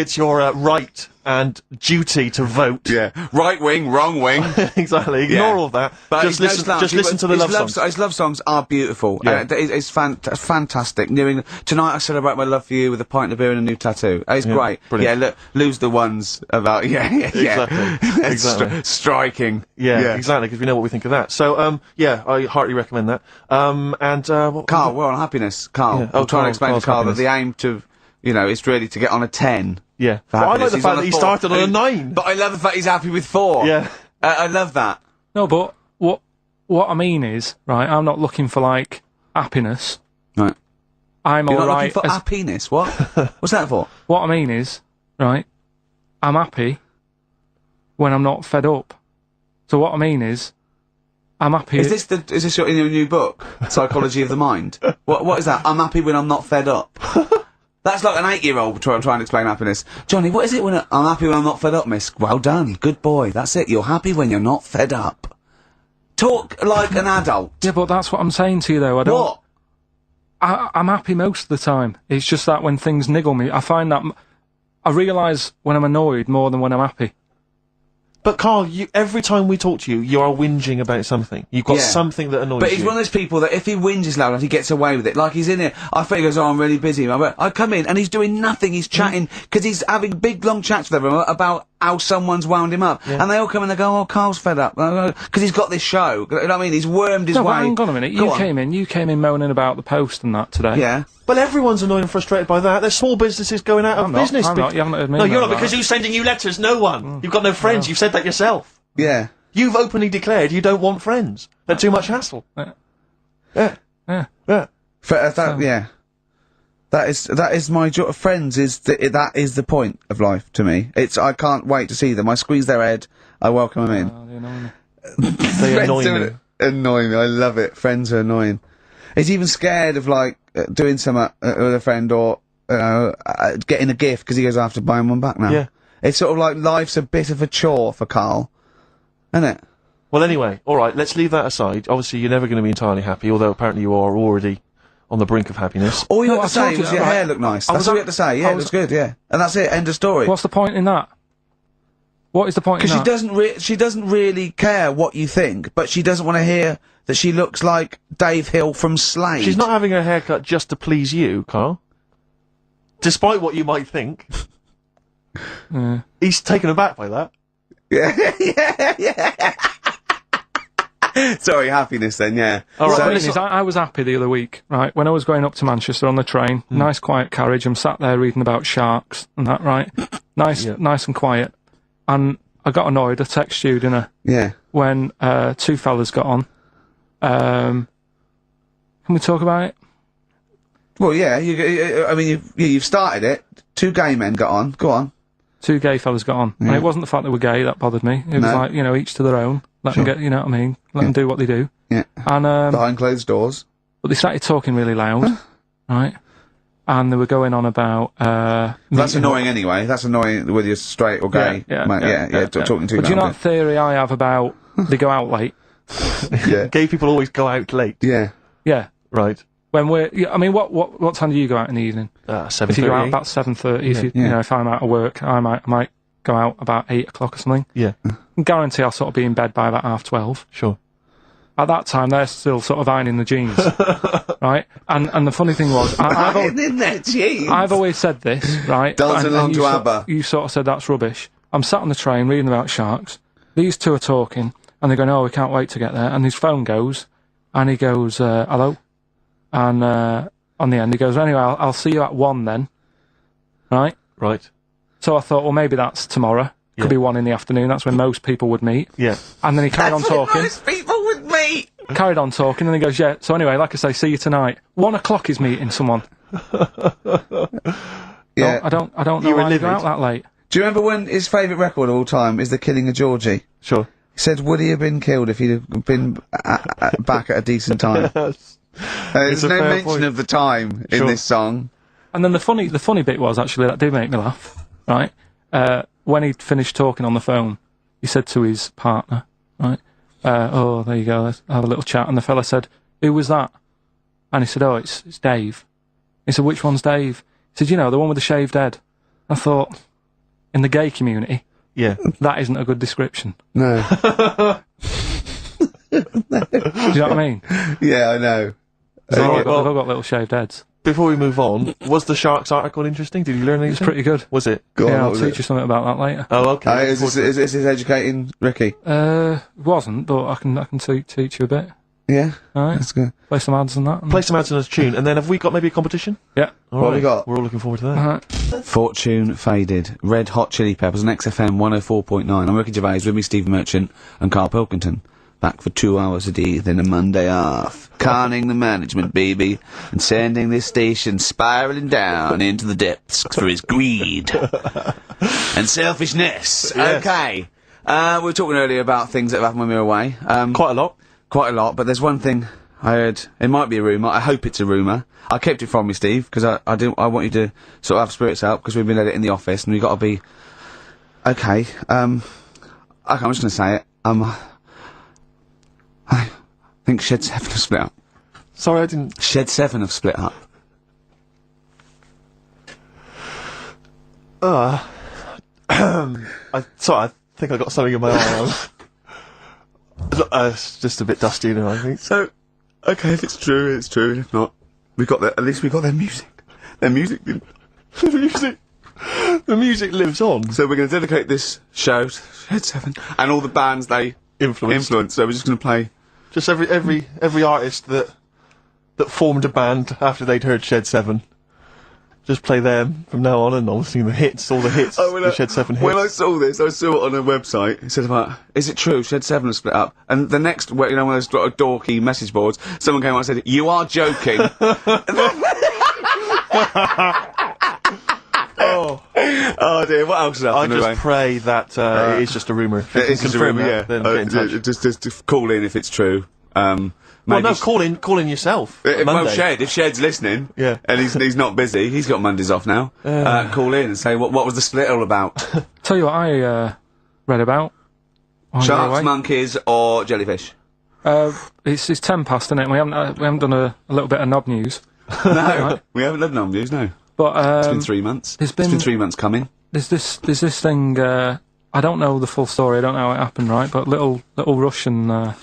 right and duty to vote. Yeah. Right wing, wrong wing. Exactly. Ignore Yeah. all that. But Just no listen. slouch. Just listen to the love songs. His love songs are beautiful. Yeah. It's fantastic. Tonight I celebrate my love for you with a pint of beer and a new tattoo. It's great. brilliant. Yeah, look, lose the ones about Exactly. Exactly. Striking. Yeah, exactly. Because we know what we think of that. So, yeah, I heartily recommend that. What Carl, we're on happiness. Carl, Yeah. Oh, I'm trying to explain Carl's to Carl that happiness. the aim to, is really to get on a 10. Yeah. For Well, I like happiness. the He's fact on that a he 4. started on a 9. But I love the fact he's happy with 4. Yeah. I love that. No, but what I mean is, right, I'm not looking for, like, happiness. Right. I'm You're not alright. looking for happiness. What? What's that for? What I mean is, right, I'm happy when I'm not fed up. So what I mean is, I'm happy... Is this in your new book, Psychology of the Mind? What is that? I'm happy when I'm not fed up. That's like an 8-year-old trying to explain happiness. Johnny, what is it when I'm happy when I'm not fed up, miss? Well done. Good boy. That's it. You're happy when you're not fed up. talk like an adult. Yeah, but that's what I'm saying to you, though. I don't. What? I'm happy most of the time. It's just that when things niggle me, I find that I realise when I'm annoyed more than when I'm happy. But Karl, every time we talk to you, you are whinging about something. You've got Yeah. something that annoys But you. he's one of those people that if he whinges loud enough, he gets away with it. Like he's in here, I think he goes, "Oh, I'm really busy." I come in and he's doing nothing. He's chatting because he's having big long chats with everyone about how someone's wound him up, and they all come in and they go, "Oh, Karl's fed up," because he's got this show. You know what I mean? He's wormed his No, way. but hang on a minute. Go You on. came in moaning about the post and that today. Yeah. But everyone's annoyed and frustrated by that. There's small businesses going out of I'm not. business. I'm not. You haven't heard me No, moan you're not, about because that. who's sending you letters? No one. You've got no friends. You've said that yourself. Yeah. You've openly declared you don't want friends. They're too much hassle. Yeah. Yeah. Yeah. Yeah. Yeah. That is my joy. Friends that is the point of life to me. I can't wait to see them. I squeeze their head. I welcome them in. You know, They Friends annoy are me. annoying me. I love it. Friends are annoying. He's even scared of like doing something with a friend or getting a gift because he goes, "I have to buy him one back now." Yeah. It's sort of like life's a bit of a chore for Karl, isn't it? Well, anyway, all right. Let's leave that aside. Obviously, you're never going to be entirely happy, although apparently you are already on the brink of happiness. All you No, had to I told say you was that, your right. hair looked nice. I That's was all you at- had to say. Yeah, I it was- looks good. Yeah, and that's it. End of story. what's the point in that? What is the point in Because that? she doesn't really care what you think, but she doesn't want to hear that she looks like Dave Hill from Slade. She's not having her haircut just to please you, Karl. Despite what you might think. He's taken aback by that. Sorry, happiness then. Yeah. All right, The well, thing let's is, I was happy the other week, right? When I was going up to Manchester on the train, nice quiet carriage, I'm sat there reading about sharks and that, right? Nice and quiet. And I got annoyed, I texted you, didn't I? Yeah. When two fellas got on. Can we talk about it? Well, yeah. I mean, you've started it. Two gay men got on. Go on. Two gay fellas got on. And it wasn't the fact they were gay that bothered me. It was No. like, each to their own. Let them get, you know what I mean? Let them do what they do. Yeah. And, Behind closed doors. but they started talking really loud, right? And they were going on about, That's meeting annoying anyway. That's annoying whether you're straight or gay. Yeah, Talking too But do you know loud. that theory I have about they go out late? Yeah. Gay people always go out late. Yeah. Yeah. Right. When I mean, what time do you go out in the evening? 7:30. If you go out about 7:30, if if I'm out of work, I might go out about 8 o'clock or something. Yeah. I can guarantee I'll sort of be in bed by about 12:30. Sure. At that time, they're still sort of ironing the jeans, right? And the funny thing was, In there, jeez. I've always said this, right? Dancing And along you to sort- ABBA. You sort of said that's rubbish. I'm sat on the train reading about sharks. These two are talking, and they're going, "Oh, we can't wait to get there." And his phone goes, and he goes, "Hello," and on the end he goes, "Anyway, I'll see you at 1 then," right? Right. So I thought, well, maybe that's tomorrow. Yeah. Could be 1 in the afternoon. That's when most people would meet. Yeah. And then he carried on talking. Most people with me. Carried on talking, and he goes, "Yeah." So anyway, like I say, see you tonight. 1 o'clock he's meeting someone. Yeah. I don't know You were why you go livid. out that late. Do you remember when his favourite record of all time is The Killing of Georgie? Sure. He said, would he have been killed if he'd have been back at a decent time? There's a no fair mention point. of the time in Sure. this song. And then the funny bit was, actually, that did make me laugh, right? When he'd finished talking on the phone, he said to his partner, right, "Oh, there you go, let's have a little chat." And the fella said, "Who was that?" And he said, "Oh, it's Dave." He said, "Which one's Dave?" He said, "The one with the shaved head." I thought, in the gay community, Yeah. that isn't a good description. No. Do you know what I mean? Yeah, I know. They've all Right, well- got little shaved heads. Before we move on, was the Sharks article interesting? Did you learn anything? It's pretty good. Was it? Go on, Yeah, what I'll was teach it? you something about that later. Oh, okay. Is this educating Ricky? Wasn't, but I can teach you a bit. Yeah? Alright. That's good. Play some ads and that. Play some ads on this tune, and then have we got maybe a competition? Yeah. All What right. have we got? We're all looking forward to that. Alright. Fortune Faded. Red Hot Chili Peppers on XFM 104.9. I'm Ricky Gervais, with me Steve Merchant and Karl Pilkington. Back for 2 hours a day, then a Monday off. Conning the management, baby, and sending this station spiraling down into the depths for his greed and selfishness. Yes. Okay. We were talking earlier about things that have happened when we were away. Quite a lot. Quite a lot, but there's one thing I heard. It might be a rumour. I hope it's a rumour. I kept it from you, Steve, because I want you to sort of have spirits up, because we've been at it in the office, and we've got to be... Okay, I'm just going to say it. think Shed 7 have split up. Sorry, I didn't... Shed 7 have split up. I think I got something in my eye. It's just a bit dusty now, I think. So, okay, if it's true, it's true, and if not, at least we got their music. Their music didn't. The music lives on. So we're going to dedicate this show to Shed 7 and all the bands they influenced. So we're just going to play... Just every artist that formed a band after they'd heard Shed 7. Just play them from now on, and obviously the hits, all the hits, the Shed 7 hits. When I saw this, I saw it on a website. It said about, is it true, Shed 7 has split up? And the next, one of those dorky message boards, someone came on and said, you are joking. Oh dear, what else is happening? I just pray that it is just a rumour. It's just a rumour, yeah. Then get in touch. Just call in if it's true. Well, no, call in yourself. Well, if Shed's listening, yeah, and he's not busy, he's got Mondays off now. Call in and say what was the split all about? Tell you what I read about. Sharks, monkeys, or jellyfish? It's 10 past, isn't it? We haven't done a little bit of knob news. No, right? We haven't done knob news, no. But it's been 3 months. It's been 3 months coming. There's this thing. I don't know the full story. I don't know how it happened, right? But little Russian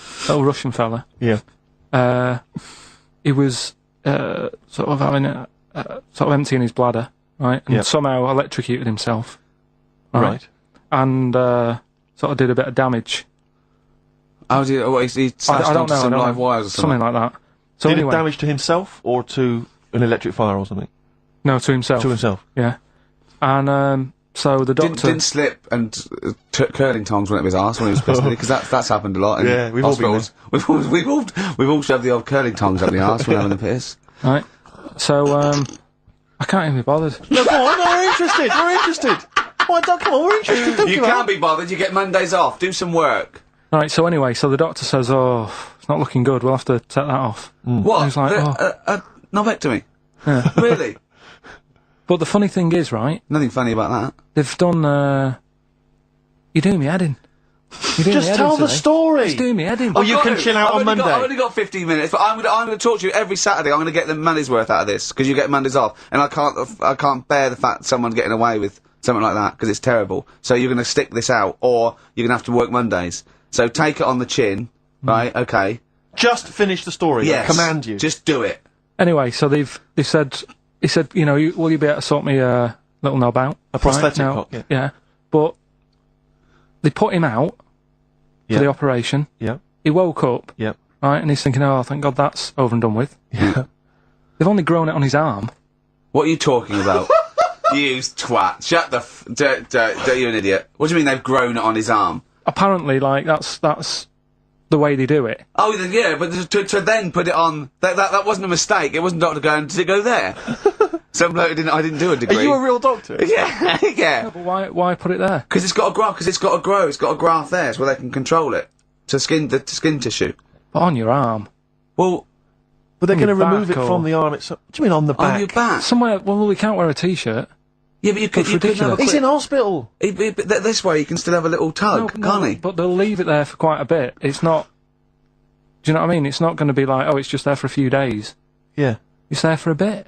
fella. Yeah. He was sort of having sort of emptying his bladder, right? And somehow electrocuted himself. Right. And sort of did a bit of damage. How did he slashed onto some live wires or something? Something like that. So did anyway, it damage to himself or to an electric fire or something? No, to himself. To himself. Yeah. And so the doctor didn't slip and curling tongs went up his arse when he was pissing, because that's happened a lot in yeah, we've hospitals. We've all shoved the old curling tongs up the arse when having a piss. Right. So I can't even be bothered. No, go on. We're interested. Come on, we're interested. You can't be bothered. You get Mondays off. Do some work. Right. So anyway, the doctor says, "Oh, it's not looking good. We'll have to take that off." What? He's like, a knobectomy? Yeah. Really? But the funny thing is, right? Nothing funny about that. They've done. You're doing me head in. Just tell the story. It's doing me head in. Oh, you can chill out on Monday. I've only got 15 minutes, but I'm gonna talk to you every Saturday. I'm gonna get the money's worth out of this, because you get Mondays off, and I can't bear the fact someone's getting away with something like that, because it's terrible. So you're gonna stick this out, or you're gonna have to work Mondays. So take it on the chin, right? Okay. Just finish the story. Yes. I command you. Just do it. Anyway, so they said, he said, will you be able to sort me a little knob out? A prosthetic now, cock, yeah. But they put him out for the operation. Yeah. He woke up. Yeah. Right, and he's thinking, oh, thank God that's over and done with. Yeah. They've only grown it on his arm. What are you talking about? You twat. Shut the you're an idiot. What do you mean they've grown it on his arm? Apparently, like, that's the way they do it. Oh, yeah, but to then put it on... That wasn't a mistake. It wasn't doctor going, did it go there? Some bloke I didn't do a degree. Are you a real doctor? Yeah, yeah. No, but why put it there? Because it's got to grow. It's got a graft there, so they can control it. To the skin tissue. But on your arm. Well... But they're going to your remove it back from the arm itself. What do you mean on the back? On your back. Somewhere, well, we can't wear a t-shirt. Yeah, but you could have a ridiculous. He's in hospital. This way, you can still have a little tug, can't he? But they'll leave it there for quite a bit. It's not... Do you know what I mean? It's not going to be like, oh, it's just there for a few days. Yeah. It's there for a bit.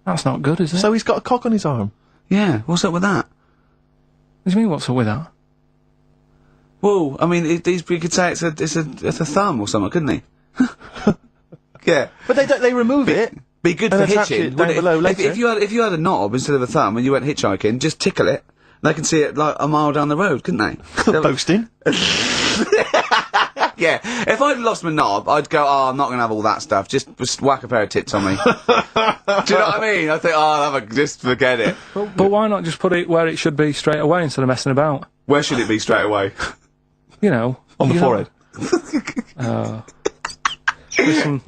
That's not good, is it? So he's got a cock on his arm? Yeah, what's up with that? What do you mean, what's up with that? Well, I mean, you could say it's a thumb or something, couldn't he? Yeah. But they remove it. Be good and for attach hitching. it down below later. If you had a knob instead of a thumb and you went hitchhiking, just tickle it. They can see it like a mile down the road, couldn't they? Posting. Yeah. If I'd lost my knob, I'd go, oh, I'm not going to have all that stuff. Just whack a pair of tits on me. Do you know what I mean? I think, oh, just forget it. But why not just put it where it should be straight away instead of messing about? Where should it be straight away? You know. On the forehead. Listen,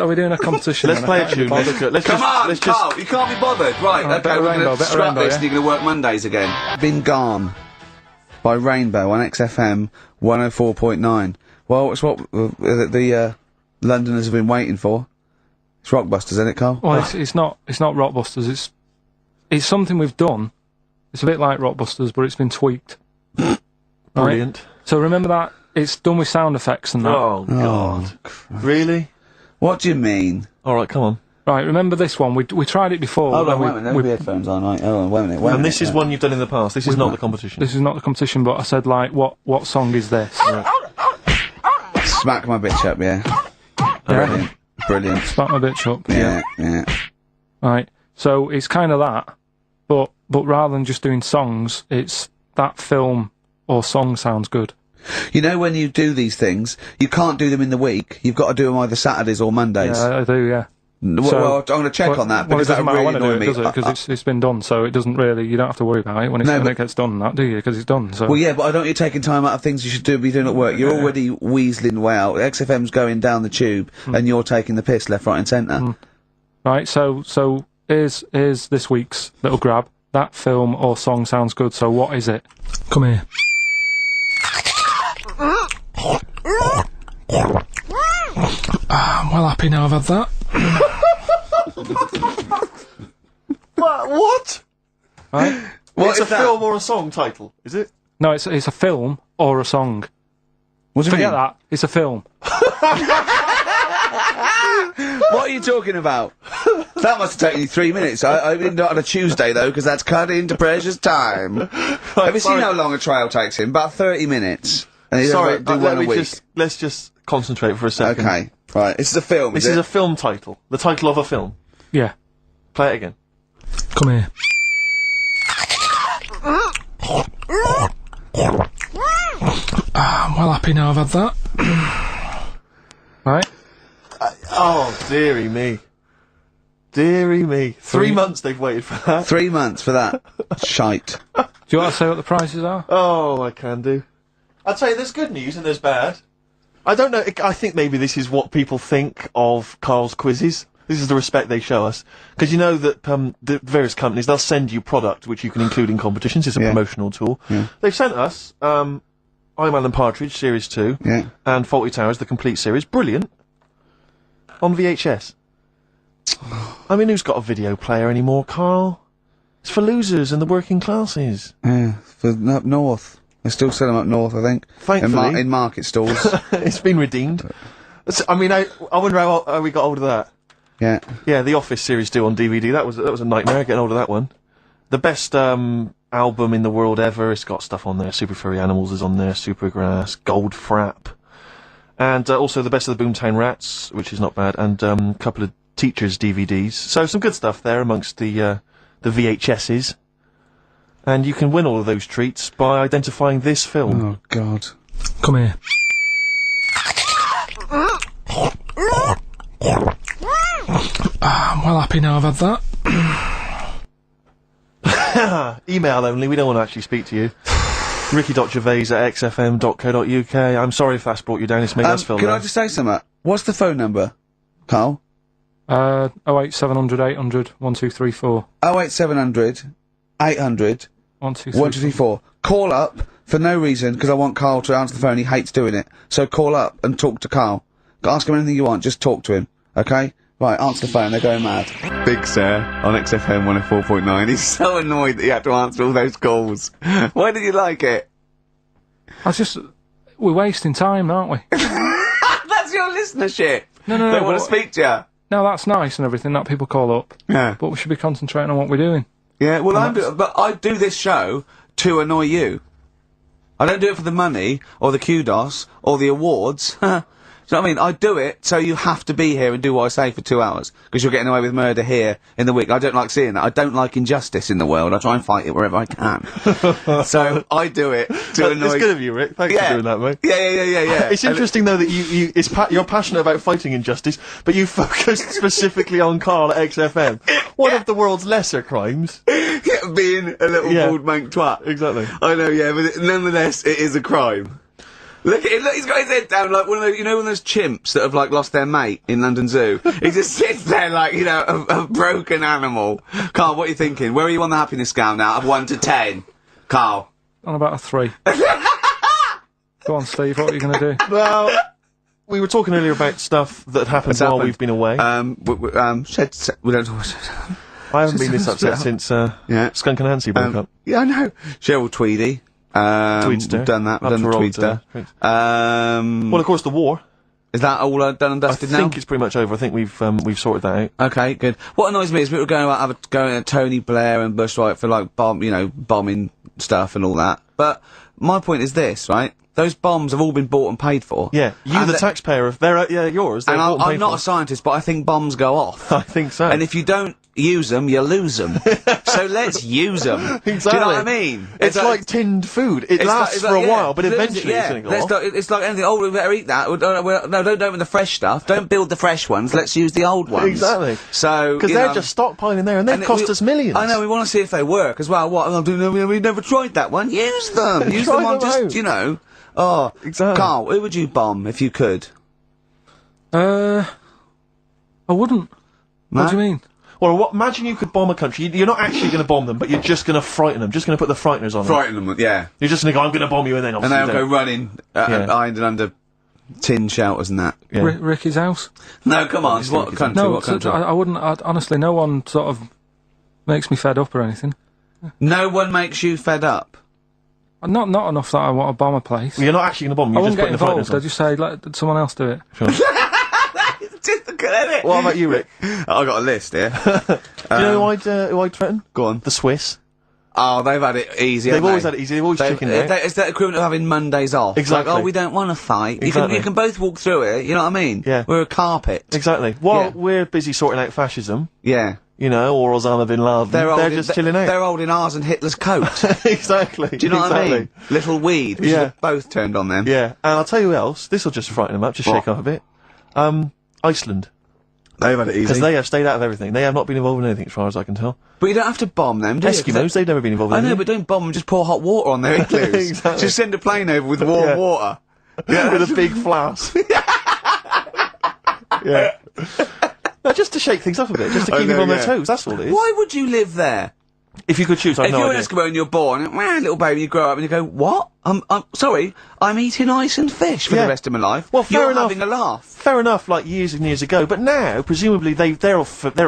are we doing a competition? Let's play a tune. Come on, Karl, you can't be bothered. Right, okay, we're going to scrap this and you're going to work Mondays again. Been Gone by Rainbow on XFM 104.9. Well, it's what the Londoners have been waiting for. It's Rockbusters, isn't it, Karl? Well, it's not Rockbusters. It's something we've done. It's a bit like Rockbusters, but it's been tweaked. Brilliant. Right? So remember that it's done with sound effects and that. Oh, God. Really? What do you mean? Alright, come on. Right, remember this one? We tried it before. Hold on, when wait a minute. There's headphones on, right? Hold on, wait a minute. And this is one you've done in the past. This is not the competition. This is not the competition, but I said, like, what song is this? Smack my bitch up, yeah. Brilliant. Brilliant. Smack my bitch up. Yeah. Right. So it's kind of that, but rather than just doing songs, it's that film or song sounds good. You know, when you do these things, you can't do them in the week. You've got to do them either Saturdays or Mondays. Yeah, I do, yeah. Well, I'm going to check on that, because that really annoys me. Because it's been done, so it doesn't really, you don't have to worry about it when it gets done, that, do you? Because it's done, so... Well, yeah, but I don't want you taking time out of things you should be doing at work. You're already weaseling way out. XFM's going down the tube, and you're taking the piss left, right and centre. Right, so here's this week's little grab. That film or song sounds good, so what is it? Come here. I'm well happy now I've had that. What? Right? It's a film or a song title, is it? No, it's a film or a song. What do you Forget mean? that. It's a film. What are you talking about? That must have taken you 3 minutes. I mean, not on a Tuesday, though, because that's cut into precious time. Have you seen how long a trial takes him? About 30 minutes. And he's Sorry, do one a week. let's just concentrate for a second. Okay, right. This is a film, This is a film title. The title of a film. Yeah. Play it again. Come here. I'm well happy now I've had that. Right? Oh, dearie me. Dearie me. 3 months they've waited for that. 3 months for that. Shite. Do you want to say what the prices are? Oh, I can do. I'll tell you, there's good news and there's bad. I don't know, I think maybe this is what people think of Karl's quizzes. This is the respect they show us. Because you know that the various companies, they'll send you product which you can include in competitions. It's a promotional tool. Yeah. They've sent us I'm Alan Partridge, Series 2, and Fawlty Towers, the complete series. Brilliant. On VHS. I mean, who's got a video player anymore, Karl? It's for losers and the working classes. Yeah, for up north. They still sell them up north, I think. Thankfully. In market stalls. It's been redeemed. I mean, I wonder how we got hold of that. Yeah. Yeah, the Office Series 2 on DVD. That was a nightmare getting hold of that one. The best album in the world ever. It's got stuff on there. Super Furry Animals is on there. Supergrass, Gold Frap, and also the best of the Boomtown Rats, which is not bad, and a couple of Teachers DVDs. So some good stuff there amongst the VHSs. And you can win all of those treats by identifying this film. Oh, God. Come here. I'm well happy now I've had that. Email only, we don't want to actually speak to you. ricky.gervais@xfm.co.uk. I'm sorry if that's brought you down, it's made us feel Can low. I just say something? What's the phone number, Karl? 08700 800 1234. 08700 800 1234. Call up for no reason, because I want Karl to answer the phone. He hates doing it. So call up and talk to Karl. Ask him anything you want, just talk to him. Okay? Right, answer the phone, they're going mad. Big Sir on XFM 104.9. He's so annoyed that you have to answer all those calls. Why did you like it? We're wasting time, aren't we? That's your listenership. No. They want to speak to you. No, that's nice and everything that people call up. Yeah. But we should be concentrating on what we're doing. Yeah, well, but I do this show to annoy you. I don't do it for the money, or the kudos, or the awards. Do you know what I mean? I do it so you have to be here and do what I say for 2 hours, because you're getting away with murder here in the week. I don't like seeing that. I don't like injustice in the world. I try and fight it wherever I can. So I do it to annoy... It's good of you, Rick. Thanks for doing that, mate. Yeah. It's interesting, though, that you're passionate about fighting injustice, but you focus specifically on Karl at XFM. One of the world's lesser crimes. Being a little bald mank twat. Exactly. I know, yeah, but nonetheless, it is a crime. Look at him, look, he's got his head down like one of those, you know, one of those chimps that have, like, lost their mate in London Zoo? He just sits there like, you know, a broken animal. Karl, what are you thinking? Where are you on the happiness scale now, of 1 to 10? Karl? On about a 3. Go on, Steve, what are you going to do? Well, we were talking earlier about stuff that happened while we've been away. We don't talk... I haven't been this upset since, Skunk and Nancy broke up. Yeah, I know. Cheryl Tweedy. Tweedster. We've done that. We've Up done the for old, Tweedster. well, of course, the war. Is that all done and dusted now? I think it's pretty much over. I think we've sorted that out. Okay, good. What annoys me is people going at Tony Blair and Bush, right, for like bombing stuff and all that. But my point is this, right? Those bombs have all been bought and paid for. Yeah, the taxpayer, they're yours. And I'm not a scientist, but I think bombs go off. I think so. And if you don't use them, you lose them. So let's use them. Exactly. Do you know what I mean? It's like tinned food. It lasts for a while, but eventually it's going to go off. It's like anything. Oh, we better eat that. No, don't open the fresh stuff. Don't build the fresh ones. Let's use the old ones. Exactly. So because they're just stockpiling there, and they've cost us millions. I know. We want to see if they work as well. What? We've never tried that one. Use them. Use them on just out. Oh, exactly. Karl, who would you bomb if you could? I wouldn't. No? What do you mean? Well, imagine you could bomb a country. You're not actually going to bomb them, but you're just going to frighten them. Just going to put the frighteners on them. Frighten them, yeah. You're just going to go, I'm going to bomb you, and then obviously and they'll go running, hiding under tin shelters and that. Yeah. Ricky's house? No, come on. What country? No, what country? I wouldn't. Honestly, no one sort of makes me fed up or anything. No one makes you fed up? Not enough that I want to bomb a place. Well, you're not actually going to bomb them. I You're wouldn't just get putting the involved. frighteners on. I'd just say, let someone else do it. Sure. Typical, isn't it? What about you, Rick? I got a list here. You know who I'd threaten? Go on. The Swiss. Oh, they've had it easy. They've always had it easy. They've always chickened out. It's the equivalent of having Mondays off. Exactly. Like, oh, we don't want to fight. Exactly. You can both walk through it. You know what I mean? Yeah. We're a carpet. Exactly. While we're busy sorting out fascism, Yeah. you know, or Osama bin Laden, they're just chilling out. They're holding ours and Hitler's coat. Exactly. Do you know what I mean? Little weed. We should Yeah. have both turned on them. Yeah. And I'll tell you who else. This will just frighten them up. Just shake up a bit. Iceland. They've had it Because they have stayed out of everything. They have not been involved in anything, as far as I can tell. But you don't have to bomb them, do you? Eskimos, they've never been involved in I know, anything. but don't bomb them, just pour hot water on their igloos. Exactly. Just send a plane over with warm water. Yeah, with a big flask. Yeah. No, just to shake things up a bit, just to keep them on their toes, that's all it is. Why would you live there? If you could choose, I've If no you're idea. an Eskimo and you're born, wow, little baby, you grow up and you go, what? I'm sorry, I'm eating ice and fish for the rest of my life. Well, fair you're enough. having a laugh. Fair enough, like years and years ago, but now, presumably, they're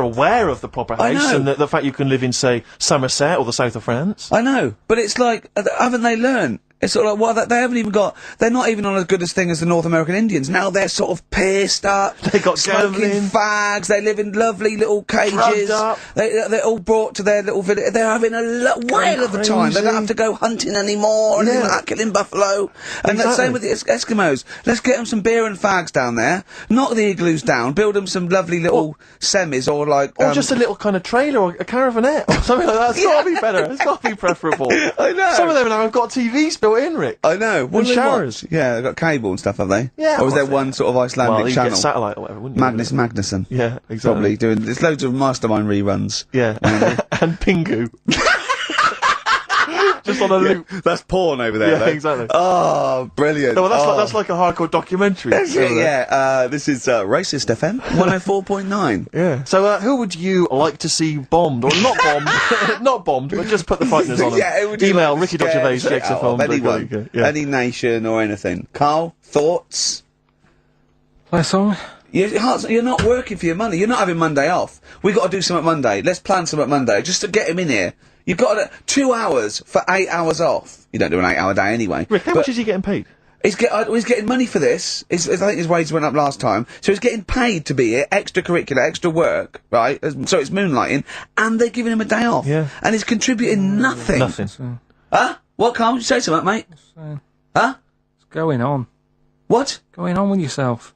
aware of the proper I house know. and the fact you can live in, say, Somerset or the south of France. I know, but it's like, haven't they learned? It's sort of like, well, they haven't even got, they're not even on as good a thing as the North American Indians. Now they're sort of pierced up. They got smoking gambling. fags. They live in lovely little cages. Drugged up. They're all brought to their little village. They're having a whale of a time. They don't have to go hunting anymore and anything like that, killing buffalo. And the same with the Eskimos. Let's get them some beer and fags down there. Knock the igloos down. Build them some lovely little semis or like... Or just a little kind of trailer or a caravanette or something like that. It's got to be better. It's got to be preferable. I know. Some of them now have got TVs built in, Rick. I know. What And do they showers. watch? Yeah, they've got cable and stuff, have they? Yeah, Or is there well, one sort of Icelandic Well, you channel? get satellite or whatever, wouldn't you? Magnus Magnuson. Yeah, exactly. Probably doing. There's loads of Mastermind reruns. Yeah. And Pingu. Just on a loop. That's porn over there. Yeah, though. exactly. Oh, brilliant. No, well, that's like a hardcore documentary. This is Racist FM 104.9. Yeah. So, who would you like to see bombed, or not bombed, not bombed, but just put the frighteners on them? Yeah, it would you Email like to Ricky.Gervais, scare the shit out of anyone, XFM. any nation or anything. Karl, thoughts? Play a song? You're not working for your money. You're not having Monday off. We got to do something Monday. Let's plan something Monday just to get him in here. You've got 2 hours for 8 hours off. You don't do an 8-hour day anyway. Rick, how much is he getting paid? He's getting money for this. I think his wages went up last time, so he's getting paid to be here, extracurricular, extra work, right? So it's moonlighting, and they're giving him a day off. Yeah. And he's contributing nothing. Nothing. Huh? What, Karl? You say something, mate? Huh? What's going on? What? Going on with yourself?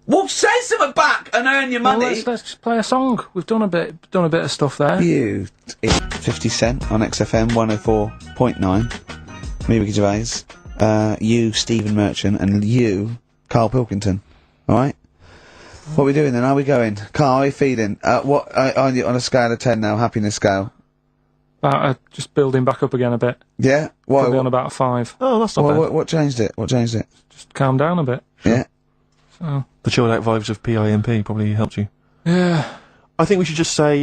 Well, say something back and earn your money. Well, let's just play a song. We've done a bit of stuff there. You, 50 Cent on XFM 104.9. Me, Ricky Gervais. You, Stephen Merchant, and you, Karl Pilkington. Alright? What are we doing then? How are we going? Karl, how are you feeling? On a scale of 10 now, happiness scale? Just building back up again a bit. Yeah? Probably on about a 5. Oh, that's not bad. What changed it? What changed it? Just calm down a bit. Yeah. So. The chilled out vibes of PIMP probably helped you. Yeah. I think we should just say,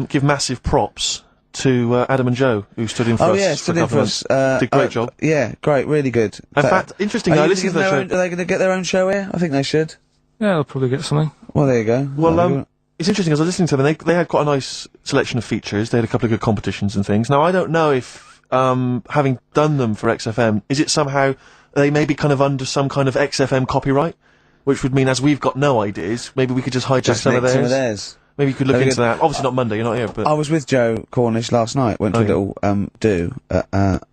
give massive props to Adam and Joe, who stood in for us. Oh yeah, stood in for us. Did a great job. Yeah, great, really good. In fact, interestingly, I listened to the show. Are they going to get their own show here? I think they should. Yeah, they'll probably get something. Well, there you go. Well, it's interesting, as I was listening to them, they had quite a nice selection of features. They had a couple of good competitions and things. Now, I don't know if having done them for XFM, is it somehow they may be kind of under some kind of XFM copyright? Which would mean, as we've got no ideas, maybe we could just hijack some of theirs. Maybe you could look into that. Obviously not Monday, you're not here, but... I was with Joe Cornish last night, went to a little, do at,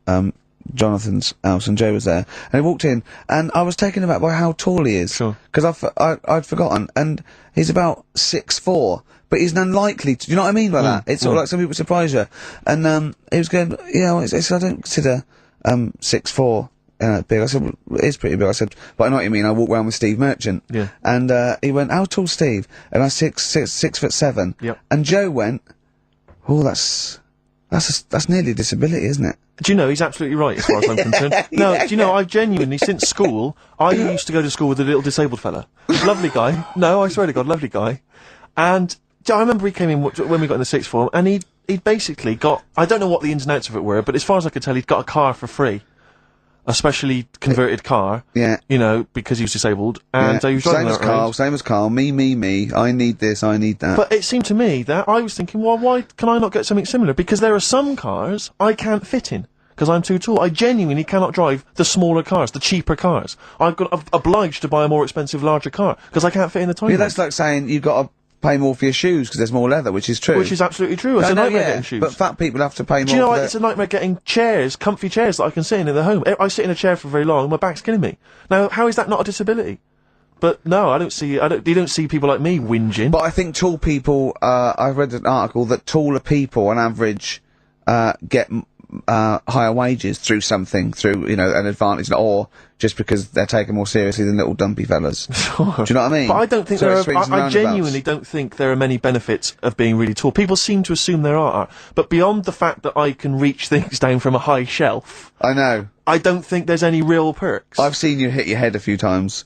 Jonathan's house, and Joe was there, and he walked in, and I was taken aback by how tall he is. Sure. Because I'd forgotten, and he's about 6'4", but he's unlikely to, you know what I mean by that? It's sort of like some people surprise you. And, he was going, you know, I don't consider, 6'4", big. I said, well, it is pretty big. I said, but I know what you mean. I walk around with Steve Merchant. Yeah. And, he went, how tall's Steve? And I said, 6'7". Yep. And Joe went, oh, that's nearly a disability, isn't it? Do you know, he's absolutely right as far as I'm concerned. No, do you know, I've genuinely, since school, I used to go to school with a little disabled fella. Lovely guy. No, I swear to God, lovely guy. And I remember he came in when we got in the sixth form, and he'd basically got, I don't know what the ins and outs of it were, but as far as I could tell, he'd got a car for free. A specially converted car. Yeah. You know, because he was disabled. And he was driving that around. Same as Karl. Me. I need this, I need that. But it seemed to me that I was thinking, well, why can I not get something similar? Because there are some cars I can't fit in. Because I'm too tall. I genuinely cannot drive the smaller cars, the cheaper cars. I'm obliged to buy a more expensive, larger car. Because I can't fit in the tiny one. That's like saying you've got to pay more for your shoes because there's more leather, which is true. Which is absolutely true. It's a nightmare getting shoes. But fat people have to pay more. Do you know, it's a nightmare getting chairs, comfy chairs that I can sit in the home. I sit in a chair for very long and my back's killing me. Now, how is that not a disability? But no, you don't see people like me whinging. But I think tall people, I've read an article that taller people on average, get, higher wages through an advantage, or just because they're taken more seriously than little dumpy fellas. Sure. Do you know what I mean? But I don't think I genuinely don't think there are many benefits of being really tall. People seem to assume there are, but beyond the fact that I can reach things down from a high shelf, I know. I don't think there's any real perks. I've seen you hit your head a few times.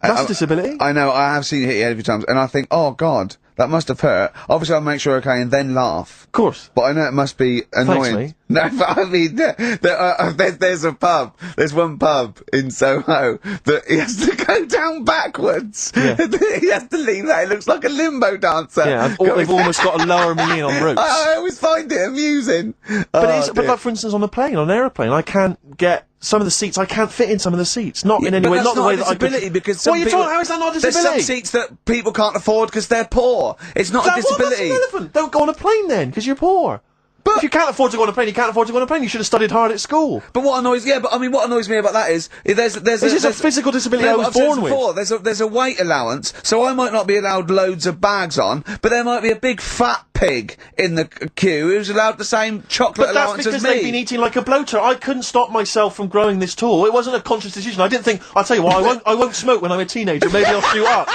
That's a disability. I know, I have seen you hit your head a few times, and I think, oh God, that must have hurt. Obviously, I'll make sure you're okay and then laugh. Of course. But I know it must be annoying. Thanks, mate. No, but I mean, there's a pub. There's one pub in Soho that he has to go down backwards. Yeah. He has to lean that. It looks like a limbo dancer. Yeah, they've almost got to lower me in on ropes. I always find it amusing. But like, for instance, on a plane, on an aeroplane, I can't get some of the seats. I can't fit in some of the seats. Not in any way. Not the way that I could. Because what are you talking? How is that not a disability? There's some seats that people can't afford because they're poor. It's not a disability. That's irrelevant. Don't go on a plane then, because you're poor. But if you can't afford to go on a plane, you can't afford to go on a plane. You should have studied hard at school. But what annoys me about that is there's a physical disability I was born with. There's a weight allowance, so I might not be allowed loads of bags on, but there might be a big fat pig in the queue who's allowed the same chocolate allowance as me. But that's because they've been eating like a bloater. I couldn't stop myself from growing this tall. It wasn't a conscious decision. I didn't think, I'll tell you what, I won't smoke when I'm a teenager. Maybe I'll shoot up.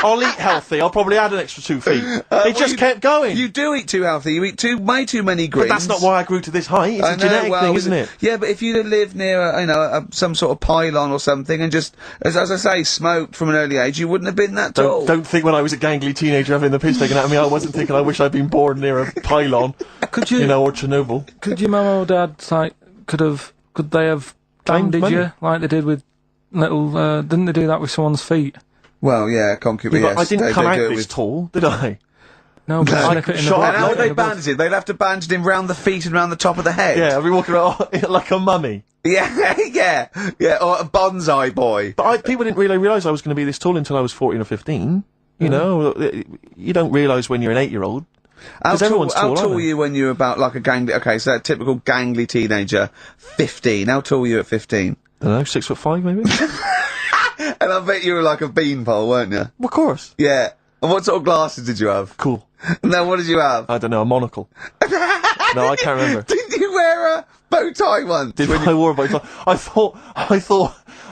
I'll eat healthy. I'll probably add an extra 2 feet. It just kept going. You do eat too healthy. You eat way too many greens. But that's not why I grew to this height. It's a genetic thing, isn't it? Yeah, but if you'd lived near some sort of pylon or something and just, as I say, smoked from an early age, you wouldn't have been that tall. Don't think when I was a gangly teenager having the piss taken out of me, I wasn't thinking I wish I'd been born near a pylon. Or Chernobyl. Could your mum or dad, could they have banded you like they did with little, didn't they do that with someone's feet? Well, yeah, concubine, yes. I didn't come out this tall, did I? No, but snip it in the butt. And how would they bandage it? They'd have to bandage him round the feet and round the top of the head. Yeah, I'd be walking around like a mummy. Yeah, or a bonsai boy. But people didn't really realise I was going to be this tall until I was 14 or 15. You know, you don't realise when you're an 8-year-old. How tall were you when you were about like a gangly, okay, so a typical gangly teenager, 15. How tall were you at 15? I don't know, 6'5" maybe? And I bet you were like a beanpole, weren't you? Of course. Yeah. And what sort of glasses did you have? Cool. No, what did you have? I don't know, a monocle. No, I can't remember. Did you wear a bow tie once? I wore a bow tie? I thought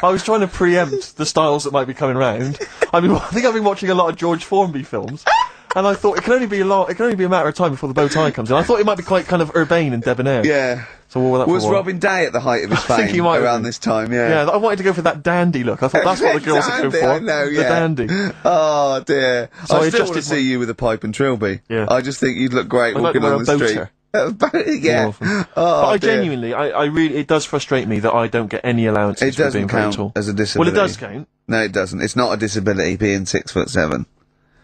I was trying to preempt the styles that might be coming round. I think I've been watching a lot of George Formby films. And I thought it can only be a matter of time before the bow tie comes in. I thought it might be quite kind of urbane and debonair. Yeah. So what that was for? Robin Day at the height of his fame? I think he might around this time, yeah. Yeah, I wanted to go for that dandy look. I thought that's what the girls would go for. I know, yeah. The dandy. Oh dear. So I still want to see you with a pipe and trilby. Yeah. I just think you'd look great walking on the street. Yeah. But I genuinely, I really, it does frustrate me that I don't get any allowances for being very tall. It doesn't count as a disability. Well, it does count. No, it doesn't. It's not a disability being 6'7".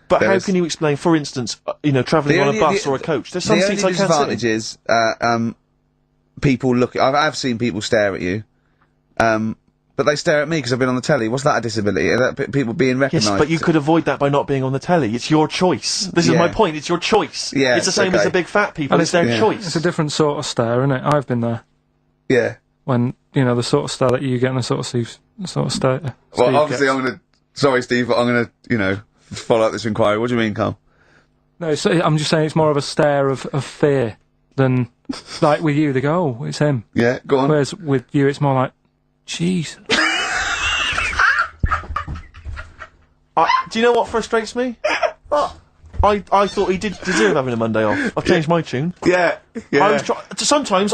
But how can you explain, for instance, travelling on a bus or a coach? There's some seats I can't sit in. The only disadvantage is, people look. I've seen people stare at you, but they stare at me because I've been on the telly. What's that a disability? Are that people being recognised? Yes, but you could avoid that by not being on the telly. It's your choice. This is my point. It's your choice. Yeah, it's the same as the big fat people. And it's their choice. It's a different sort of stare, isn't it? I've been there. Yeah. When, you know, the sort of stare that you get and the sort of stare. Well, obviously I'm gonna... Sorry, Steve, but I'm gonna, you know, follow up this inquiry. What do you mean, Karl? No, I'm just saying it's more of a stare of fear than... like, with you, they go, oh, it's him. Yeah, go on. Whereas with you, it's more like, jeez. Do you know what frustrates me? I thought he did deserve having a Monday off. I've changed my tune. Yeah. Sometimes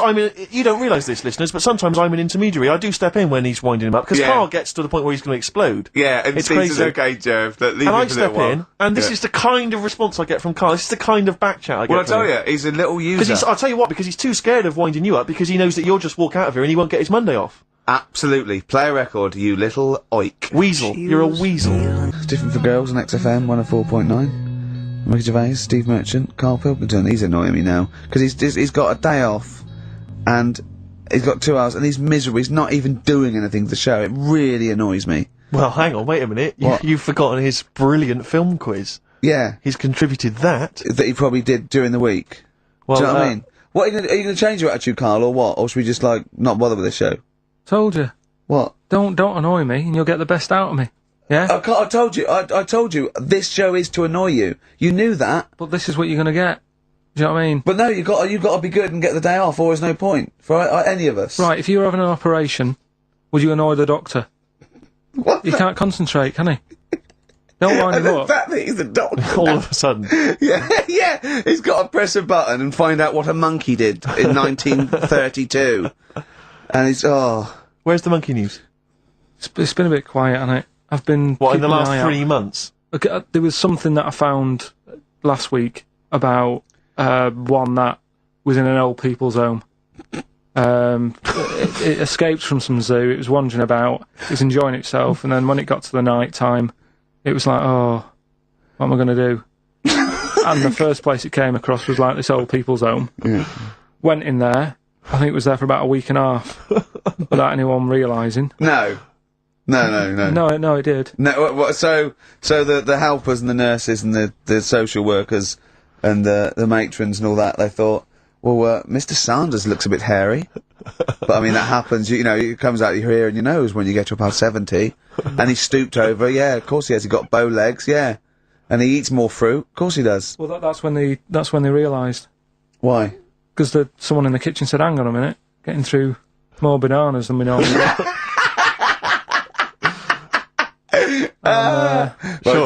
you don't realise this, listeners, but sometimes I'm an intermediary. I do step in when he's winding him up, because Karl gets to the point where he's going to explode. Yeah, and it's Steve's crazy. Okay, Jerv, that leave and I him for a step little while. in, and this is the kind of response I get from Karl. This is the kind of back chat I get Well, I from tell him. you, he's a little user. I'll tell you what, because he's too scared of winding you up, because he knows that you'll just walk out of here and he won't get his Monday off. Absolutely. Play a record, you little oik. Weasel. You're a weasel. It's different for girls on XFM 104.9. Ricky Gervais, Steve Merchant, Karl Pilkington. He's annoying me now because he's got a day off and he's got 2 hours and he's miserable. He's not even doing anything to the show. It really annoys me. Well, hang on, wait a minute. You've forgotten his brilliant film quiz. Yeah. He's contributed that. That he probably did during the week. Well, do you know what I mean? What are you going to change your attitude, Karl, or what? Or should we just like not bother with this show? Told you. What? Don't annoy me, and you'll get the best out of me. Yeah. I told you. I told you. This show is to annoy you. You knew that. But this is what you're gonna get. Do you know what I mean? But no, you got to be good and get the day off, or there's no point for any of us. Right. If you were having an operation, would you annoy the doctor? What? He can't concentrate, can he? Don't wind him up. The fact that he's a doctor. All of a sudden. yeah. He's got to press a button and find out what a monkey did in 1932. And he's Where's the monkey news? It's been a bit quiet, hasn't it? I've been. What, in the keeping an last eye 3 out. months? Okay, there was something that I found last week about one that was in an old people's home. It escaped from some zoo. It was wandering about. It was enjoying itself, and then when it got to the night time, it was like, oh, what am I going to do? And the first place it came across was like this old people's home. Yeah. Went in there. I think it was there for about a week and a half without anyone realising. No, it did. No, so the helpers and the nurses and the social workers and the matrons and all that, they thought, well, Mr. Sanders looks a bit hairy. But I mean, that happens, you know, it comes out your ear and your nose when you get to about 70. And he stooped over, yeah, of course he has. He got bow legs, yeah. And he eats more fruit, of course he does. Well, that's when they realised. Why? Because someone in the kitchen said, hang on a minute, getting through more bananas than we normally get. Well,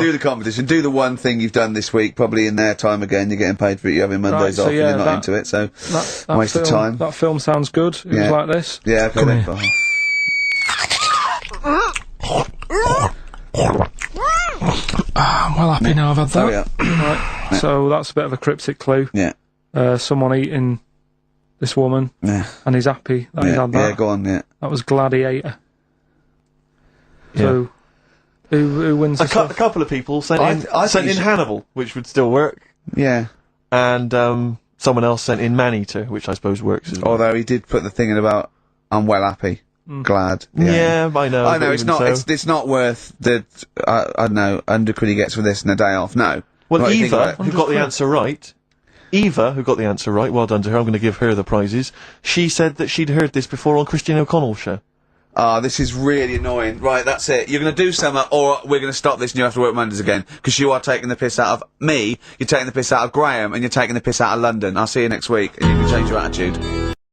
do the competition. Do the one thing you've done this week, probably in their time again. You're getting paid for it. You're having Mondays off and you're not into it, so that waste of time. That film sounds good. It was like this. Yeah, okay then. I'm well happy now I've had that. Oh, yeah. Right. So that's a bit of a cryptic clue. Yeah. Someone eating this woman, Yeah. and he's happy that he's had that. Yeah, go on, yeah. That was Gladiator. So, who wins A this stuff? couple of people sent I in think you should- Hannibal, which would still work, Yeah. and someone else sent in Maneater, which I suppose works as well. Although he did put the thing in about, I'm well happy. Glad. Yeah, I know. I know, but it's even not, so. it's not worth the, I don't know, undercredit he gets for this and a day off, no. Well, What do you think Eva, about it? who got the answer right, well done to her, I'm going to give her the prizes, she said that she'd heard this before on Christian O'Connell's show. This is really annoying. Right, that's it. You're going to do something, or we're going to stop this and you have to work Mondays again. Because you are taking the piss out of me, you're taking the piss out of Graham, and you're taking the piss out of London. I'll see you next week, and you can change your attitude.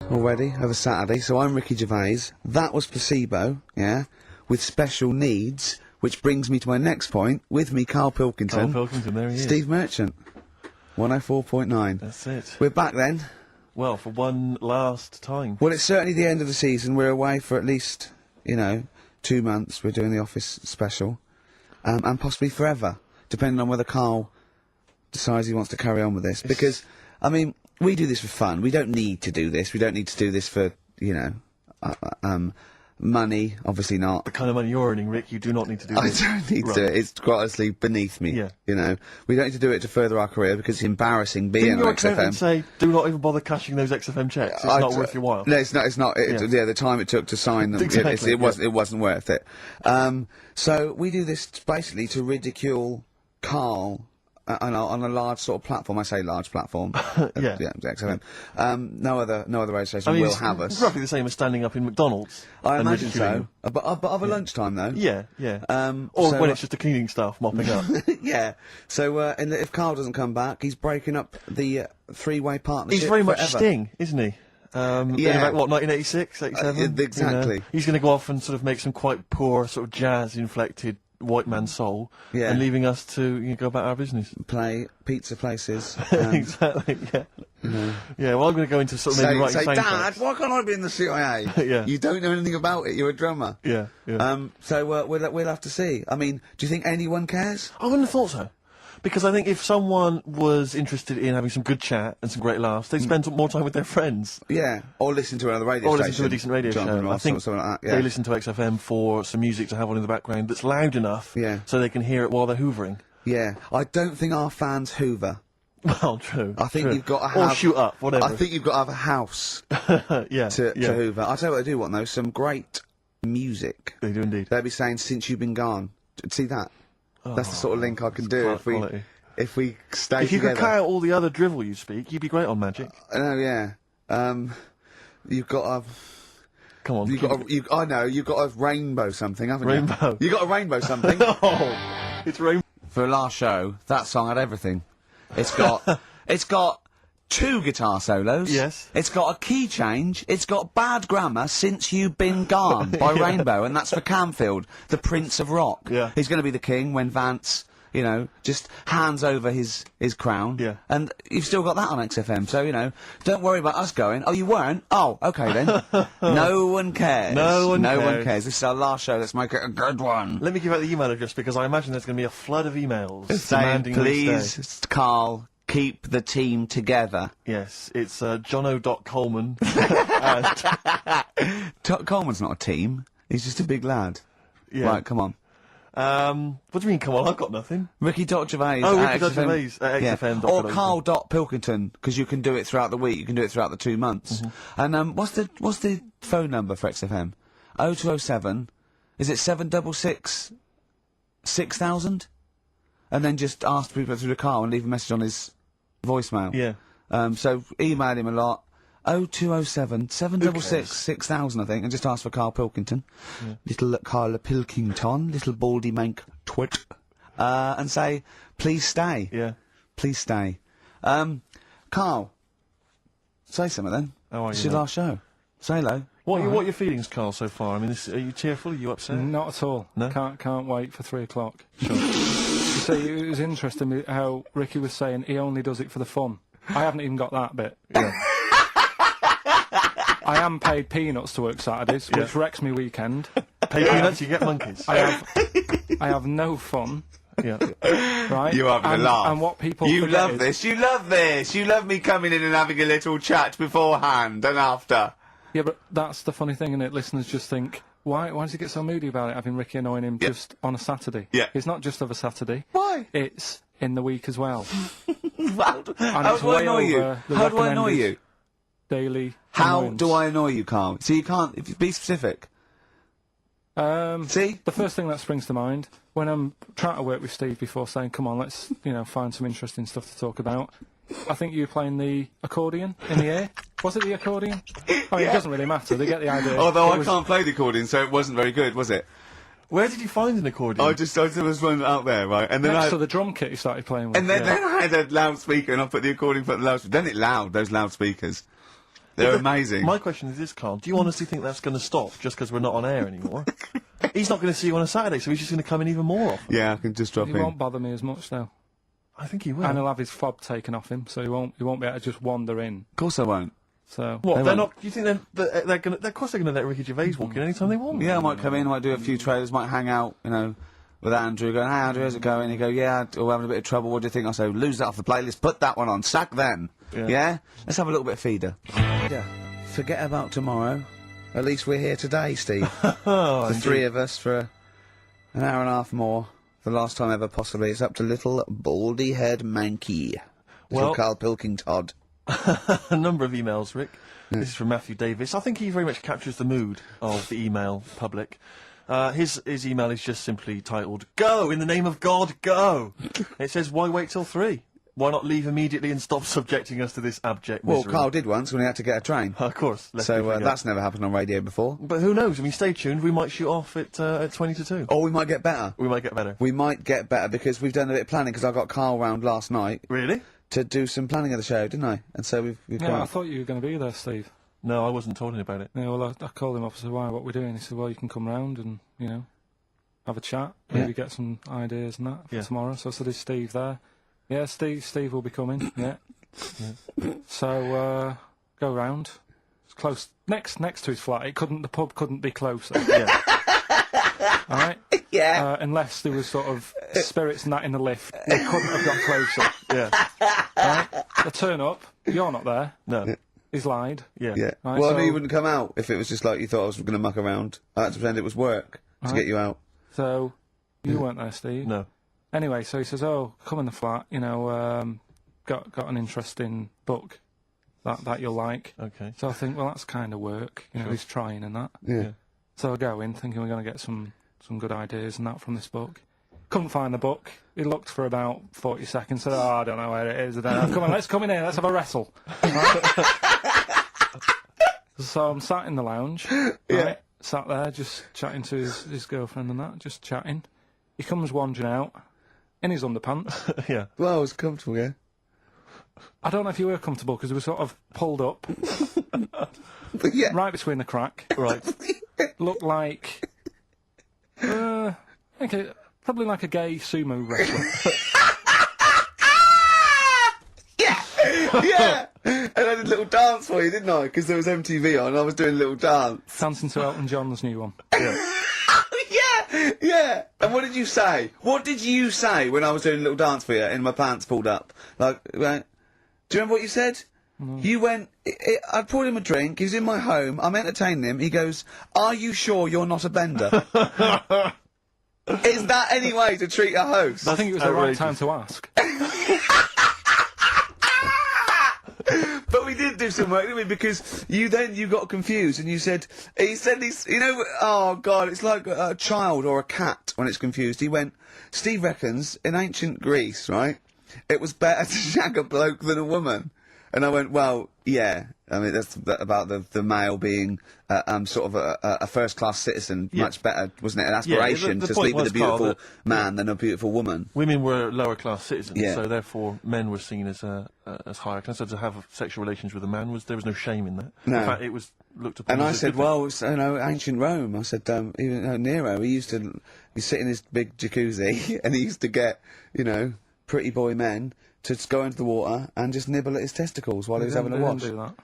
Already, over Saturday, so I'm Ricky Gervais. That was Placebo, yeah, with special needs, which brings me to my next point. With me, Karl Pilkington. Karl Pilkington, there he is. Steve Merchant. 104.9. That's it. We're back then. Well, for one last time. Well, it's certainly the end of the season. We're away for at least, 2 months. We're doing the Office special. And possibly forever, depending on whether Karl decides he wants to carry on with this. Because, I mean, we do this for fun. We don't need to do this. We don't need to do this for, money, obviously not. The kind of money you're earning, Rick, you do not need to do I this. don't need Right. to. It's quite honestly beneath me. Yeah. You know, we don't need to do it to further our career because it's embarrassing being Didn't on your XFM. accountant say, do not even bother cashing those XFM checks? It's not worth your while. No, it's not. It's not. Yeah. Yeah, the time it took to sign them, Exactly, it wasn't worth it. So we do this basically to ridicule Karl. On a large sort of platform, I say large platform. Yeah. XFM. No other radio station I mean, will it's have us. roughly the same as standing up in McDonald's. I and imagine ridiculing so. But of a lunchtime though. Yeah, yeah. Or Or when it's just the cleaning staff mopping up. yeah. So, and if Karl doesn't come back, he's breaking up the three-way partnership. He's very much forever. Sting, isn't he? In Yeah. about, what, 1986, 87? exactly. You know, he's going to go off and sort of make some quite poor, sort of jazz-inflected white man soul, Yeah. and leaving us to go about our business. Play pizza places. Exactly, yeah. Yeah, well, I'm going to go into sort of maybe writing say, soundtracks. Dad, why can't I be in the CIA? Yeah. You don't know anything about it. You're a drummer. Yeah, yeah. So we'll have to see. I mean, do you think anyone cares? I wouldn't have thought so. Because I think if someone was interested in having some good chat and some great laughs, they'd spend more time with their friends. Yeah. Or listen to another radio Or station. listen to a decent radio Jonathan show. Ross I think or something like that. Yeah. they listen to XFM for some music to have on in the background that's loud enough Yeah. so they can hear it while they're hoovering. Yeah. I don't think our fans hoover. Well, true. I think true. you've got to Or have... shoot up, whatever. I think you've got to have a house yeah, to yeah. hoover. I'll tell you what they do want, though. Some great music. They do indeed. They'll be saying, since you've been gone. See that? That's the sort of link I can do quality. if we stay If you together. could cut out all the other drivel you speak, you'd be great on Magic. Oh, yeah. You've got to... Come on. You've got a, I know, you've got a rainbow something, haven't Rainbow. you? You got a rainbow something. Oh, it's rain. For the last show, that song had everything. It's got 2 guitar solos. Yes. It's got a key change. It's got bad grammar, Since You've Been Gone by Yeah. Rainbow, and that's for Camfield, the Prince of Rock. Yeah. He's going to be the king when Vance, you know, just hands over his crown. Yeah. And you've still got that on XFM, so, you know, don't worry about us going, oh, you weren't? Oh, okay then. No one cares. No one one cares. cares. This is our last show, let's make it a good one. Let me give out the email address because I imagine there's going to be a flood of emails Saying, demanding we stay. please, Karl, keep the team together. Yes, it's jono.coleman. Coleman's not a team. He's just a big lad. Yeah. Right, come on. What do you mean, come on, I've got nothing. Ricky.Gervais. Oh, at Ricky.Gervais XFM. at XFM. Or Karl.Pilkington, because you can do it throughout the week, you can do it throughout the 2 months. And, what's the phone number for XFM? 0207, is it 766 6000? And then just ask people through the car and leave a message on his voicemail. Yeah. So email him a lot. 0207 766 6000, I think, and just ask for Karl Pilkington. Little Karl Pilkington, little baldy mank twit. And say, please stay. Yeah. Please stay. Karl, say something then. How are It's you, your mate? last show. Say hello. What are your feelings, Karl, so far? I mean, are you tearful? Are you upset? Not at all. No? Can't wait for 3 o'clock. Sure. You see, it was interesting how Ricky was saying he only does it for the fun. I haven't even got that bit. Yeah. I am paid peanuts to work Saturdays, which wrecks me weekend. Pay peanuts, you get monkeys. I have no fun, Yeah. right? You're having and, a laugh. And what people You forget love is- this. You love this. You love me coming in and having a little chat beforehand and after. Yeah, but that's the funny thing, innit? Listeners just think, why does he get so moody about it, having Ricky annoying him just on a Saturday? Yeah. It's not just of a Saturday. Why? It's in the week as well. How do And I it's way annoy you? over the How do I annoy recommended you? Daily How annoyance. do I annoy you, Karl? So you can't, if you be specific. See? The first thing that springs to mind, when I'm trying to work with Steve before saying, come on, let's, find some interesting stuff to talk about, I think you were playing the accordion in the air. Was it the accordion? I mean, it doesn't really matter, they get the idea. Although It I was- can't play the accordion, so it wasn't very good, was it? Where did you find an accordion? I there was one out there, right? And then Next to the drum kit you started playing with. and then I had a loudspeaker and I put the accordion for the loudspeaker. Then it loud, those loudspeakers. They're amazing. My question is this, Karl. Do you honestly think that's going to stop just because we're not on air anymore? He's not going to see you on a Saturday, so he's just going to come in even more often. Yeah, I can just drop He in. won't bother me as much though. I think he will. And he'll have his fob taken off him, so he won't be able to just wander in. Of course I won't. So What? They They're won't. not. You think they're going to? Of course they're going to let Ricky Gervais walk in anytime they want. Yeah, I might come in, I might do a few trailers, might hang out, with Andrew, going, hey Andrew, how's it going? He'd go, yeah, we're having a bit of trouble, what do you think? I say, lose that off the playlist, put that one on, sack them. Yeah. Yeah? Let's have a little bit of feeder. Yeah. Forget about tomorrow. at least we're here today, Steve. The three of us for an hour and a half more. The last time ever, possibly. It's up to little baldy-haired Mankey. Little Karl Pilkington. A number of emails, Rick. This is from Matthew Davis. I think he very much captures the mood of the email public. His email is just simply titled, "Go! In the name of God, go!" It says, why wait till 3? Why not leave immediately and stop subjecting us to this abject misery? Well, Karl did once when he had to get a train. Of course. That's never happened on radio before. But who knows? I mean, stay tuned. We might shoot off at 20 to 2. Or we might get better. We might get better. We might get better because we've done a bit of planning, because I got Karl round last night. Really? To do some planning of the show, didn't I? And so we've Yeah, come I up. thought you were going to be there, Steve. No, I wasn't told about it. Yeah, well, I called him up and said, why, what we're doing? He said, well, you can come round and, you know, have a chat, maybe get some ideas and that for tomorrow. So I said, is Steve there? Yeah, Steve will be coming, yeah. So, go round. It's close, next to his flat. The pub couldn't be closer. Yeah. Alright? Yeah. Unless there was sort of spirits and that in the lift, they couldn't have got closer. Yeah. Right? I turn up, you're not there. No. He's lied. Yeah. Yeah. Right, Well, I so- knew you wouldn't come out if it was just like you thought I was going to muck around. I had to pretend it was work to get you out. So, you weren't there, Steve. No. Anyway, so he says, oh, come in the flat, you know, got an interesting book that you'll like. Okay. So I think, well, that's kind of work, you know, he's trying and that. Yeah. So I go in thinking we're going to get some good ideas and that from this book. Couldn't find the book. He looked for about 40 seconds, said, oh, I don't know where it is. I don't know. Come on, let's come in here, let's have a wrestle. Right? So I'm sat in the lounge, right, sat there just chatting to his girlfriend and that, just chatting. He comes wandering out in his underpants. Yeah. Well, I was comfortable, yeah. I don't know if you were comfortable because we were sort of pulled up But yeah. right between the crack. Right. Looked like, okay, probably like a gay sumo wrestler. Yeah! And I did a little dance for you, didn't I? Because there was MTV on, I was doing a little dance. Dancing to Elton John's new one. Yeah! And what did you say? What did you say when I was doing a little dance for you and my pants pulled up? Like, right? Do you remember what you said? You went, I'd poured him a drink, he was in my home, I'm entertaining him, he goes, are you sure you're not a bender? Is that any way to treat a host? I think it was the right time to ask. But we did do some work, didn't we? Because you got confused and you said, he's, you know, oh God, it's like a child or a cat when it's confused. He went, Steve reckons, in ancient Greece, right, it was better to shag a bloke than a woman. And I went, well, yeah. I mean, that's about the male being, sort of a first-class citizen. Yeah. Much better, wasn't it? An aspiration the to point sleep with a was, Karl, beautiful that man than a beautiful woman. Women were lower-class citizens, Yeah. so therefore men were seen as higher class. So to have sexual relations with a man there was no shame in that. No. In fact, it was looked upon And I as a said, good thing. well, it's, you know, ancient Rome. I said, even Nero, he'd sit in his big jacuzzi and he used to get, you know, pretty boy men to just go into the water and just nibble at his testicles while he was having a watch. Do that.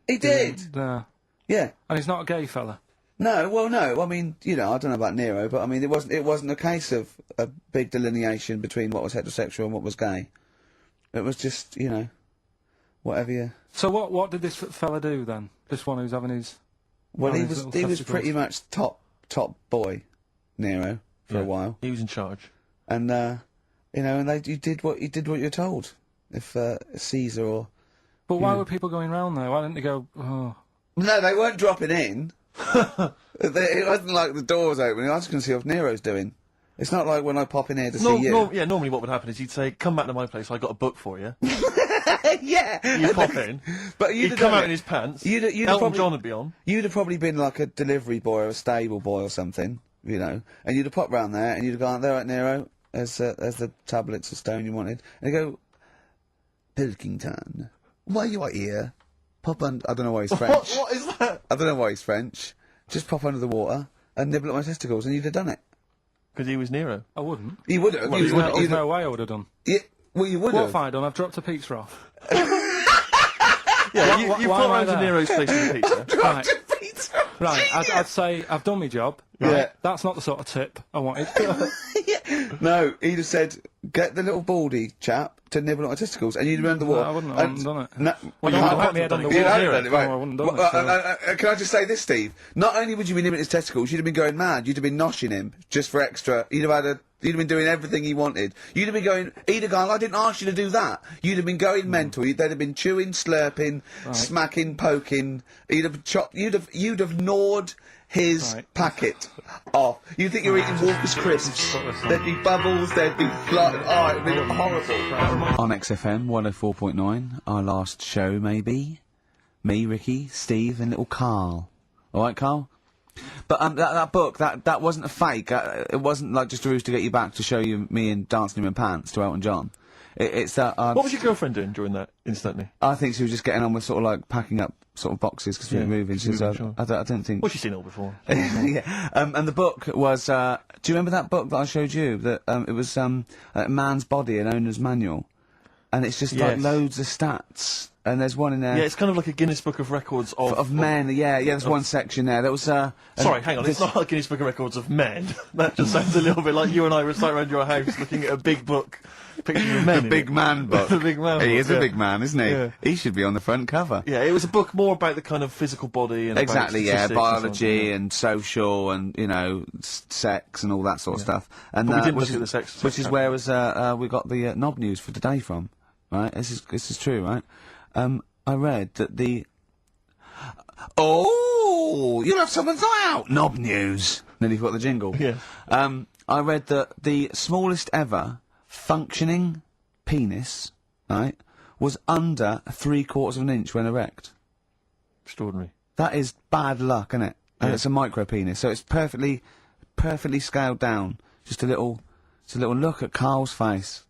He did! Yeah. Yeah. And he's not a gay fella. No, well, no. I mean, you know, I don't know about Nero, but I mean, it wasn't a case of a big delineation between what was heterosexual and what was gay. It was just, you know, whatever you... So what did this fella do then? This one who's having his... Well, having he his was little pretty testicles? much top boy, Nero, for a while. He was in charge. And, you know, and you did what you're told. If, Caesar or... But why were people going round there? Why didn't they go, oh... No, they weren't dropping in. It wasn't like the doors opening. I was going to see what Nero's doing. It's not like when I pop in here to see you. Normally what would happen is he'd say, come back to my place, I got a book for you. Yeah! You pop in, But he'd come out in his pants, You'd Elton probably- John would be on. You'd have probably been like a delivery boy or a stable boy or something, you know, and you'd have popped round there and you'd have gone, there, right, Nero, there's the tablets of stone you wanted. And you go, Pilkington, why you are here? Pop under, I don't know why he's French. What is that? I don't know why he's French. Just pop under the water and nibble at my testicles and you'd have done it. Because he was Nero. I wouldn't. You would have. There's no way I would have done. Yeah, well, you would What have. have I done? I've dropped a pizza off. Yeah, Why- you why put am I round to there? Nero's place with a pizza. Right. Right, I'd say I've done my job. Right? Yeah. That's not the sort of tip I wanted. No, he'd have said, get the little baldy chap to nibble on my testicles, and you'd remember what? I wouldn't done it. No, Well, you wouldn't have me head on the you wall. hadn't done it, right. No, I wouldn't have done Well, it, so- can I just say this, Steve? Not only would you be nibbling his testicles, you'd have been going mad. You'd have been noshing him just for extra. You'd have been doing everything he wanted. You'd have been going, he'd have gone, I didn't ask you to do that. You'd have been going mental. They'd have been chewing, slurping, smacking, poking. You'd have gnawed his packet off. You think you're eating Walker's crisps? There'd be bubbles, there'd be blood. Oh, it'd be horrible. On XFM 104.9, our last show, maybe. Me, Ricky, Steve, and little Karl. Alright, Karl? But, that book, that wasn't a fake. It wasn't like just a ruse to get you back to show you me and dancing in my pants to Elton John. It's that, What was your girlfriend doing during that, instantly? I think she was just getting on with sort of like packing up sort of boxes because we were moving. She was, sure. I don't think. Well, she's seen it all before. Yeah. And the book was, do you remember that book that I showed you? That, it was, a man's body, an owner's manual. And it's just like Yes. loads of stats. And there's one in there. Yeah, it's kind of like a Guinness Book of Records of men, yeah, there's one section there. There was, Sorry, hang on, it's not like Guinness Book of Records of men. That just sounds a little bit like you and I were sat around your house looking at a big book, pictures of men. the big man book. The big man He book, is yeah. a big man, isn't he? Yeah. He should be on the front cover. Yeah, it was a book more about the kind of physical body and Exactly, about yeah, statistics and so on, biology yeah. and social and, you know, sex and all that sort of stuff. And, But we didn't which look at is- the sex Which is where was, we got the knob news for today from, right? This is true, right? I read that Oh, you'll have someone's eye out! Knob news! Then you've got the jingle. Yeah. I read that the smallest ever functioning penis, right, was under 3/4 of an inch when erect. Extraordinary. That is bad luck, isn't it? And Yeah. it's a micro penis, so it's perfectly scaled down. Just a little look at Karl's face.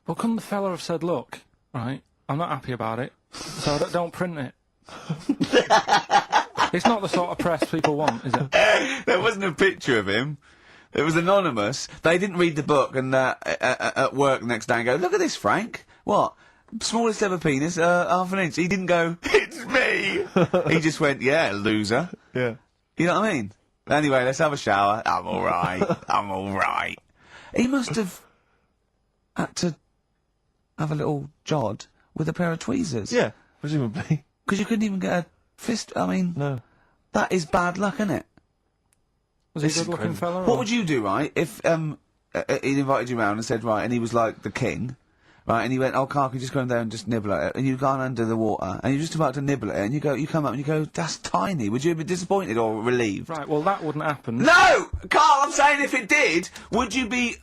Well, couldn't the fella have said, look, right, I'm not happy about it, so don't print it. It's not the sort of press people want, is it? There wasn't a picture of him. It was anonymous. They didn't read the book and at work the next day and go, look at this, Frank. What? Smallest ever penis, half an inch. He didn't go, it's me. He just went, yeah, loser. Yeah. You know what I mean? Anyway, let's have a shower. I'm alright. I'm alright. He must have had to have a little jod with a pair of tweezers. Yeah, presumably. Because you couldn't even get a fist. I mean, No. that is bad luck, isn't it? Was he a good-looking fella? What or- would you do, right, if he invited you round and said, right, and he was like the king, right, and he went, oh, Karl, can you just go in there and just nibble at it? And you've gone under the water, and you're just about to nibble at it, and you come up and you go, that's tiny. Would you be disappointed or relieved? Right, well, that wouldn't happen. No! Karl, I'm saying if it did, would you be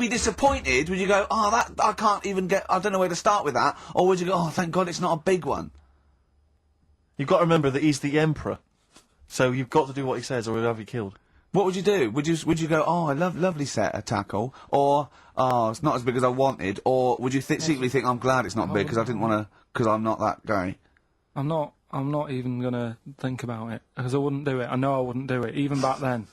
disappointed? Would you go, oh, that, I can't even get, I don't know where to start with that? Or would you go, oh, thank God it's not a big one? You've got to remember that he's the emperor. So you've got to do what he says or he'll have you killed. What would you do? Would you go, oh, I lovely set of tackle, or, oh, it's not as big as I wanted, or would you secretly think, I'm glad it's not big because I didn't want to, because I'm not that guy? I'm not even gonna think about it, because I wouldn't do it. I know I wouldn't do it, even back then.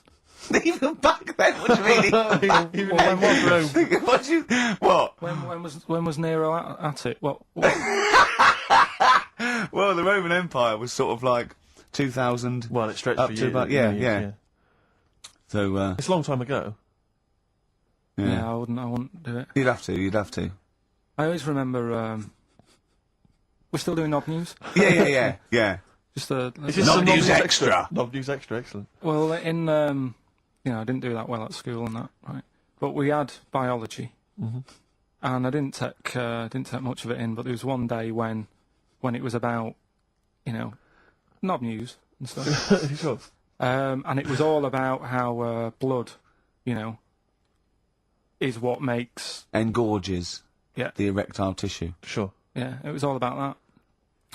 Even back then, what do you mean? Even Well, when was Rome? What do you, what? When was Nero at it? What? Well, the Roman Empire was sort of like 2000. Well, it stretched up for to years. about, yeah. So, It's a long time ago. Yeah, I wouldn't do it. You'd have to. I always remember, we're still doing Knob News? Yeah. Just Is this Knob some News Extra. Knob News Extra, excellent. well, I didn't do that well at school and that, right? But we had biology. Mm-hmm. And I didn't take much of it in, but there was one day when it was about, Knob News and stuff. Sure. And it was all about how, blood, is what makes, Engorges yeah, the erectile tissue. Sure. yeah, it was all about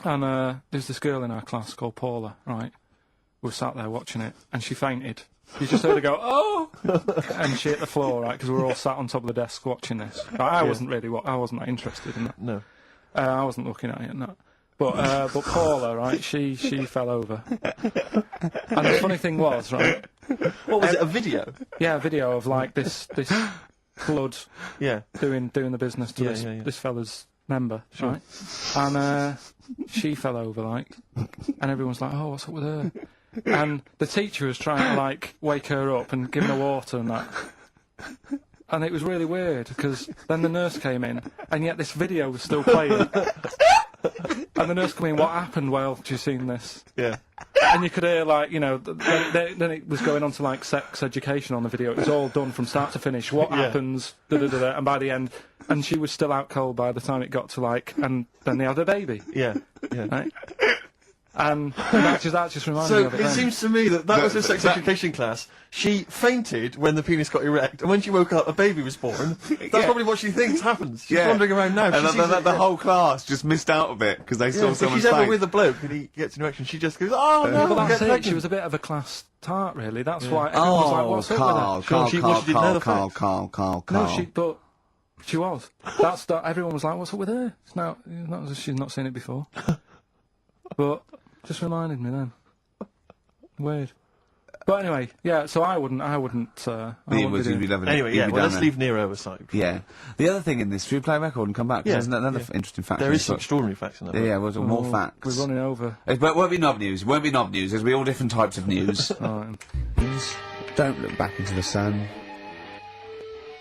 that. And, there's this girl in our class called Paula, right? We were sat there watching it, and she fainted. You just heard her go, oh! And she hit the floor, right? Because we were all sat on top of the desk watching this. I wasn't I wasn't that interested in that. No. I wasn't looking at it, no. But Paula, right, she fell over. And the funny thing was, right, What was it, a video? yeah, a video of, like, this blood Yeah. doing the business to Yeah. this fella's member, right? And, she fell over, like, and everyone's like, oh, what's up with her? And the teacher was trying to, like, wake her up and give her water and that. And it was really weird, because then the nurse came in, and yet this video was still playing. And the nurse came in, what happened while you seen this? Yeah. And you could hear, like, you know, then it was going on to, like, sex education on the video. It was all done from start to finish. What happens, da-da-da-da, and by the end, and she was still out cold by the time it got to, like, and then they had a baby. Yeah. Yeah. Right? And that just reminded me So of it it then. seems to me that was her sex education class. She fainted when the penis got erect, and when she woke up, a baby was born. That's probably what she thinks happens. She's wandering around now. And She sees the whole class just missed out a bit because they saw if someone's she's ever face. with a bloke and he gets an erection, she just goes, "Oh no, But I'll that's get it, pregnant." she was a bit of a class tart, really. That's why everyone was like, what's up with her? Carl. No, she was. Everyone was like, what's up with her? It's not as if she's not seen it before. But, just reminded me then. Weird. But anyway, yeah, so I wouldn't be doing- Anyway, yeah, well, let's leave Nero aside. Yeah. The other thing in this, should we play a record and come back? 'Cause there's another interesting fact. There in is this some book. extraordinary facts in that. Yeah, well, more facts. We're running over. But it won't be knob news. It won't be knob news. There'll be all different types of news. Alright. Don't look back into the sun.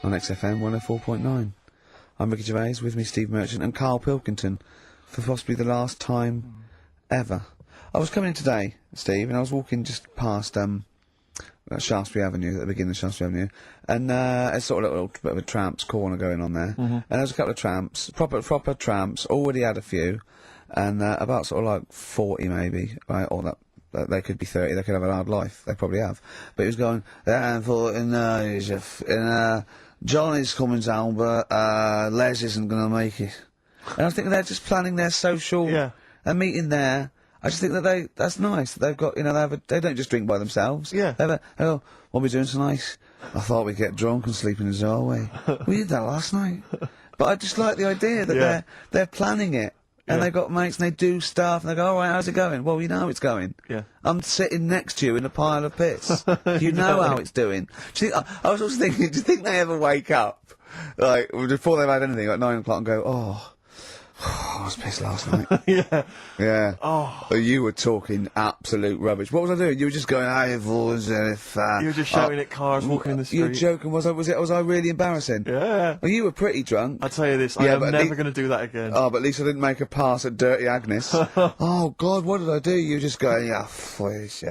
On XFM 104.9. I'm Ricky Gervais, with me Steve Merchant and Karl Pilkington, for possibly the last time ever. I was coming in today, Steve, and I was walking just past Shaftesbury Avenue, at the beginning of Shaftesbury Avenue, and it's sort of a little bit of a tramp's corner going on there. And there was a couple of tramps, proper tramps, already had a few, and about sort of like 40 maybe, right, or that they could be 30, they could have a hard life, they probably have. But he was going, Johnny's coming down, but Les isn't going to make it. And I was thinking they're just planning their social, a meeting there. I just think that that's nice. They've got, you know, they don't just drink by themselves. Yeah. They go, what are we doing tonight? I thought we'd get drunk and sleep in the doorway. We did that last night. But I just like the idea that they're planning it. And they've got mates and they do stuff and they go, alright, how's it going? Well, you know how it's going. Yeah. I'm sitting next to you in a pile of piss. You know how it's doing. Do you think, I was also thinking, do you think they ever wake up, like, before they've had anything, at 9 o'clock and go, I was pissed last night. Yeah. Oh. You were talking absolute rubbish. What was I doing? You were just going, hey, boys, You were just shouting at cars walking in the street. You were joking. Was I really embarrassing? Yeah. Well, you were pretty drunk. I'll tell you this, I am never going to do that again. Oh, but at least I didn't make a pass at Dirty Agnes. Oh, God, what did I do? You were just going, please,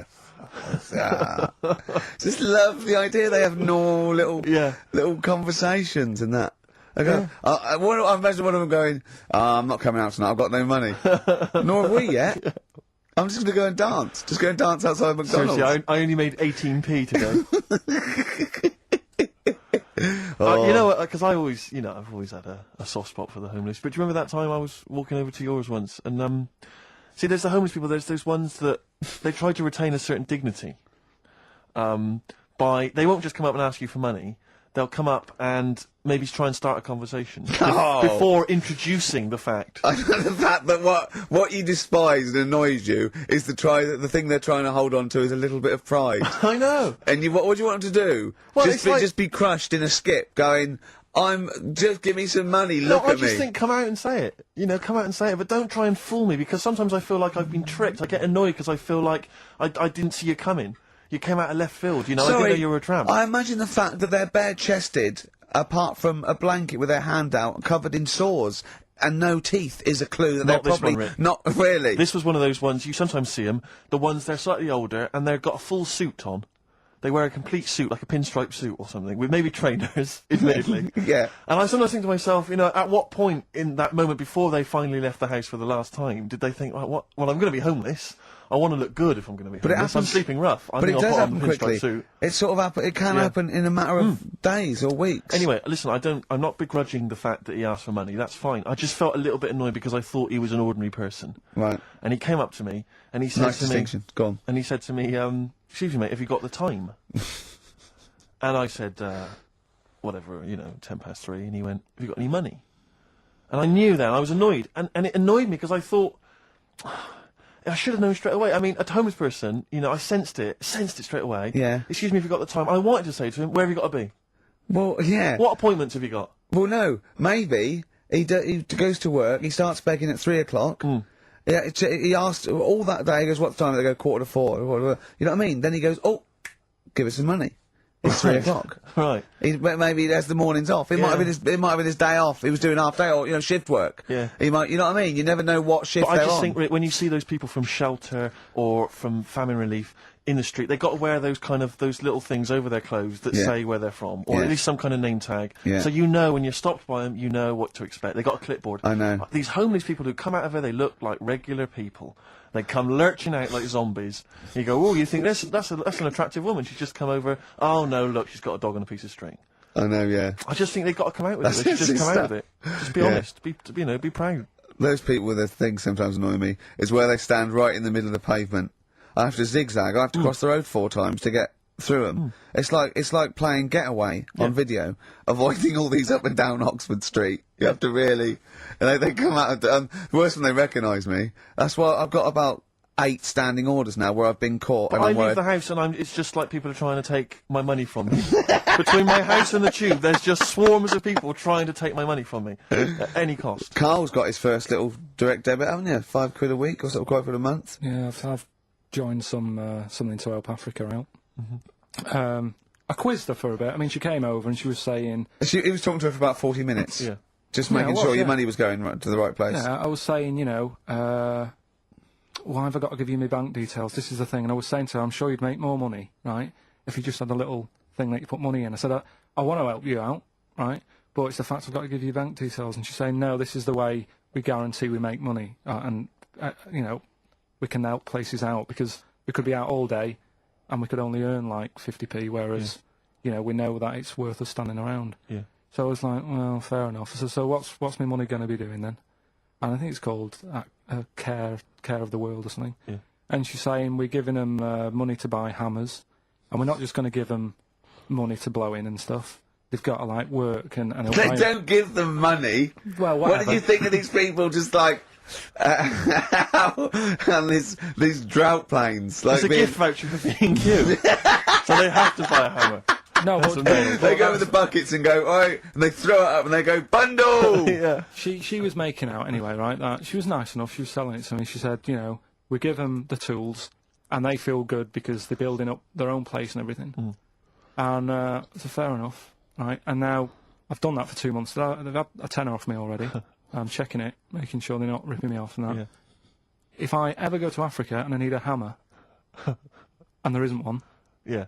Just love the idea they have normal little conversations and that. I go, I imagine one of them going, I'm not coming out tonight, I've got no money. Nor have we yet. I'm just going to go and dance. Just go and dance outside McDonald's. Seriously, I only made 18p today. You know what, because I've always had a soft spot for the homeless. But do you remember that time I was walking over to yours once? And, see, there's the homeless people, there's those ones that they try to retain a certain dignity. They won't just come up and ask you for money. They'll come up and maybe try and start a conversation before introducing the fact. The fact that what you despise and annoys you is the thing they're trying to hold on to is a little bit of pride. I know. And what do you want them to do? Well, just be crushed in a skip, going, just give me some money, look at me. I just think, come out and say it. You know, come out and say it, but don't try and fool me, because sometimes I feel like I've been tricked. I get annoyed because I feel like I didn't see you coming. You came out of left field, you know, I didn't know you were a tramp. I imagine the fact that they're bare-chested, apart from a blanket with their hand out, covered in sores, and no teeth, is a clue that they're probably... Not really. This was one of those ones, you sometimes see them, the ones, they're slightly older, and they've got a full suit on. They wear a complete suit, like a pinstripe suit or something, with maybe trainers, admittedly. Yeah. And I sometimes think to myself, you know, at what point in that moment before they finally left the house for the last time, did they think, well, I'm going to be homeless. I want to look good if I'm going to be homeless. I'm sleeping rough. But it does happen quickly. It sort of it can happen in a matter of days or weeks. Anyway, listen, I'm not begrudging the fact that he asked for money. That's fine. I just felt a little bit annoyed because I thought he was an ordinary person. Right. And he came up to me and he said nice to me... distinction. Go on. And he said to me, excuse me, mate, have you got the time? And I said, whatever, 3:10. And he went, have you got any money? And I knew then, I was annoyed. And it annoyed me because I thought... I should have known straight away. I mean, a homeless person, I sensed it straight away. Yeah. Excuse me if you got the time. I wanted to say to him, where have you got to be? Well, yeah. What appointments have you got? Well, no. Maybe he goes to work, he starts begging at 3 o'clock. Yeah, he asked all that day, he goes, what time? They go 3:45. You know what I mean? Then he goes, give us some money. It's 3 o'clock. Right. Maybe he has the mornings off. It might have been his day off. He was doing half day or shift work. Yeah. He might. You know what I mean? You never know what shift But I they're just on. think when you see those people from shelter or from famine relief in the street, they've got to wear those little things over their clothes that say where they're from, or at least some kind of name tag. Yeah. So you know when you're stopped by them, you know what to expect. They've got a clipboard. I know. These homeless people who come out of there, they look like regular people. They come lurching out like zombies. You go, oh, you think that's an attractive woman? She's just come over. Oh no, look, she's got a dog on a piece of string. I know, yeah. I just think they've got to come out with it. They should just come out with it. Just be honest. Be proud. Those people with their things sometimes annoy me. Is where they stand right in the middle of the pavement. I have to zigzag. I have to cross the road 4 times to get through them. It's like playing Getaway on video, avoiding all these up and down Oxford Street. You have to really, and they come out. Worse when they recognise me. That's why I've got about 8 standing orders now where I've been caught. But I leave the house and it's just like people are trying to take my money from me. Between my house and the tube, there's just swarms of people trying to take my money from me at any cost. Karl's got his first little direct debit, haven't you? £5 a week or something, £5 a month. Yeah, I've joined something to help Africa out. I quizzed her for a bit. I mean, she came over and she was saying... He was talking to her for about 40 minutes. Yeah. Just making sure your money was going to the right place. Yeah, I was saying, why have I got to give you my bank details? This is the thing. And I was saying to her, I'm sure you'd make more money, right, if you just had a little thing that you put money in. I said, I want to help you out, right, but it's the fact I've got to give you bank details. And she's saying, no, this is the way we guarantee we make money. We can help places out because we could be out all day and we could only earn like 50p, whereas, we know that it's worth us standing around. Yeah. So I was like, well, fair enough. I said, so what's my money going to be doing then? And I think it's called care of the world or something. Yeah. And she's saying we're giving them money to buy hammers, and we're not just going to give them money to blow in and stuff. They've got to like work and they don't give them money. Well, what did you think of these people just like and these drought planes? Like it's a gift voucher for being cute, so they have to buy a hammer. No, they go with the buckets and go, alright, and they throw it up and they go, bundle! Yeah. She was making out anyway, right? That she was nice enough, she was selling it to me. She said, we give them the tools and they feel good because they're building up their own place and everything. And, so fair enough, right? And now, I've done that for 2 months. They've had a tenner off me already. I'm checking it, making sure they're not ripping me off and that. Yeah. If I ever go to Africa and I need a hammer, and there isn't one, Yeah.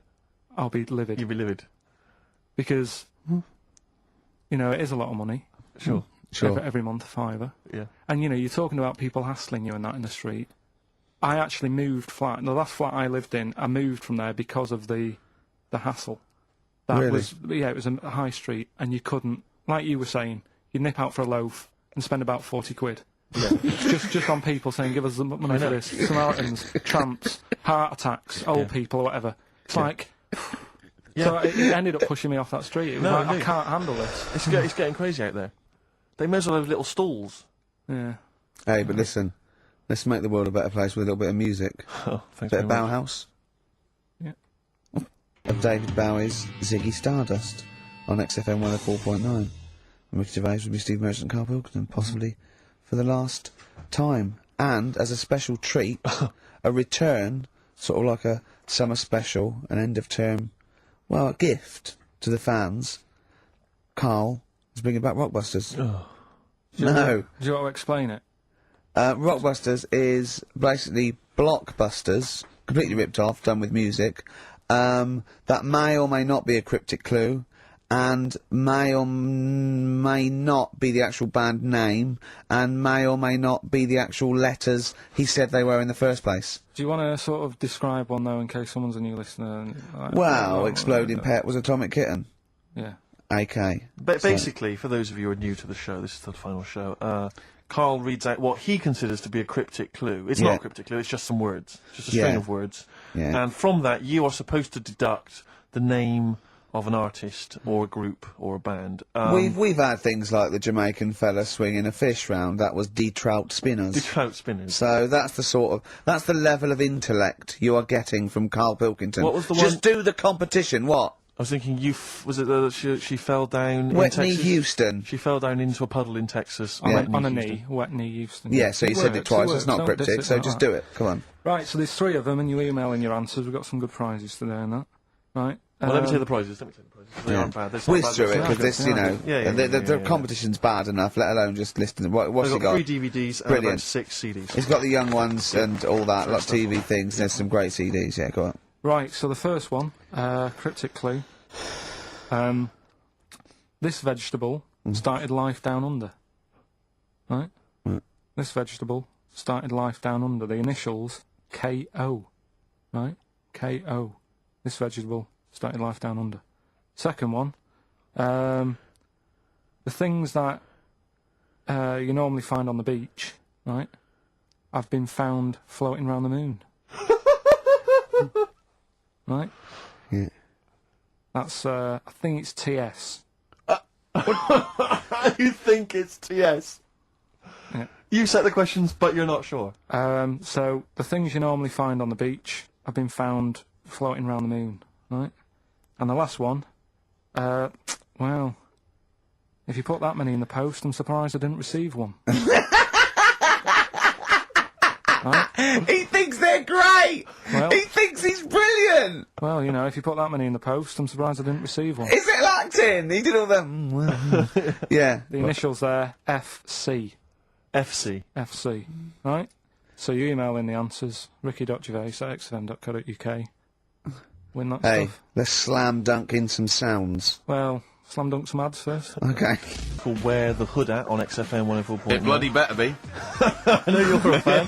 I'll be livid. You'll be livid. Because, it is a lot of money. Sure. Every month, £5. Yeah. And, you're talking about people hassling you and that in the street. I actually moved flat. The last flat I lived in, I moved from there because of the hassle. It was a high street, and you couldn't, like you were saying, you'd nip out for a loaf and spend about 40 quid. Yeah. just on people saying, give us the money for this. Samaritans, tramps, heart attacks, old people, or whatever. It's like... So it ended up pushing me off that street. It was I can't handle this. It's getting crazy out there. They may as well have little stalls. Yeah. Hey, but listen, let's make the world a better place with a little bit of music. Oh, thanks Bit of very much. Bauhaus. Yeah. Of David Bowie's Ziggy Stardust on XFM 104.9. And Ricky Gervais will be Steve Merchant and Karl Pilkington, possibly for the last time. And, as a special treat, a return, sort of like a summer special, an end of term, a gift to the fans. Karl is bringing back Rockbusters. Do you want to explain it? Rockbusters is basically Blockbusters, completely ripped off, done with music, that may or may not be a cryptic clue, and may or may not be the actual band name, and may or may not be the actual letters he said they were in the first place. Do you want to sort of describe one, though, in case someone's a new listener? Exploding Pet was Atomic Kitten. Yeah. AK. But basically, for those of you who are new to the show, this is the final show, Karl reads out what he considers to be a cryptic clue. It's not a cryptic clue, it's just some words. Just a string of words. Yeah. And from that, you are supposed to deduct the name of an artist, or a group, or a band. We've had things like the Jamaican fella swinging a fish round. That was De-Trout Spinners. De-Trout Spinners. So that's the level of intellect you are getting from Karl Pilkington. What was the Just do the competition, what? I was thinking, was it she fell down Whitney in Texas? Houston. She fell down into a puddle in Texas. On a knee. Whitney Houston. Yeah, so you said it twice, it's not cryptic, so just do it, come on. Right, so there's 3 of them, and you email in your answers. We've got some good prizes today and that. Right? Well, let me say the prizes. They aren't bad. They're Whiz not bad. through it, They're because good. this, you know, Yeah, the competition's bad enough, let alone just listening. What's he I've got got? 3 DVDs and Brilliant. about 6 CDs. He's got the young ones and all that, lots of TV things, there's some great CDs, yeah, go on. Right, so the first one, cryptic clue. This vegetable started life down under. Right? This vegetable started life down under. The initials K-O. Right? K-O. This vegetable started life down under. Second one, the things that you normally find on the beach, right, have been found floating around the moon. Right? Yeah. That's, I think it's TS. You think it's TS? Yeah. You set the questions, but you're not sure. So, the things you normally find on the beach have been found floating around the moon, right? And the last one, well, if you put that many in the post, I'm surprised I didn't receive one. Right? He thinks they're great! Well- He thinks he's brilliant! Well, you know, if you put that many in the post, I'm surprised I didn't receive one. Is it acting? He did all that. Yeah. The initials there, FC. FC. FC, right? So you email in the answers, ricky.gervais@xfm.co.uk. Win that Hey, stuff. let's slam dunk in some sounds. Well, slam dunk some ads first. Okay. Called Wear the Hood At on XFM 104.9. better be. I know you're a fan.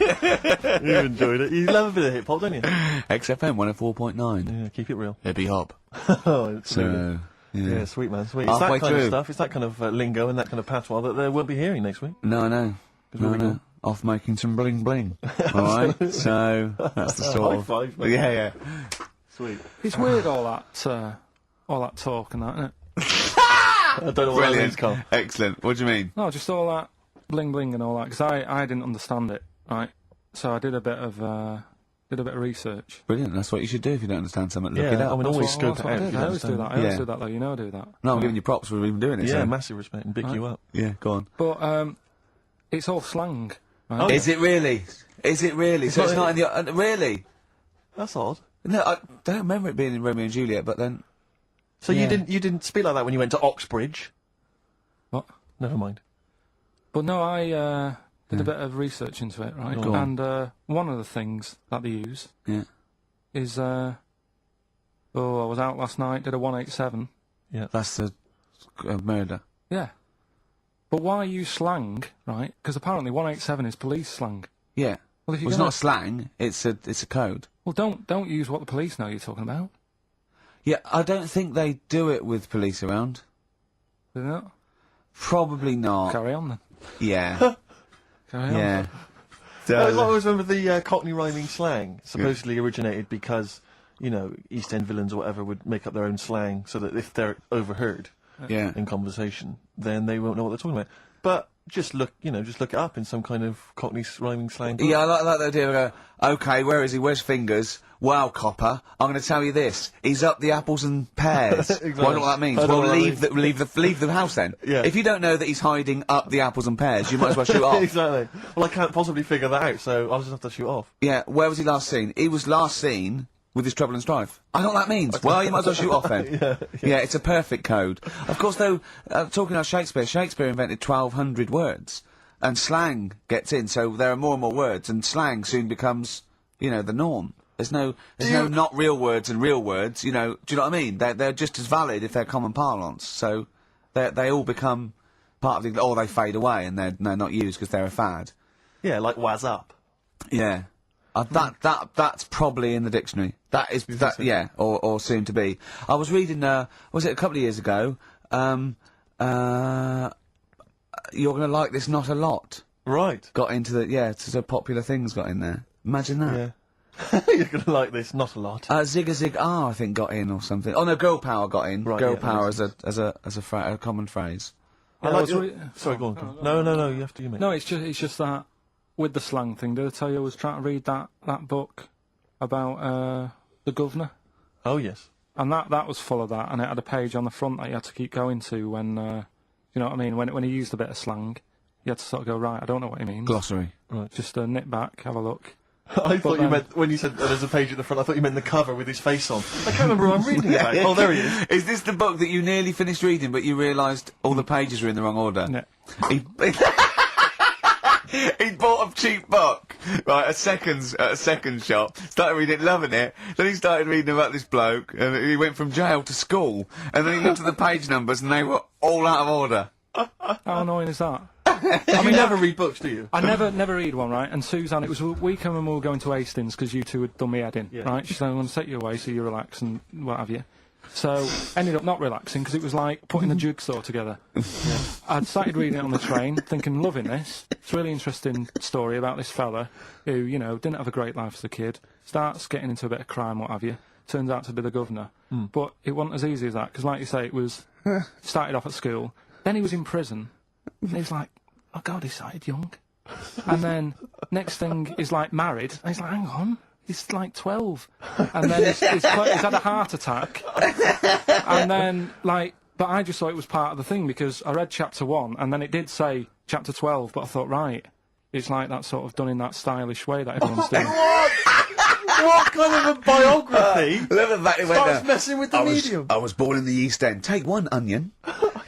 You enjoyed it. You love a bit of hip hop, don't you? XFM 104.9. Yeah, keep it real. It'd be hop. Oh, absolutely. So, yeah. Yeah, sweet man, sweet. It's Halfway that kind through. of stuff, it's that kind of lingo and that kind of patois that they won't be hearing next week. No, no. where we go? Off making some bling bling. Alright? So, that's the sort High of... five, mate. Yeah. Sweet. It's weird, all that talk and that, isn't it? I don't know what that means, Brilliant. Karl. Excellent. What do you mean? No, just all that bling bling and all that, because I didn't understand it, right? So I did a bit of research. Brilliant. That's what you should do if you don't understand something. Look Yeah, it up. I mean, always scope it out. if you I always do understand. that. I always Yeah. do that, though. You know I do that. No, I'm giving you props for even doing it. Yeah, so. massive respect and big you up. Yeah, go on. But it's all slang. Right? Is it really? Is it really? So it's not- not in the... really? That's odd. No, I don't remember it being in Romeo and Juliet, but then... So Yeah. you didn't speak like that when you went to Oxbridge? What? Never mind. But no, I did a bit of research into it, right? Go on. And one of the things that they use Yeah. is I was out last night, did a 187. Yeah. That's the murder. Yeah. But why use slang, right? Because apparently 187 is police slang. Yeah. Well, if you're Well, it's gonna- not slang, it's a code. Well, don't use what the police know you're talking about. Yeah, I don't think they do it with police around. Do they not? Probably not. Carry on then. Yeah. Carry on. Yeah. I always remember the Cockney rhyming slang supposedly originated because, you know, East End villains or whatever would make up their own slang so that if they're overheard Yeah. in conversation, then they won't know what they're talking about. But just look it up in some kind of Cockney rhyming slang. book. Yeah, I like the idea of okay, where is he? Where's Fingers? Wow, copper, I'm going to tell you this. He's up the apples and pears. Exactly. Well, I don't know what that means. I don't Well, know what that leave the house then. Yeah. If you don't know that he's hiding up the apples and pears, you might as well shoot off. Exactly. Well, I can't possibly figure that out, so I'll just have to shoot off. Yeah, where was he last seen? He was last seen with his trouble and strife. I know what that means. Well, you might as well shoot off then. Yeah, it's a perfect code. Of course, though, talking about Shakespeare invented 1,200 words. And slang gets in, so there are more and more words, and slang soon becomes, you know, the norm. There's no not real words and real words, you know, do you know what I mean? They're just as valid if they're common parlance, so they all become part of the, or they fade away and they're not used because they're a fad. Yeah, like waz up. Yeah. That's probably in the dictionary. That is, yeah, or soon to be. I was reading, was it a couple of years ago, You're Gonna Like This Not a Lot. Right. Got into it's so popular things got in there. Imagine that. Yeah. You're gonna like this, not a lot. Zigga Zig R, I think, got in or something. Oh no, Girl Power got in. Right, Girl yeah, Power that as a common phrase. I Yeah, like was your... Sorry, go on. No, you have to, you mate. No, it's just that with the slang thing. Did I tell you I was trying to read that book about the governor? Oh, yes. And that was full of that, and it had a page on the front that you had to keep going to when, you know what I mean, when he used a bit of slang, you had to sort of go, right, I don't know what he means. Glossary. Just nip back, have a look. I thought you meant, when you said there's a page at the front, I thought you meant the cover with his face on. I can't remember who I'm reading about. Oh, there he is. Is this the book that you nearly finished reading, but you realised all the pages were in the wrong order? Yeah. He bought a cheap book, right, at a second shop, started reading it, loving it, then he started reading about this bloke, and he went from jail to school, and then he looked at the page numbers and they were all out of order. How annoying is that? I mean, never read books, do you? I never read one, right? And Suzanne, it was a weekend when we were going to Hastings because you two had done me head in, right? She said, I'm going to take you away so you relax and what have you. So, ended up not relaxing because it was like putting a jigsaw together. I'd started reading it on the train, thinking, loving this. It's a really interesting story about this fella who, you know, didn't have a great life as a kid, starts getting into a bit of crime, what have you, turns out to be the governor. But it wasn't as easy as that, because like you say, it was, started off at school, then he was in prison, and he's like, oh God, he started young. And then, next thing, he's like married, and he's like, hang on. He's like 12, and then he's had a heart attack, and then, like, but I just thought it was part of the thing, because I read chapter 1, and then it did say chapter 12, but I thought, right, it's like that sort of done in that stylish way that everyone's doing. What kind of a biography Starts messing with the medium? I was born in the East End. Take one onion,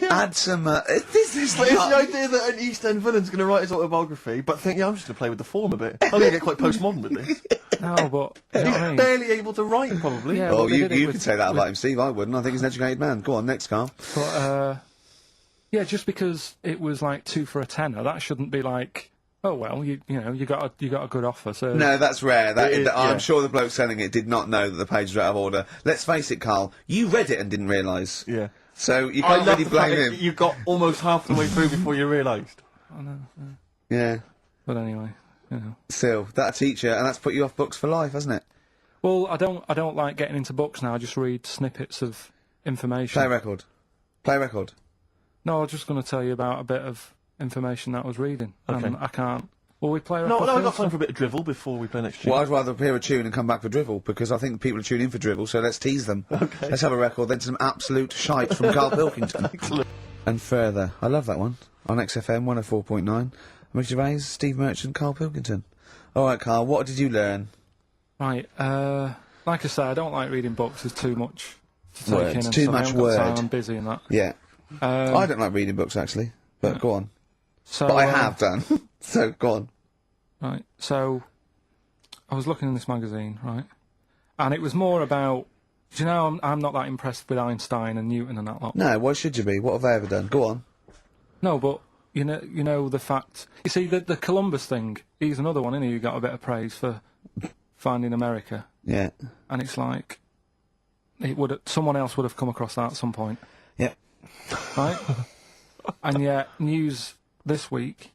add some, this is But it's the idea that an East End villain's going to write his autobiography, but think, yeah, I'm just going to play with the form a bit. I'm going to get quite postmodern with this. No, but you know what I mean? Barely able to write, probably. Yeah, Well, but they you did it could say that about him, Steve. I wouldn't. I think he's an educated man. Go on, next, Karl. But yeah, just because it was like 2 for a tenner, that shouldn't be like, oh well, you know, you got a good offer. So No, that's rare. That, It is, I'm yeah. sure the bloke selling it did not know that the pages were out of order. Let's face it, Karl. You read it and didn't realise. Yeah. So you I can't love really the fact blame that him. you got almost half the way through before you realised. Yeah. but anyway, you know. Still, that teacher, and that's put you off books for life, hasn't it? Well, I don't like getting into books now. I just read snippets of information. Play record. Play record. No, I was just going to tell you about a bit of information that I was reading. Okay. And I can't. Well, we play a No, record I got first, time for a bit of drivel before we play next tune. Well, I'd rather hear a tune and come back for drivel, because I think people are tuning in for drivel, so let's tease them. Okay. Let's have a record, then some absolute shite from Karl Pilkington. Excellent. And further. I love that one. On XFM 104.9. Rick Gervais, Steve Merchant, Karl Pilkington. Alright, Karl, what did you learn? Right, like I say, I don't like reading books. There's too much to take Words. in. And Too stuff. I much haven't got time, word. I'm busy and that. Yeah. I don't like reading books, actually. But go on. So, But I have done. So, go on. Right, so I was looking in this magazine, right, and it was more about. Do you know, I'm not that impressed with Einstein and Newton and that lot. No, why should you be? What have they ever done? Go on. No, but you know the fact. You see, the Columbus thing. He's another one, isn't he? Who got a bit of praise for finding America, Yeah. and it's like someone else would have come across that at some point, Yeah. right? And yet, news this week,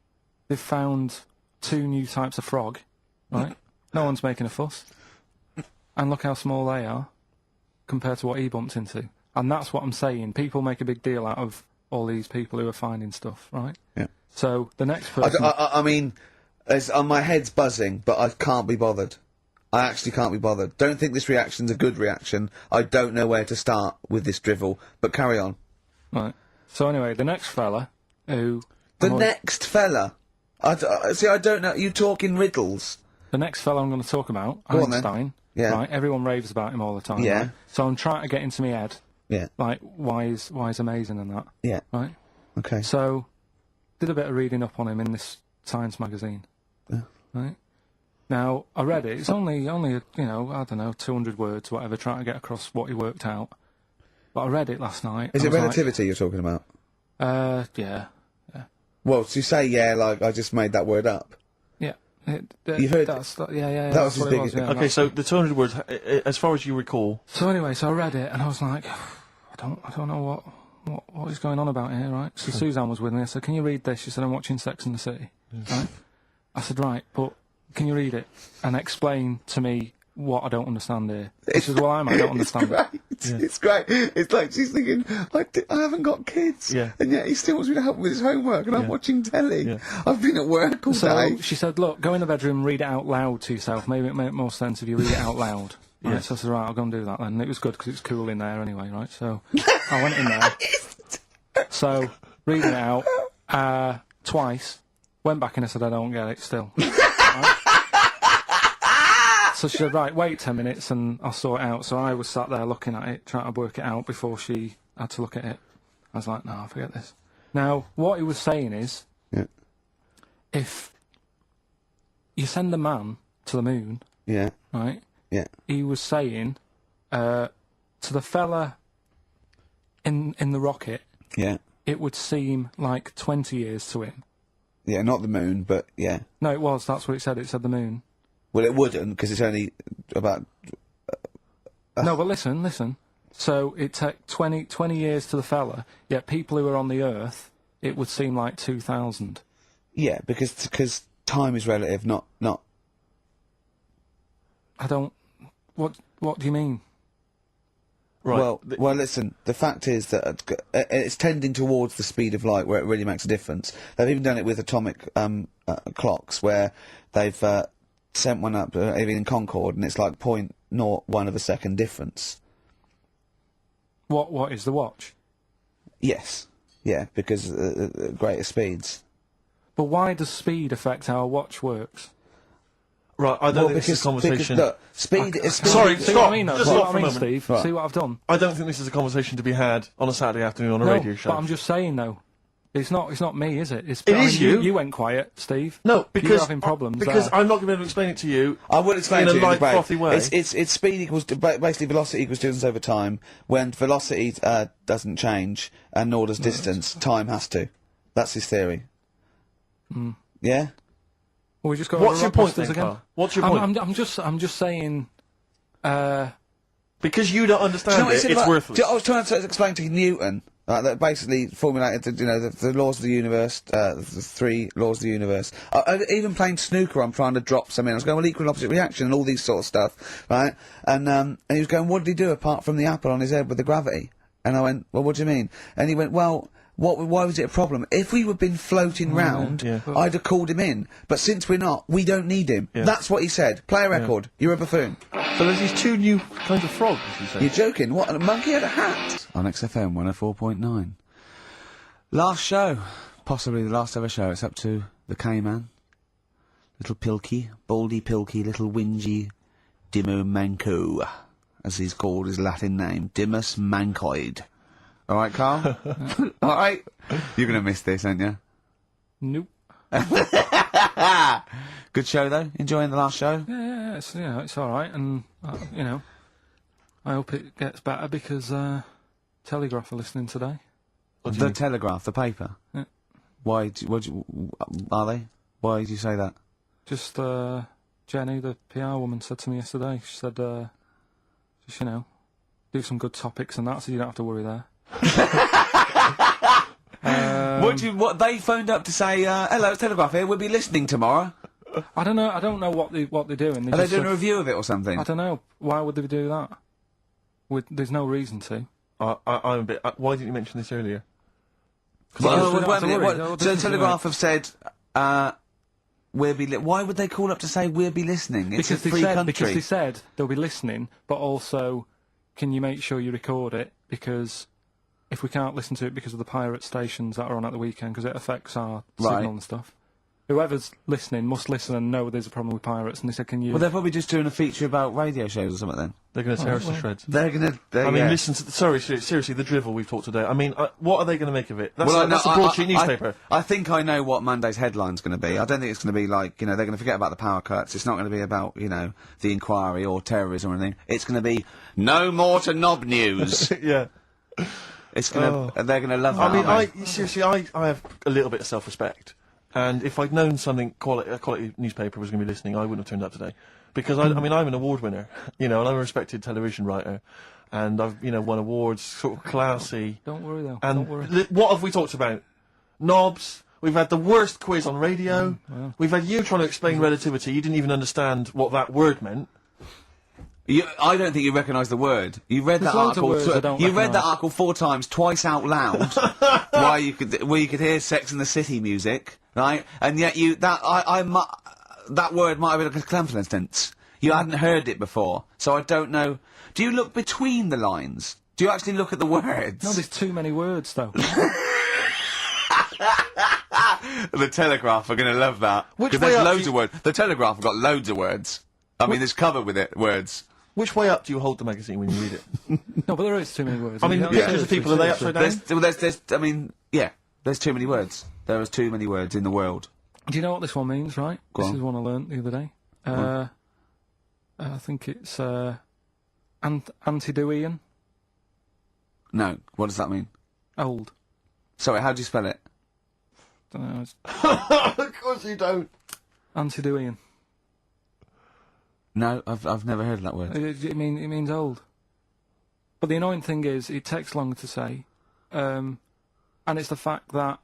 they've found 2 new types of frog, right? No one's making a fuss, and look how small they are compared to what he bumped into. And that's what I'm saying. People make a big deal out of all these people who are finding stuff, right? Yeah. So the next person. I mean, my head's buzzing, but I can't be bothered. I actually can't be bothered. Don't think this reaction's a good reaction. I don't know where to start with this drivel, but carry on. Right. So anyway, the next fella who. The next fella. See, I don't know. You talk in riddles. The next fella I'm going to talk about, Go on then. Einstein. Yeah. Right. Everyone raves about him all the time. Yeah. Right? So I'm trying to get into my head, Yeah. like why he's amazing and that. Yeah. Right. Okay. So, did a bit of reading up on him in this science magazine. Yeah. Right. Now I read it. It's only I don't know 200 words, whatever, trying to get across what he worked out. But I read it last night. Is and it I was relativity you're talking about? Like, yeah. Well, to say yeah, like I just made that word up. Yeah. You heard that's, yeah. That was that's his what it biggest- was, yeah, Okay, so the 200 words, as far as you recall. So anyway, so I read it and I was like, I don't know what is going on about here, right? So Suzanne was with me. I said, "Can you read this?" She said, "I'm watching Sex and the City." Right? I said, "Right, but can you read it and explain to me what I don't understand here?" She says, "Well, I don't understand it." Great. It's great. It's like she's thinking, I haven't got kids, Yeah. and yet he still wants me to help with his homework, and I'm Yeah. watching telly. Yeah. I've been at work all So day. she said, "Look, go in the bedroom, read it out loud to yourself. Maybe it make more sense if you read it out loud." Right, Yeah. so I said, "Right, I'll go and do that then." And it was good because it's cool in there anyway, right? So I went in there. So reading it out twice. Went back and I said, "I don't get it still." Right? So she said, right, wait 10 minutes and I'll sort it out. So I was sat there looking at it, trying to work it out before she had to look at it. I was like, no, forget this. Now, what he was saying is, Yeah. if you send a man to the moon, Yeah. right, Yeah. he was saying, to the fella in the rocket, Yeah. it would seem like 20 years to him. Yeah, not the moon, but yeah. No, it was, that's what it said the moon. Well, it wouldn't, because it's only about... No, but listen. So it took 20 years to the fella, yet people who are on the Earth, it would seem like 2,000. Yeah, because time is relative, not... I don't... What do you mean? Right. Well, listen, the fact is that it's tending towards the speed of light where it really makes a difference. They've even done it with atomic clocks, where they've sent one up, even in Concorde, and it's like 0.01 of a second difference. What is the watch? Yes. Yeah, because greater speeds. But why does speed affect how a watch works? Right, I don't think this is a conversation... look, speed is... Sorry, See stop! what I mean, though? Just See stop what for I a mean, moment. Steve? Right. See what I've done? I don't think this is a conversation to be had on a Saturday afternoon on a No, radio show. but I'm just saying, though. It's not me, is it? It is you. You went quiet, Steve. No, because... You're having problems Because there. I'm not going to be able to explain it to you. I will explain in to a you light, break. frothy way. It's speed equals basically velocity equals distance over time. When velocity doesn't change and nor does distance, time has to. That's his theory. Yeah. Well, we just got What's your point then, then, Karl? What's your point? I'm just saying. Because you don't understand Do you know what he said it's about- worthless. I was trying to explain to Newton that basically formulated the laws of the universe, the 3 laws of the universe. Even playing snooker, I'm trying to drop something. I was going, well, equal and opposite reaction and all these sort of stuff, right? And he was going, what did he do apart from the apple on his head with the gravity? And I went, well, what do you mean? And he went, well, why was it a problem? If we had been floating round, yeah. I'd have called him in. But since we're not, we don't need him. Yeah. That's what he said. Play a record. You're a buffoon. So there's these 2 new kinds of frogs, you say? You're joking. What? A monkey had a hat? On XFM 104.9. Last show. Possibly the last ever show. It's up to the K-Man. Little Pilky. Baldy Pilky. Little Whingy. Dimmu Manco. As he's called his Latin name. Dimmus Mancoid. Alright, Karl? Alright? You're gonna miss this, aren't you? Nope. Good show, though? Enjoying the last show? Yeah, it's all right, and I hope it gets better because Telegraph are listening today. The Telegraph, the paper? Yeah. Why, are they? Why did you say that? Just Jenny, the PR woman, said to me yesterday. She said, just do some good topics and that, so you don't have to worry there. What they phoned up to say, hello, it's Telegraph here, we'll be listening tomorrow. I don't know what they're doing. Are they doing a review of it or something? I don't know. Why would they do that? There's no reason to. I'm a bit... why didn't you mention this earlier? So Telegraph have said, we'll be why would they call up to say we'll be listening? It's Because a free country. Because they said they'll be listening, but also, can you make sure you record it? Because if we can't listen to it because of the pirate stations that are on at the weekend, because it affects our signal and stuff. Whoever's listening must listen and know there's a problem with pirates, and they said, can you... Well, they're probably just doing a feature about radio shows or something then. They're going to tear us to shreds. They're gonna... I mean, listen to... seriously, the drivel we've talked today. I mean, what are they going to make of it? That's a broadsheet newspaper. I think I know what Monday's headline's going to be. I don't think it's going to be like, they're going to forget about the power cuts. It's not going to be about, the inquiry or terrorism or anything. It's going to be, no more to knob news. Yeah. It's going to... They're going to love that, I mean, seriously, I have a little bit of self-respect. And if I'd known a quality newspaper was going to be listening, I wouldn't have turned up today. Because, I mean, I'm an award winner, and I'm a respected television writer. And I've, won awards, sort of classy. Don't worry, though. And Don't worry. What have we talked about? Knobs. We've had the worst quiz on radio. Wow. We've had you trying to explain relativity. You didn't even understand what that word meant. I don't think you recognise the word. You read There's that loads of article. words I don't You read that recognise. article 4 times, twice out loud, where you could hear Sex and the City music, right? And yet that word might have been like a confidence. You hadn't heard it before, so I don't know. Do you look between the lines? Do you actually look at the words? No, there's too many words, though. The Telegraph are going to love that. Which Because way there's up loads you- of words. The Telegraph have got loads of words. I mean, there's cover with it, words. Which way up do you hold the magazine when you read it? No, but there is too many words. I mean, the pictures of people, are they upside down? There's too many words. There is too many words in the world. Do you know what this one means, right? Go This on. is one I learnt the other day. I think it's, Antidoian. No, what does that mean? Old. Sorry, how do you spell it? Don't know, it's Of course you don't. Antidoian. No, I've never heard of that word. It means old. But the annoying thing is, it takes longer to say, and it's the fact that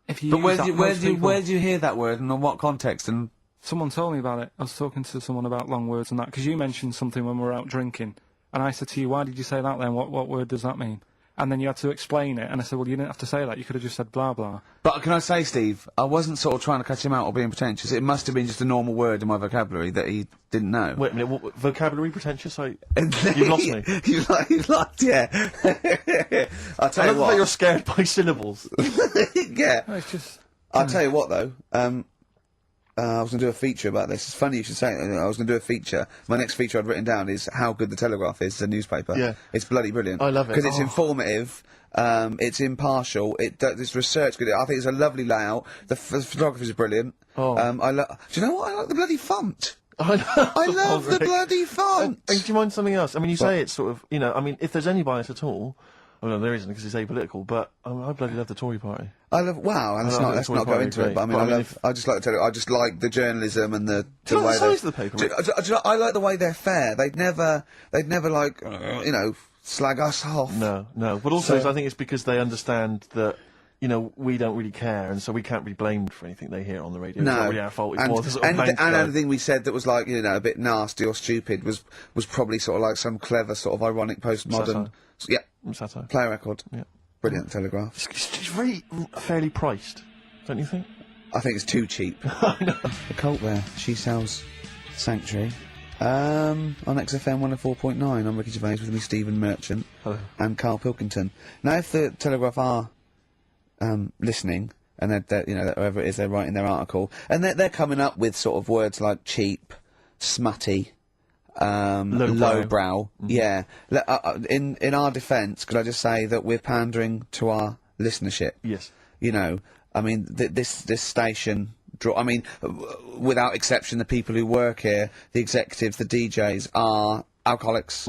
if you But use where that, do most people- you hear that word and on what context? And Someone told me about it. I was talking to someone about long words and that, because you mentioned something when we were out drinking, and I said to you, why did you say that then? What word does that mean? And then you had to explain it, and I said, well, you didn't have to say that, you could have just said blah blah. but can I say, Steve, I wasn't sort of trying to catch him out or being pretentious. It must have been just a normal word in my vocabulary that he didn't know. Wait a minute, what, vocabulary pretentious? You've lost me. You've lost, yeah. I'll I tell love you that you're what. scared by syllables. Yeah. No, it's just... I'll tell you what, though. I was going to do a feature about this. It's funny you should say it. I was going to do a feature. My next feature I'd written down is how good the Telegraph is as a newspaper. Yeah. It's bloody brilliant. I love it. Because it's Oh. informative, it's impartial, it's research good. I think it's a lovely layout. The photography is brilliant. Oh. Do you know what? I like the bloody font. I love the bloody font. And do you mind something else? I mean, you say it's sort of, you know, I mean, if there's any bias at all, well, no, there isn't because it's apolitical, but I bloody love the Tory party. Wow, and I let's think not go Tory into it, party but I mean, great. But I mean, I just like to tell you, I just like the journalism and the Do you like way the size of the paper? Do you know, I like the way they're fair. They'd never like, you know, slag us off. No. But also, So- I think it's because they understand that, you know, we don't really care, and so we can't be blamed for anything they hear on the radio. It's not really our fault. It's and, more the sort of and, bank and guy. anything we said that was like, you know, a bit nasty or stupid was probably sort of like some clever sort of ironic postmodern, Satire. play record. Yeah. Brilliant Telegraph. It's very fairly priced, don't you think? I think it's too cheap. The cult there. She sells Sanctuary. On XFM 104.9, I'm Ricky Gervais with me, Stephen Merchant. Hello. And Karl Pilkington. Now, if the Telegraph are listening, and they're you know, whoever it is, they're writing their article, and they're coming up with sort of words like cheap, smutty, lowbrow. Yeah. In our defence, could I just say that we're pandering to our listenership? Yes. You know, I mean, this station. I mean, without exception, the people who work here, the executives, the DJs, are alcoholics,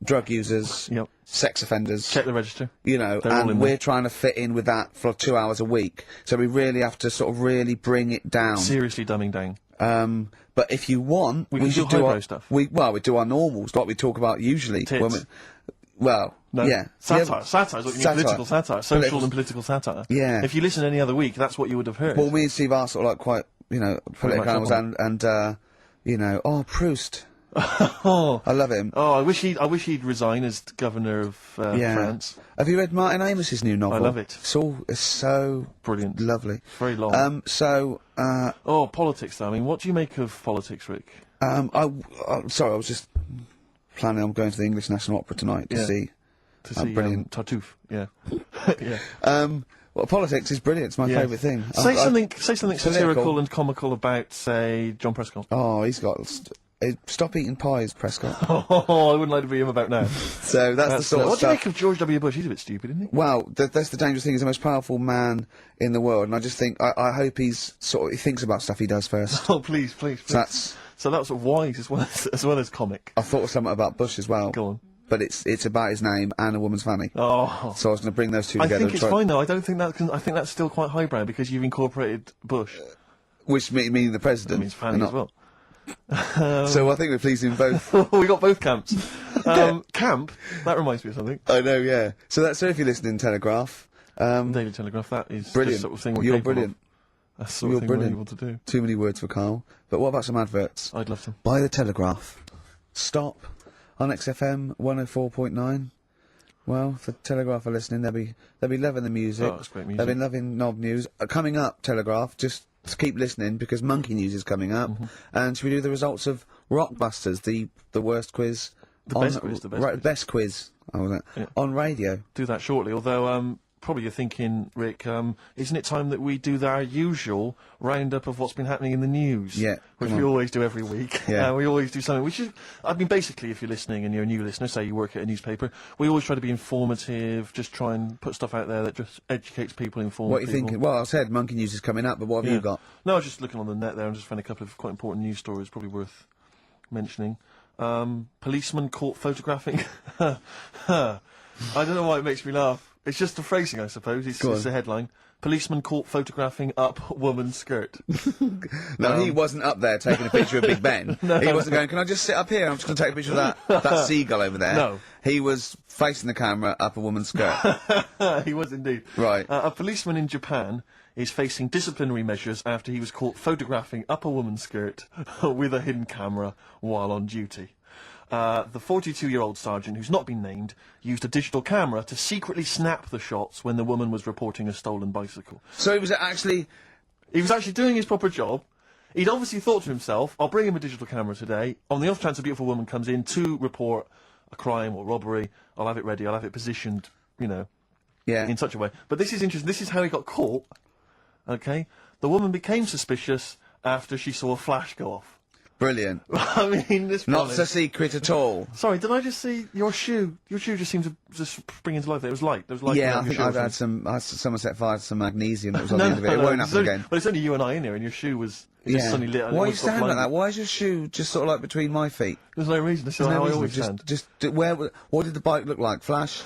drug users, Yep. sex offenders. Check the register. You know, They're all and in we're there. trying to fit in with that for 2 hours a week. So we really have to sort of really bring it down. Seriously dumbing down. But if you want, We can should do do highbrow our stuff. we do our normals, like we talk about usually. Tits. When well, No. yeah, Satire. Yeah, Satire is what you mean. Satire. Political satire. Social Political- and political satire. Yeah. If you listen any other week, that's what you would have heard. Well, me and Steve are sort of like quite, you know, political much animals, up and you know, Proust. oh. I love him. Oh, I wish he'd resign as governor of France. Have you read Martin Amos's new novel? I love it. It's so Brilliant. lovely. Very long. So, Politics though. I mean, what do you make of politics, Rick? sorry, I was just planning on going to the English National Opera tonight to Yeah. see. To see brilliant. Tartuffe. Yeah. yeah. Well, politics is brilliant. It's my Yeah. favourite thing. Say something satirical political. and comical about, say, John Prescott. Oh, he's got. Stop eating pies, Prescott. Oh, I wouldn't like to be him about now. So that's the sort of what do you stuff. make of George W. Bush? He's a bit stupid, isn't he? Well, that's the dangerous thing. He's the most powerful man in the world, and I just think I hope he thinks about stuff he does first. Oh, please. So So that's sort of wise as well as comic. I thought of something about Bush as well. Go on. But it's about his name and a woman's fanny. Oh. So I was going to bring those two I together. think and it's try- fine though. I don't think I think that's still quite highbrow because you've incorporated Bush. Which meaning the president. That means fanny and as not- well. So I think we're pleasing both. We got both camps. Camp. That reminds me of something. I know, yeah. So if you're listening, Telegraph. Daily Telegraph. That is Brilliant. the sort of thing we're You're capable brilliant. of. That's the sort You're of thing we're brilliant. able to do. Too many words for Karl. But what about some adverts? I'd love to. Buy the Telegraph. Stop. On XFM 104.9. Well, if the Telegraph are listening, they'll be loving the music. Oh, it's great music. They've been loving Knob News. Coming up, Telegraph, just keep listening because Monkey News is coming up. And should we do the results of Rockbusters, the worst quiz? The best quiz, the best quiz. Best quiz. Oh, was it? Yeah. On radio. Do that shortly. Although probably you're thinking, Rick, isn't it time that we do our usual roundup of what's been happening in the news? Yeah, Which come we on. always do every week. Yeah. We always do something. I mean, basically, if you're listening and you're a new listener, say you work at a newspaper, we always try to be informative, just try and put stuff out there that just educates people, informs What are you people. thinking? Well, I said Monkey News is coming up, but what have Yeah. you got? No, I was just looking on the net there and just found a couple of quite important news stories, probably worth mentioning. Policeman caught photographing. I don't know why it makes me laugh. It's just the phrasing, I suppose. It's Go the headline. Policeman caught photographing up woman's skirt. No, he wasn't up there taking a picture of Big Ben. He wasn't going, can I just sit up here? I'm just going to take a picture of that seagull over there. No. He was facing the camera up a woman's skirt. He was indeed. Right. A policeman in Japan is facing disciplinary measures after he was caught photographing up a woman's skirt with a hidden camera while on duty. The 42-year-old sergeant, who's not been named, used a digital camera to secretly snap the shots when the woman was reporting a stolen bicycle. So he was actually... He was actually doing his proper job. He'd obviously thought to himself, I'll bring him a digital camera today. On the off chance a beautiful woman comes in to report a crime or robbery, I'll have it ready, I'll have it positioned, Yeah. in such a way. But this is interesting. This is how he got caught. Okay? The woman became suspicious after she saw a flash go off. Brilliant. I mean, this Not promise- so secret at all. Sorry, did I just see your shoe? Your shoe just seemed to just spring into life there. It was light. There was light. Yeah, I around your think shoe or I've had something. someone set fire to some magnesium that was on the end of it. It won't it's happen only- again. But it's only you and I in here, and your shoe was just suddenly lit. and it Why are you almost got standing like blinded. that? Why is your shoe just sort of like between my feet? There's no reason. This is There's how no I reason. always stand. What did the bike look like? Flash?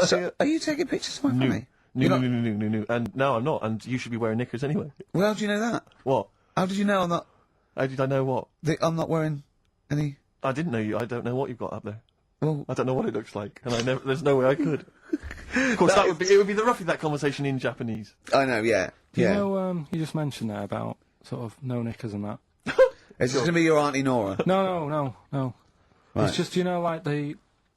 So, are you taking pictures of my family? No. And no, I'm not. And you should be wearing knickers anyway. Well, how do you know that? What? How did you know I'm not, How did I know what? I'm not wearing any... I didn't know you. I don't know what you've got up there. Well, I don't know what it looks like, and there's no way I could. Of course, it would be roughly that conversation in Japanese. I know, yeah. You Yeah. know, you just mentioned there about sort of no knickers and that. Is this going to be your Auntie Nora? No. Right. It's just, like the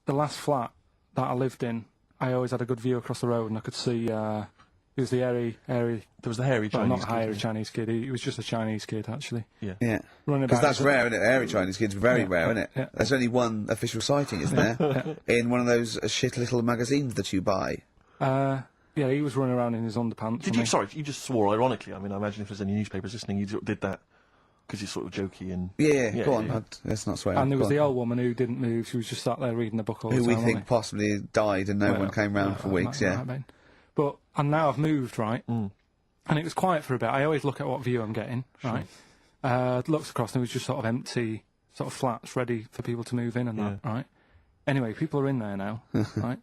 last flat that I lived in, I always had a good view across the road and I could see, it was the hairy, There was the hairy well, Chinese. not hairy kid. Chinese kid, he was just a Chinese kid, actually. Yeah. Yeah. Running Because about. that's rare, isn't it? Hairy Chinese kids, very Yeah, rare, isn't it? yeah. There's only one official sighting, isn't there? In one of those shit little magazines that you buy. Yeah, he was running around in his underpants. Did and you? he- Sorry, you just swore ironically. I mean, I imagine if there's any newspapers listening, you did that because you're sort of jokey and. Yeah, go on. yeah. Let's not swear. And there Go was on. the old woman who didn't move, she was just sat there reading the book all the Who time. we wasn't think possibly died and no Well, one came round for weeks, might yeah. have been. But, and now I've moved, right? And it was quiet for a bit. I always look at what view I'm getting, right? Looks across and it was just sort of empty, sort of flats ready for people to move in and that, right? Anyway, people are in there now, right?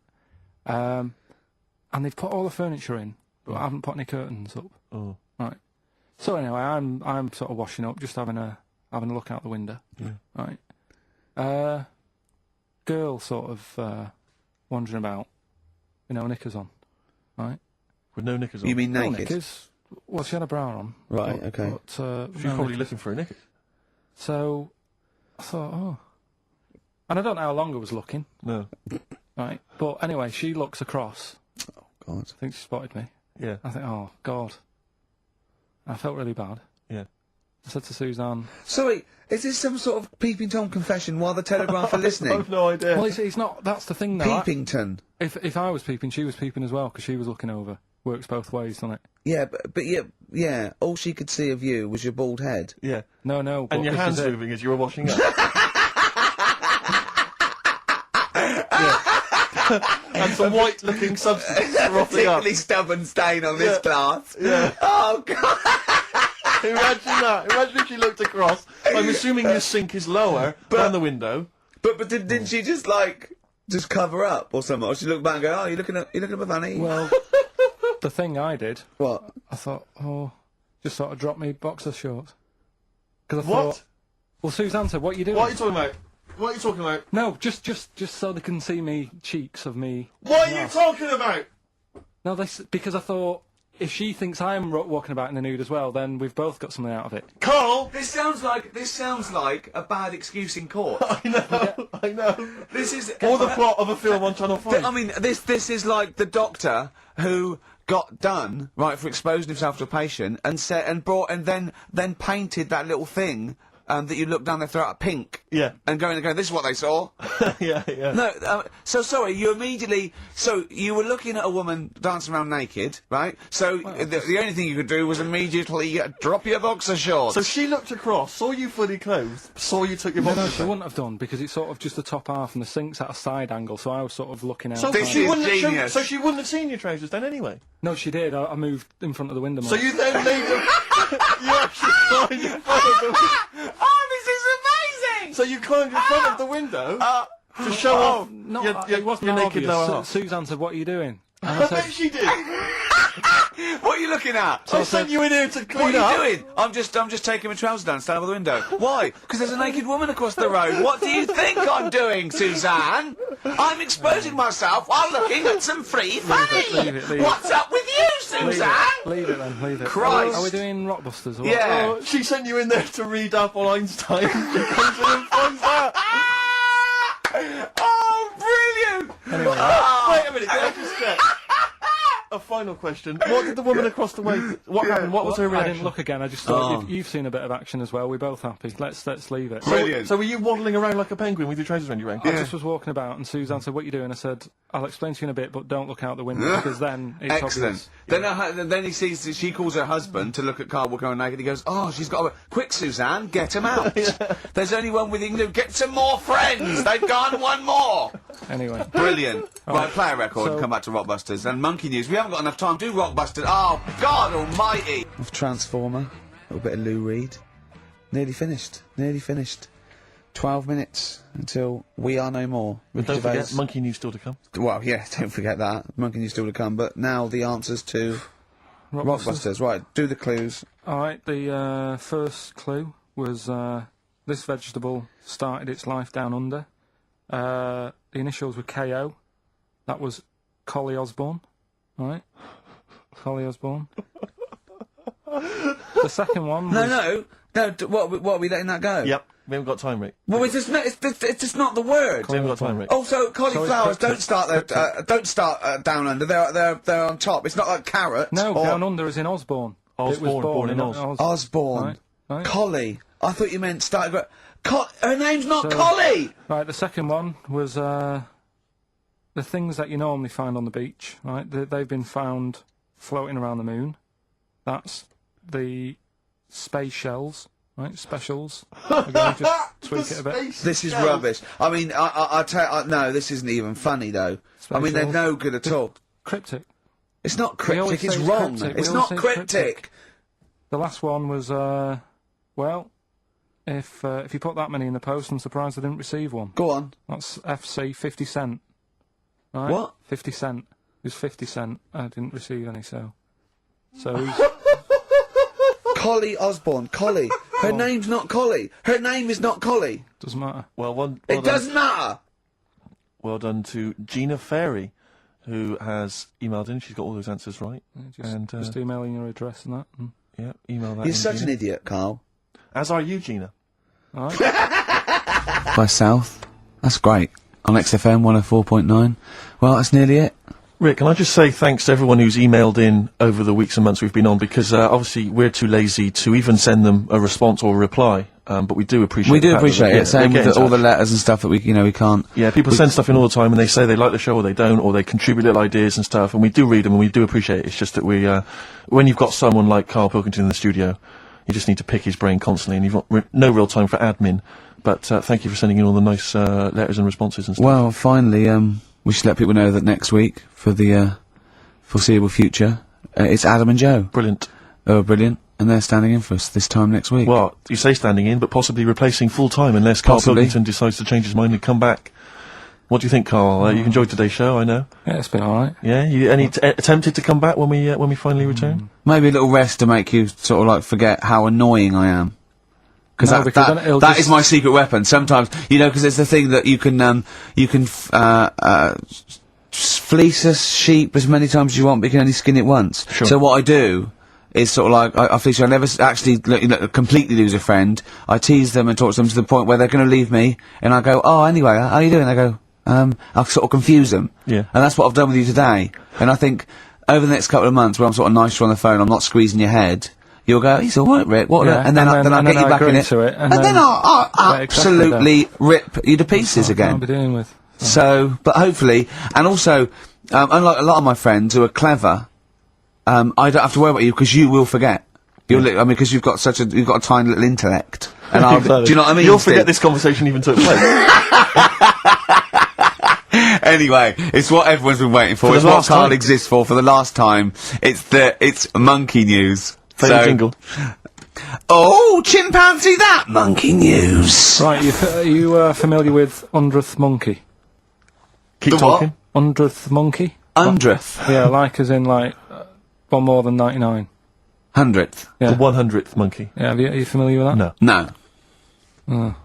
And they've put all the furniture in, but I haven't put any curtains up, Oh. right? So anyway, I'm sort of washing up, just having a look out the window, right? Girl sort of wandering about, knickers on, right? With no knickers on. You mean No naked? knickers. Well, she had a bra on. Right, but- okay. But, She no was probably knickers. looking for a knickers. So, I thought, oh. And I don't know how long I was looking, No. right? But anyway, she looks across. Oh, God. I think she spotted me. Yeah. I think, oh, God. I felt really bad. Yeah. I said to Suzanne, Sorry, is this some sort of Peeping Tom confession while the Telegraph are listening? I've no idea. well, it's not, that's the thing though. Peepington. If I was peeping, she was peeping as well, because she was looking over. Works both ways, doesn't it? Yeah, but yeah, all she could see of you was your bald head. Yeah. No. But And your this hands is it. moving as you were washing up. And some white-looking substance frothing up. Particularly stubborn stain on this Yeah. glass. Yeah. Oh, God. Imagine that. Imagine if she looked across. I'm assuming your sink is lower than the window. But didn't she just cover up or something? Or she looked back and go, oh, you looking at my fanny? Well, the thing I did, What? I thought, oh, just sort of drop me boxer shorts. Because I What? thought, well, Suzanne said, what are you doing? What are you talking about? What are you talking about? No, just so they can see me cheeks of me. What are you talking about? No, because I thought if she thinks I'm walking about in the nude as well, then we've both got something out of it. Karl! This sounds like a bad excuse in court. I know. This is Or the plot of a film on Channel 5. I mean, this is like the doctor who got done right for exposing himself to a patient and then painted that little thing that you look down their throat at pink. Yeah. And going, this is what they saw. yeah. No, so sorry, you immediately, so you were looking at a woman dancing around naked, right? So the only thing you could do was immediately drop your boxer shorts. So she looked across, saw you fully clothed, saw you took your No, boxers she off. wouldn't have done, because it's sort of just the top half and the sink's at a side angle, so I was sort of looking out. So This she is wouldn't have genius. so she wouldn't have seen your trousers then anyway. No, she did. I moved in front of the window. So you then made them. You actually climbed in front of the. Oh, this is amazing! So you climbed in front of the window to show off No, your it wasn't your naked obvious. lower half. Suzanne said, "What are you doing?" And I I bet said, she did. What are you looking at? I sent you in here to What clean are up. you doing? I'm just taking my trousers down, stand by the window. Why? Because there's a naked woman across the road. What do you think I'm doing, Suzanne? I'm exposing myself while looking at some free fame. leave it. What's up with you, Suzanne? leave it then, leave it. Christ. Are we doing Rockbusters or what? Yeah. Oh, she sent you in there to read up on Einstein. She comes in and finds that. Oh, brilliant! Anyway, Wait a minute, can I just check? A final question. What did the woman across the way... What happened? What was her I reaction? didn't look again. I just thought you've seen a bit of action as well. We're both happy. Let's leave it. Brilliant. So were you waddling around like a penguin with your trousers around your ankle? I just was walking about, and Suzanne said, "What are you doing?" I said, "I'll explain to you in a bit, but don't look out the window because then it's Excellent. obvious." Then he sees, she calls her husband to look at Karl walking around naked. He goes, "Oh, she's got a... Quick, Suzanne, get him out. There's only one with him. Get some more friends. They've gone one more." Anyway, Brilliant. Right, play a record and So- come back to Rockbusters. And Monkey News. We haven't got enough time to do Rockbusters. Oh, God almighty. Of Transformer. A little bit of Lou Reed. Nearly finished. 12 minutes until We Are No More. But don't forget, Monkey News still to come. Well, yeah, don't forget that. Monkey News still to come. But now the answers to Rockbusters. Right, do the clues. all right. The first clue was this vegetable started its life down under. The initials were KO. That was Collie Osborne. All right, Collie Osborne. The second one was... No. What are we letting that go? Yep, we haven't got time, Rick. Well, it's just not the word. We haven't got time, Rick. Also, cauliflowers So don't it's start down under. They're on top. It's not like carrots. No, or down under is in Osborne. Osborne, It was born in Oz. Osborne. Right. Collie. I thought you meant started. Her name's not Collie. Right, the second one was the things that you normally find on the beach. Right, they've been found floating around the moon. That's the space shells. Right, specials. We're going to just tweak it a bit. This is rubbish. I mean, no, this isn't even funny though. I mean, they're no good at all. Cryptic. It's not We always cryptic. It's say wrong. cryptic. We It's always not say cryptic. The last one was well, if you put that many in the post, I'm surprised I didn't receive one. Go on. That's FC 50 cent. Right? What? 50 cent. It was 50 cent. I didn't receive any, so Collie Osborne. Collie. Her name's not Collie. Her name is not Collie. doesn't matter. Well It doesn't matter. Well done to Gina Ferry, who has emailed in. She's got all those answers right. Just emailing your address and that. Yeah, email that. You're in, such Gina. an idiot, Karl. As are you, Gina. All right. By South. That's great. On XFM 104.9. Well, that's nearly it. Rick, can I just say thanks to everyone who's emailed in over the weeks and months we've been on, because obviously we're too lazy to even send them a response or a reply, but we do appreciate We do the fact that appreciate they- it. Same they get with in all the touch. letters and stuff that we can't. Yeah, people send stuff in all the time and they say they like the show or they don't, or they contribute little ideas and stuff, and we do read them and we do appreciate it. It's just that we, when you've got someone like Karl Pilkington in the studio, you just need to pick his brain constantly and you've got no real time for admin. But thank you for sending in all the nice letters and responses and stuff. Well, finally, we should let people know that next week, for the foreseeable future, it's Adam and Joe. Brilliant. Oh, brilliant. And they're standing in for us this time next week. Well, you say standing in, but possibly replacing full-time unless Karl Possibly. Pilkington decides to change his mind and come back. What do you think, Karl? You enjoyed today's show, I know. Yeah, it's been all right. Yeah, you attempted to come back when we finally return? Maybe a little rest to make you sort of like forget how annoying I am. No, because then it'll that just- is my secret weapon. Sometimes, because there's the thing that you can fleece a sheep as many times as you want, but you can only skin it once. Sure. So what I do is sort of like, I fleece you. I never actually completely lose a friend. I tease them and talk to them to the point where they're going to leave me, and I go, "Oh, anyway, how are you doing?" They go, I'll sort of confuse them. Yeah. And that's what I've done with you today. And I think over the next couple of months, where I'm sort of nicer on the phone, I'm not squeezing your head, You'll go, he's all right, Rick. What? Yeah, And then I'll get you back in agree it. to it, And then I'll Yeah, exactly absolutely rip you to pieces I again. can't be dealing with. So, but hopefully, and also, unlike a lot of my friends who are clever, I don't have to worry about you because you will forget. Because you've got you've got a tiny little intellect. And I'll, do you know what I mean? You'll forget this conversation even took place. Anyway, it's what everyone's been waiting for. the It's what last Karl time. exists for the last time. It's monkey news. Favourite jingle. Oh, chimpanzee that monkey news. Right, you familiar with 100th monkey? Keep The talking. 100th monkey? 100th. Yeah, like as in like one more than 99. 100th. Yeah. The 100th monkey. Yeah, are you familiar with that? No. No.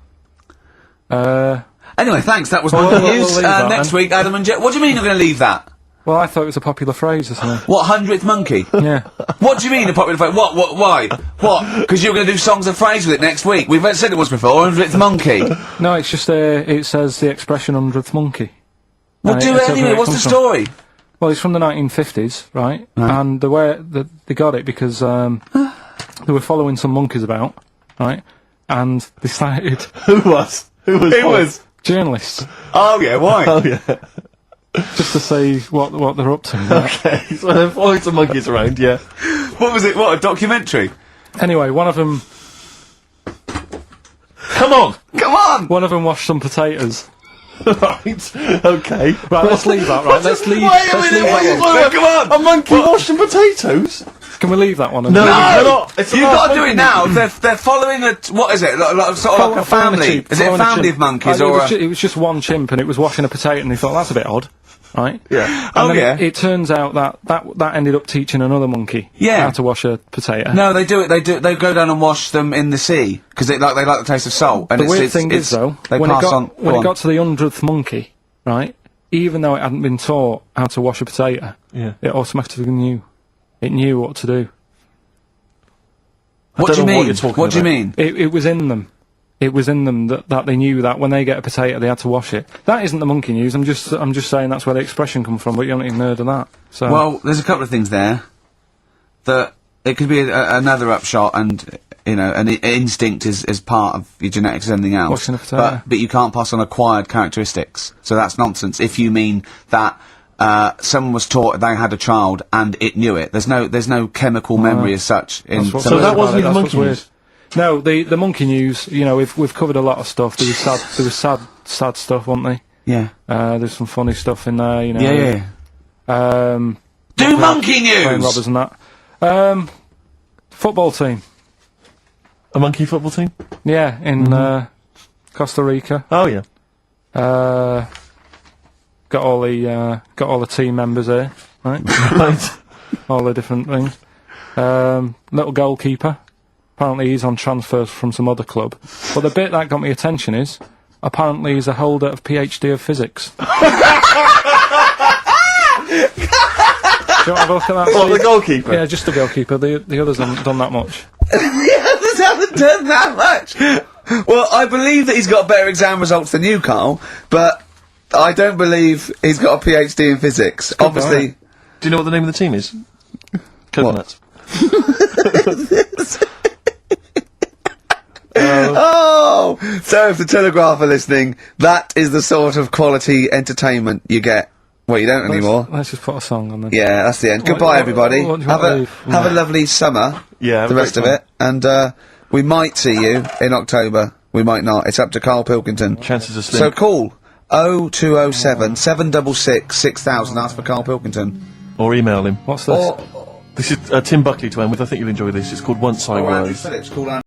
Anyway, thanks. That was Well, monkey we'll news. leave that Next then. week, Adam and Jet. What do you mean you're going to leave that? Well, I thought it was a popular phrase or something. What, 100th monkey? Yeah. What do you mean a popular phrase? What, why? What? Because you're going to do songs and phrases with it next week. We've said it once before, 100th monkey. No, it's just it says the expression 100th monkey. Well, And do it's it over anyway. where it What's the comes from. story? Well, it's from the 1950s, right? And the way that they got it because they were following some monkeys about, right? And decided Who was? It was. journalists Oh, yeah, why? Oh yeah. just to see what they're up to. Right? Okay. So they're following some monkeys around. Yeah. What was it? What, a documentary? Anyway, one of them Come on. Come on! washed some potatoes. Right. Okay. Right, let's leave that. Right, let's leave. Wait a Let's minute. leave that one. Wait, come on. A monkey washing potatoes. Can we leave that one? No. No! It's You've got to do it now. They're following what is it? Sort of like a family. Is it a family of monkeys or a... It was just one chimp and it was washing a potato and they thought that's a bit odd, right? Yeah. And then yeah. it turns out that ended up teaching another monkey Yeah. how to wash a potato. No, they do it. They go down and wash them in the sea because they like the taste of salt. And The weird thing is though, they when pass on. it go on. got to the 100th monkey, right? Even though it hadn't been taught how to wash a potato, Yeah. it automatically knew. It knew what to do. What do you don't know what mean? you're talking What do you about. mean? It was in them. It was in them that they knew that when they get a potato, they had to wash it. That isn't the monkey news. I'm just saying that's where the expression comes from. But you haven't even heard of that. So Well, there's a couple of things there. That it could be another upshot, and an instinct is part of your genetics and anything else. Washing a potato. But you can't pass on acquired characteristics. So that's nonsense. If you mean that someone was taught they had a child and it knew it, there's no chemical memory as such. That's what's So weird that about wasn't it, even that's what's monkey weird. news? No, the monkey news. We've covered a lot of stuff. There was sad stuff, wasn't there? Yeah. There's some funny stuff in there. Yeah. Do Playing monkey news. robbers and that. Football team. A monkey football team. Yeah, in Costa Rica. Oh yeah. Got all the team members here, right? Right. All the different things. Little goalkeeper. Apparently he's on transfers from some other club. But the bit that got me attention is, apparently he's a holder of PhD of physics. Do you want to have a look at that? What, the Steve? goalkeeper? Yeah, just the goalkeeper. The others haven't done that much. The others haven't done that much. Well, I believe that he's got better exam results than you, Karl, but I don't believe he's got a PhD in physics. Obviously. Do you know what the name of the team is? Coconuts. Oh! So if the Telegraph are listening, that is the sort of quality entertainment you get. Well, you don't anymore. Let's just put a song on then. Yeah, that's the end. Goodbye, everybody. what do you Have want to a leave? have a lovely summer. Yeah, have the a rest of great it, and we might see you in October. We might not. It's up to Karl Pilkington. Chances are slim. So call 0207 766 6000. Ask for Karl Pilkington. Or email him. What's this? This is Tim Buckley to end with. I think you'll enjoy this. It's called Once I Was. Phillips, call